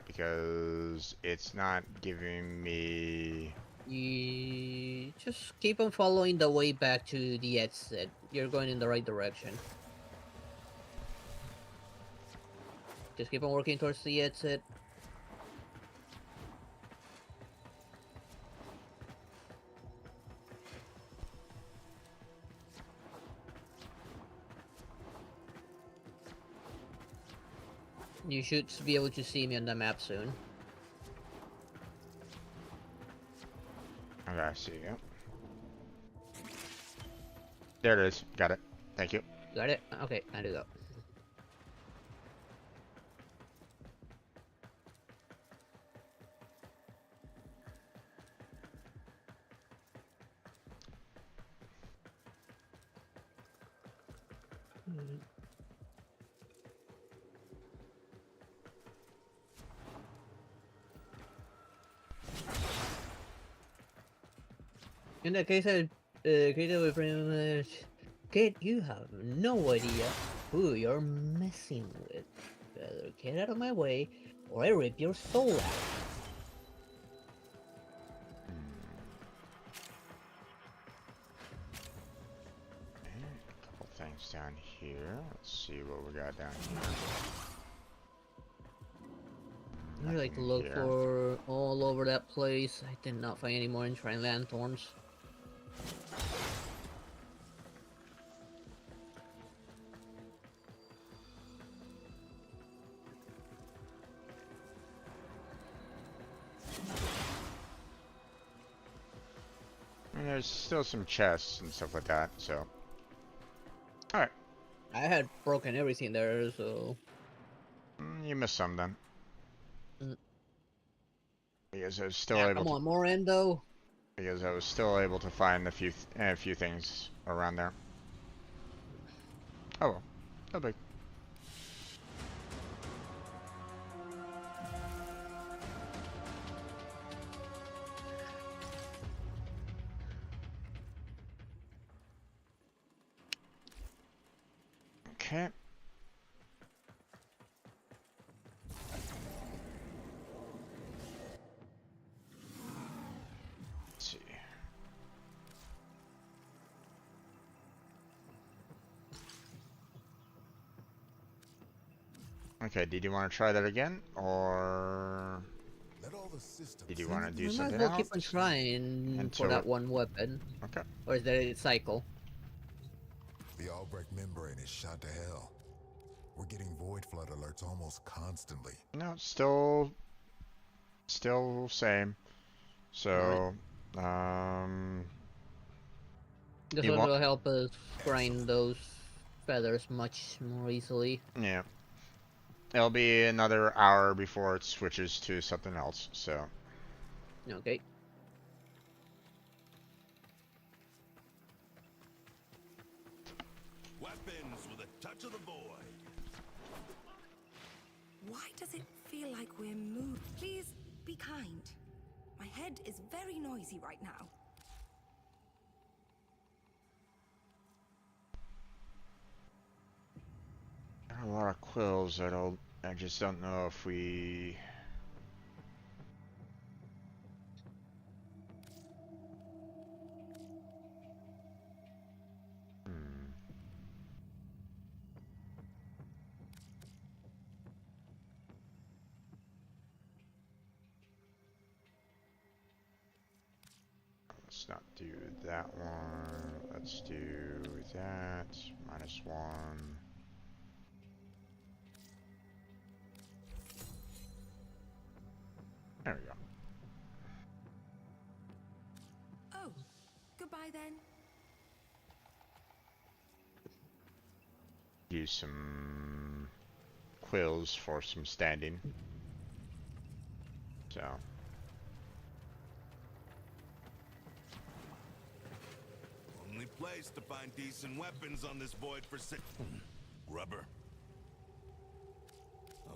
Because it's not giving me. You just keep on following the way back to the exit. You're going in the right direction. Just keep on working towards the exit. You should be able to see me on the map soon. Okay, I see you. There it is. Got it. Thank you. Got it? Okay, I do go. In that case, Krita will pretty much... Kid, you have no idea who you're messing with. Better get out of my way, or I rip your soul out. Couple things down here. Let's see what we got down here. I like to look for all over that place. I did not find any more enshrined lanthorns. And there's still some chests and stuff like that, so. Alright. I had broken everything there, so... You missed some then. Because I was still yeah, able come to... on, more endo. Because I was still able to find a few things around there. Oh well. No big. Okay. Let's see. Okay, did you want to try that again, or did you want to do something We'll else? keep on trying for that one weapon. Okay. Or is there a cycle? The Albrecht membrane is shot to hell. We're getting void flood alerts almost constantly. No, still same. So, This one will help us grind those feathers much more easily. Yeah. It'll be another hour before it switches to something else, so. Okay. Weapons with a touch of the void. Why does it feel like we're moving? Please be kind. My head is very noisy right now. There are a lot of quills I just don't know if we... Let's not do that one. Let's do that. -1. There we go. Oh, goodbye then. Use some quills for some standing. So. Only place to find decent weapons on this void for Rubber.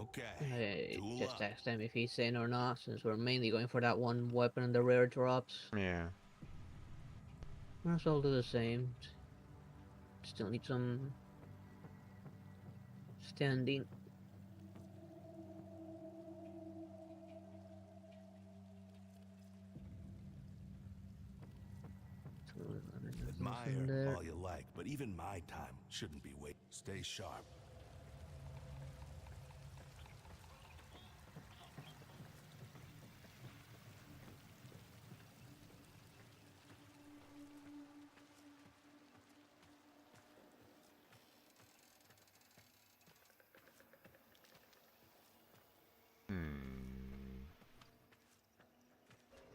Okay. I Tool just up. asked him if he's in or not, since we're mainly going for that one weapon in the rare drops. Yeah. Let's all do the same. Still need some standing. Admire all you like, but even my time shouldn't be wasted. Stay sharp.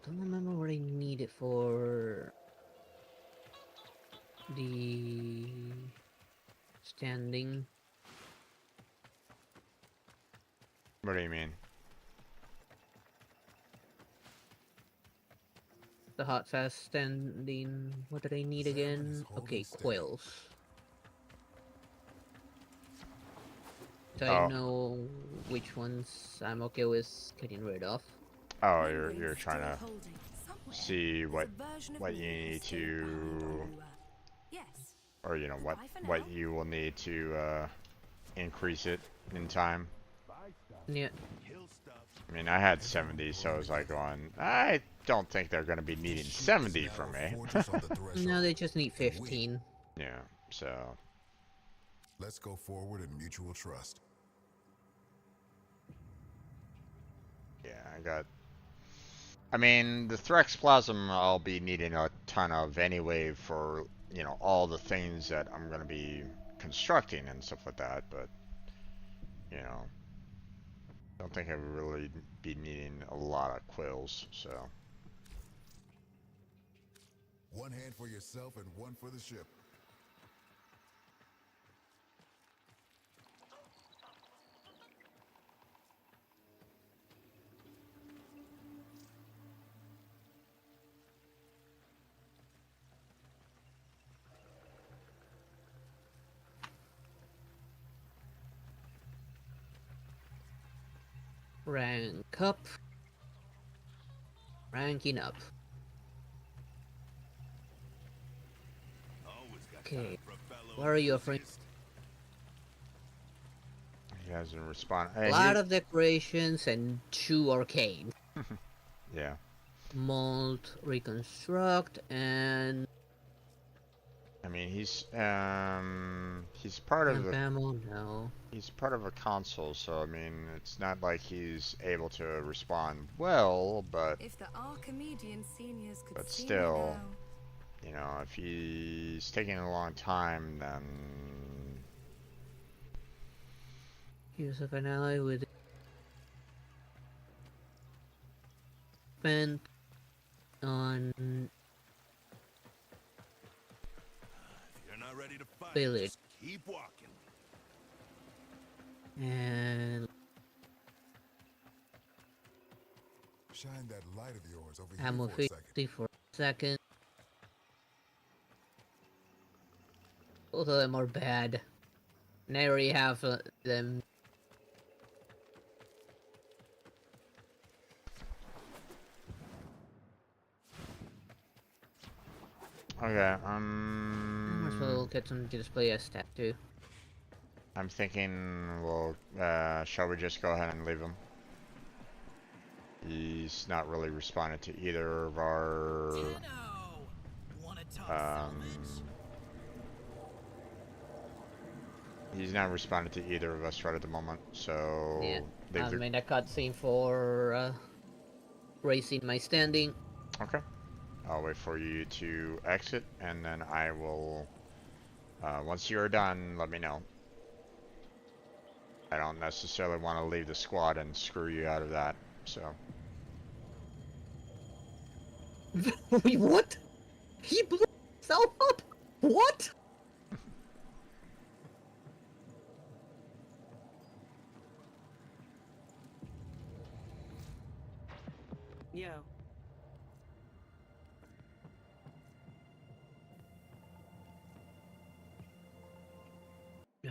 Don't remember what I need it for. The standing. What do you mean? The hot fast standing. What did I need again? Okay, quails. So I know which ones I'm okay with getting rid of. Oh, you're trying to see what you need to, or you know what you will need to increase it in time. Yeah. I mean, I had 70, so I was like going, I don't think they're going to be needing 70 from me. No, they just need 15. Yeah, so. Let's go forward in mutual trust. Yeah, I mean, the Threx Plasm I'll be needing a ton of anyway for, you know, all the things that I'm going to be constructing and stuff like that, but, you know, don't think I would really be needing a lot of quills, so. One hand for yourself and one for the ship. Rank up. Ranking up. Okay. What are you afraid? He hasn't responded. A lot of decorations and 2 arcane. Yeah. Mold, reconstruct, and I mean, he's part of the ammo, no. He's part of a console, so I mean, it's not like he's able to respond well, but If the Archimedean seniors could but see still, me you know, if he's taking a long time, then use of an ally with spent on You're not ready to fight. village. Just keep walking. And Shine that light of yours over ammo here for a 50 for a second. Both of them are bad. And I already have them. okay. Might as well get some to display as stat too. I'm thinking, well, shall we just go ahead and leave him? He's not really responded to either of our. He's not responded to either of us right at the moment, so. Yeah, I made a cutscene for racing my standing. Okay. I'll wait for you to exit, and then I will. Once you're done, let me know. I don't necessarily want to leave the squad and screw you out of that, so. Wait, what? He blew himself up? What? Yo.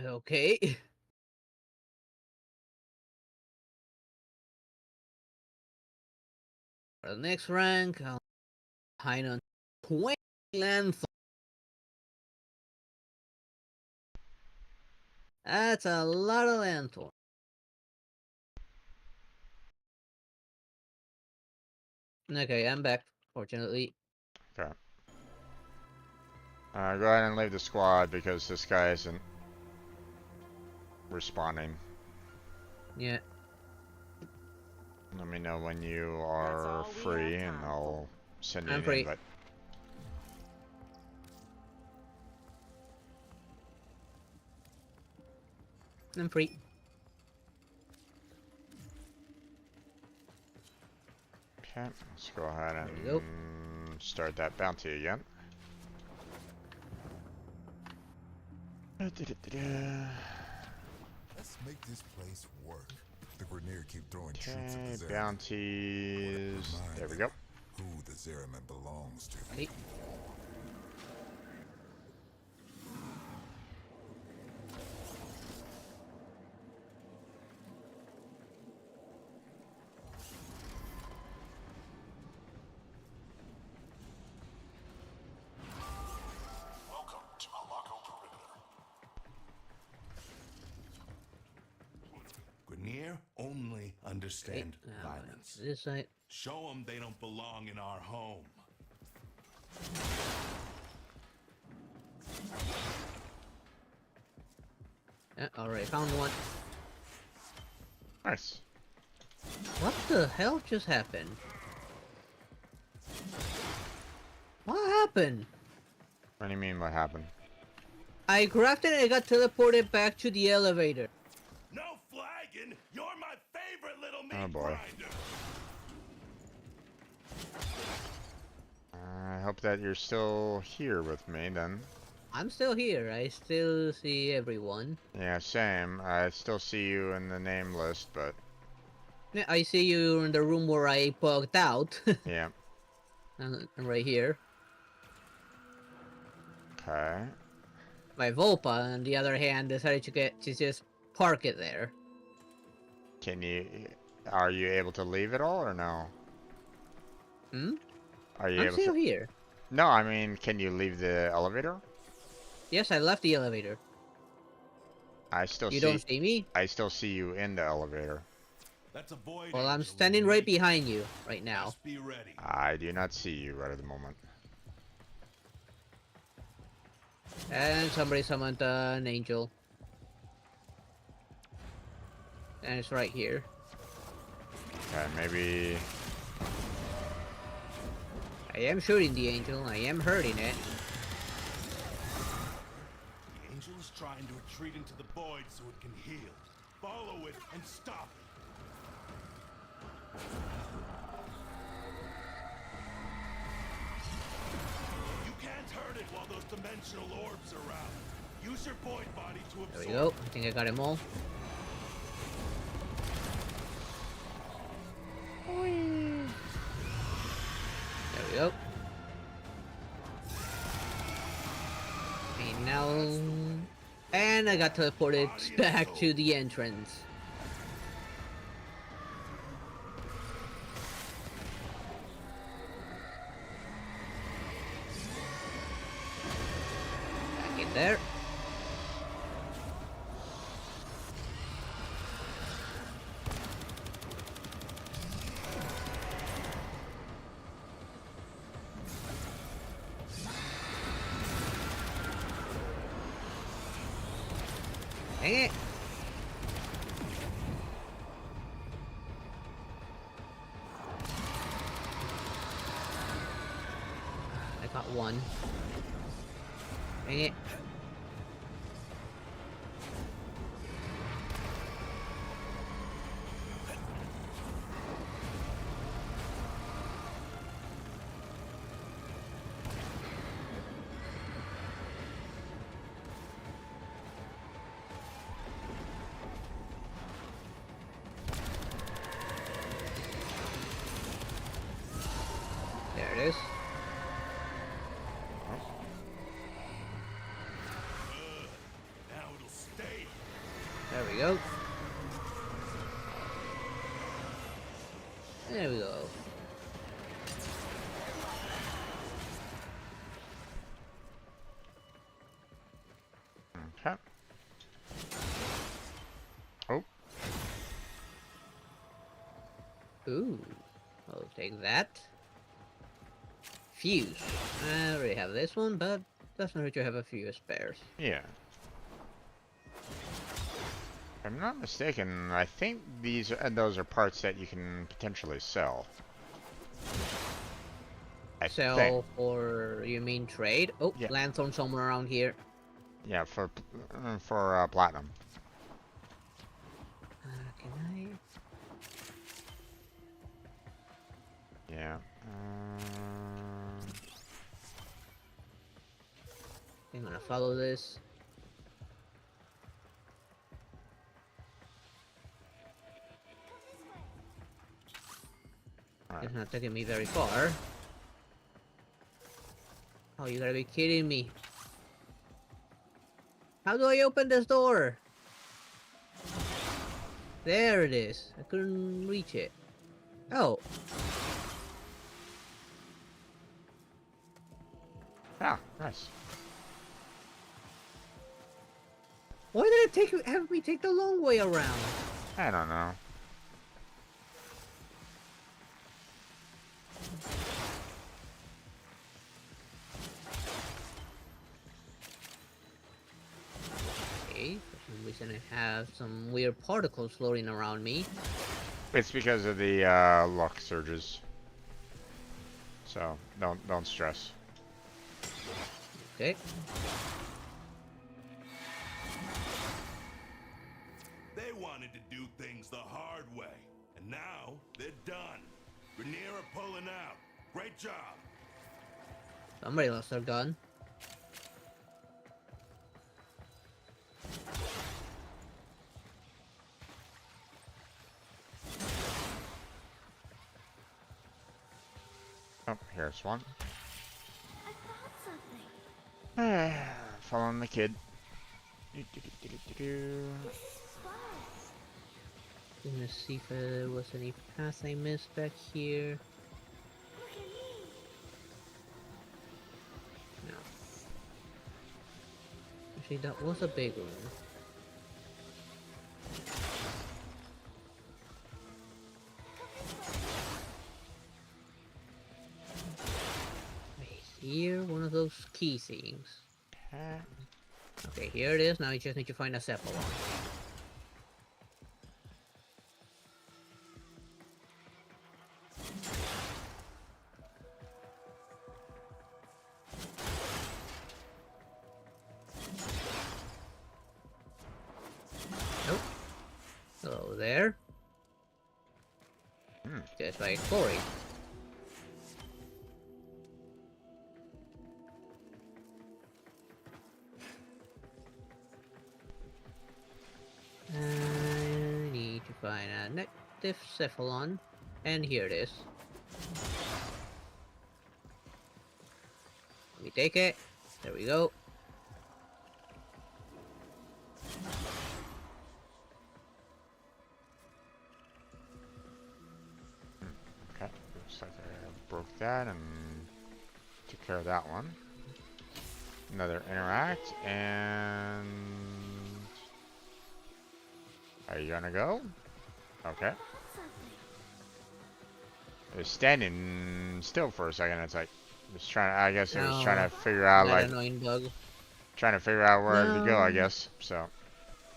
Okay. For the next rank, I'll hide on 20 land. That's a lot of lanthorn. Okay, I'm back, fortunately. Okay. Go ahead and leave the squad because this guy isn't responding. Yeah. Let me know when you are free and I'll send you I'm an free. invite. I'm free. Okay, let's go ahead and start that bounty again. Let's make this place work. The Grenier keep throwing troops at the Zeraman. Bounties. There we go. Who the Zeraman belongs to. Hey. Welcome to Halako Perimeter. Grenier only understand violence. This side. Show them they don't belong in our home. Yeah, alright, found one. Nice. What the hell just happened? What happened? What do you mean what happened? I grabbed it and I got teleported back to the elevator. No flagging! You're my favorite little meat Oh boy. grinder! I hope that you're still here with me then. I'm still here. I still see everyone. Yeah, same. I still see you in the name list, but... Yeah, I see you in the room where I bugged out. Yeah. I'm right here. Okay. My Volpa, on the other hand, decided to just park it there. Can you... Are you able to leave it all or no? Hmm? Are you I'm able still to... here. No, I mean, can you leave the elevator? Yes, I left the elevator. I still You don't see me? I still see you in the elevator. That's a void. Well, I'm standing right behind you right now. Just be ready. I do not see you right at the moment. And somebody summoned an angel. And it's right here. Okay, maybe... I am shooting the angel. I am hurting it. The angel is trying to retreat into the void so it can heal. Follow it and stop it. You can't hurt it while those dimensional orbs are around. Use your void body to absorb. There we go. I think I got them all. There we go. Okay, now... And I got teleported back to the entrance. Back in there. Dang it. I got one. Dang it. There it is. we go. There we go. Okay. Oh. Ooh. I'll take that. Fuse. I already have this one, but doesn't hurt to have a few spares. Yeah. If I'm not mistaken, I think those are parts that you can potentially sell. I Sell think. or you mean trade? Oh, Yeah. lanthorn somewhere around here. Yeah, for platinum. Can I? Yeah. I'm gonna follow this. It's not taking me very far. Oh, you gotta be kidding me. How do I open this door? There it is. I couldn't reach it. Oh. Ah, nice. Why did it have me take the long way around? I don't know. Okay, for some reason I have some weird particles floating around me. It's because of the luck surges. So don't stress. Okay. They wanted to do things the hard way, and now they're done. Rhaenyra pulling out. Great job. Somebody lost their gun. Oh, here's one. I found something. Following the kid. Gonna see if there was any path I missed back here. Look at me. No. Actually, that was a big room. Here, one of those key things. Okay, here it is. Now you just need to find a cephalon. Nope. Hello there. Just by exploring. I need to find a negative cephalon, and here it is. Let me take it. There we go. Okay, looks like I broke that and took care of that one. Another interact, and are you gonna go? Okay. It was standing still for a second. It's like just trying. I guess it was trying to figure out like annoying bug. Trying to figure out where to go. I guess so.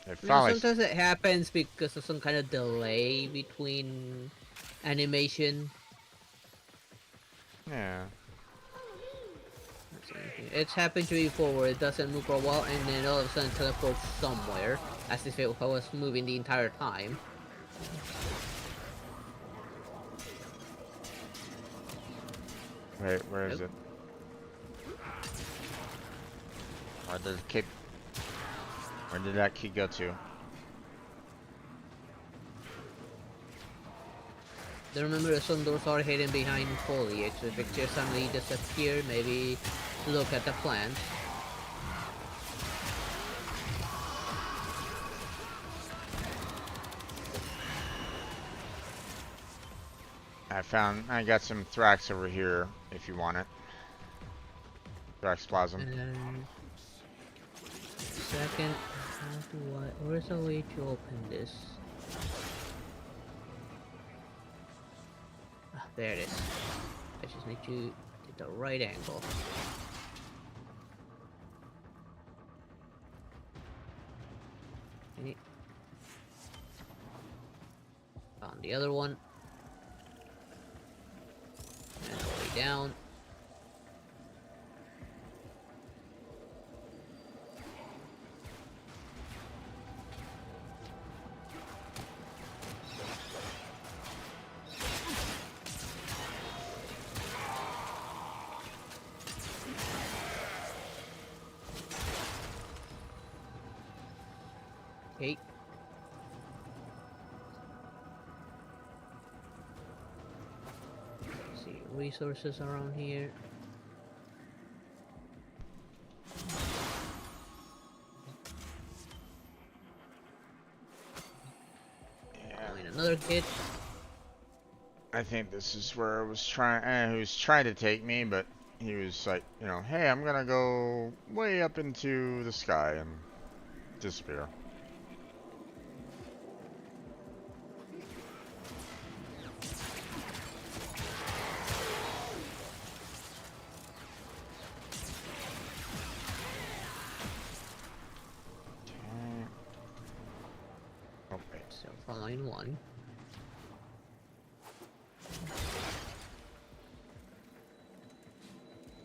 It finally. Sometimes it happens because of some kind of delay between animation. Yeah. It's happened to me before where it doesn't move for a while and then all of a sudden teleports somewhere, as if I was moving the entire time. Wait, where is it? Where did the kid? Where did that kid go to? I remember that some doors are hidden behind foliage, so if it just suddenly disappear, maybe look at the plants. I got some Thrax over here if you want it. Thrax Plasm. And second, how do I? Where's a way to open this? Ah, there it is. I just need to get the right angle. Okay. Found the other one. And all the way down. Okay. Let's see, resources around here. Find another kid. I think this is where I was trying. He was trying to take me, but he was like, you know, hey, I'm gonna go way up into the sky and disappear. Okay. So following one.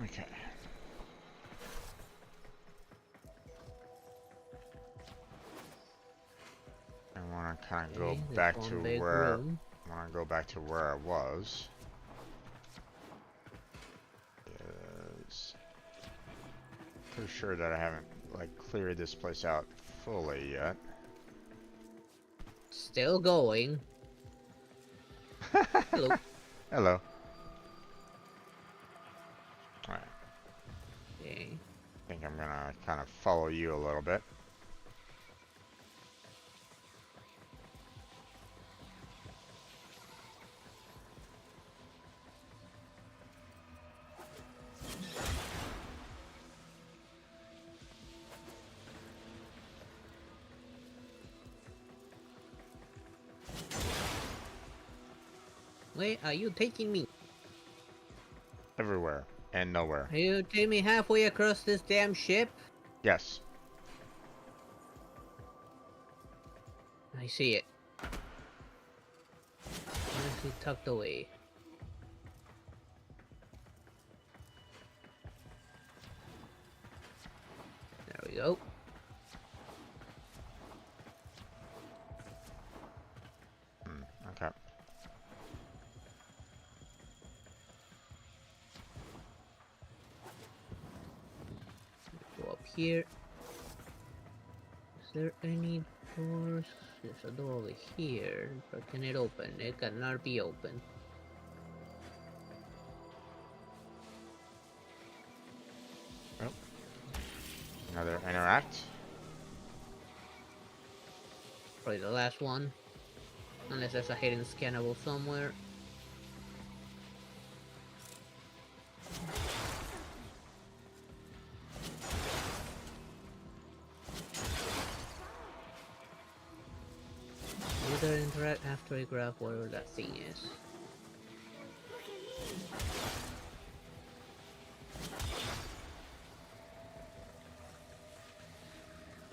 Okay. I want to kind of go back to where I want to go back to where I was. Yes. Pretty sure that I haven't like cleared this place out fully yet. Still going. Hello. Hello. Alright. Okay. I think I'm gonna kind of follow you a little bit. Where are you taking me? Everywhere and nowhere. Are you taking me halfway across this damn ship? Yes. I see it. Nicely tucked away. There we go. Okay. Go up here. Is there any doors? There's a door over here, but can it open? It cannot be open. Oh. Another interact. Probably the last one. Unless there's a hidden scannable somewhere. Either interact after I grab whatever that thing is.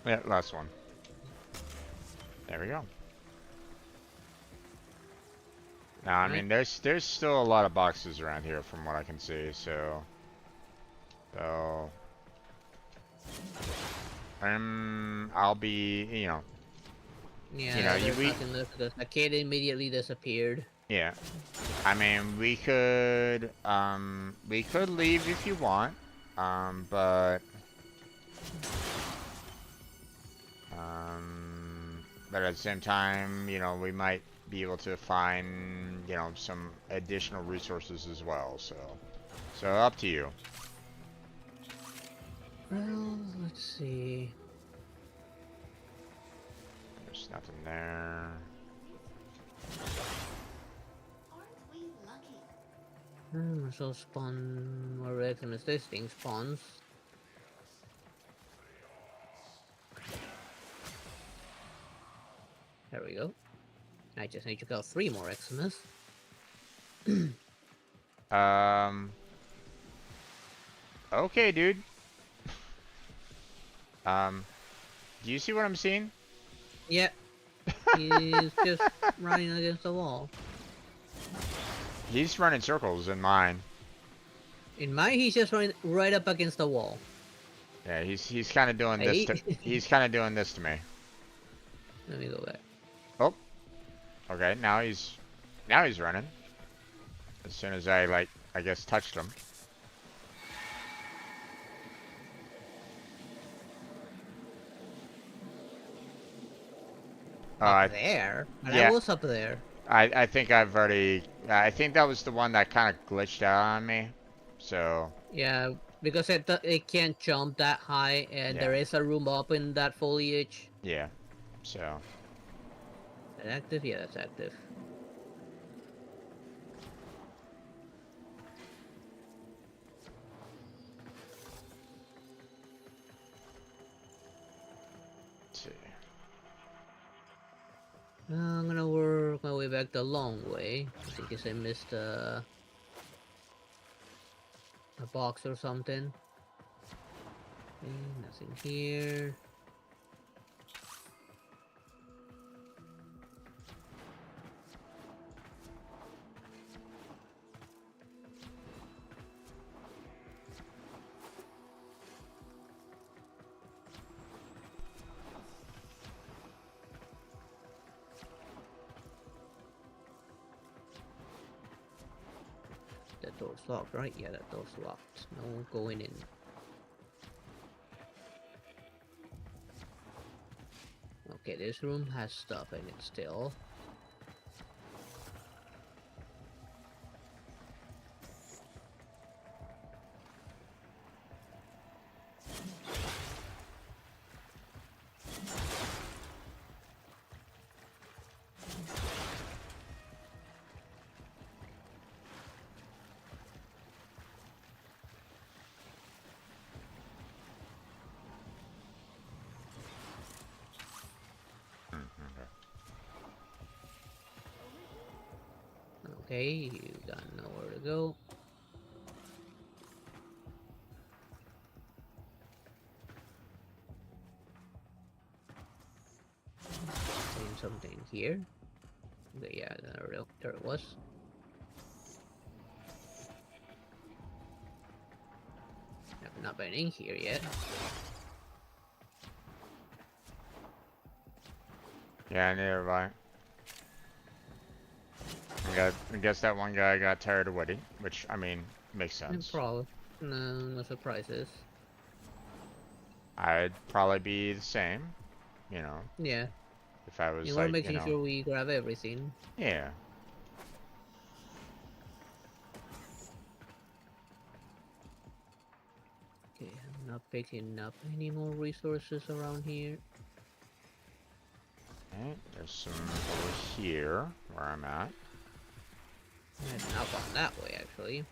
Yeah, last one. There we go. Now, I mean, there's still a lot of boxes around here from what I can see, so I'll be, you know. Yeah, there's nothing left because the kid immediately disappeared. Yeah. I mean, we could leave if you want, but at the same time, you know, we might be able to find, you know, some additional resources as well, so up to you. Well, let's see. There's nothing there. Aren't we So spawn more Eximus. This thing spawns. There we go. I just need to kill 3 more Eximus. Okay, dude. Do you see what I'm seeing? Yeah. He's just running against the wall. He's running circles in mine. In mine, he's just running right up against the wall. Yeah, he's kind of doing this to he's kind of doing this to me. Let me go back. Oh. Okay, now he's running. As soon as I guess touched him. Up there? Yeah. I was up there. I think I've already... I think that was the one that kind of glitched out on me. So... Yeah, because it can't jump that high, and there is a room up in that foliage. Yeah, so... Is that active? Yeah, that's active. Let's see. I'm gonna work my way back the long way, just in case I missed a box or something. Okay, nothing here. That door's locked, right? Yeah, that door's locked. No going in. Okay, this room has stuff in it still. Okay, you got nowhere to go. Seen something here. Okay, yeah, there it was. I've not been in here yet. Yeah, neither have I. I guess that one guy got tired of waiting, which, I mean, makes sense. No problem. No surprises. I'd probably be the same, you know. Yeah. If I was you like, are making sure we grab everything. Yeah. Okay, I'm not picking up any more resources around here. Okay, there's some over here where I'm at. I've not gone that way, actually.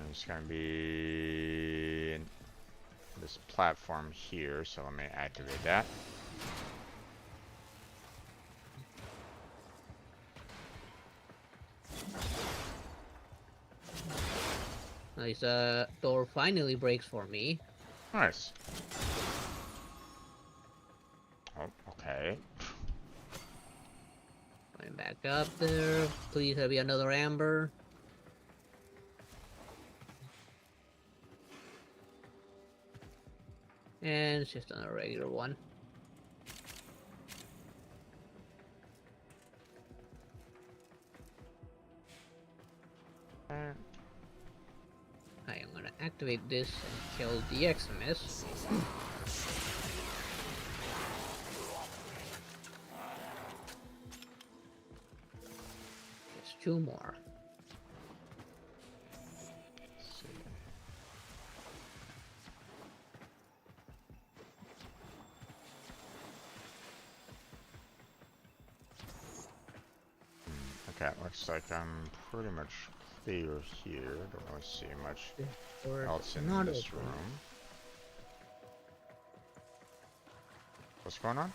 It's gonna be this platform here, so let me activate that. Nice, door finally breaks for me. Nice. Oh, okay. Going back up there. Please have be another amber. And it's just a regular one. I am gonna activate this and kill the Eximus. Just 2 more. Yeah, it looks like I'm pretty much clear here. Don't really see much else in not this open. room. What's going on?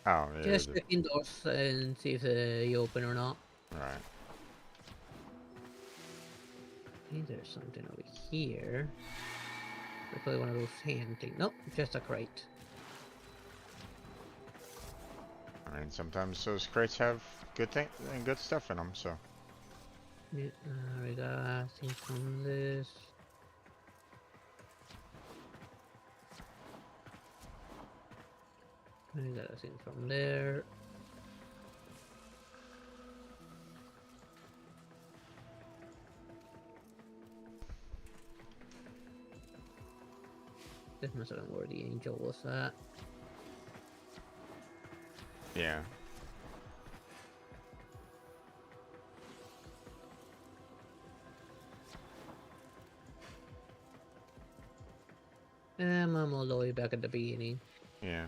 Oh, yeah. Just checking doors and see if they open or not. Right. I think there's something over here. Probably one of those hand things. Nope, just a crate. I mean, sometimes those crates have good thing and good stuff in them, so. Yeah, we got things from this. We got a thing from there. This must have been where the angel was at. Yeah. I'm all the way back at the beginning. Yeah.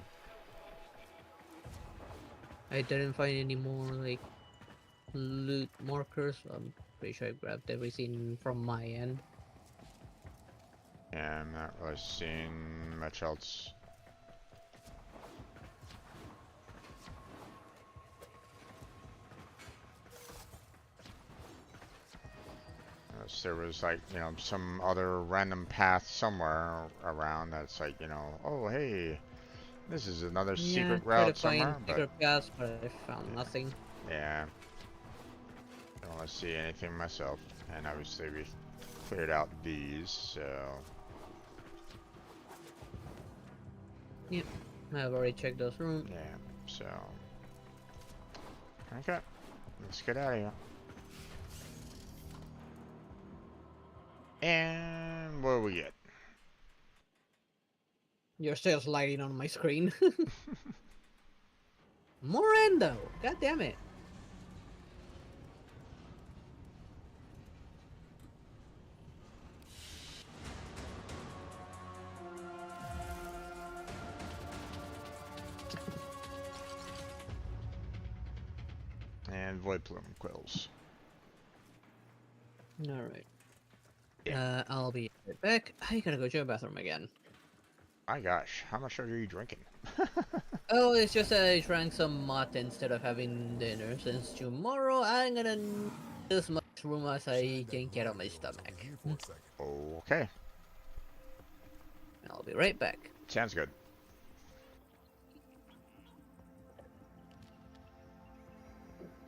I didn't find any more like loot markers. I'm pretty sure I grabbed everything from my end. Yeah, I'm not really seeing much else. Unless there was like, you know, some other random path somewhere around that's like, you know, oh hey, this is another secret Try to route somewhere, find but secret paths, but I found nothing. yeah, don't want to see anything myself. And obviously we cleared out these, so Yep, I've already checked those rooms. yeah, so okay, let's get out of here. And what do we get? You're still sliding on my screen. More endo! God damn it. And void plume quills. Alright. I'll be right back. I gotta go to the bathroom again. My gosh, how much are you drinking? Oh, it's just I drank some malt instead of having dinner, since tomorrow I'm gonna need as much room as I can get on my stomach. Okay. I'll be right back. Sounds good.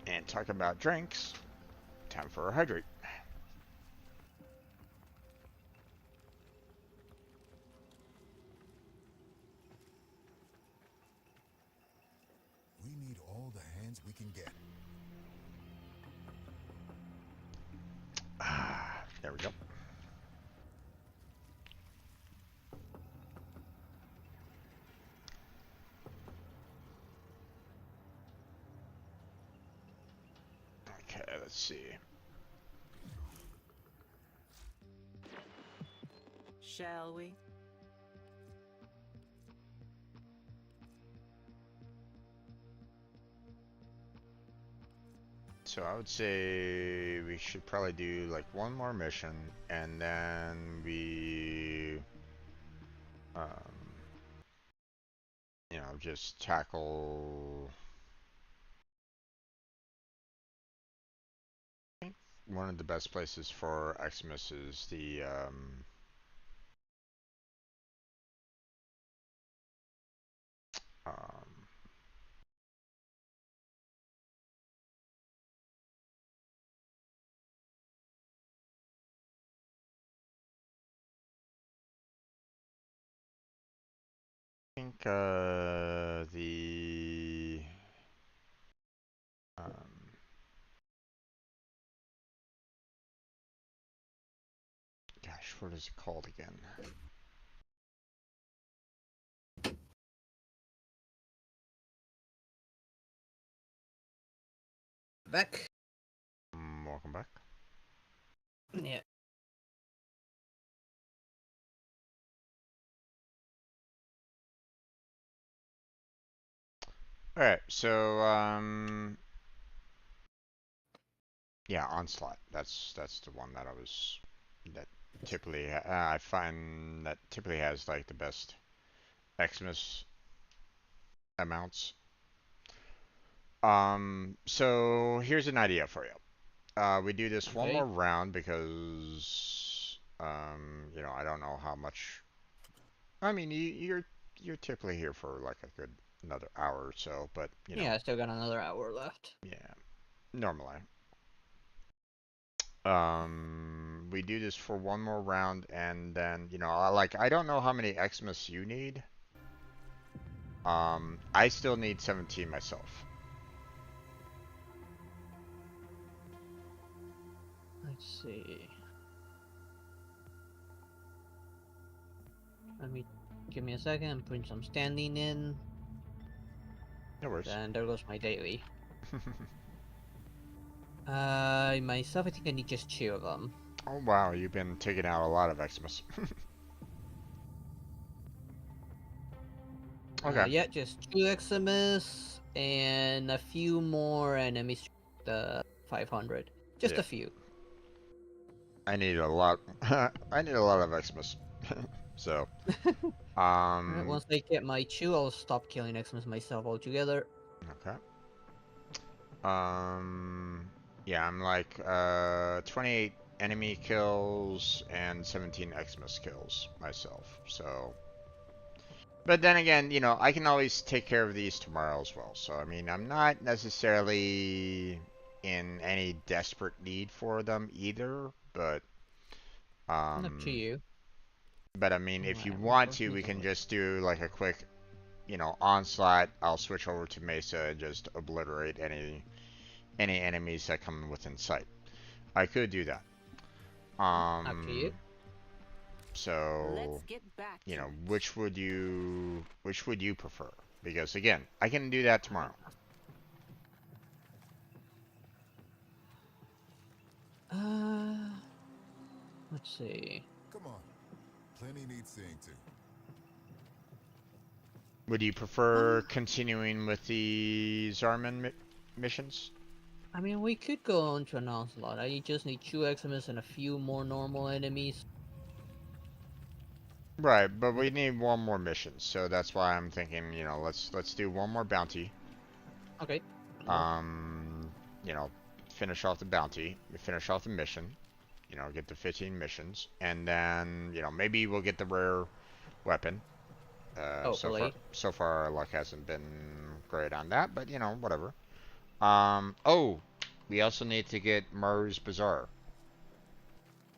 And talk about drinks, time for a hydrate. We need all the hands we can get. There we go. Okay, let's see. Shall we? So I would say we should probably do like one more mission and then we you know, just tackle I think one of the best places for Xmas is the um I think the gosh, what is it called again? Back. Welcome back. Yeah. Alright, so Yeah, Onslaught. That's the one that I was that typically I find that typically has like the best Xmas amounts. So here's an idea for you. We do this one Okay. more round because you know, I don't know how much. I mean, you're typically here for like a good another hour or so, but you know, Yeah, I still got another hour left. yeah, normally. We do this for one more round, and then you know, I don't know how many Xmas you need. I still need 17 myself. Let's see. Let me give me a second. Put some standing in. No worries. And there goes my daily. Myself, I think I need just 2 of them. Oh wow, you've been taking out a lot of Xmas. Okay. Yeah, just 2 Xmas and a few more enemies. The 500. Just Yeah. a few. I need a lot. I need a lot of Xmas. So, Alright, once I get my 2, I'll stop killing Xmas myself altogether. Okay. Yeah, I'm like 28 enemy kills and 17 Xmas kills myself. So, but then again, you know, I can always take care of these tomorrow as well. So, I mean, I'm not necessarily in any desperate need for them either, but Up to you. but I mean, if you Alright, want to, we can just do like a quick, you know, onslaught. I'll switch over to Mesa and just obliterate any enemies that come within sight. I could do that. Up to you. So, you know, which would you prefer? Because again, I can do that tomorrow. Let's see. Come on. Plenty needs seeing to. Would you prefer continuing with the Zarman missions? I mean, we could go on to an onslaught. I just need 2 Xmas and a few more normal enemies. Right, but we need one more mission, so that's why I'm thinking, you know, let's do one more bounty. Okay. You know, finish off the bounty, finish off the mission, you know, get the 15 missions, and then, you know, maybe we'll get the rare weapon. So far our luck hasn't been great on that, but you know, whatever. Oh, we also need to get Maru's Bazaar.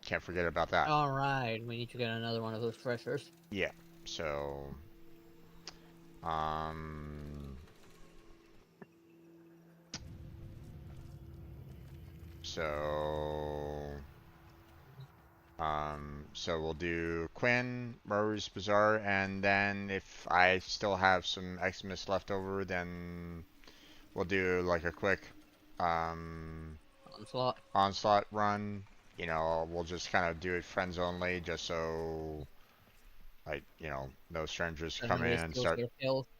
Can't forget about that. Alright, we need to get another one of those treasures. Yeah, so... So we'll do Quinn, Maru's Bazaar, and then if I still have some Xmas left over, then we'll do like a quick onslaught run. You know, we'll just kind of do it friends only, just so, like, you know, no strangers come in and start.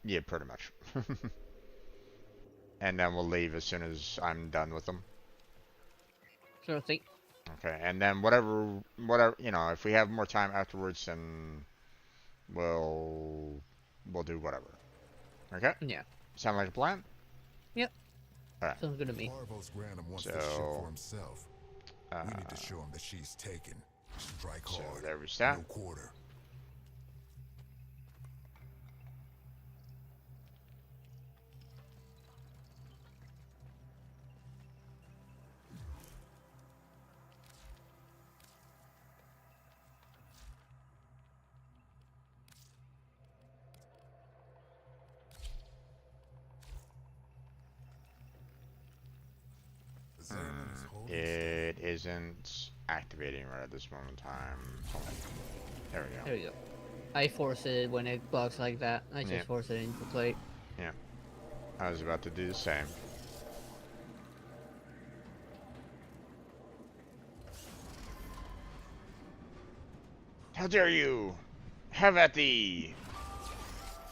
Yeah, pretty much. And then we'll leave as soon as I'm done with them. Sure thing. Okay, and then whatever, you know, if we have more time afterwards, then we'll do whatever. Okay? Yeah. Sound like a plan? Yep. All right. Sounds good to me. Wants this ship for himself. We need to show him that she's taken. Strike hard. So there we stand. No quarter. It isn't activating right at this moment in time. Hold on. There we go. There we go. I force it when it bugs like that. I just force it into play. Yeah. I was about to do the same. How dare you! Have at thee!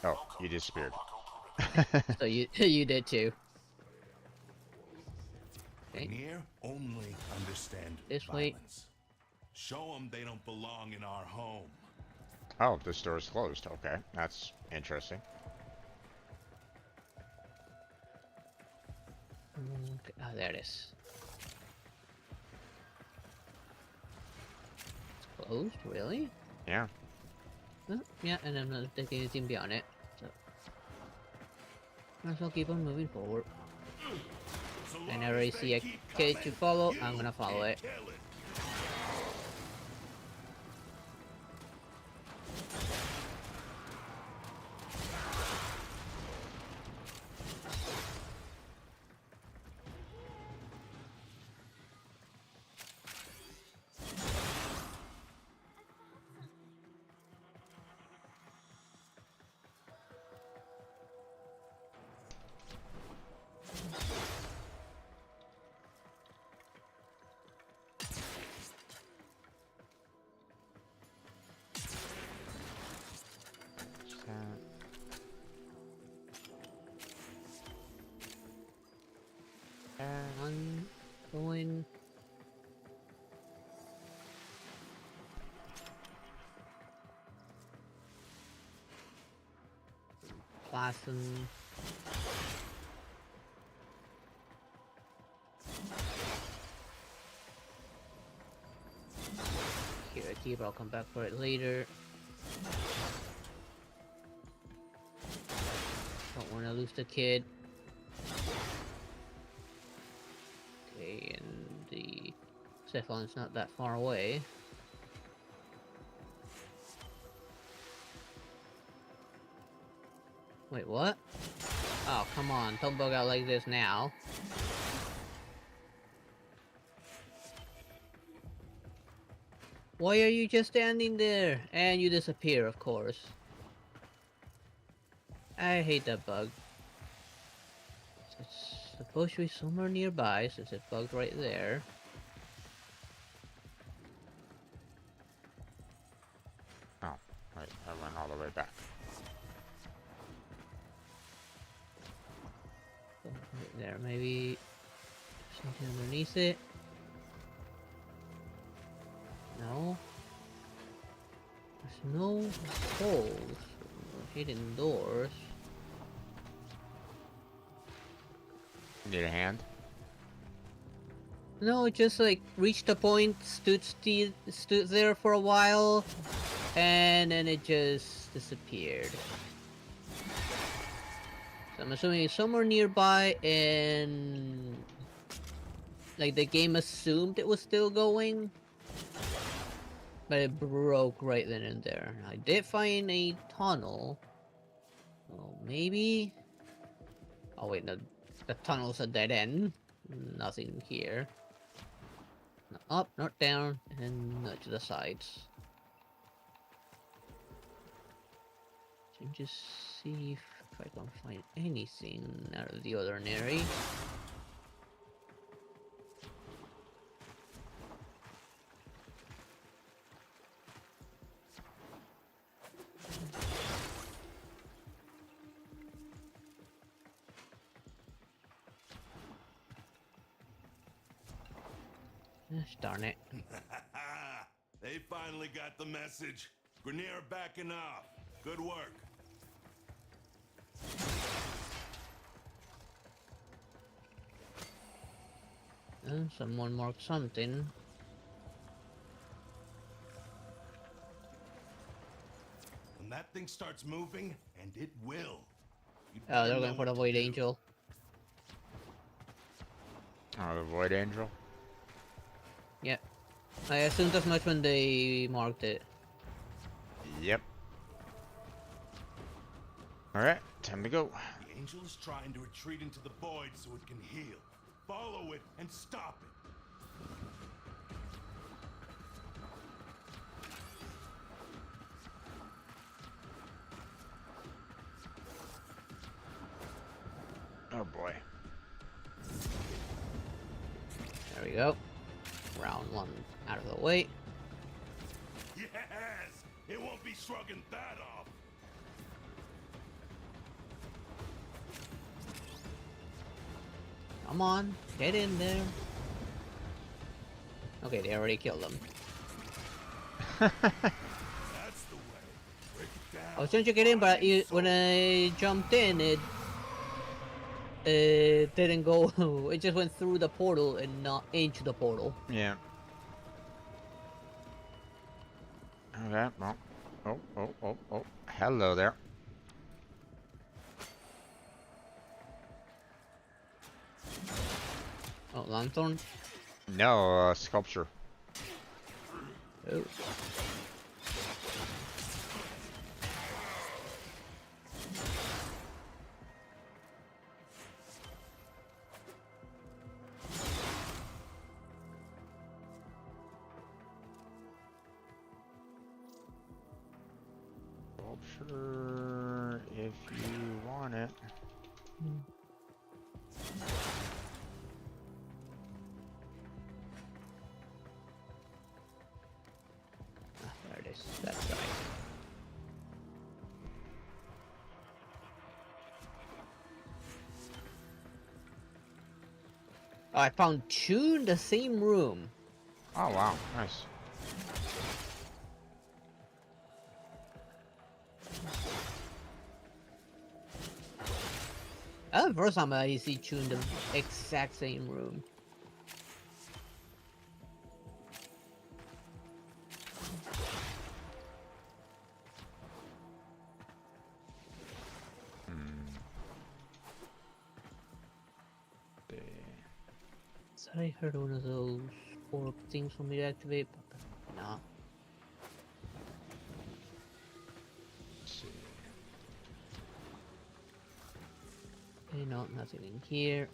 Oh, you disappeared. So you did too. Near only understand This way. violence. Show them they don't belong in our home. Oh, this door is closed. Okay, that's interesting. Okay. Oh, there it is. It's closed, really? Yeah. Well, yeah, and I'm not taking anything beyond it, so might as well keep on moving forward. And I already see a kid to follow. I'm gonna follow it. I'm going. Plasm. Here, I keep. I'll come back for it later. Don't want to lose the kid. Okay, and the Cephalon's not that far away. Wait, what? Oh, come on, don't bug out like this now. Why are you just standing there? And you disappear, of course. I hate that bug. It's supposed to be somewhere nearby, since it bugged right there. Oh, wait, I went all the way back. Oh, right there, maybe something underneath it. No. There's no holes or hidden doors. Need a hand? No, it just like reached a point, stood there for a while, and then it just disappeared. So I'm assuming it's somewhere nearby, and like the game assumed it was still going, but it broke right then and there. I did find a tunnel. Oh, maybe. Oh wait, no. The tunnel's a dead end. Nothing here. Not up, not down, and not to the sides. So just see if I can find anything out of the ordinary. Gosh darn it. They finally got the message. Grenier backing off. Good work. Someone marked something. When that thing starts moving, and it will. Oh, they're going for the Void Angel. Oh, the Void Angel? Yep. I assumed as much when they marked it. Yep. Alright, time to go. The angel is trying to retreat into the void so it can heal. Follow it and stop it. Oh boy. There we go. Round one out of the way. Yes! It won't be shrugging that off. Come on, get in there. Okay, they already killed them. That's the way. Break it down. I was trying to get in, but when I jumped in, it didn't go. It just went through the portal and not into the portal. Yeah. Okay. Well. Oh. Hello there. Oh, lanthorn? No, sculpture. Oh. Sculpture, if you want it. There it is. That's right. Oh, I found 2 in the same room. Oh wow, nice. That's the first time I see 2 in the exact same room. Thought I heard one of those orb things for me to activate, but nah. Let's see. Okay, no, nothing in here.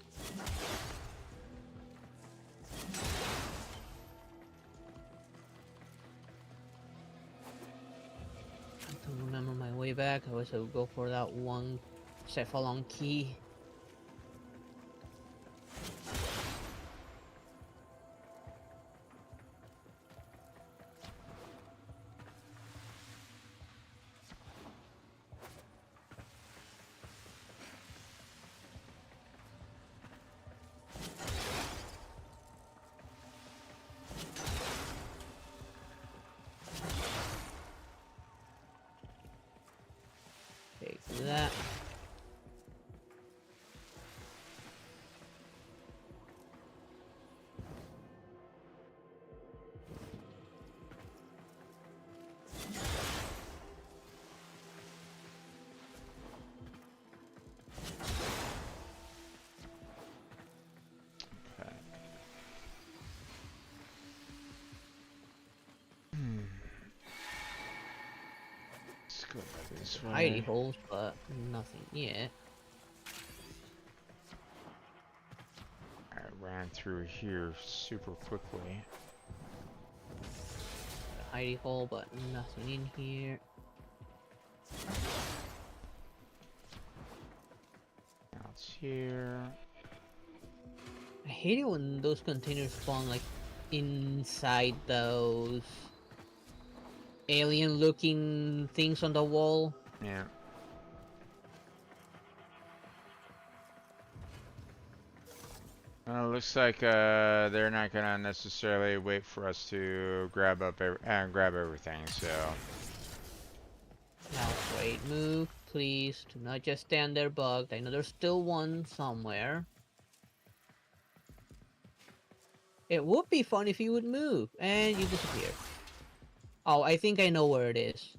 I don't remember my way back. I wish I would go for that one Cephalon key. Take that. Let's go by this Hidey way. holes, but nothing yet. I ran through here super quickly. Hidey hole, but nothing in here. Now it's here. I hate it when those containers spawn like inside those alien looking things on the wall. Yeah. Well, it looks like they're not gonna necessarily wait for us to grab everything. So. Now wait, move, please. Do not just stand there bugged. I know there's still one somewhere. It would be fun if you would move, and you disappear. Oh, I think I know where it is.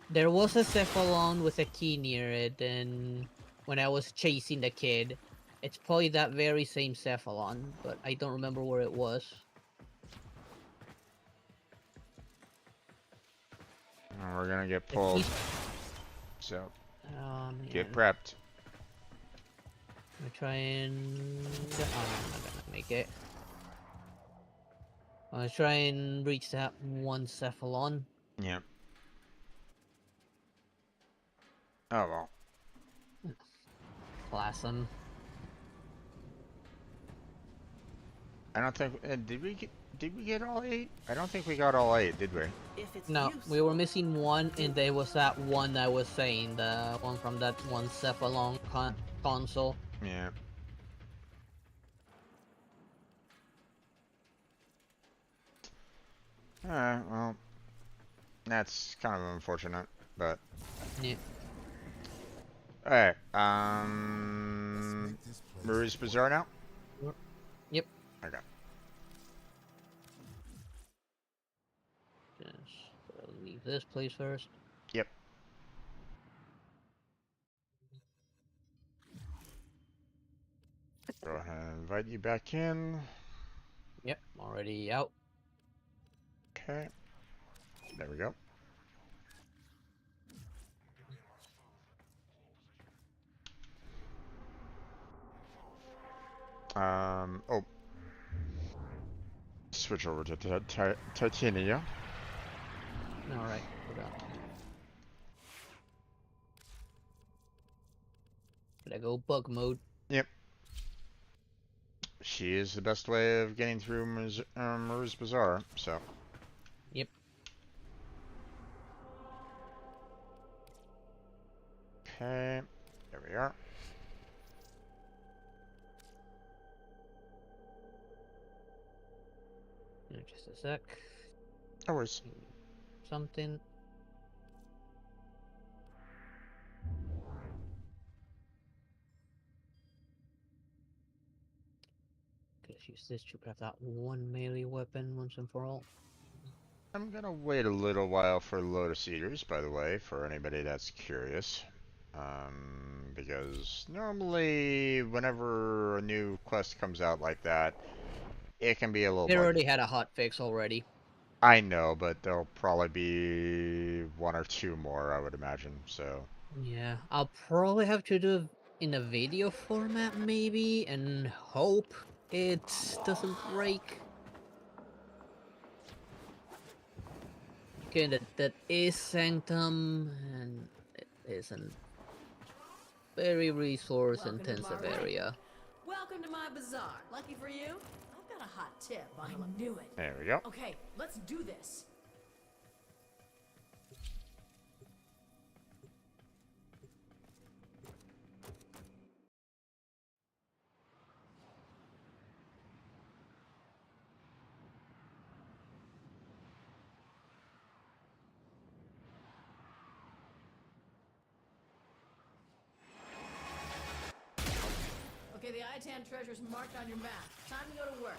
There was a Cephalon with a key near it, and when I was chasing the kid, it's probably that very same Cephalon, but I don't remember where it was. And we're gonna get pulled. So, get prepped. I'm gonna try and... Oh, I'm not gonna make it. I'm gonna try and reach that one Cephalon. Yeah. Oh well. Class him. I don't think did we get all 8? I don't think we got all 8, did we? No, we were missing one, and there was that one I was saying, the one from that one Cephalon console. Yeah. Alright, well, that's kind of unfortunate, but... Yeah. Alright, Marie's Bazaar now? Yep. Okay. Just leave this place first. Yep. Go ahead and invite you back in. Yep, already out. Okay. There we go. Oh. Switch over to Titania. Alright, forgot. Did I go bug mode? Yep. She is the best way of getting through Marie's Bazaar, so. Yep. Okay. There we are. Just a sec. No worries. Something. Let's use this to grab that one melee weapon once and for all. I'm gonna wait a little while for Lotus Eaters, by the way, for anybody that's curious. Because normally, whenever a new quest comes out like that, it can be a little They buggy. already had a hot fix already. I know, but there'll probably be one or two more, I would imagine, so... Yeah, I'll probably have to do it in a video format, maybe, and hope it doesn't break. Okay, that is Sanctum, and it is a very resource-intensive area. Welcome to my bazaar. Lucky for you, I've got a hot tip. I knew it. There we go. Okay, let's do this. Okay, the I-10 treasure's marked on your map. Time to go to work.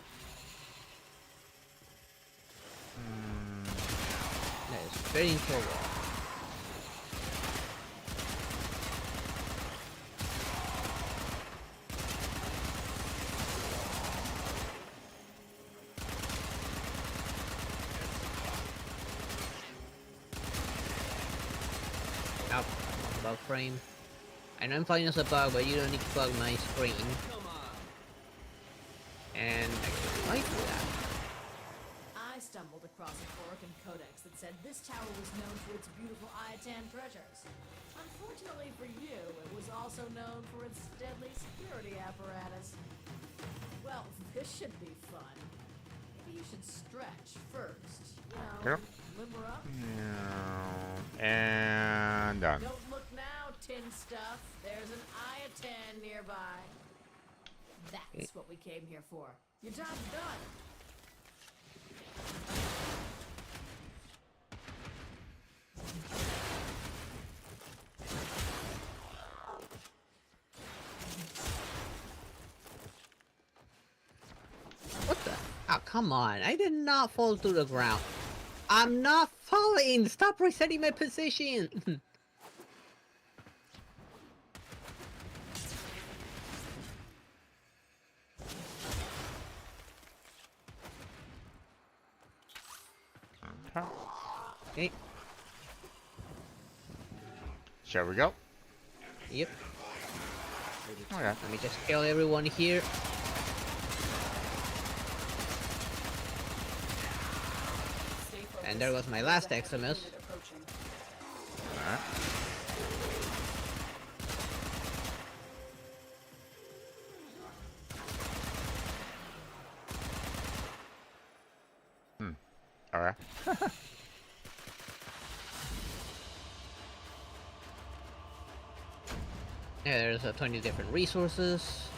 That is very into a wall. Out. Bug frame. I know I'm finding us a bug, but you don't need to bug my screen. And I can like that. I stumbled across a Korrikan codex that said this tower was known for its beautiful I-10 treasures. Unfortunately for you, it was also known for its deadly security apparatus. Well, this should be fun. Maybe you should stretch first. You know, Yep. limber up. And done. Don't look now, tin stuff. There's an I-10 nearby. That's what we came here for. Your job's done. What the? Oh, come on. I did not fall to the ground. I'm not falling! Stop resetting my position! Okay. Shall we go? Yep. Okay. Let me just kill everyone here. And there was my last Eximus. Alright. Alright. Yeah, there's 20 different resources.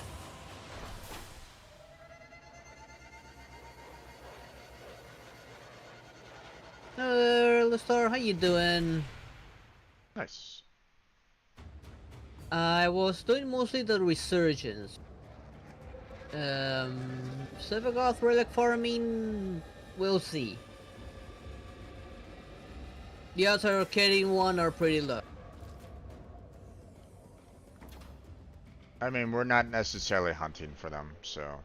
Lestar, how you doing? Nice. I was doing mostly the resurgence. Sevagoth relic farming, we'll see. The odds are getting one are pretty low. I mean, we're not necessarily hunting for them, so.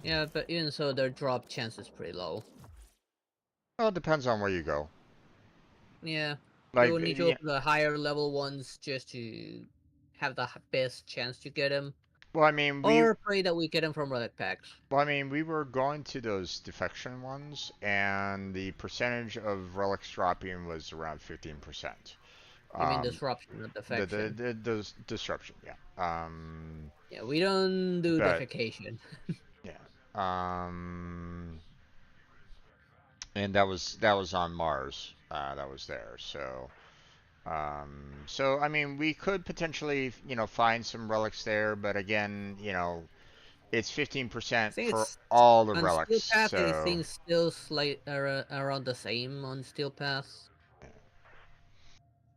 Yeah, but even so, their drop chance is pretty low. Well, it depends on where you go. Yeah, Like, you will need to yeah, open the higher level ones just to have the best chance to get them. well, I mean, Or pray that we get them from relic packs. we were going to those defection ones, and the percentage of relics dropping was around 15%. You mean disruption, not defection? The disruption, yeah. Yeah, we don't do But defecation. yeah. And that was on Mars. That was there. So I mean, we could potentially, find some relics there, but again, it's 15% I think for it's all the on Steel relics. Path. I So think still around the same on Steel Path.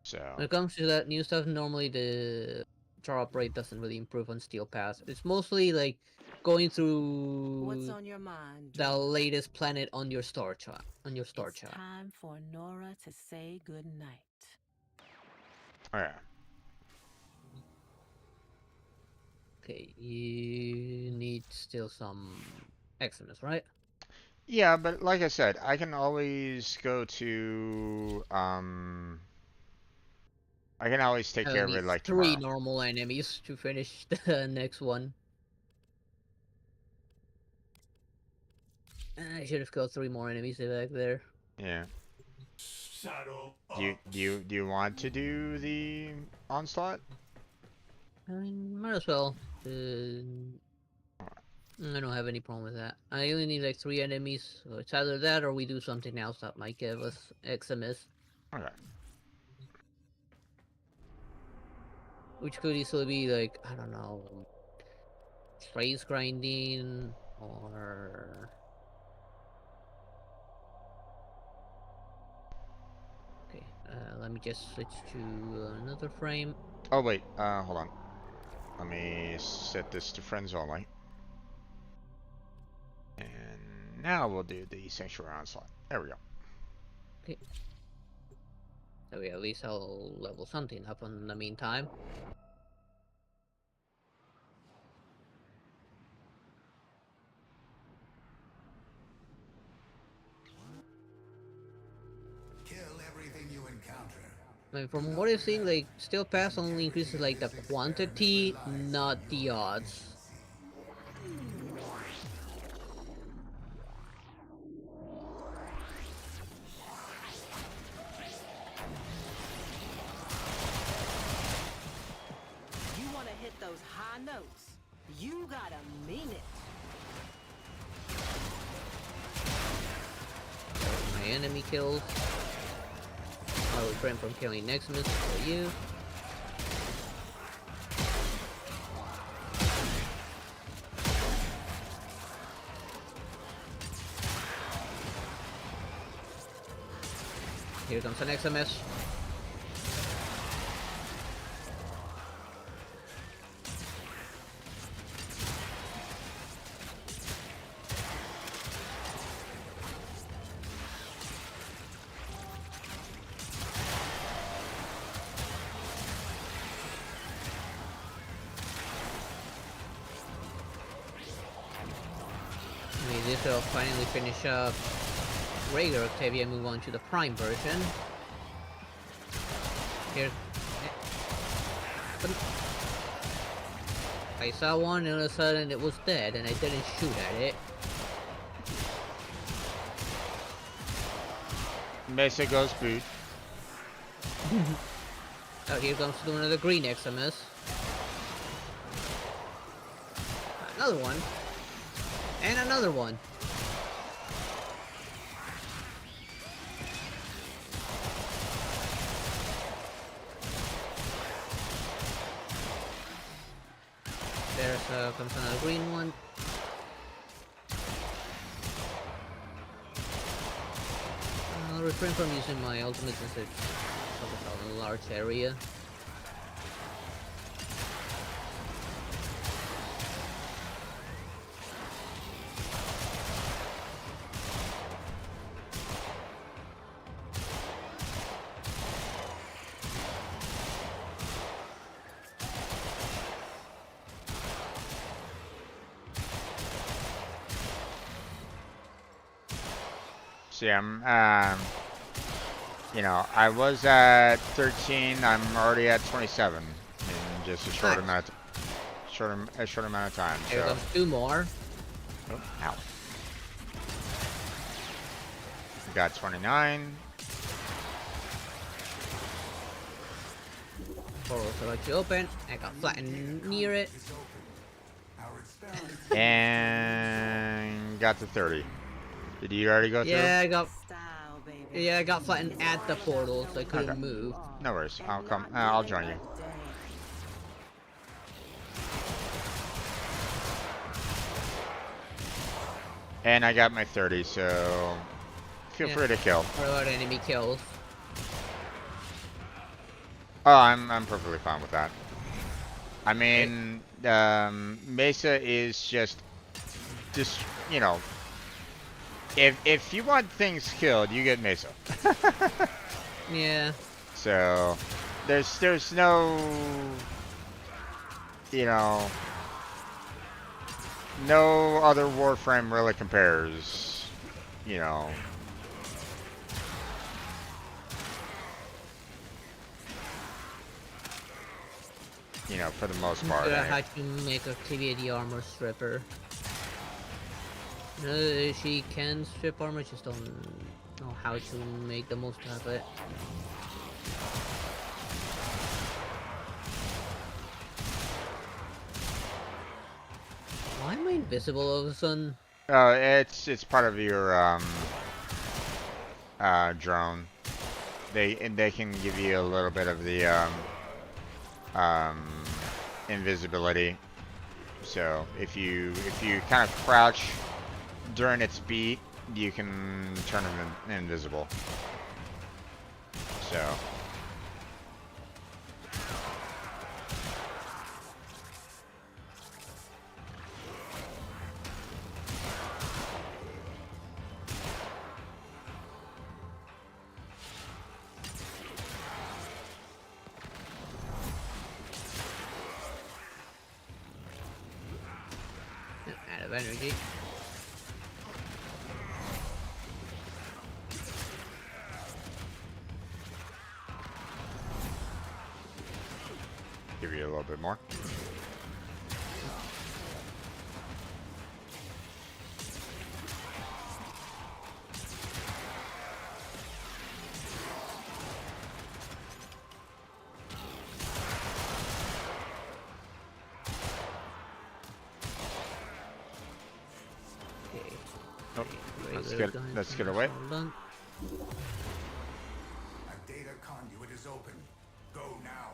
so When it comes to that new stuff, normally the drop rate doesn't really improve on Steel Path. It's mostly like going through What's on your mind? the latest planet on your star chart. It's time for Nora to say goodnight. oh, yeah. Okay, you need still some Eximus, right? Yeah, but like I said, I can always go to I can always take I care only of need it like 3 tomorrow. normal enemies to finish the next one. I should have killed 3 more enemies back there. Yeah. Saddle Do you want to do the onslaught? I mean, might as well. I don't have any problem with that. I only need like 3 enemies, so it's either that or we do something else that might give us Eximus. Okay. Which could easily be like, I don't know, trace grinding or... Okay, let me just switch to another frame. Oh wait, hold on. Let me set this to friends only. And now we'll do the sanctuary onslaught. There we go. Okay. So we at least I'll level something up in the meantime. Kill everything you encounter. I mean, from what I've seen, like, Steel Pass only increases like the quantity, not the odds. You want to hit those high notes? You gotta mean it. My enemy kills. I will refrain from killing Neximus for you. Here comes the Neximus. This will finally finish up regular Octavia and move on to the Prime version. Here. But I saw one and all of a sudden it was dead and I didn't shoot at it. Mesa goes boot. Oh, here comes another green Eximus. Another one. And another one. There's comes another green one. refrain from using my ultimate since it's sort of a large area. See, you know, I was at 13. I'm already at 27 in just a short amount of time. Here comes 2 more. Oh, ow. Got 29. Portal select you open. I got flattened near it. And got to 30. Did you already go through? Yeah, I got flattened at the portal, so I couldn't move. No worries. I'll come. I'll join you. And I got my 30, so feel free to kill. What about enemy kills? Oh, I'm perfectly fine with that. I mean, Mesa is just, you know, if you want things killed, you get Mesa. Yeah. So there's no, you know, no other Warframe really compares, you know. You know, for the most part. I had to make Octavia the armor stripper. She can strip armor, just don't know how to make the most of it. Why am I invisible all of a sudden? It's part of your drone. They can give you a little bit of the invisibility. So if you kind of crouch during its beat, you can turn them invisible. So. Out of energy. Give you a little bit more. Oh, let's get away. A data conduit is open. Go now.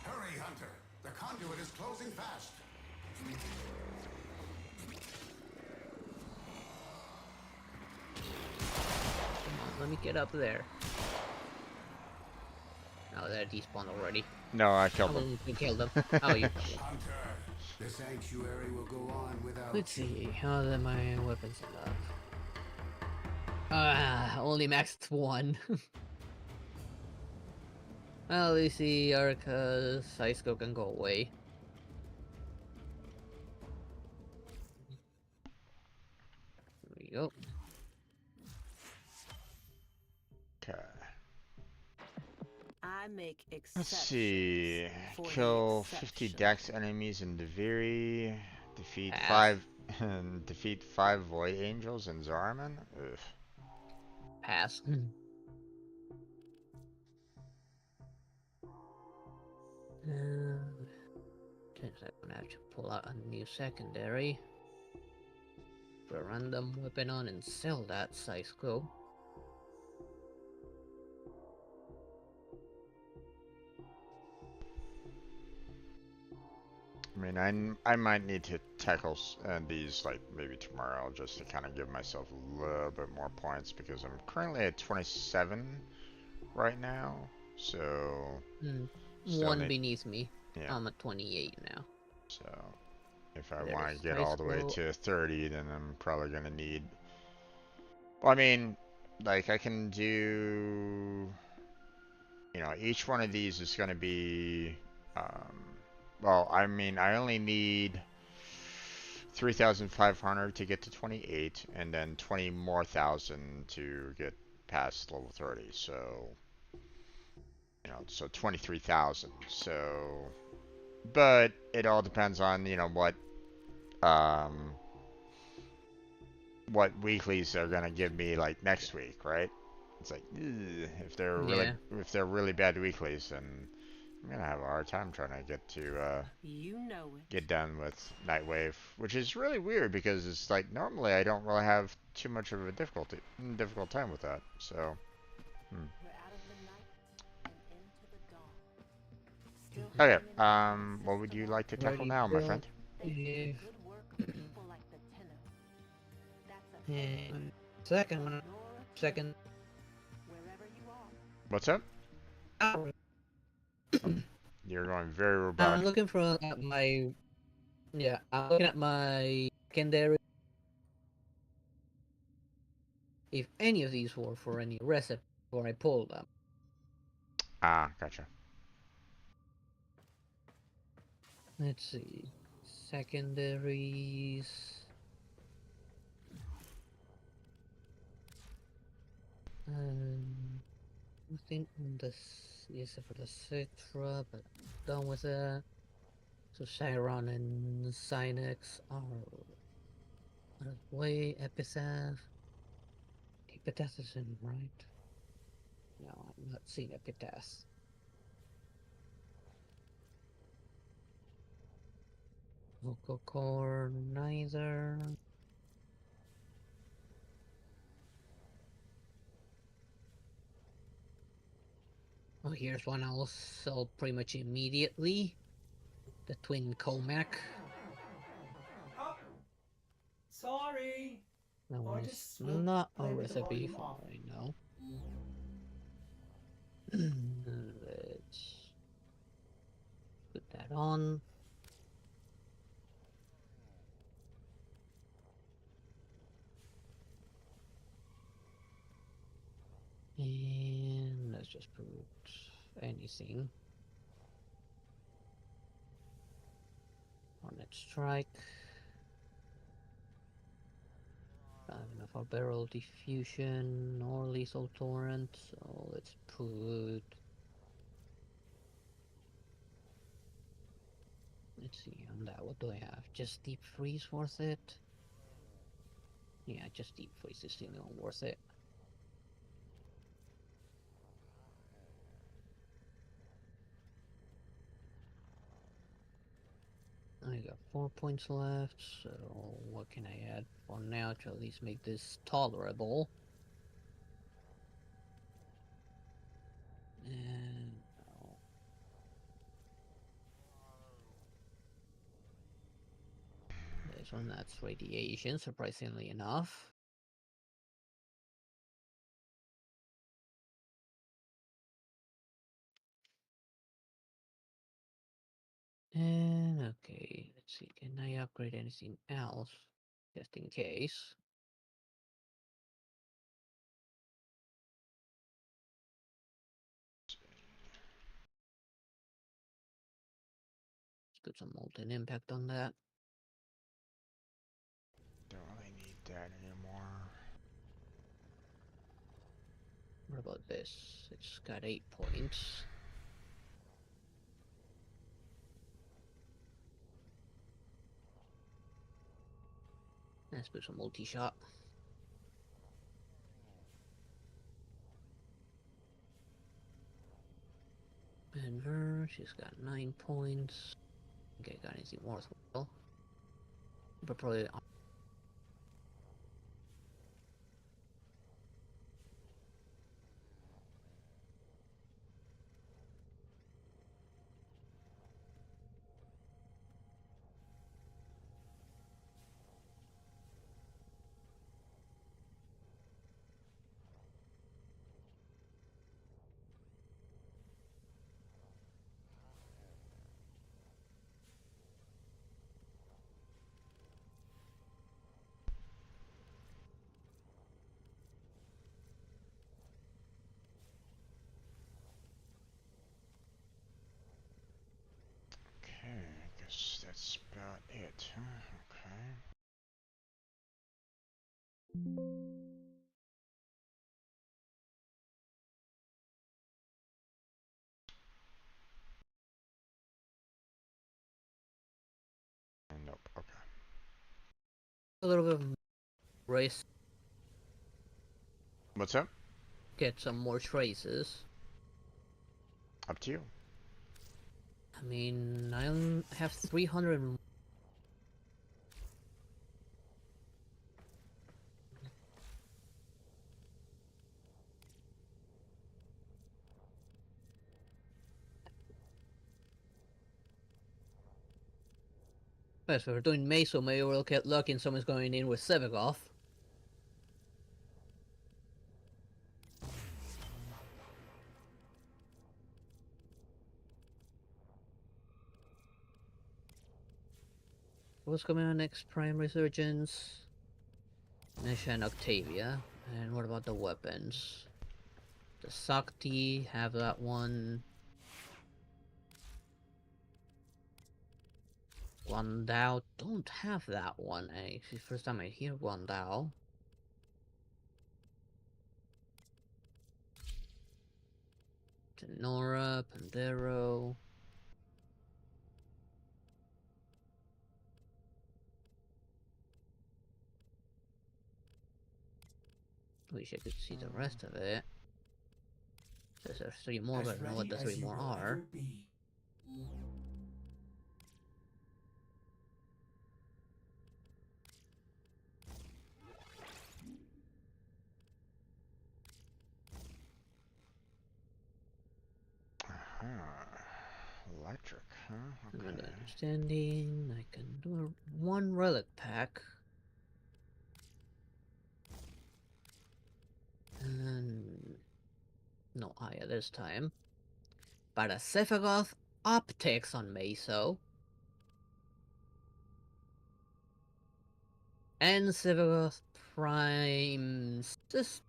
Hurry, Hunter. The conduit is closing fast. Come on, let me get up there. Oh, they're despawned already. No, I killed them. You killed them. Oh, you. Hunter, the sanctuary will go on without. Let's see. How are my weapons enough? Only maxed 1. Well, at least the Arca Psycho can go away. There we go. Okay. I make Let's see. Kill 50 Dex enemies in Deviri. Defeat 5 defeat 5 Void Angels in Zariman. Ugh. Pass. Turns out I'm gonna have to pull out a new secondary. Put a random weapon on and sell that Psycho. I mean, I might need to tackle these like maybe tomorrow just to kind of give myself a little bit more points because I'm currently at 27 right now, so still One need. beneath me. Yeah. I'm at 28 now. So if I There want is to get high all the way school. to 30, then I'm probably gonna need. Well, I mean, like I can do. You know, each one of these is gonna be. Well, I mean, I only need 3,500 to get to 28, and then 20 more thousand to get past level 30. So, you know, so 23,000. So, but it all depends on um, what weeklies they're gonna give me like next week, right? It's like ugh, Yeah. if they're really bad weeklies, then I'm gonna have a hard time trying to get to You know it. get done with Nightwave, which is really weird because it's like normally I don't really have too much of a difficult time with that. So, We're out of the night and into the dawn. Still okay. hanging in What would you like to tackle Ready, now, my go. friend? thanks to the good work of people like the Tenno. That's a And second one. Second. wherever you are. What's up? Oh, You're going very I'm robotic. looking for my. Yeah, I'm looking at my secondary. If any of these were for any recipe before I pull them. Ah, gotcha. Let's see. Secondaries. Nothing on this is for the Citra, but I'm done with that. So Chiron and Synex are out of the way. Epitaph. Epitaph is in, right? No, I'm not seeing Epitaph. Vocal core, neither. Oh, here's one I'll sell pretty much immediately. The Twin Comac. Oh, sorry. That one is Artists will not a play with the recipe volume for off. right now. Let's put that on. And let's just put anything. Hornet Strike. Don't have enough for barrel diffusion or lethal torrent, so let's put. Let's see on that. What do I have? Just deep freeze worth it? Yeah, just deep freeze is still not worth it. I got 4 points left, so what can I add for now to at least make this tolerable? And no. This one, that's radiation, surprisingly enough. And okay, let's see, can I upgrade anything else? Just in case. Let's put some molten impact on that. Don't really need that anymore. What about this? It's got 8 points. Let's put some multi-shot. Denver, she's got 9 points. Okay, got anything worthwhile. But probably. that's about it. Huh? Okay. Nope. Okay. A little bit of race. What's up? Get some more traces. Up to you. I mean, I have 300. Yes, we're doing Meso, maybe we'll get lucky and someone's going in with Sevagoth. What's coming on next? Prime Resurgence, Nesha and Octavia. And what about the weapons? The Sakti, have that one. Guandao, don't have that one. Actually, first time I hear Guandao. Tenora, Pandero. Wish I could see the rest of it. Says there's 3 more, but I don't know what the 3 more are. Electric, huh? Okay. Good understanding. I can do one relic pack. And no Aya this time. But a Sephiroth Optics on Meso. And Sephiroth Prime Systemless.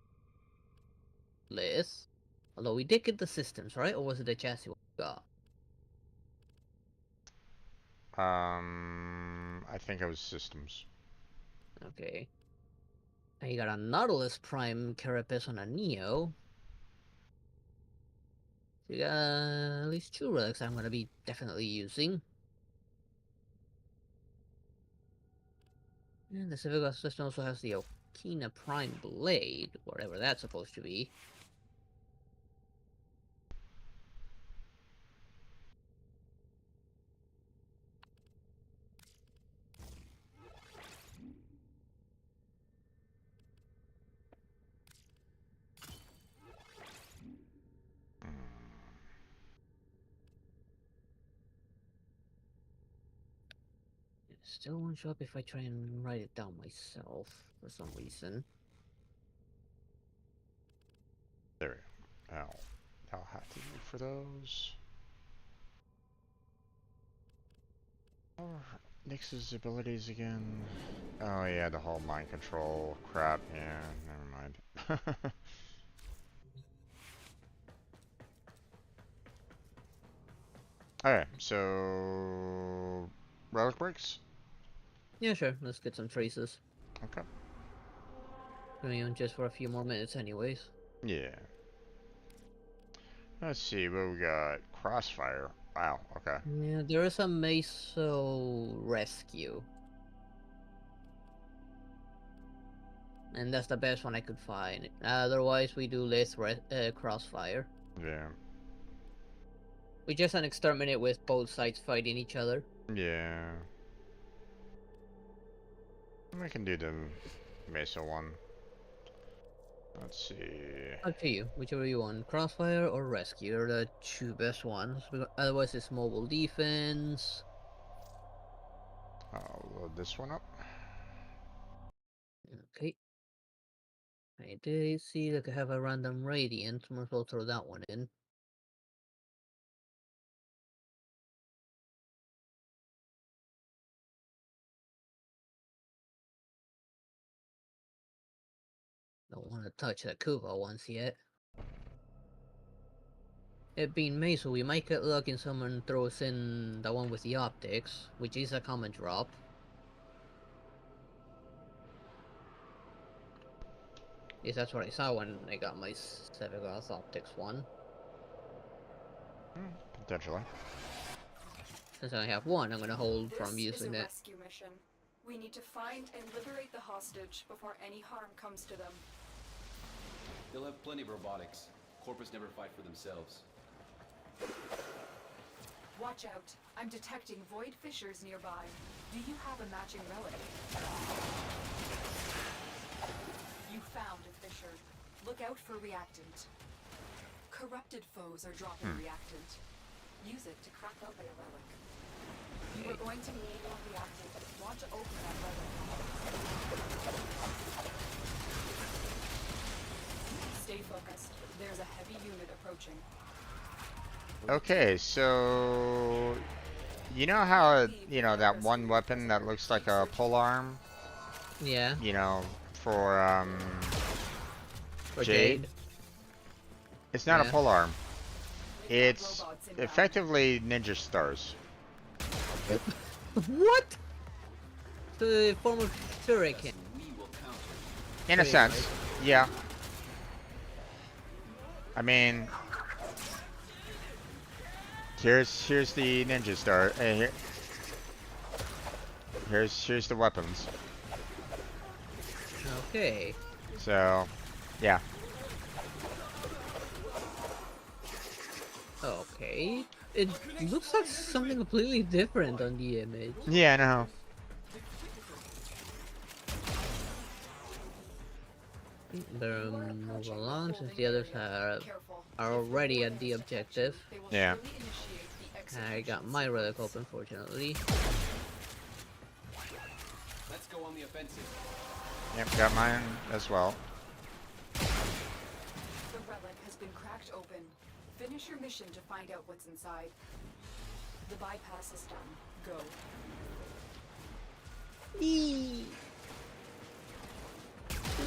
Although we did get the systems, right? Or was it the chassis we got? I think it was systems. Okay. And you got a Nautilus Prime Carapace on a Neo. So you got at least 2 relics I'm gonna be definitely using. And the Sephiroth system also has the Okina Prime Blade, whatever that's supposed to be. It still won't show up if I try and write it down myself, for some reason. There we go. I'll have to look for those. Oh, Nyx's abilities again. Oh yeah, the whole mind control crap. Yeah, never mind. Alright, so relic breaks? Yeah, sure, let's get some traces. Okay. Going on just for a few more minutes anyways. Yeah. Let's see what we got. Crossfire. Wow, okay. Yeah, there is a Meso rescue. And that's the best one I could find. Otherwise, we do less Crossfire. Yeah. We just an exterminate with both sides fighting each other. Yeah. We can do the Mesa one. Let's see. Up to you, whichever you want. Crossfire or Rescue are the 2 best ones. Otherwise, it's Mobile Defense. I'll load this one up. Okay. I did see that I have a random Radiant. Might as well throw that one in. Don't want to touch that Kuva once yet. it being May, so we might get lucky and someone throws in the one with the optics, which is a common drop. Yes, that's what I saw when I got my Sevegoth optics one. Potentially. Since I only have one, I'm gonna hold from using This is a it. rescue mission. We need to find and liberate the hostage before any harm comes to them. They'll have plenty of robotics. Corpus never fight for themselves. Watch out. I'm detecting void fissures nearby. Do you have a matching relic? You found a fissure. Look out for reactant. Corrupted foes are dropping reactant. Use it to crack open a relic. You are going to need more reactant. Want to open that relic. Stay focused. There's a heavy unit approaching. Okay, so you know how that one weapon that looks like a polearm? Yeah. You know, for Jade? It's not a polearm. It's effectively ninja stars. What? The form of shuriken. In a sense, yeah. I mean, here's the ninja star. Here's the weapons. Okay. So, yeah. Okay. It looks like something completely different on the image. Yeah, I know. Better move along since the others are already at the objective. Yeah. I got my relic open, fortunately. Let's go on the offensive. Yep, got mine as well. The relic has been cracked open. Finish your mission to find out what's inside. The bypass is done. Go.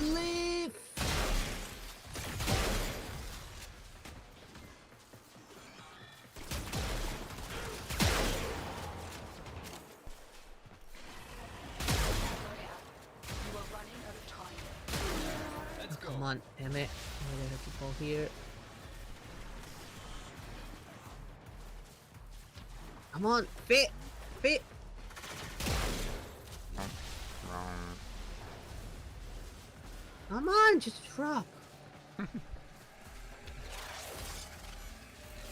Live! Come on, damn it. I have to go here. Come on, fit! Fit! Come on, just drop.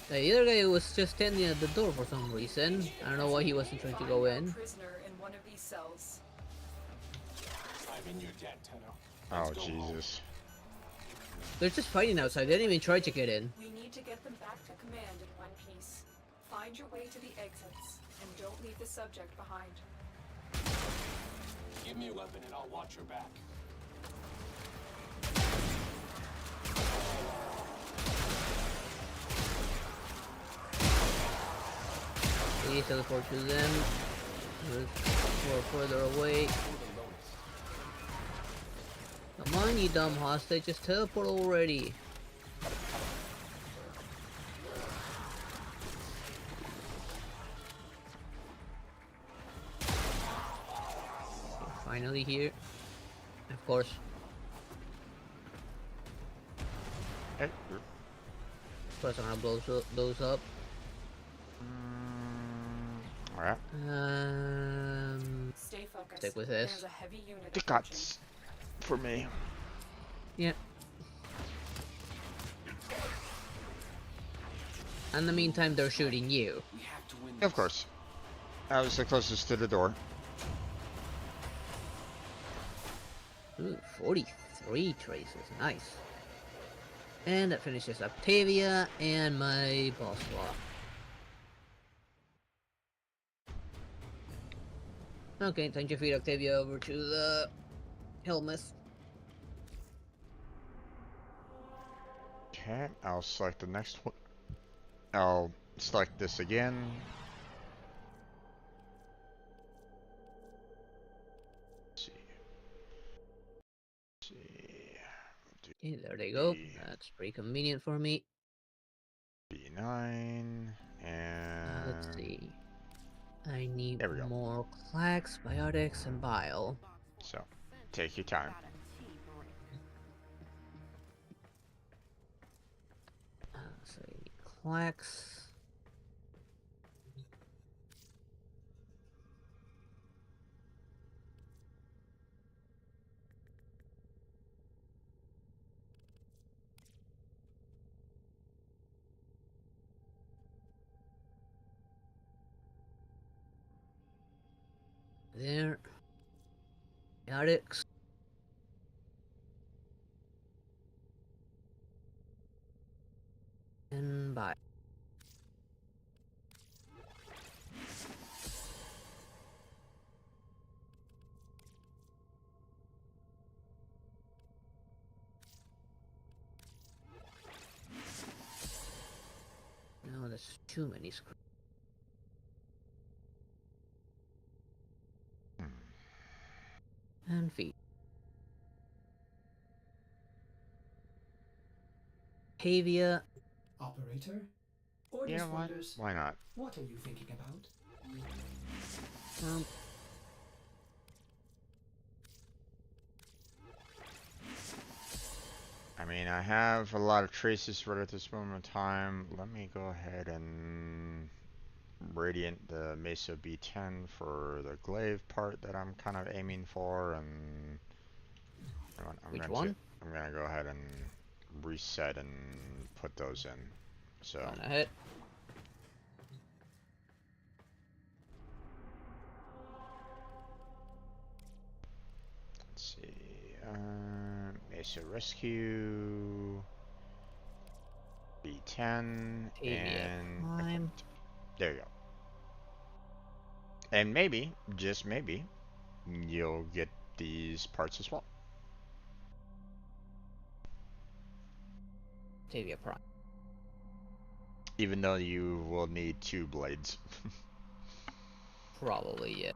The other guy was just standing at the door for some reason. I don't know why he wasn't trying to go in. Prisoner in one of these cells. I'm in your debt, Tenno. Oh, Jesus. They're just fighting outside. They didn't even try to get in. We need to get them back to command in one piece. Find your way to the exits, and don't leave the subject behind. Give me a weapon and I'll watch your back. Please teleport to them. Or further away. Come on, you dumb hostage, just teleport already. Finally here. Of course. Of course I'm gonna blow those up. Alright. Stay focused. Stick with this. There's a heavy unit The cuts for me. Yep. In the meantime, they're shooting you. Of course. I was the closest to the door. Ooh, 43 traces. Nice. And that finishes Octavia and my boss swap. Okay, time to feed Octavia over to the helmet. Okay, I'll select the next one. I'll select this again. Let's see. Okay, there they go. That's pretty convenient for me. B9 and let's see. I need there we go. more clacks, biotics, and bile. So, take your time. Let's see, clacks. There. Biotics. And bile. No, there's too many screws. And feet. Pavia. Operator? You Orders know what? wonders. Why not? What are you thinking about? I mean, I have a lot of traces right at this moment in time. Let me go ahead and radiant the Mesa B10 for the glaive part that I'm kind of aiming for, and Which one? I'm gonna go ahead and reset and put those in. So. Going ahead. Let's see. Mesa Rescue. B10 Pavia and Prime. equipped. There you go. And maybe, just maybe, you'll get these parts as well. Pavia Prime. Even though you will need 2 blades. Probably, yeah.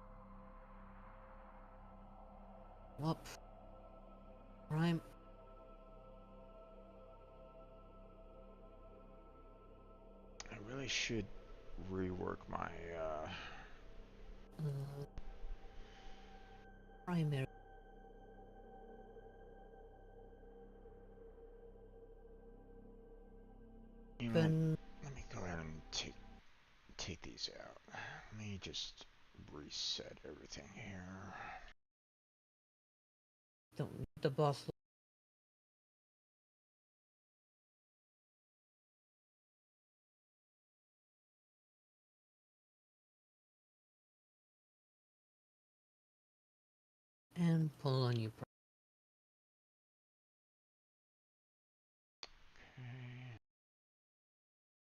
Up. Prime. I really should rework my Primary. you know, let me go ahead and take these out. Let me just reset everything here. Don't need the boss. And pull on you.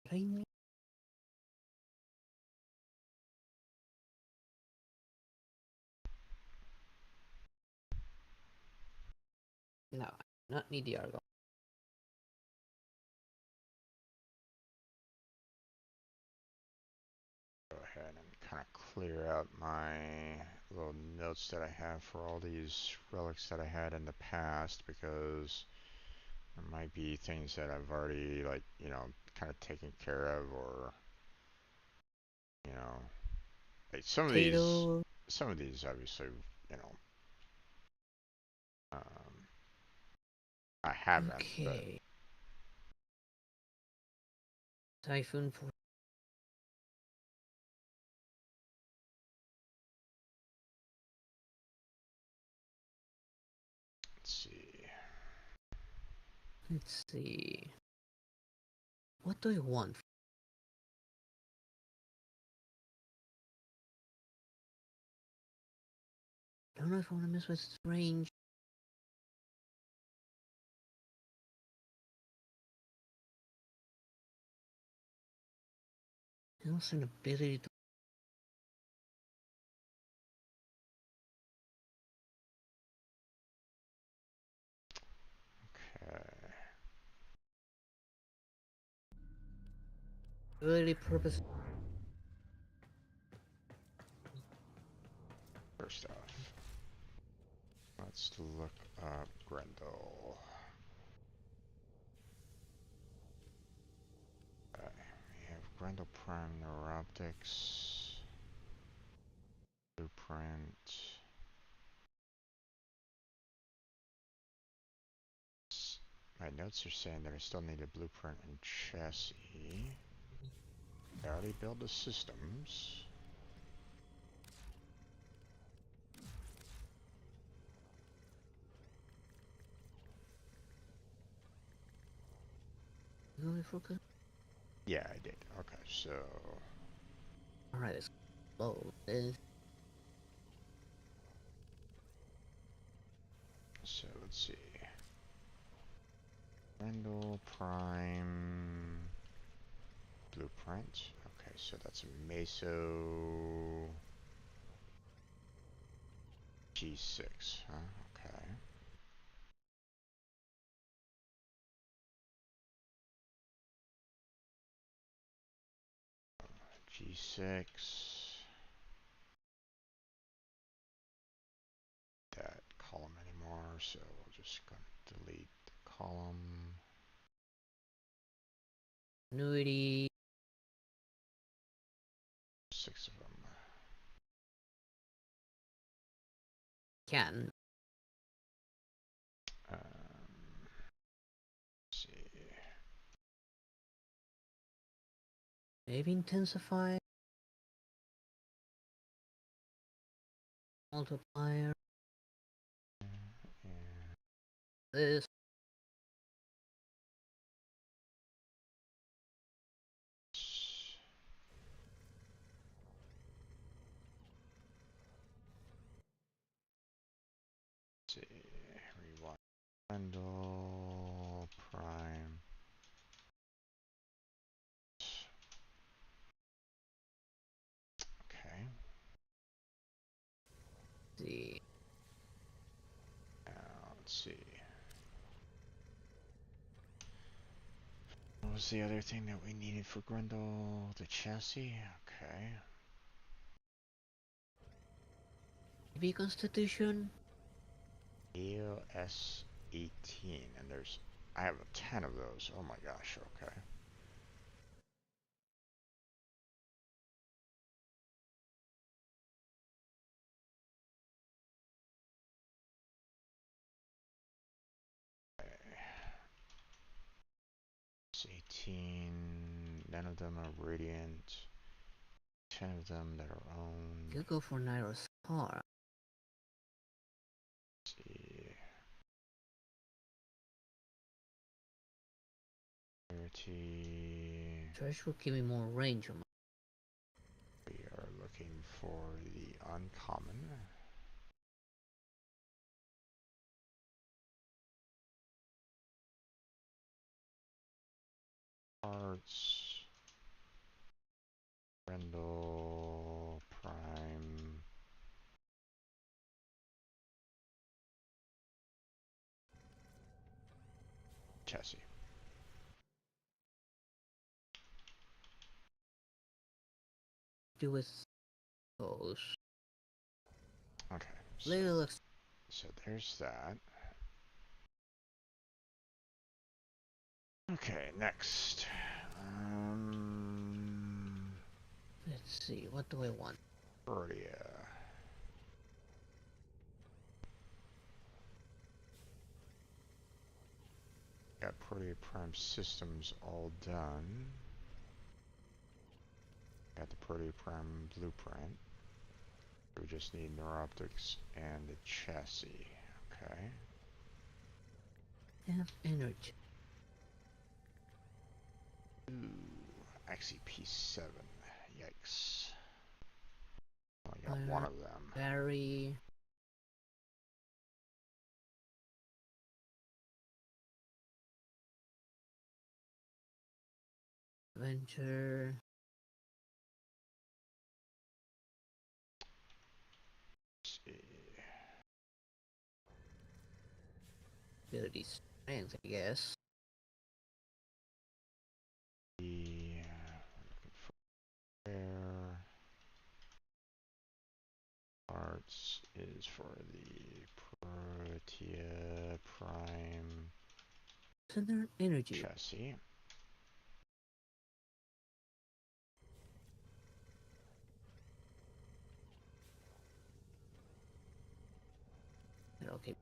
Okay. No, I do not need the argon. Go ahead and kind of clear out my little notes that I have for all these relics that I had in the past, because there might be things that I've already, like, you know, kind of taken care of, or, you know, like some of these obviously, you know, I haven't, Okay. Typhoon for let's see. Let's see. What do I want? I don't know if I want to mess with range. And also an ability to Okay. ability purpose. First off, let's look up Grendel. Okay. Grendel Prime Neuroptics. Blueprint. My notes are saying that I still need a blueprint and chassis. I already built the systems. Yeah, I did. Okay, so. Alright, let's load this. So let's see. Grendel Prime Blueprint. Okay, so that's a Meso G6, huh? Okay. G6. That column anymore, so we're just gonna delete the column. Annuity. 6 of them. Can. See. Maybe intensify. Multiplier. This. See. Rewind. Grendel Prime. Okay. See. Now let's see. What was the other thing that we needed for Grendel? The chassis? Okay. Maybe Constitution? EOS 18, and I have 10 of those. Oh my gosh, okay. It's 18, none of them are radiant. 10 of them that are owned. Could go for Nairo's Star. Let's see. Trash will give me more range on my. We are looking for the uncommon. Arts. Grendel Prime. Chassis. Do with those. Okay. So there's that. Okay, next. Let's see, what do I want? Protea. Got Protea Prime systems all done. Got the Protea Prime blueprint. We just need neuroptics and the chassis. Okay. Have energy. Ooh, actually P7. Yikes. Only got one of them. Barry. Venture. Let's see. Ability strength, I guess. Looking for air. Arts is for the Protea Prime Center energy. chassis. Okay.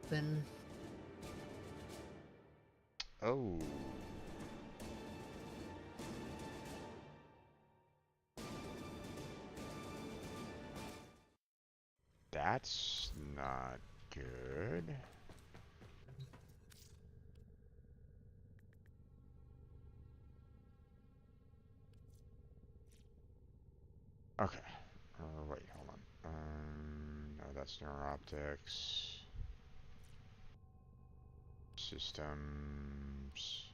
Then. Oh. That's not good. Okay. Wait, hold on. No, that's neuroptics. Systems.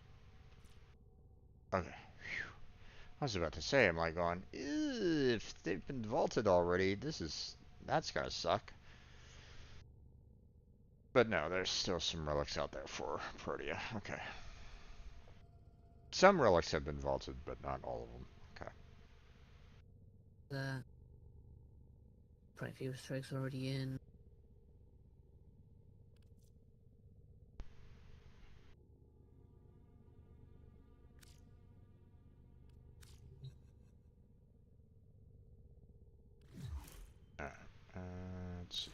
Okay. Phew. I was about to say, I'm like going, if they've been vaulted already, that's gonna suck. But no, there's still some relics out there for Protea. Okay. Some relics have been vaulted, but not all of them. Okay. The Prime Strike's already in. Alright. Let's see.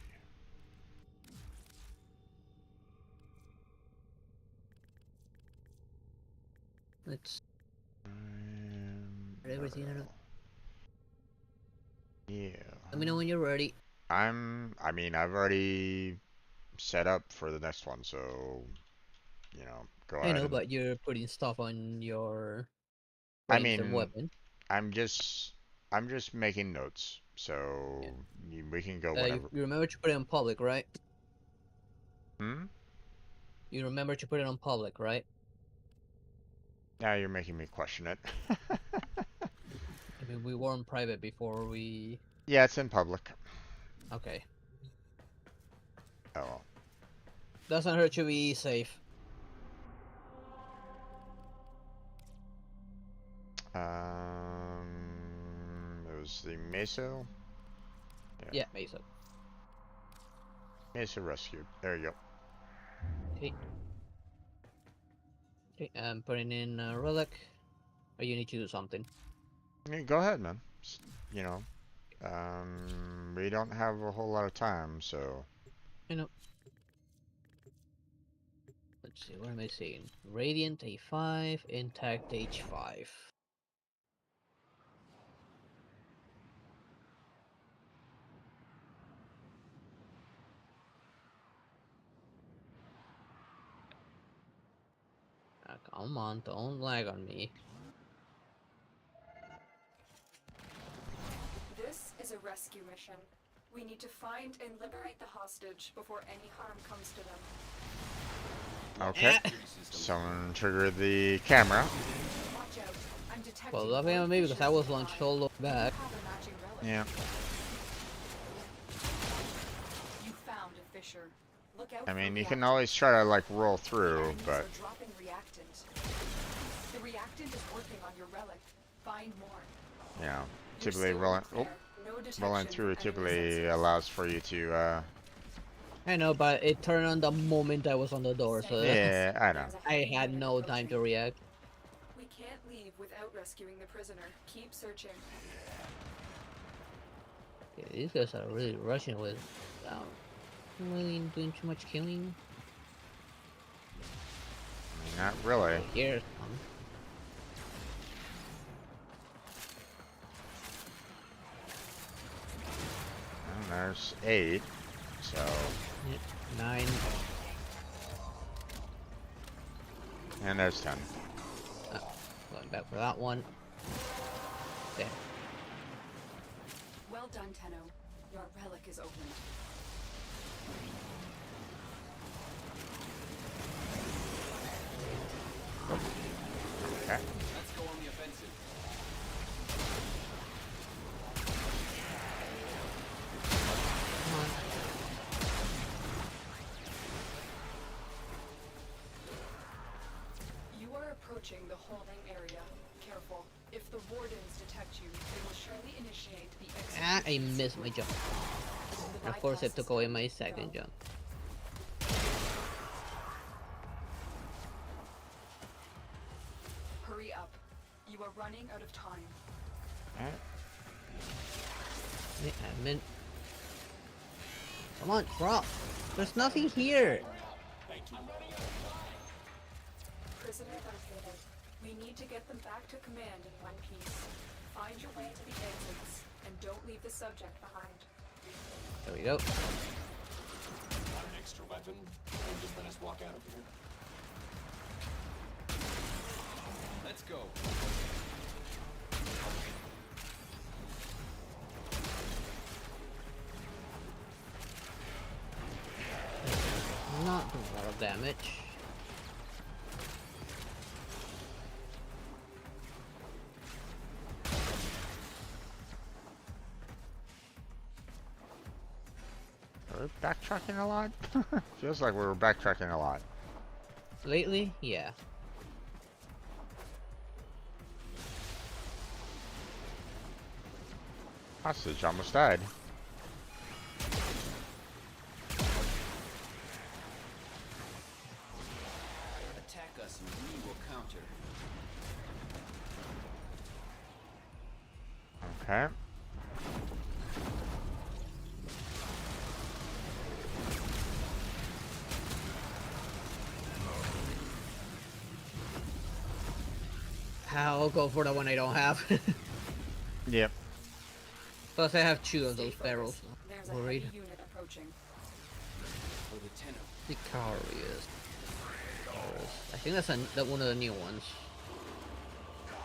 Let's everything in it. Yeah. Let me know when you're ready. I mean, I've already set up for the next one, so, you know, go I ahead know, and... but you're putting stuff on your I frames and mean, weapon. I'm just making notes, so we can go You whenever. remember to put it on public, right? Hmm? You remember to put it on public, right? Now you're making me question it. I mean, we were on private before we... Yeah, it's in public. Okay. Oh well. Doesn't hurt to be safe. It was the Meso? Yeah, Mesa. Mesa rescued. There you go. Okay. Okay, I'm putting in a relic. Or you need to do something. Yeah, go ahead, man. You know, we don't have a whole lot of time, so... I know. Let's see, what am I seeing? Radiant A5, Intact H5. Come on, don't lag on me. This is a rescue mission. We need to find and liberate the hostage before any harm comes to them. Okay. Someone triggered the camera. Watch out. I'm detecting Well, loving on me because I was launched so low back. Yeah. You found a fissure. Look out. I mean, you can always try to, like, roll through, but... dropping reactant. The reactant is working on your relic. Find more. Yeah, typically rolling through typically allows for you to, I know, but it turned on the moment I was on the door, so... Yeah, I know. I had no time to react. We can't leave without rescuing the prisoner. Keep searching. Yeah, these guys are really rushing with... really doing too much killing. Not really. Here's some. And there's 8, so... Yep, 9. And there's 10. Going back for that one. There. Well done, Tenno. Your relic is opened. Okay. Let's go on the offensive. You are approaching the holding area. Careful. If the wardens detect you, they will surely initiate the execution. I missed my jump. And of course, I took away my second jump. Hurry up. You are running out of time. Admin. Come on, drop. There's nothing here. Prisoner located. We need to get them back to command in one piece. Find your way to the exits, and don't leave the subject behind. There we go. Got an extra weapon? Or just let us walk out of here? Let's go. Not doing a lot of damage. Are we backtracking a lot? Feels like we were backtracking a lot. Lately, yeah. Hostage almost died. Attack us and we will counter. Okay. I'll go for the one I don't have. Yep. Plus I have 2 of those barrels. There's a Worried. heavy unit approaching. For the tenor. Sicarius. I think that's one of the new ones.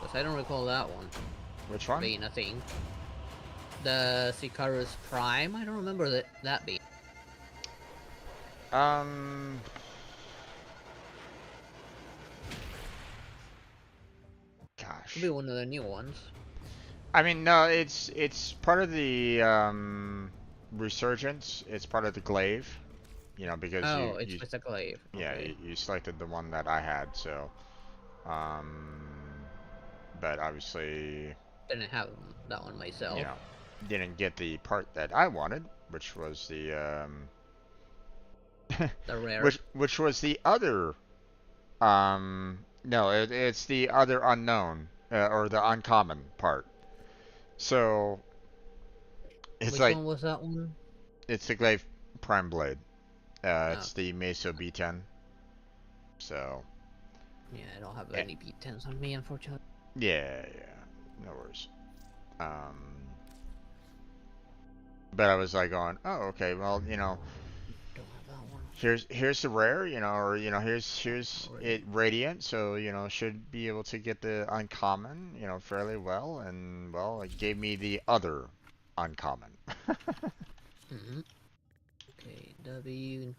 Because I don't recall that one Which one? being a thing. The Sicarius Prime? I don't remember that being. Gosh. Could be one of the new ones. I mean, no, it's part of the resurgence. It's part of the glaive. You know, because it's a glaive. Yeah, Okay. you selected the one that I had, so but obviously Didn't have that one myself. you know, didn't get the part that I wanted, which was the The rare. which was the other no, it's the other unknown or the uncommon part. So it's Which like one was that one? it's the glaive prime blade. It's the Meso B10. So Yeah, I don't have any B10s on me, unfortunately. yeah, no worries. But I was like going, oh, okay, well, you know, Don't have that one. here's the rare, you know, or you know, here's it radiant, so you know, should be able to get the uncommon, you know, fairly well, and well, it gave me the other uncommon. Okay, W.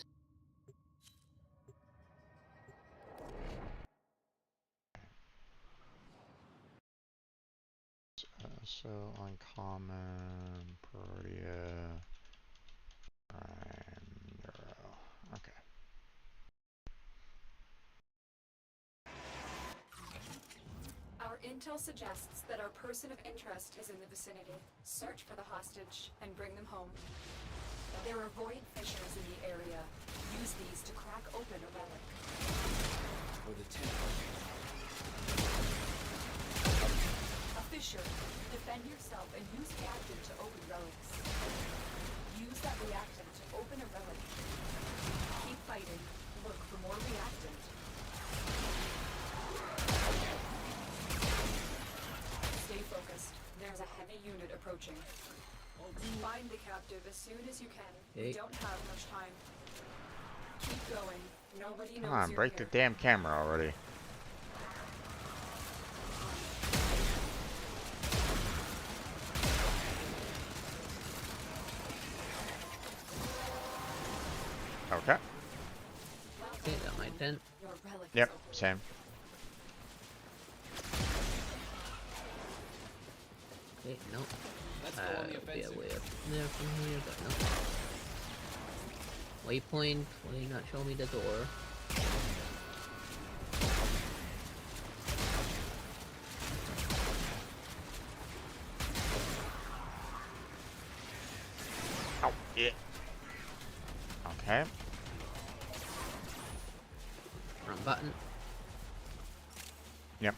So uncommon, Protea, Prime, Neuro. Okay. Our intel suggests that our person of interest is in the vicinity. Search for the hostage and bring them home. There are void fissures in the area. Use these to crack open a relic. For the tenor. A fissure. Defend yourself and use reactant to open relics. Use that reactant to open a relic. Keep fighting. Look for more reactant. Stay focused. There's a heavy unit approaching. Find the captive as soon as you can. We don't have much time. Keep going. Nobody knows Come on, you're break the here. damn camera already. Okay. Okay, got my 10. Your relic Yep, is open. same. Okay, no. Let's go on the Be a offensive. way up there from here, but no. Waypoint, will you not show me the door? Oh, yeah. Okay. Wrong button. Yep.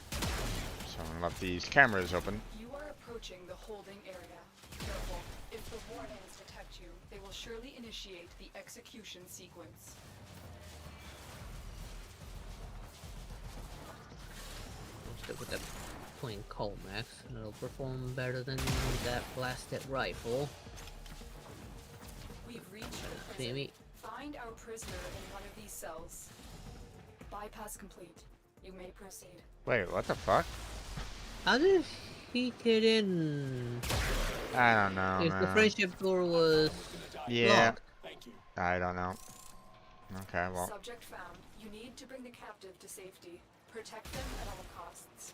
So I'm gonna let these cameras open. You are approaching the holding area. Careful. If the wardens detect you, they will surely initiate the execution sequence. I'll stick with the plain Colmax. It'll perform better than that blasted rifle. We've reached the prison. Find our prisoner in one of these cells. Bypass complete. You may proceed. Wait, what the fuck? How did he get in? I don't know, If man. the friendship door was locked. I don't know. Okay, well. Subject found. You need to bring the captive to safety. Protect them at all costs.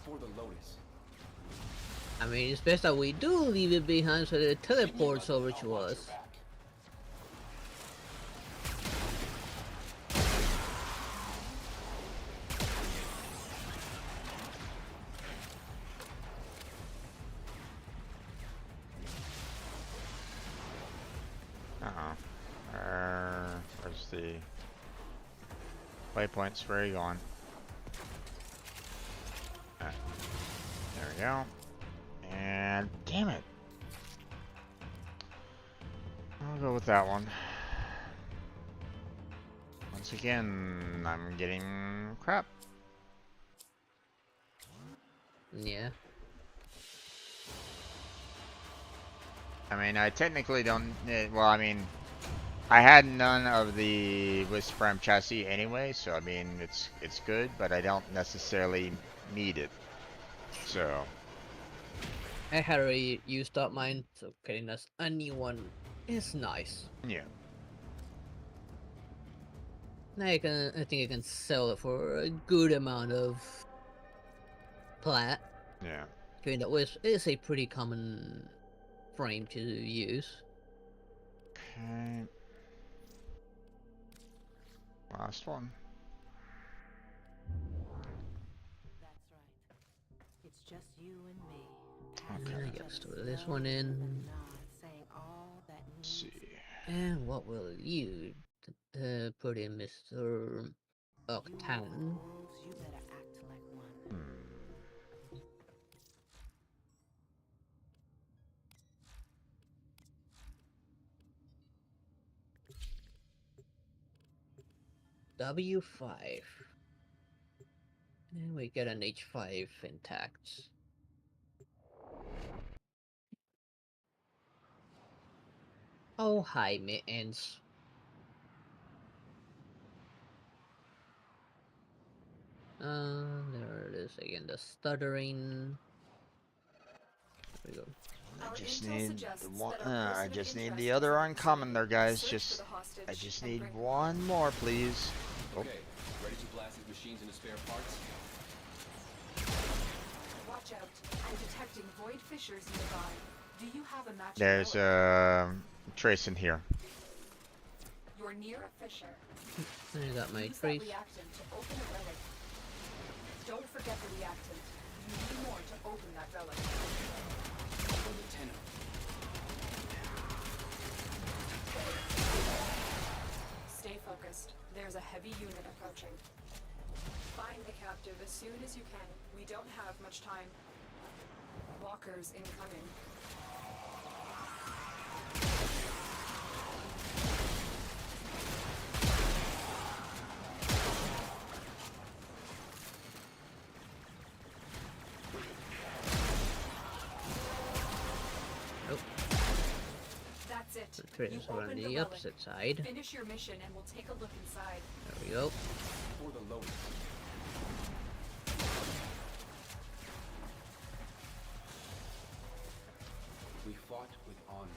For the Lotus. I mean, it's best that we do leave it behind so that it teleports over to us. Where's the waypoints? Where are you going? There we go. And damn it. I'll go with that one. Once again, I'm getting crap. Yeah. I mean, I technically don't. Well, I mean, I had none of the Wisprem chassis anyway, so I mean, it's good, but I don't necessarily need it. So. I had already used up mine, so getting us a new one is nice. Yeah. I think I can sell it for a good amount of plat. Yeah. Given that it's a pretty common frame to use. Okay. Last one. That's right. It's just you and me. Okay. Let's throw this one in. Let's see. And what will you put in, Mr. Octan? You better act like one. W5. And we get an H5 intact. Oh, hi, mittens. There it is again, the stuttering. There we go. I just need one. I just need the other uncommon there, guys. I just need one more, please. Okay, ready to blast these machines into spare parts? Watch out. I'm detecting void fissures nearby. Do you have a match? There's trace in here. You're near a fissure. I got my Use trace. that reactant to open a relic. Don't forget the reactant. You need more to open that relic. For the tenor. Stay focused. There's a heavy unit approaching. Find the captive as soon as you can. We don't have much time. Walkers incoming. Nope. That's it. The trace You is on opened the relic. opposite side. Finish your mission and we'll take a look inside. There we go. For the Lotus. We fought with honor.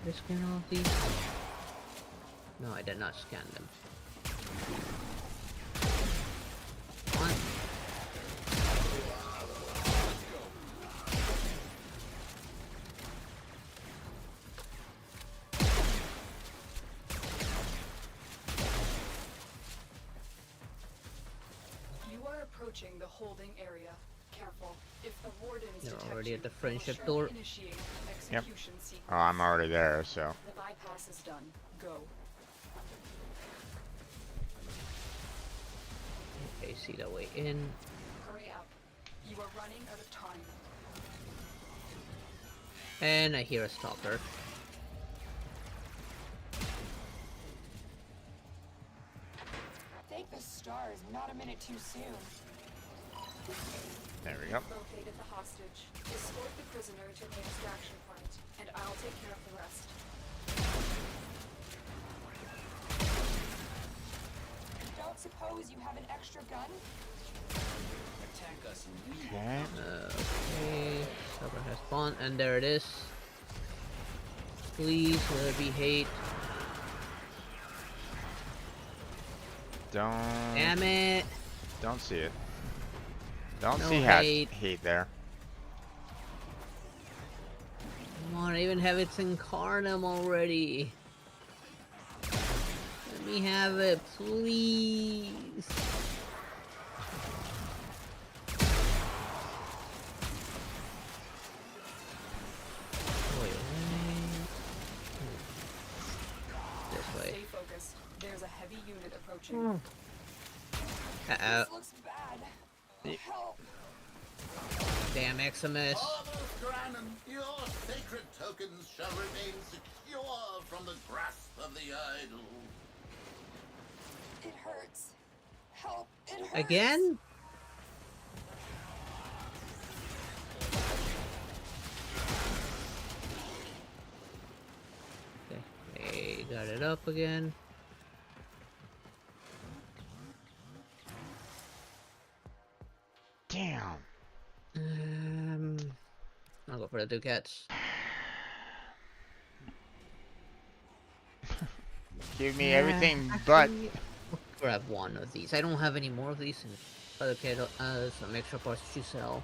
Did I scan all of these? No, I did not scan them. One. You are approaching the holding area. Careful. If the wardens They're detect already you, at the they will friendship surely door. initiate the Yep. execution sequence. Oh, I'm already there, so. The bypass is done. Go. Okay, see the way in. Hurry up. You are running out of time. And I hear a stalker. Thank the stars, not a minute too soon. There we go. Located the hostage. Escort the prisoner to the extraction point, and I'll take care of the rest. Don't suppose you have an extra gun? Attack us and we Okay. Okay, stalker has spawned, and there it is. Please let it be hate. Damn it! Don't see it. Don't No see hate. hate there. Come on, I even have its Incarnum already. Let me have it, please. Wait, this way. Stay focused. There's a heavy unit approaching. Uh-oh. This looks bad. Help! Damn Eximus. Your sacred tokens shall remain secure from the grasp of the idol. It hurts. Help! It hurts! Again? Okay, got it up again. Damn. I'll go for the ducats. Give me everything but. I'll grab one of these. I don't have any more of these, but okay, some extra parts to sell.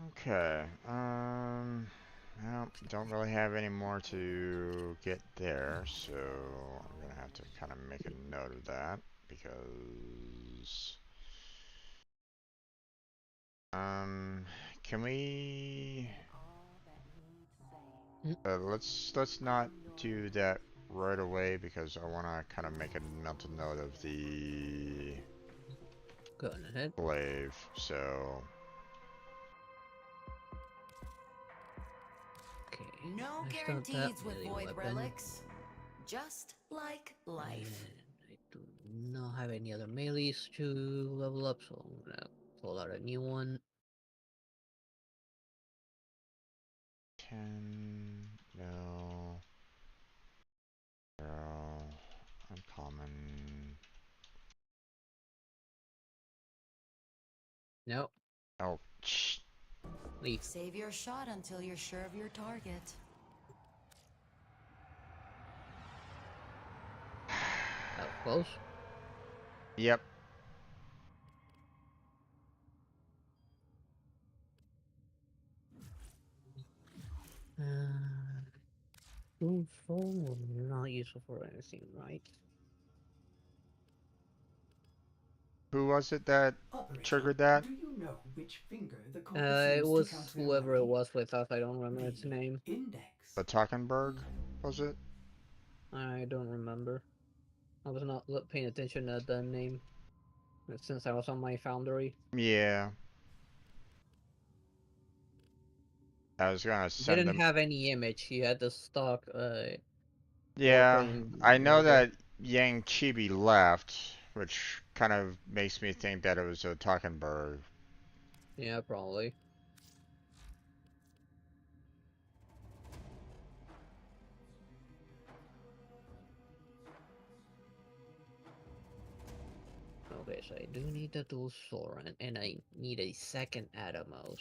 Okay. Well, don't really have any more to get there, so I'm gonna have to kind of make a note of that because can we let's not do that right away because I want to kind of make a mental note of the Go ahead. glaive, so okay. No I start guarantees that with melee void weapon. relics. Just like life. And I do not have any other melees to level up, so I'm gonna pull out a new one. 10, no, 0, uncommon. Nope. Oh, leave. Save your shot until you're sure of your target. That was close. Yep. Doomfall not useful for anything, right? Who was it that triggered that? Do you know which finger the compass It used was to count their whoever it money? was with us. I don't remember its name. Index. The Talkenberg, was it? I don't remember. I was not paying attention at the name since I was on my foundry. Yeah. I was gonna He send didn't them. have any image. He had the stock Yeah, Warframe I know logo. that Yang Chibi left, which kind of makes me think that it was a Talkenberg. Yeah, probably. Okay, so I do need the dual Soren, and I need a second Atomos.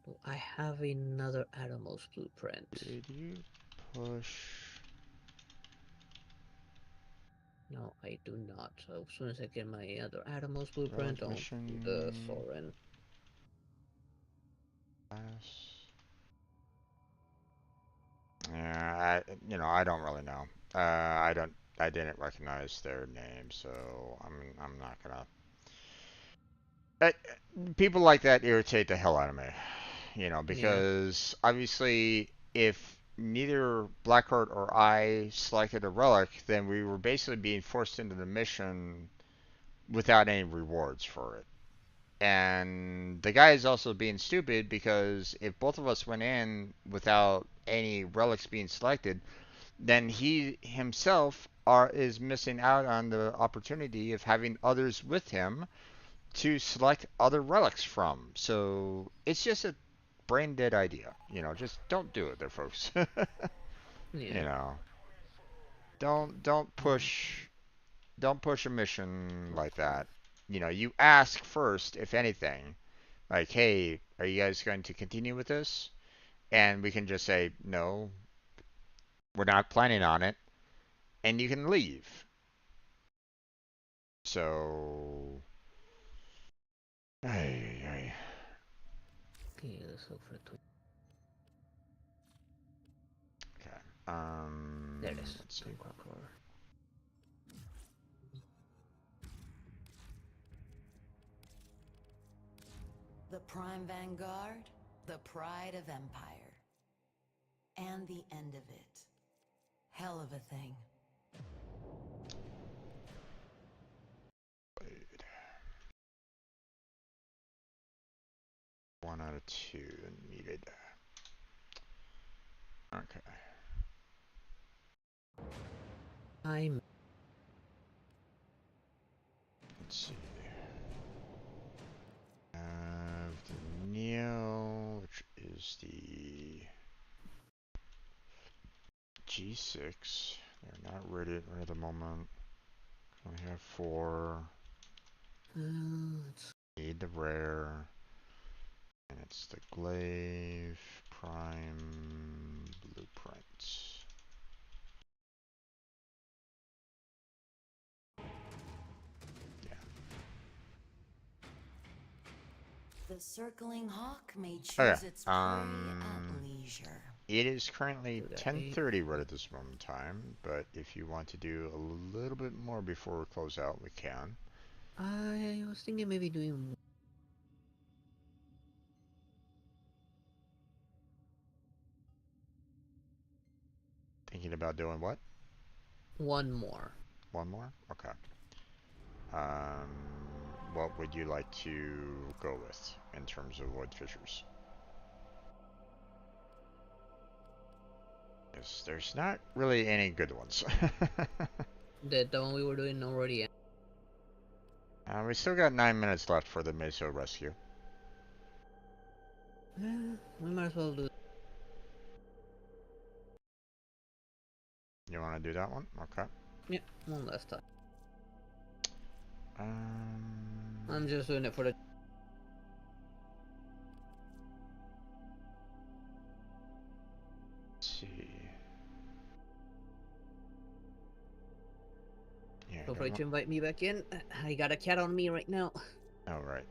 Do I have another Atomos blueprint? Did you push? No, I do not. So as soon as I get my other Atomos blueprint, Relic I'll do the mission. Soren. Yeah, I don't really know. I didn't recognize their name, so I'm not gonna. Uh, People like that irritate the hell out of me, Yeah. because obviously if neither Blackheart or I selected a relic, then we were basically being forced into the mission without any rewards for it. And the guy is also being stupid because if both of us went in without any relics being selected, then he himself is missing out on the opportunity of having others with him to select other relics from. So it's just a brain dead idea. Just don't do it there, folks. you Yeah. know, don't push a mission like that. You ask first, if anything, like, hey, are you guys going to continue with this? And we can just say, no, we're not planning on it, and you can leave. So, ay, ay. Okay, let's hope for a Okay. There it is. Let's see. Twin Conqueror. The Prime Vanguard, the pride of Empire. And the end of it. Hell of a thing. One out of two needed. Okay. I'm. Let's see. The Neo, which is the G6. They're not ready at the moment. Only have 4. Let's Need the rare. And it's the Glaive Prime Blueprint. The circling hawk may choose Okay. its prey at leisure. It is currently do that 10:30 right at this moment in time, but if you want to do a little bit more before we close out, we can. I was thinking maybe doing. Thinking about doing what? One more. One more? Okay. Um, what would you like to go with in terms of wood fissures? Yes, there's not really any good ones. The one we were doing already. We still got 9 minutes left for the Meso rescue. We might as well do. You want to do that one? Okay. Yeah, one last time. Um, I'm just doing it for the. let's see. Yeah, Feel free to invite me back in. I got a cat on me right now. oh, right.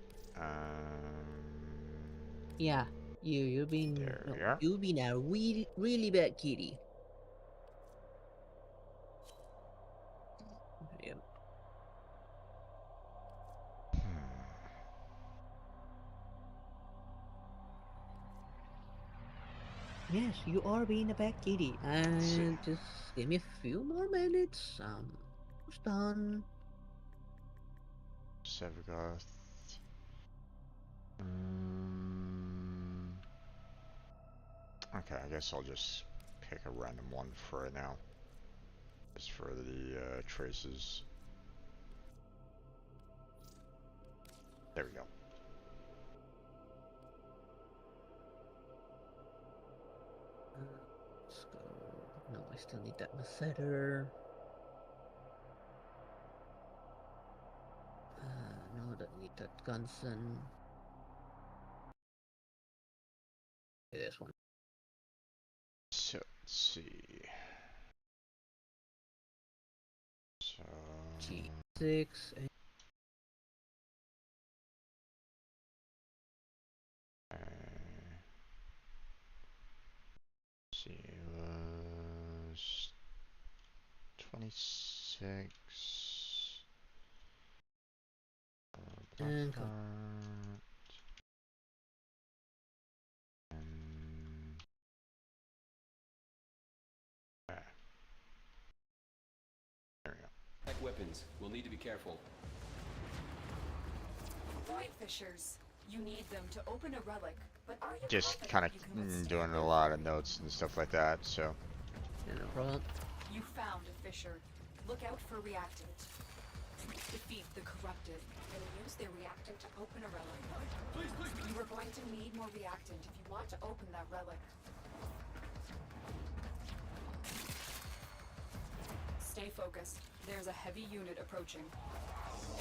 Yeah, you've been. There No, we are. you've been a really, really bad kitty. Yep. Yes, you are being a bad kitty. And just give me a few more minutes. Almost done. Sevagoth. Okay, I guess I'll just pick a random one for right now. Just for the traces. There we go. Let's go. No, I still need that Masseter. No, I don't need that Gunson. Okay, this one. So, let's see. So, 6, 8. See, it was 26. And come. And there we go. Like weapons, we'll need to be careful. Void fissures. You need them to open a relic, but are you Just confident kind of you can withstand doing their a lot of fury? notes and stuff like that, so. Yeah, no problem. You found a fissure. Look out for reactant. Defeat the corrupted and use their reactant to open a relic. You are going to need more reactant if you want to open that relic. Stay focused. There's a heavy unit approaching.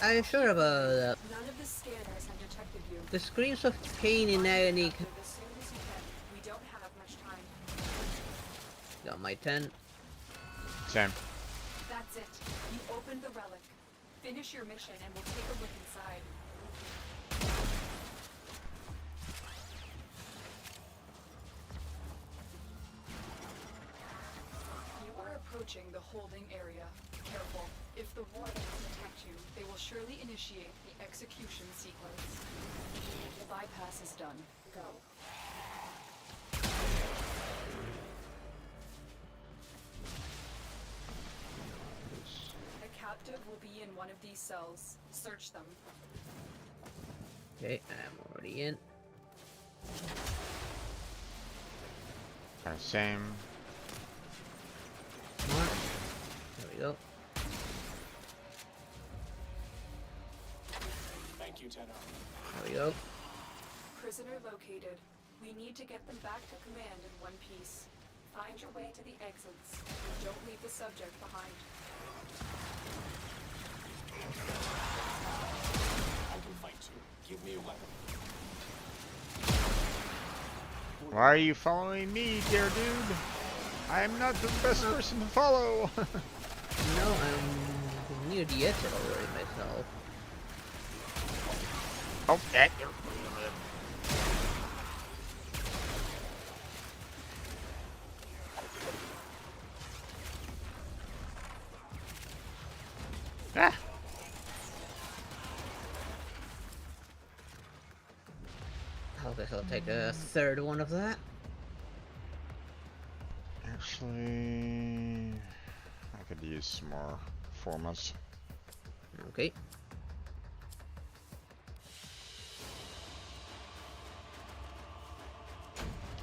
I'm sure about that. None of the scanners have detected you. The screams of pain and agony. As soon as you can. We don't have much time. Got my 10. Same. That's it. You opened the relic. Finish your mission and we'll take a look inside. You are approaching the holding area. Careful. If the wardens detect you, they will surely initiate the execution sequence. The bypass is done. Go. A captive will be in one of these cells. Search them. Okay, I'm already in. Kind of same. Come on. There we go. Thank you, Tenno. There we go. Prisoner located. We need to get them back to command in one piece. Find your way to the exits. Don't leave the subject behind. I can fight you. Give me a weapon. Why are you following me, dear dude? I am not the best person to follow. No, I'm near the exit already myself. Oh, that. Ah. I guess I'll take a third one of that. Actually, I could use some more formas. Okay.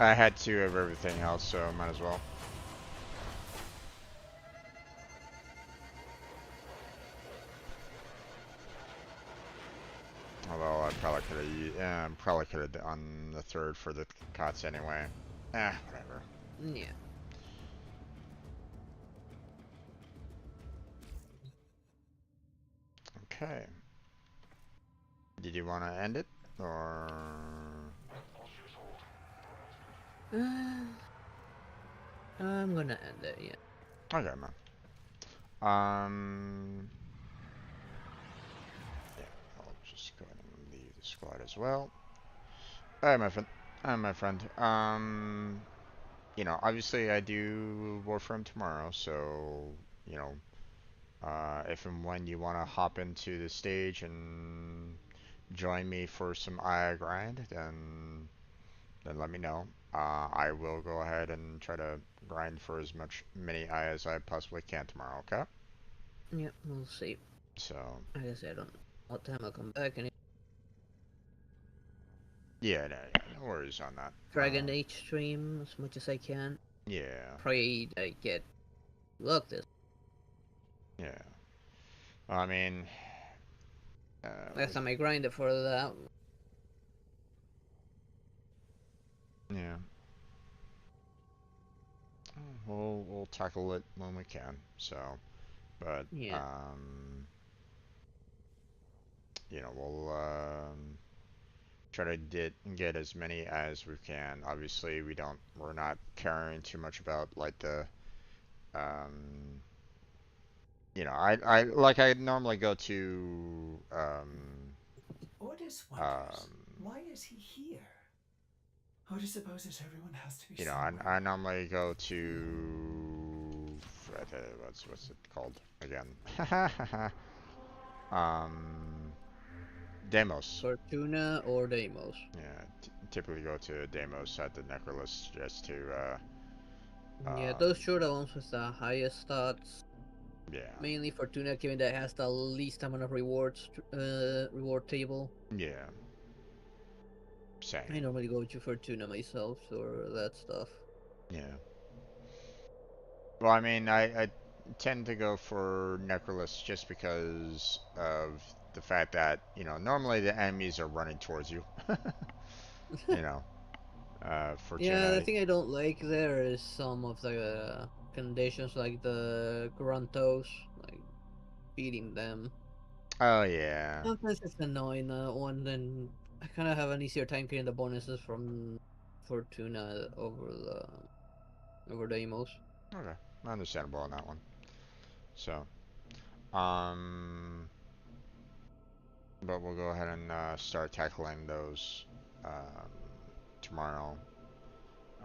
I had two of everything else, so might as well. Although I probably could have done the third for the cots anyway. Whatever. Yeah. Okay. Did you want to end it, or? I'm gonna end it, yeah. Okay, man. Yeah, I'll just go ahead and leave the squad as well. Alright, my friend. My friend. You know, obviously I do Warframe tomorrow, so, you know, if and when you want to hop into the stage and join me for some AI grind, then let me know. I will go ahead and try to grind for many AI as I possibly can tomorrow, okay? Yeah, we'll see. So. Like I said, I don't know what time I'll come back and Yeah, no worries on that. Dragon Age stream as much as I can. Yeah. Pray I get luck this. Yeah. I mean, last time I grinded for that. Yeah. We'll tackle it when we can. So, but yeah. You know, we'll try to get as many as we can. Obviously, we're not caring too much about like the you know, I normally go to Ordis wonders, um, why is he here? Ordis supposes everyone has to be you know, somewhere. I normally go to what's it called again? um, Demos. Fortuna or Deimos. Yeah, typically go to Demos at the Necrolist just to Yeah, those sure the ones with the highest stats. yeah. Mainly Fortuna, given that it has the least amount of rewards, reward table. Yeah. Same. I normally go to Fortuna myself for that stuff. Yeah. Well, I mean, I tend to go for Necrolist just because of the fact that, you know, normally the enemies are running towards you. You know, Yeah, the Fortuna. thing I don't like there is some of the conditions, like the Gruntos, like beating them. Oh, yeah. Sometimes it's annoying one, then I kind of have an easier time getting the bonuses from Fortuna over the emos. Okay. Understandable on that one. So, um, but we'll go ahead and start tackling those tomorrow.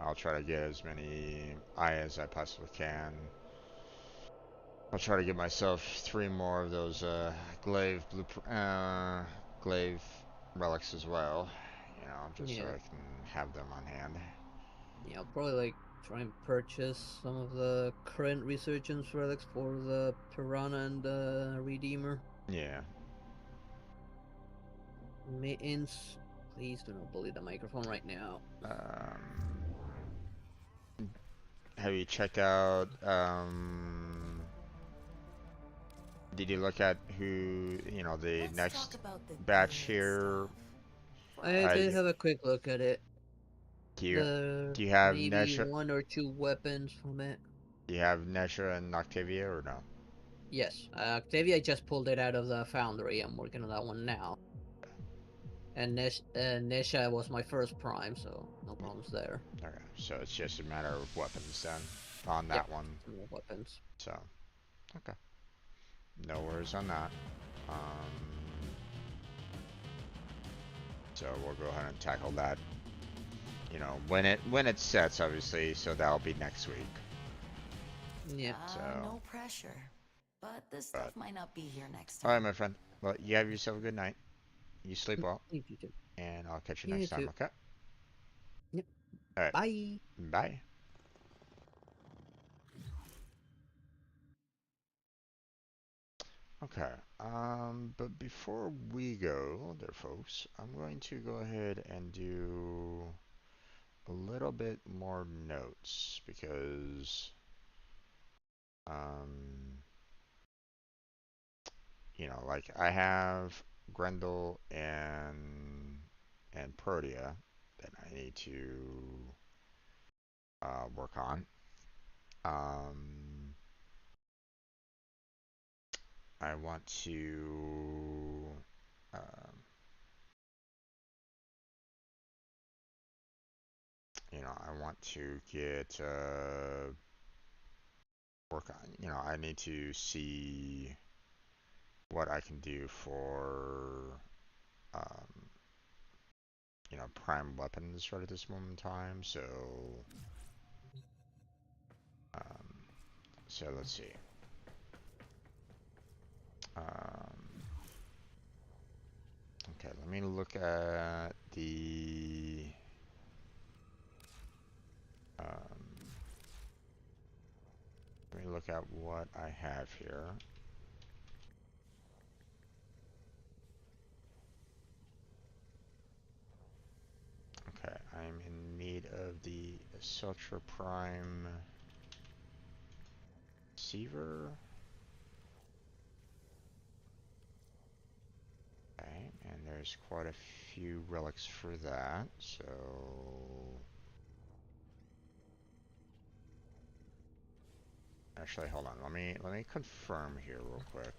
I'll try to get as many eye as I possibly can. I'll try to get myself 3 more of those glaive relics as well. You know, just so Yeah. I can have them on hand. Yeah, I'll probably like try and purchase some of the current resurgence relics for the Piranha and the Redeemer. Yeah. Mittens, please do not bully the microphone right now. Have you checked out? Did you look at who you know the next batch here? I did have a quick look at it. Do you The do you have maybe Nesha? 1 or 2 weapons from it. Do you have Nesha and Octavia or no? Yes, Octavia just pulled it out of the foundry. I'm working on that one now. And Nesha was my first prime, so no problems there. Okay, so it's just a matter of weapons then on that one. Weapons. So, okay, no worries on that. Um, so we'll go ahead and tackle that. You know, when it sets, obviously. So that'll be next week. Yeah. So. No pressure, but this stuff might not be here next All time. right, my friend. Well, you have yourself a good night. You sleep well. You too. And I'll catch you You next time. too. Okay. Yep. All right. Bye. Bye. Okay, but before we go there, folks, I'm going to go ahead and do a little bit more notes because, um, you know, like I have Grendel and Protea that I need to work on. I want to um, you know, I want to get work on, you know, I need to see what I can do for um, you know, prime weapons right at this moment in time. So um, so let's see. Okay, let me look at the let me look at what I have here. Okay, I'm in need of the Sultra Prime Receiver. Okay, and there's quite a few relics for that, so actually hold on, let me confirm here real quick.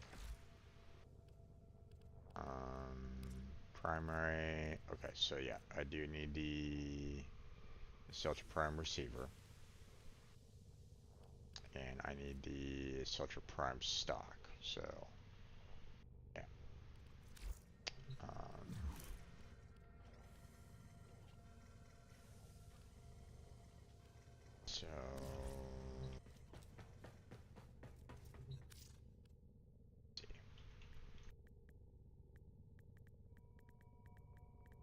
Primary, okay, so yeah, I do need the Sultra Prime Receiver. And I need the Sultra Prime stock. So, yeah. So, let's see.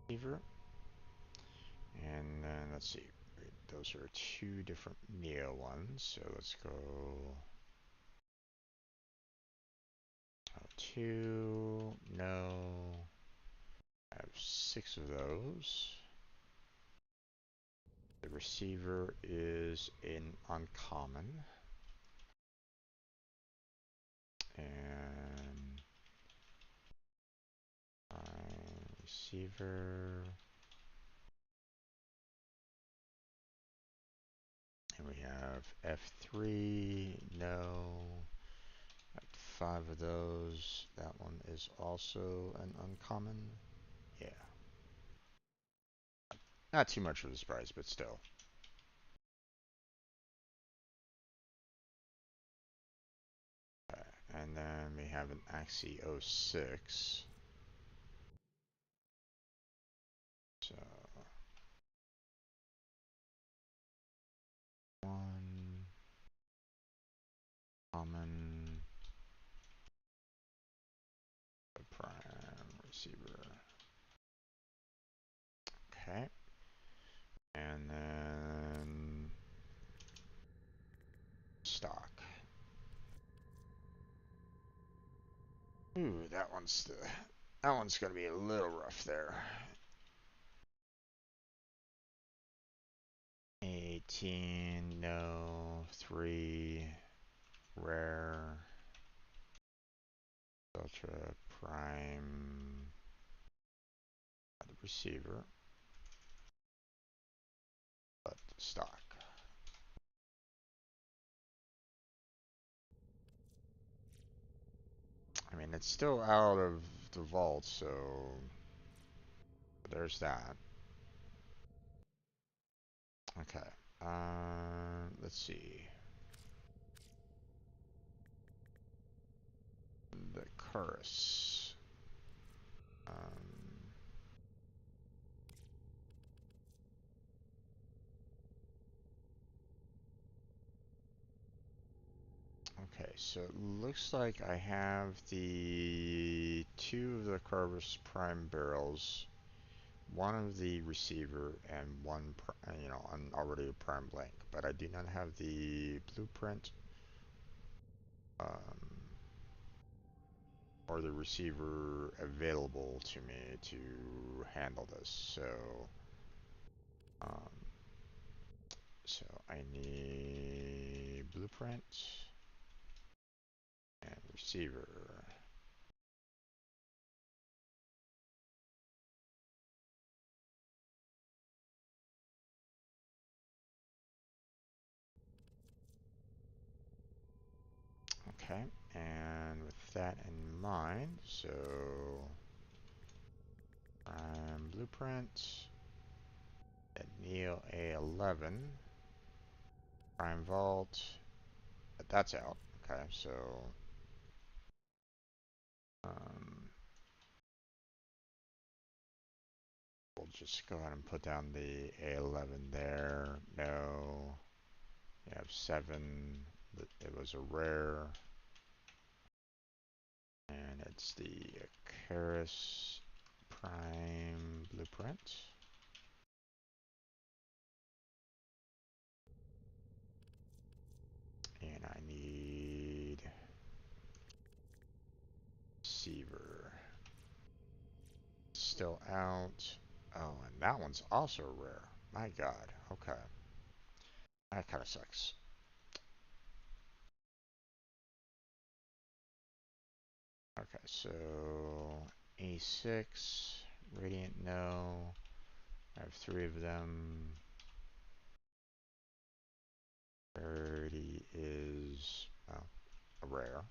Receiver. And then let's see. Those are two different Neo ones. So let's go. Two. No. I have 6 of those. The receiver is in uncommon. And receiver. And we have F3, no. Got 5 of those. That one is also an uncommon. Yeah. Not too much of a surprise, but still. Okay. And then we have an Axie 06. So, 1 common, a prime receiver. Okay. And then stock. Ooh, that one's gonna be a little rough there. 18, no, 3, rare, ultra, prime, the receiver, but stock. I mean, it's still out of the vault, so there's that. Okay. Let's see. The Chorus. Okay, so it looks like I have the 2 of the Corvus Prime barrels, 1 of the receiver, and 1, already a Prime Blank. But I do not have the blueprint or the receiver available to me to handle this. So I need blueprint and receiver. Okay, and with that in mind, so blueprint at Neo A11, Prime Vault, that's out. Okay, so we'll just go ahead and put down the A11 there. No, you have 7. It was a rare, and it's the Karis Prime Blueprint. And I need receiver. Still out. Oh, and that one's also rare. My god. Okay. That kind of sucks. Okay, so A6, Radiant, no. I have 3 of them. Rarity is a rare.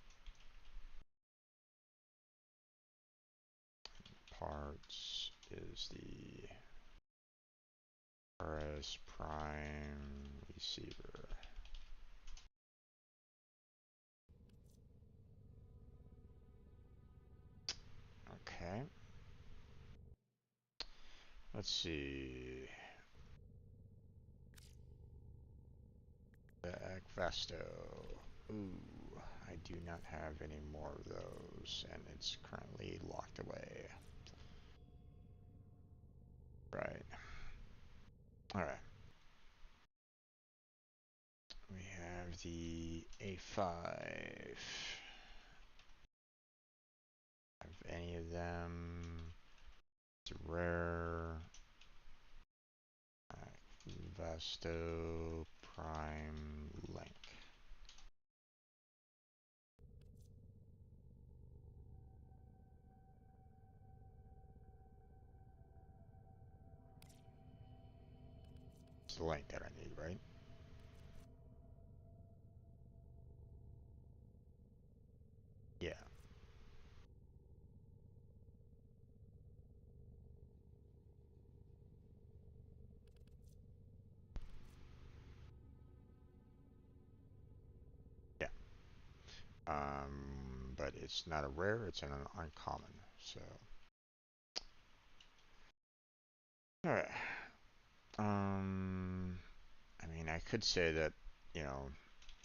Parts is the RS Prime Receiver. Let's see. Vasto. Ooh, I do not have any more of those, and it's currently locked away. Right. Alright. We have the A5. Have any of them? It's rare. Vasto Prime Link. It's the link that I need, right? Yeah. Yeah. But it's not a rare, it's an uncommon, so. Alright. I mean, I could say that, you know,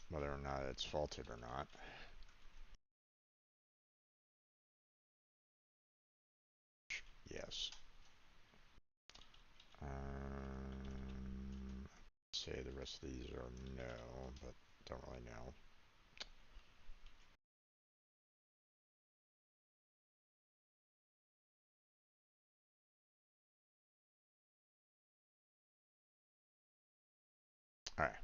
whether or not it's faulted or not. Yes. Say the rest of these are no, but don't really know. Alright.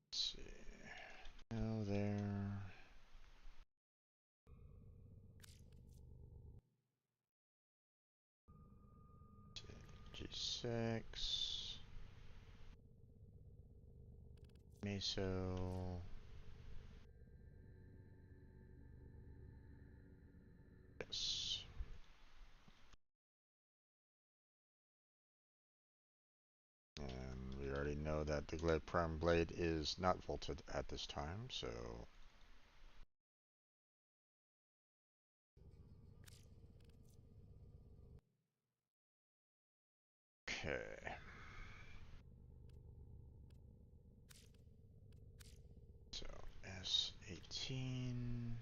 Let's see. No, there. G6. Meso. Yes. And we already know that the Glade Prime Blade is not vaulted at this time, so. Okay. So, S18.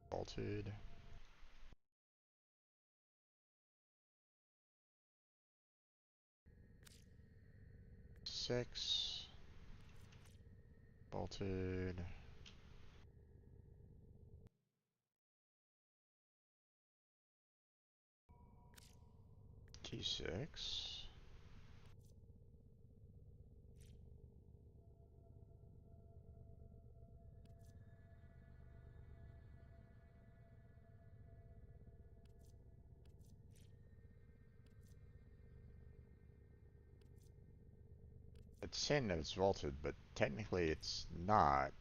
Vaulted. Six. Vaulted. T6. It's saying that it's vaulted, but technically it's not.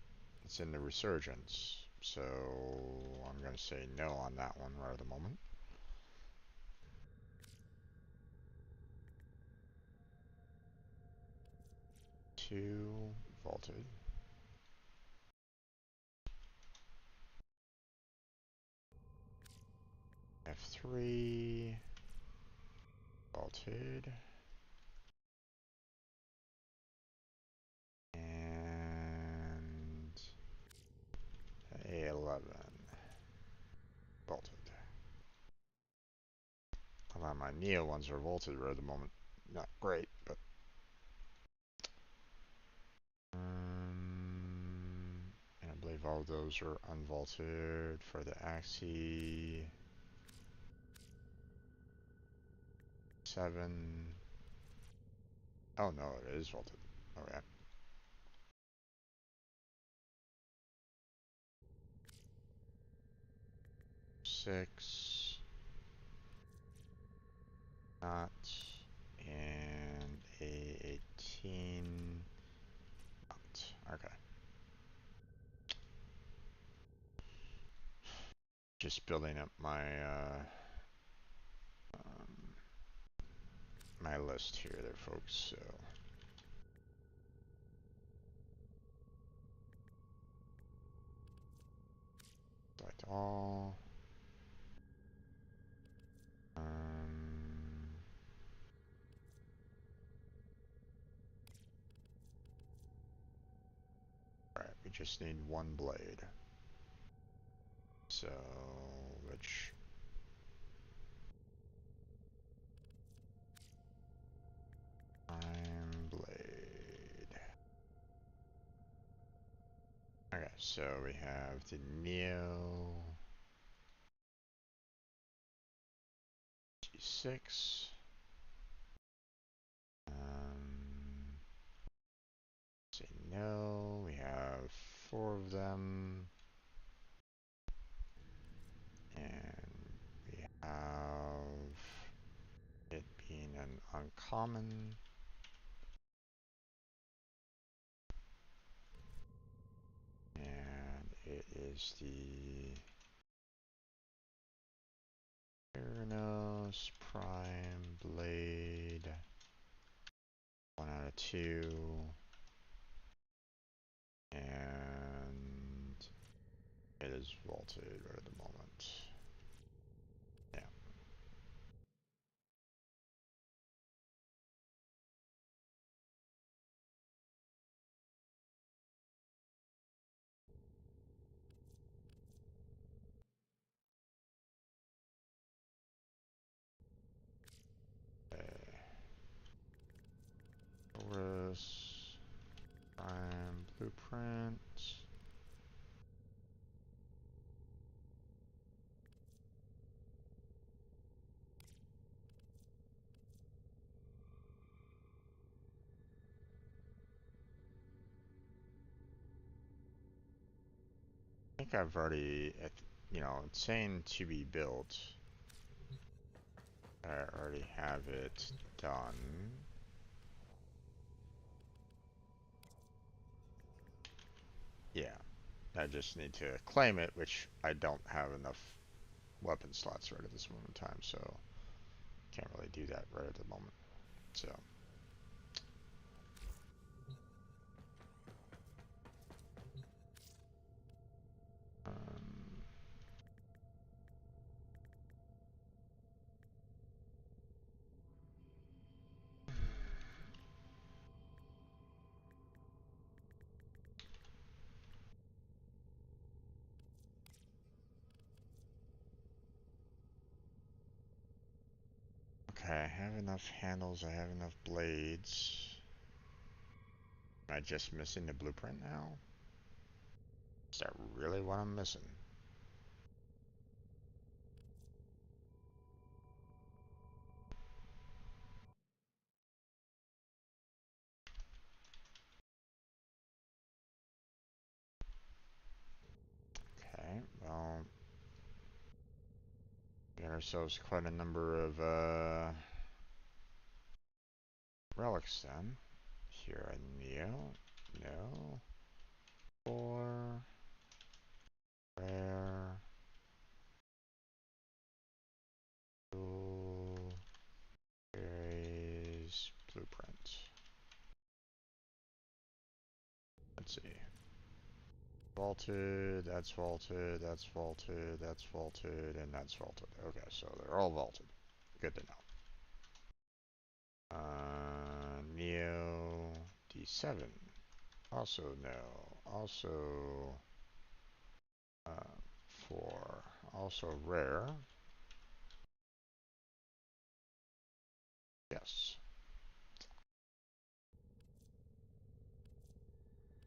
It's in the resurgence. So I'm going to say no on that one right at the moment. Two vaulted. F3 vaulted. And A11 vaulted. Although my Neo ones are vaulted right at the moment. Not great, but and I believe all of those are unvaulted for the Axie. 7. Oh no, it is vaulted. Okay. 6. Not. And A18. Not. Okay. Just building up my My list here, there, folks. So select all. Alright, we just need one blade. So, which... Prime blade. Okay, so we have the Neo G6. Say no. We have 4 of them. And we have it being an uncommon. And it is the Theranos Prime Blade. 1 out of 2. And it is vaulted right at the moment. Yeah. Taurus Prime Blueprint. I think I've already, you know, it's saying to be built. I already have it done. Yeah, I just need to claim it, which I don't have enough weapon slots right at this moment in time, so can't really do that right at the moment. So. Okay, I have enough handles, I have enough blades. Am I just missing the blueprint now? Is that really what I'm missing? Okay, well, we got ourselves quite a number of relics then. Here a Neo, no, 4, rare, cool, berries, blueprint. Let's see. Vaulted, that's vaulted, that's vaulted, that's vaulted, and that's vaulted. Okay, so they're all vaulted. Good to know. Neo D7. Also no. Also 4. Also rare. Yes.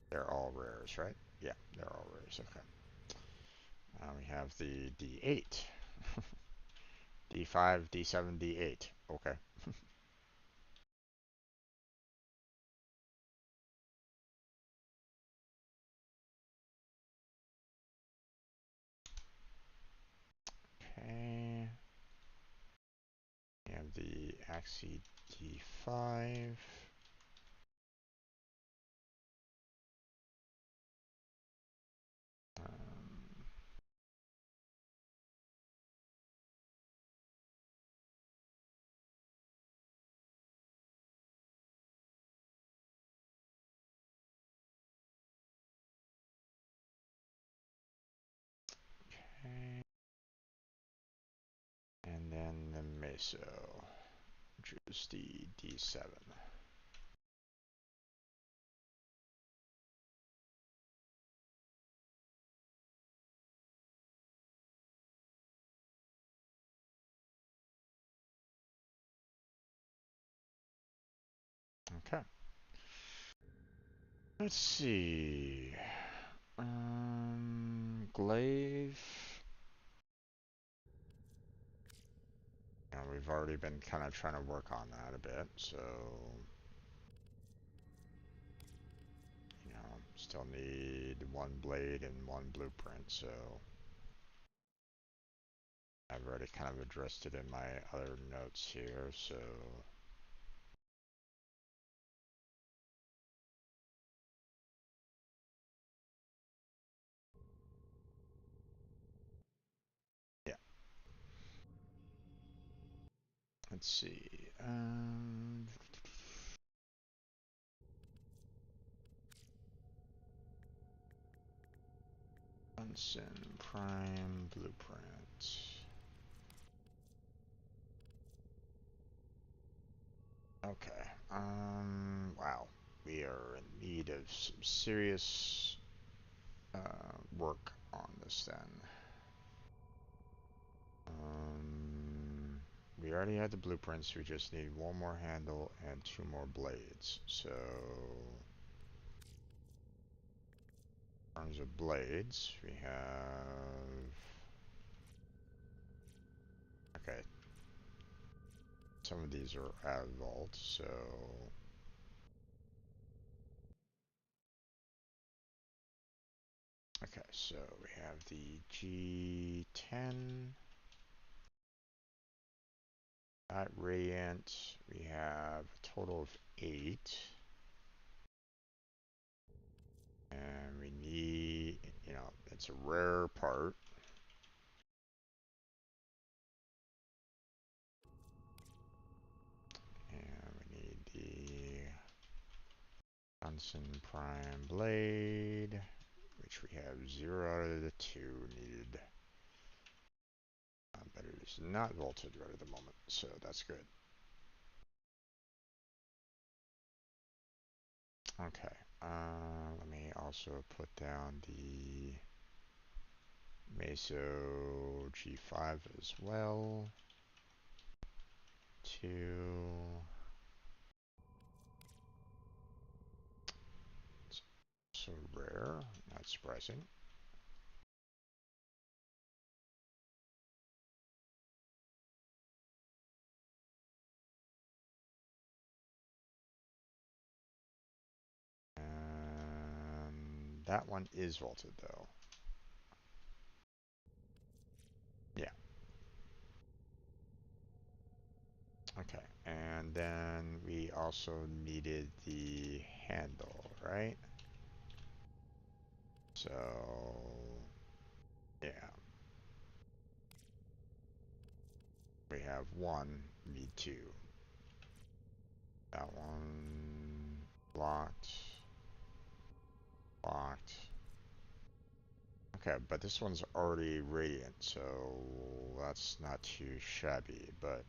They're all rares, right? Yeah, they're all rares. Okay. Now we have the D8. D5, D7, D8. Okay. Okay. We have the Axie D5. then the Meso, which is the D7. Okay. Let's see. Glaive. We've already been kind of trying to work on that a bit, so still need one blade and one blueprint, so I've already kind of addressed it in my other notes here, so yeah. Let's see. Bunsen Prime Blueprint. Okay. Wow. We are in need of some serious work on this then. We already had the blueprints, we just need one more handle and two more blades. So, in terms of blades, we have... Okay. Some of these are out of vault, so... Okay, so we have the G10. At Radiant, we have a total of 8. And we need, it's a rare part. And we need the Bunsen Prime Blade, which we have 0 out of the 2 needed. But it is not vaulted right at the moment, so that's good. Okay, let me also put down the Meso G5 as well. 2. It's so rare, not surprising. And that one is vaulted though. Yeah. Okay, and then we also needed the handle, right? So, yeah. We have 1, need 2. That one blocked. Blocked. Okay, but this one's already radiant, so that's not too shabby, but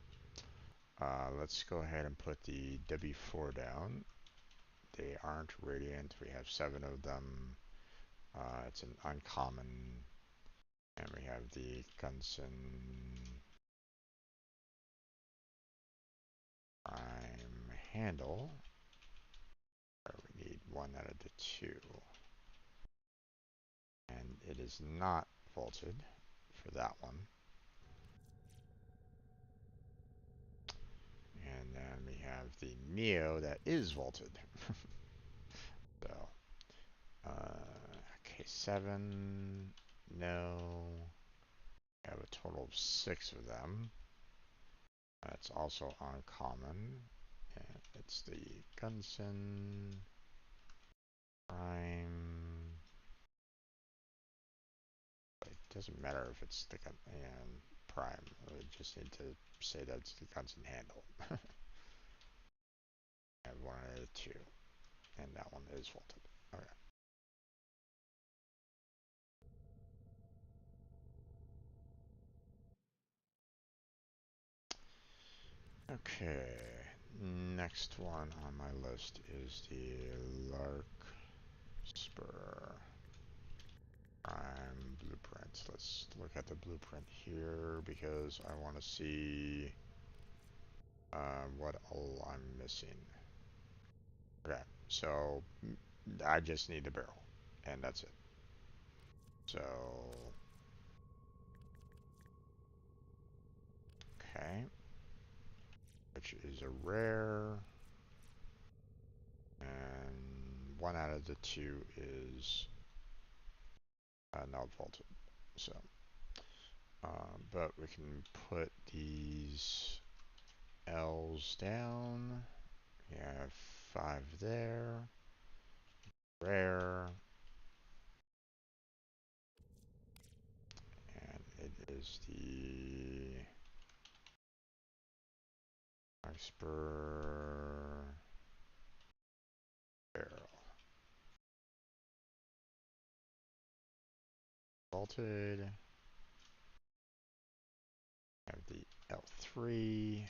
let's go ahead and put the W4 down. They aren't radiant. We have 7 of them. It's an uncommon. And we have the Gunson Prime handle. We need 1 out of the 2. And it is not vaulted for that one. And then we have the Neo that is vaulted. So, K7, no. We have a total of 6 of them. That's also uncommon. And it's the Gunson Prime. It doesn't matter if it's the Prime. We just need to say that's the Gunson handle. I have 1 out of 2. And that one is vaulted. Okay. Okay, next one on my list is the Larkspur Prime blueprint. Let's look at the blueprint here because I want to see what all I'm missing. Okay, so I just need the barrel, and that's it. So, okay, which is a rare, and one out of the two is not vaulted. So, but we can put these L's down. We have 5 there. Rare. And it is the Iceberg barrel. Vaulted. Have the L3.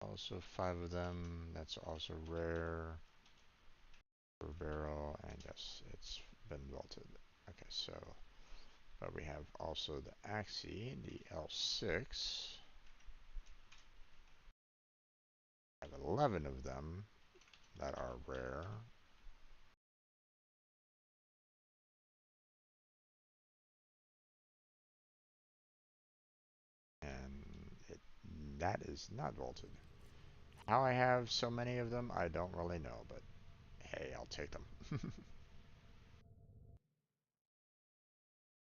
Also 5 of them. That's also rare. Per barrel. And yes, it's been vaulted. Okay, so. But we have also the Axie, the L6. I have 11 of them that are rare. And that is not vaulted. How I have so many of them, I don't really know, but hey, I'll take them.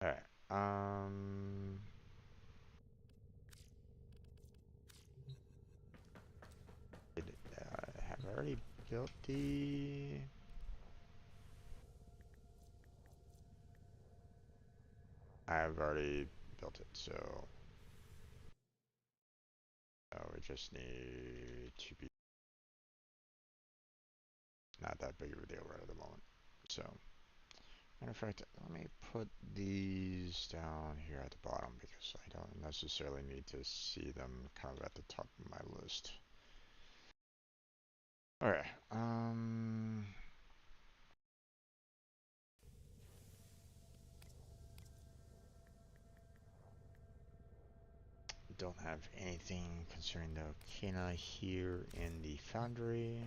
Alright, have I already built the... I've already built it, so... we just need to be... Not that big of a deal right at the moment. So, matter of fact, let me put these down here at the bottom because I don't necessarily need to see them kind of at the top of my list. Alright, don't have anything concerning the Kina here in the foundry.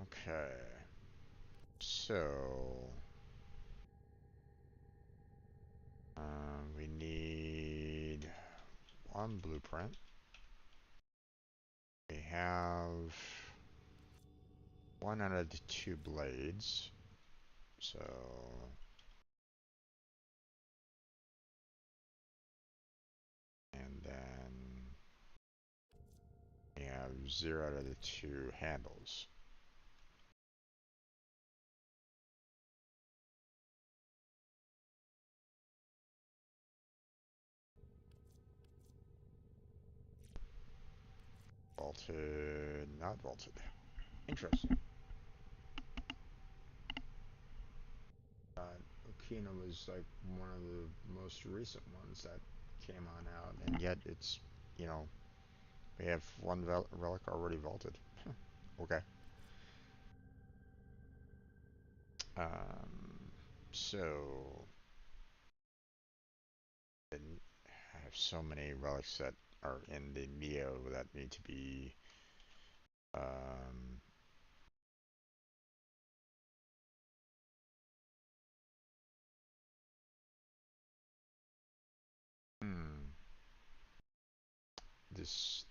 Okay, so we need one blueprint. We have one out of the 2 blades, so and then we have 0 out of the 2 handles. Vaulted, not vaulted. Interesting. Okina was like one of the most recent ones that came on out, and yet it's, you know, we have one relic already vaulted. Okay. So I have so many relics that are in the Neo that need to be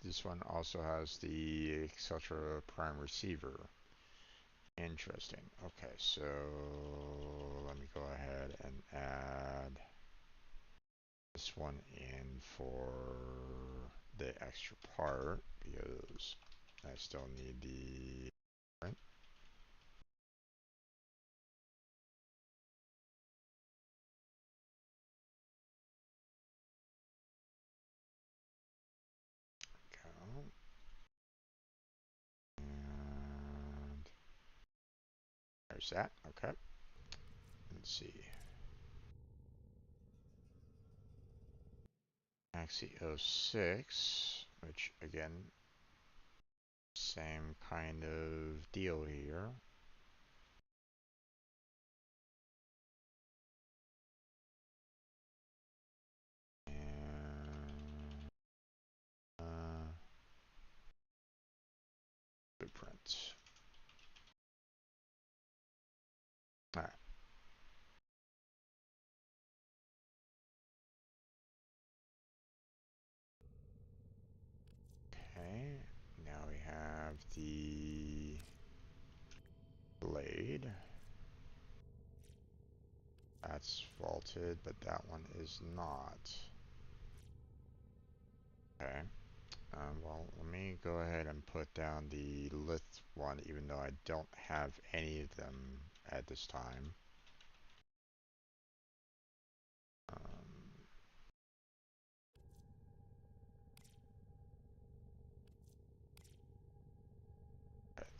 this one also has the etc. Prime Receiver. Interesting. Okay, so let me go ahead and add this one in for the extra part because I still need the print. there's that. Okay. Let's see. Maxi 06, which again, same kind of deal here. And blueprint. All right. Okay, now we have the blade. That's vaulted, but that one is not. Okay. Well, let me go ahead and put down the lith one, even though I don't have any of them at this time.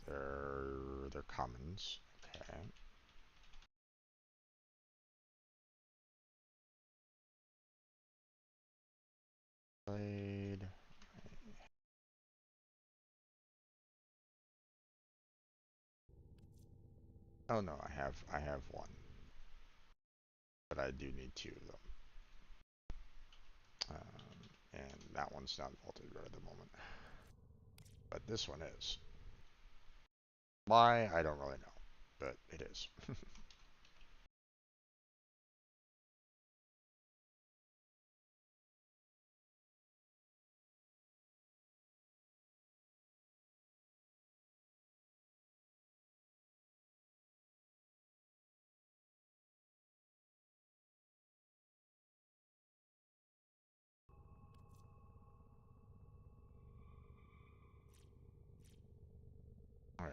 They're commons. Okay. Blade. Oh no, I have one, but I do need two of them. And that one's not vaulted right at the moment, but this one is. Why? I don't really know, but it is. Okay.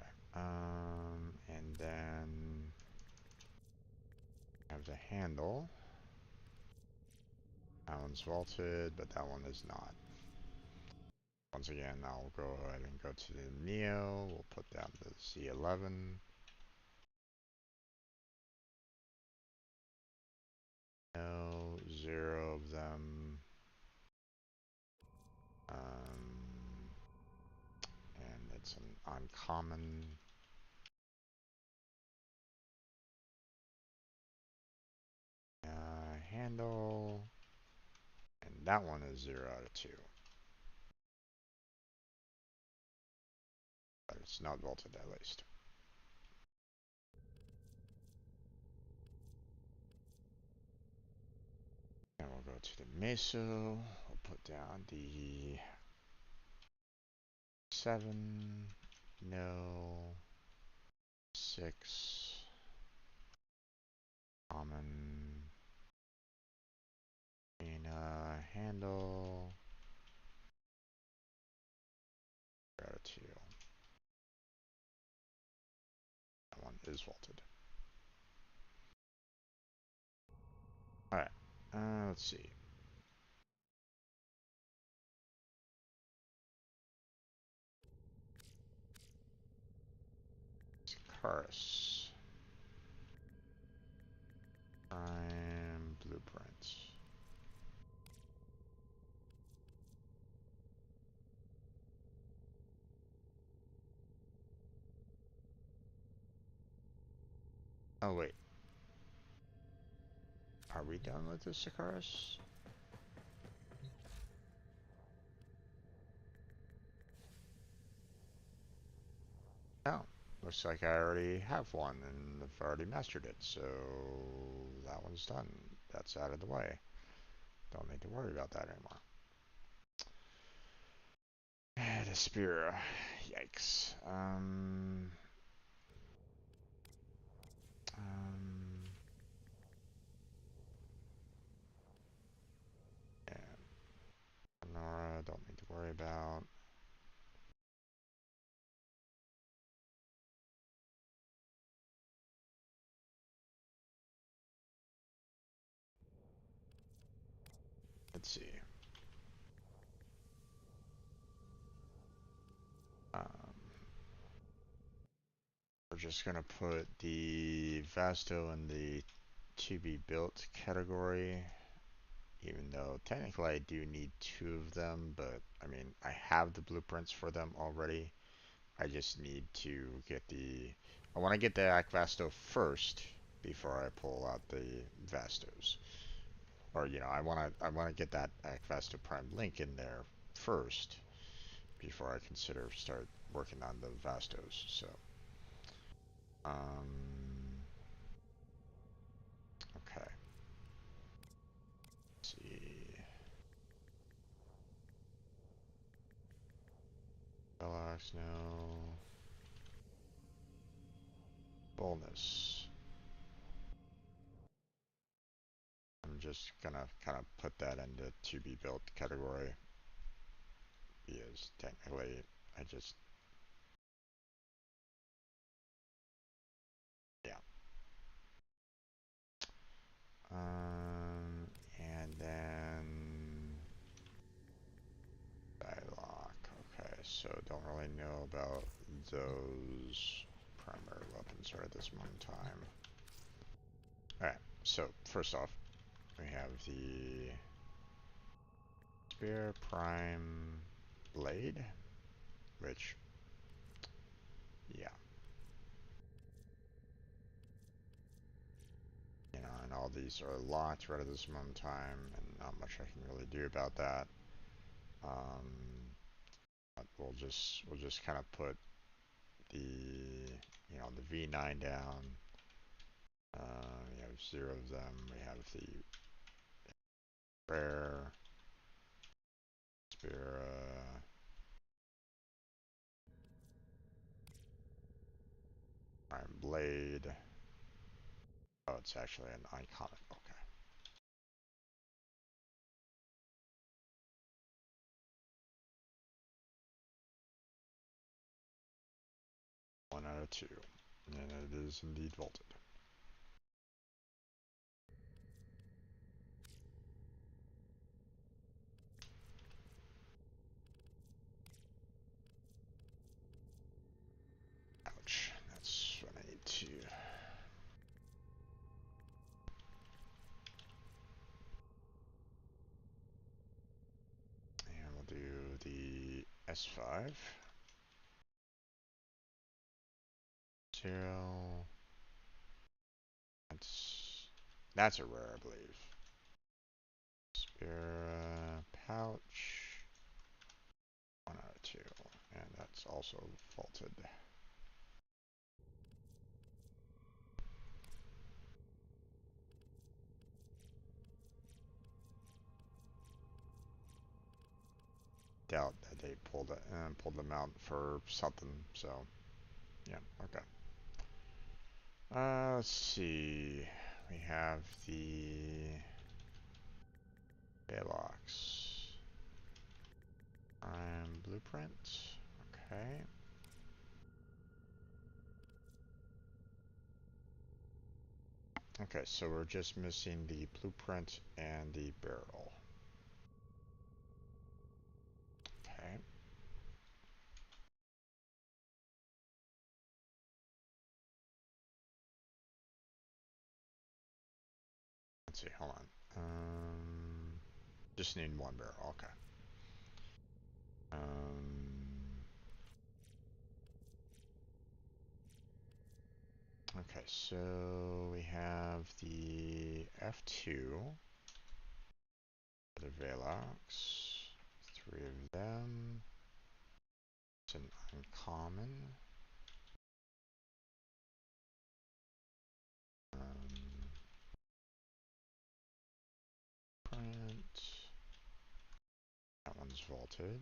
And then have the handle. That one's vaulted, but that one is not. Once again, I'll go ahead and go to the Neo. We'll put down the C11. No, 0 of them. And it's an uncommon. Handle. And that one is 0 out of 2. But it's not vaulted at least. And we'll go to the Meso. We'll put down the 7. No. 6. Common. And handle. 0 out of 2. That one is vaulted. Alright. Let's see. Sikaris. Prime blueprints. Oh wait. Are we done with the Sikaris? No. Looks like I already have one and I've already mastered it, so that one's done. That's out of the way. Don't need to worry about that anymore. The spear. Yikes. Yeah. Nora, don't need to worry about. Let's see. just gonna put the Vasto in the to be built category, even though technically I do need 2 of them, but I mean, I have the blueprints for them already. I just need to get I want to get the Vasto first before I pull out the Vastos. Or, you know, I want to get that Vasto Prime Link in there first before I consider start working on the Vastos. So, okay. Let's see. Velox, no. Boldness. I'm just gonna kind of put that into to be built category because technically I just, yeah. And then dialogue. Okay, so don't really know about those primary weapons right at this moment in time. Alright, so first off, we have the Spear Prime Blade, which, yeah. You know, and all these are locked right at this moment in time, and not much I can really do about that. But we'll just kind of put the, you know, the V9 down. We have 0 of them. We have the rare Spear, Prime Blade. Oh, it's actually an uncommon. Okay. One out of 2. And it is indeed vaulted. Ouch. That's what I need to. And we'll do the S5. 0. That's a rare, I believe. Spear pouch. 1 out of 2. And that's also vaulted. Doubt that they pulled them out for something. So, yeah, okay. Let's see. We have the Velox blueprint. Okay. Okay, so we're just missing the blueprint and the barrel. Okay. Let's see, hold on. Just need 1 barrel, okay. Okay, so we have the F2, the Velox, 3 of them. It's an uncommon. Print. That one's vaulted.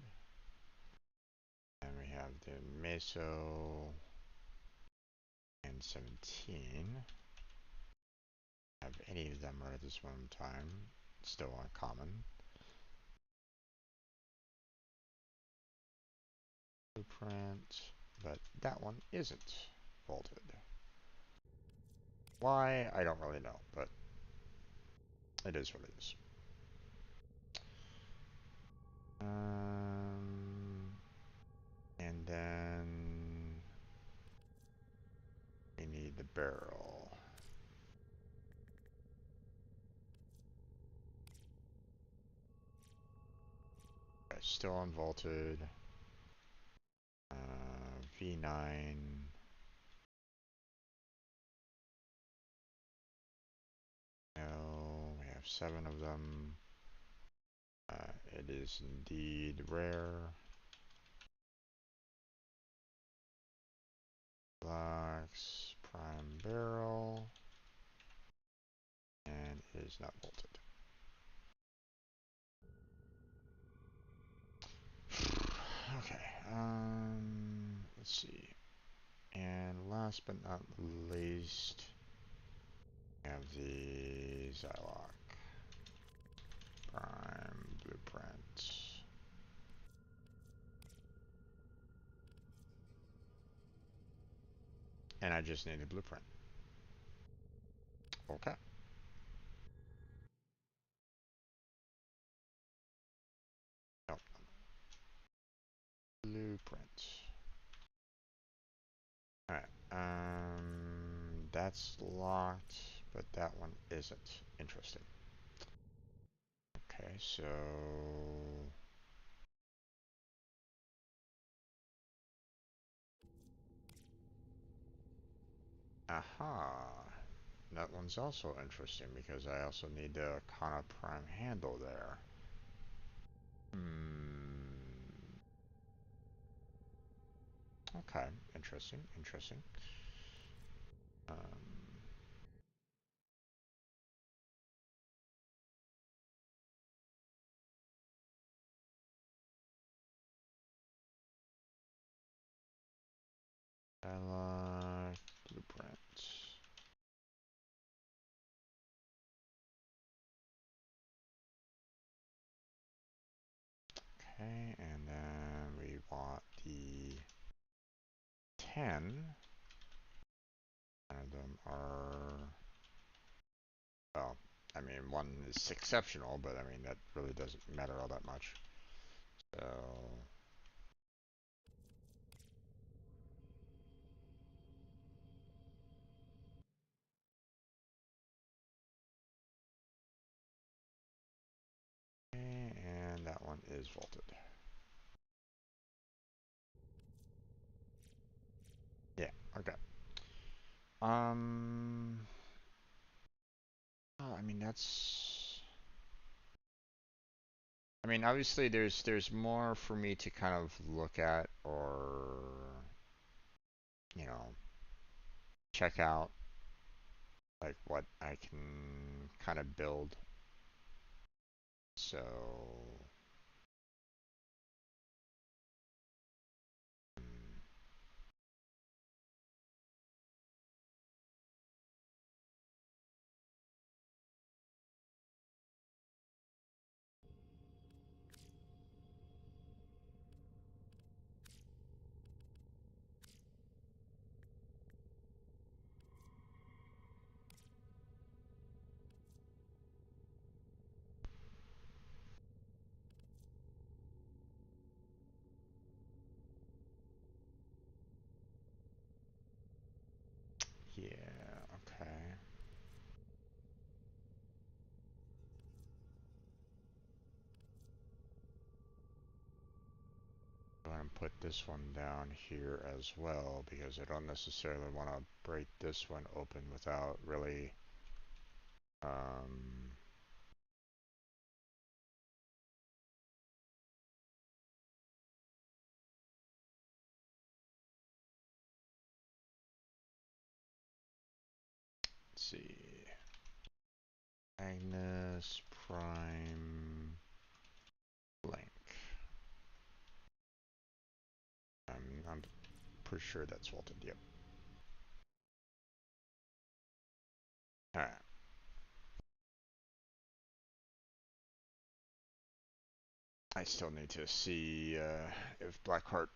And we have the Meso and 17. Have any of them right at this moment in time. Still uncommon. Blueprint, but that one isn't vaulted. Why? I don't really know, but it is what it is. And then barrel. Okay, still unvaulted. V9. No, we have 7 of them. It is indeed rare. Blocks, prime barrel, and it is not bolted. Okay, let's see. And last but not least, we have the Zylok prime blueprint. And I just need a blueprint. Okay. Nope. Blueprint. Alright. That's locked, but that one isn't. Interesting. Okay, so aha. That one's also interesting because I also need the Kana Prime handle there. Okay, interesting, interesting. Dialogue, blueprint. Okay, and then we want the 10. None of them are, well, I mean, one is exceptional, but I mean, that really doesn't matter all that much. So, okay, and that one is vaulted. Yeah, okay. Oh, I mean, that's, I mean, obviously there's more for me to kind of look at or, you know, check out, like what I can kind of build. So, yeah, okay. Go ahead and put this one down here as well because I don't necessarily want to break this one open without really let's see. Agnes Prime Link. I'm pretty sure that's vaulted, yep. Alright. I still need to see if Blackheart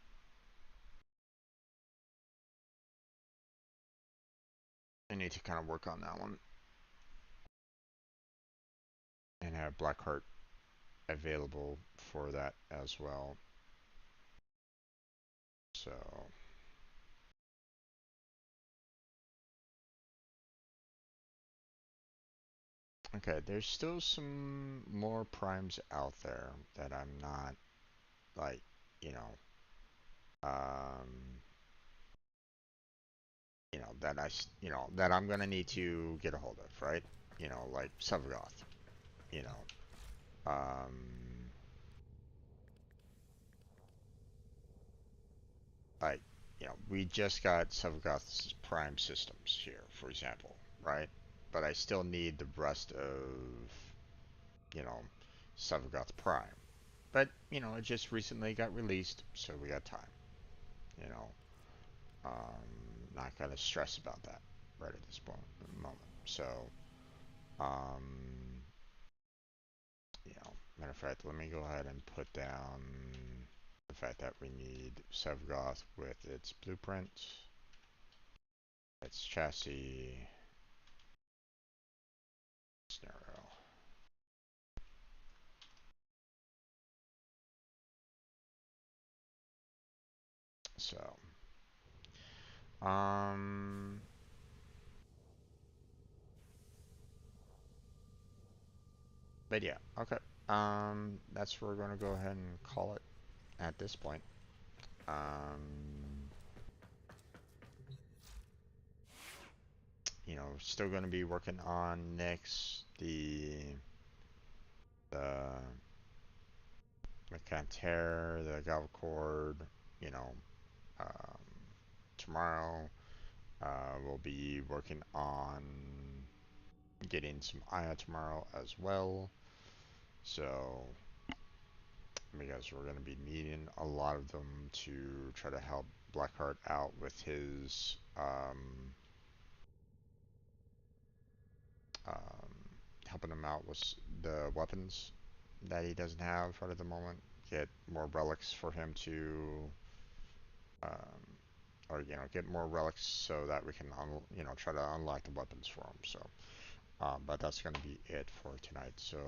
I need to kind of work on that one. And have Blackheart available for that as well. So Okay, there's still some more primes out there that I'm not, like, you know, um, that I'm gonna need to get a hold of, right? Like Sevagoth, you know, like, we just got Sevagoth's prime systems here, for example, right? But I still need the rest of, you know, Sevagoth Prime. But, it just recently got released, so we got time, you know. Not gonna stress about that right at this moment. So, um, matter of fact, let me go ahead and put down the fact that we need Sevgoth with its blueprint, its chassis, scenario. So, but yeah, okay. That's where we're gonna go ahead and call it at this point. Still gonna be working on next the Canter, the Galcord, you know, um, tomorrow. We'll be working on getting some Aya tomorrow as well. So, because we're going to be needing a lot of them to try to help Blackheart out with his um, helping him out with the weapons that he doesn't have right at the moment. Get more relics for him to um, or get more relics so that we can try to unlock the weapons for him. So, but that's going to be it for tonight. So,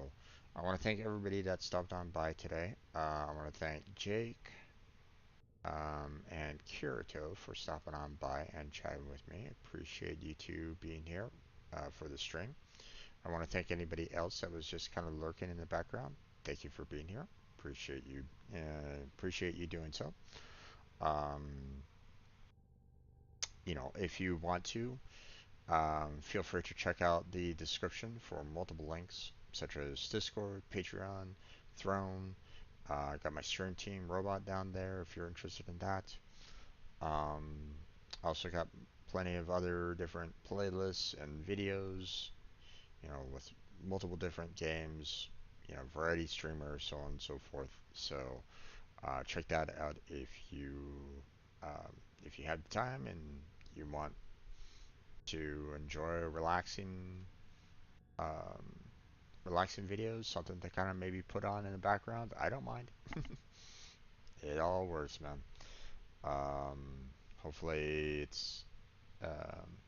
I want to thank everybody that stopped on by today. I want to thank Jake and Kirito for stopping on by and chatting with me. Appreciate you two being here for the stream. I want to thank anybody else that was just kind of lurking in the background. Thank you for being here. Appreciate you. Appreciate you doing so. If you want to, feel free to check out the description for multiple links, such as Discord, Patreon, Throne. I got my stream team robot down there if you're interested in that. Also got plenty of other different playlists and videos, with multiple different games, variety streamers, so on and so forth. So check that out if you have the time and you want to enjoy um, relaxing videos, something to kind of maybe put on in the background. I don't mind. It all works, man. Um, hopefully it's um,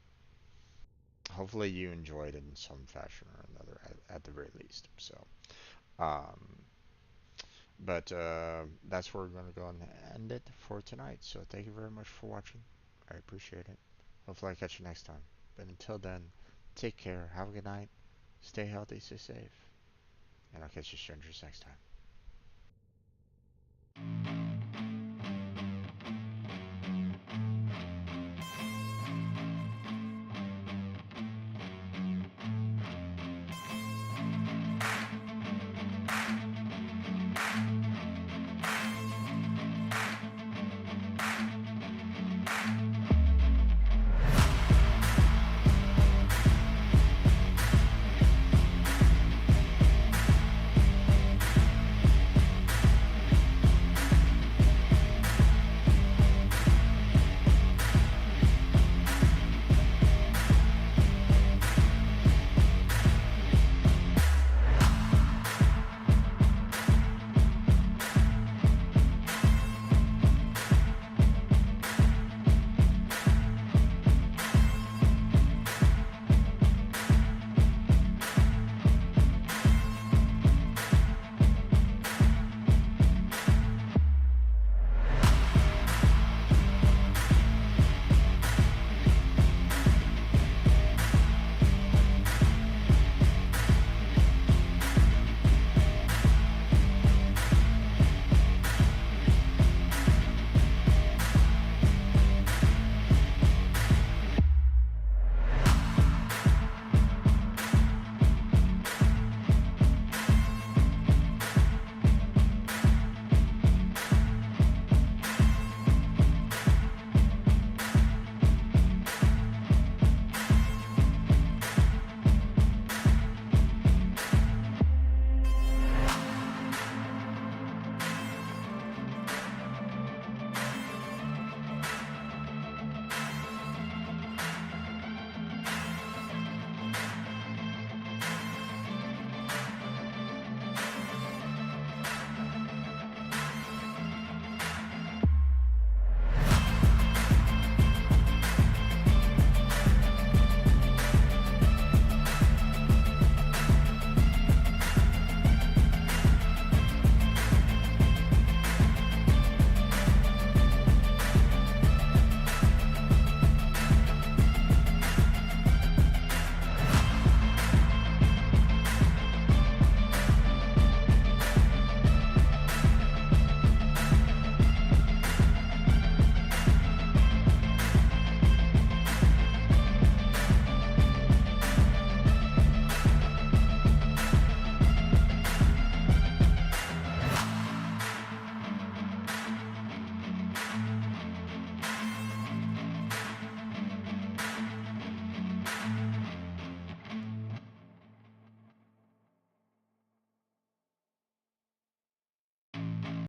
hopefully you enjoyed it in some fashion or another at the very least. So, um, but that's where we're going to go and end it for tonight. So thank you very much for watching. I appreciate it. Hopefully I catch you next time. But until then, take care. Have a good night. Stay healthy. Stay safe. And I'll catch you strangers next time.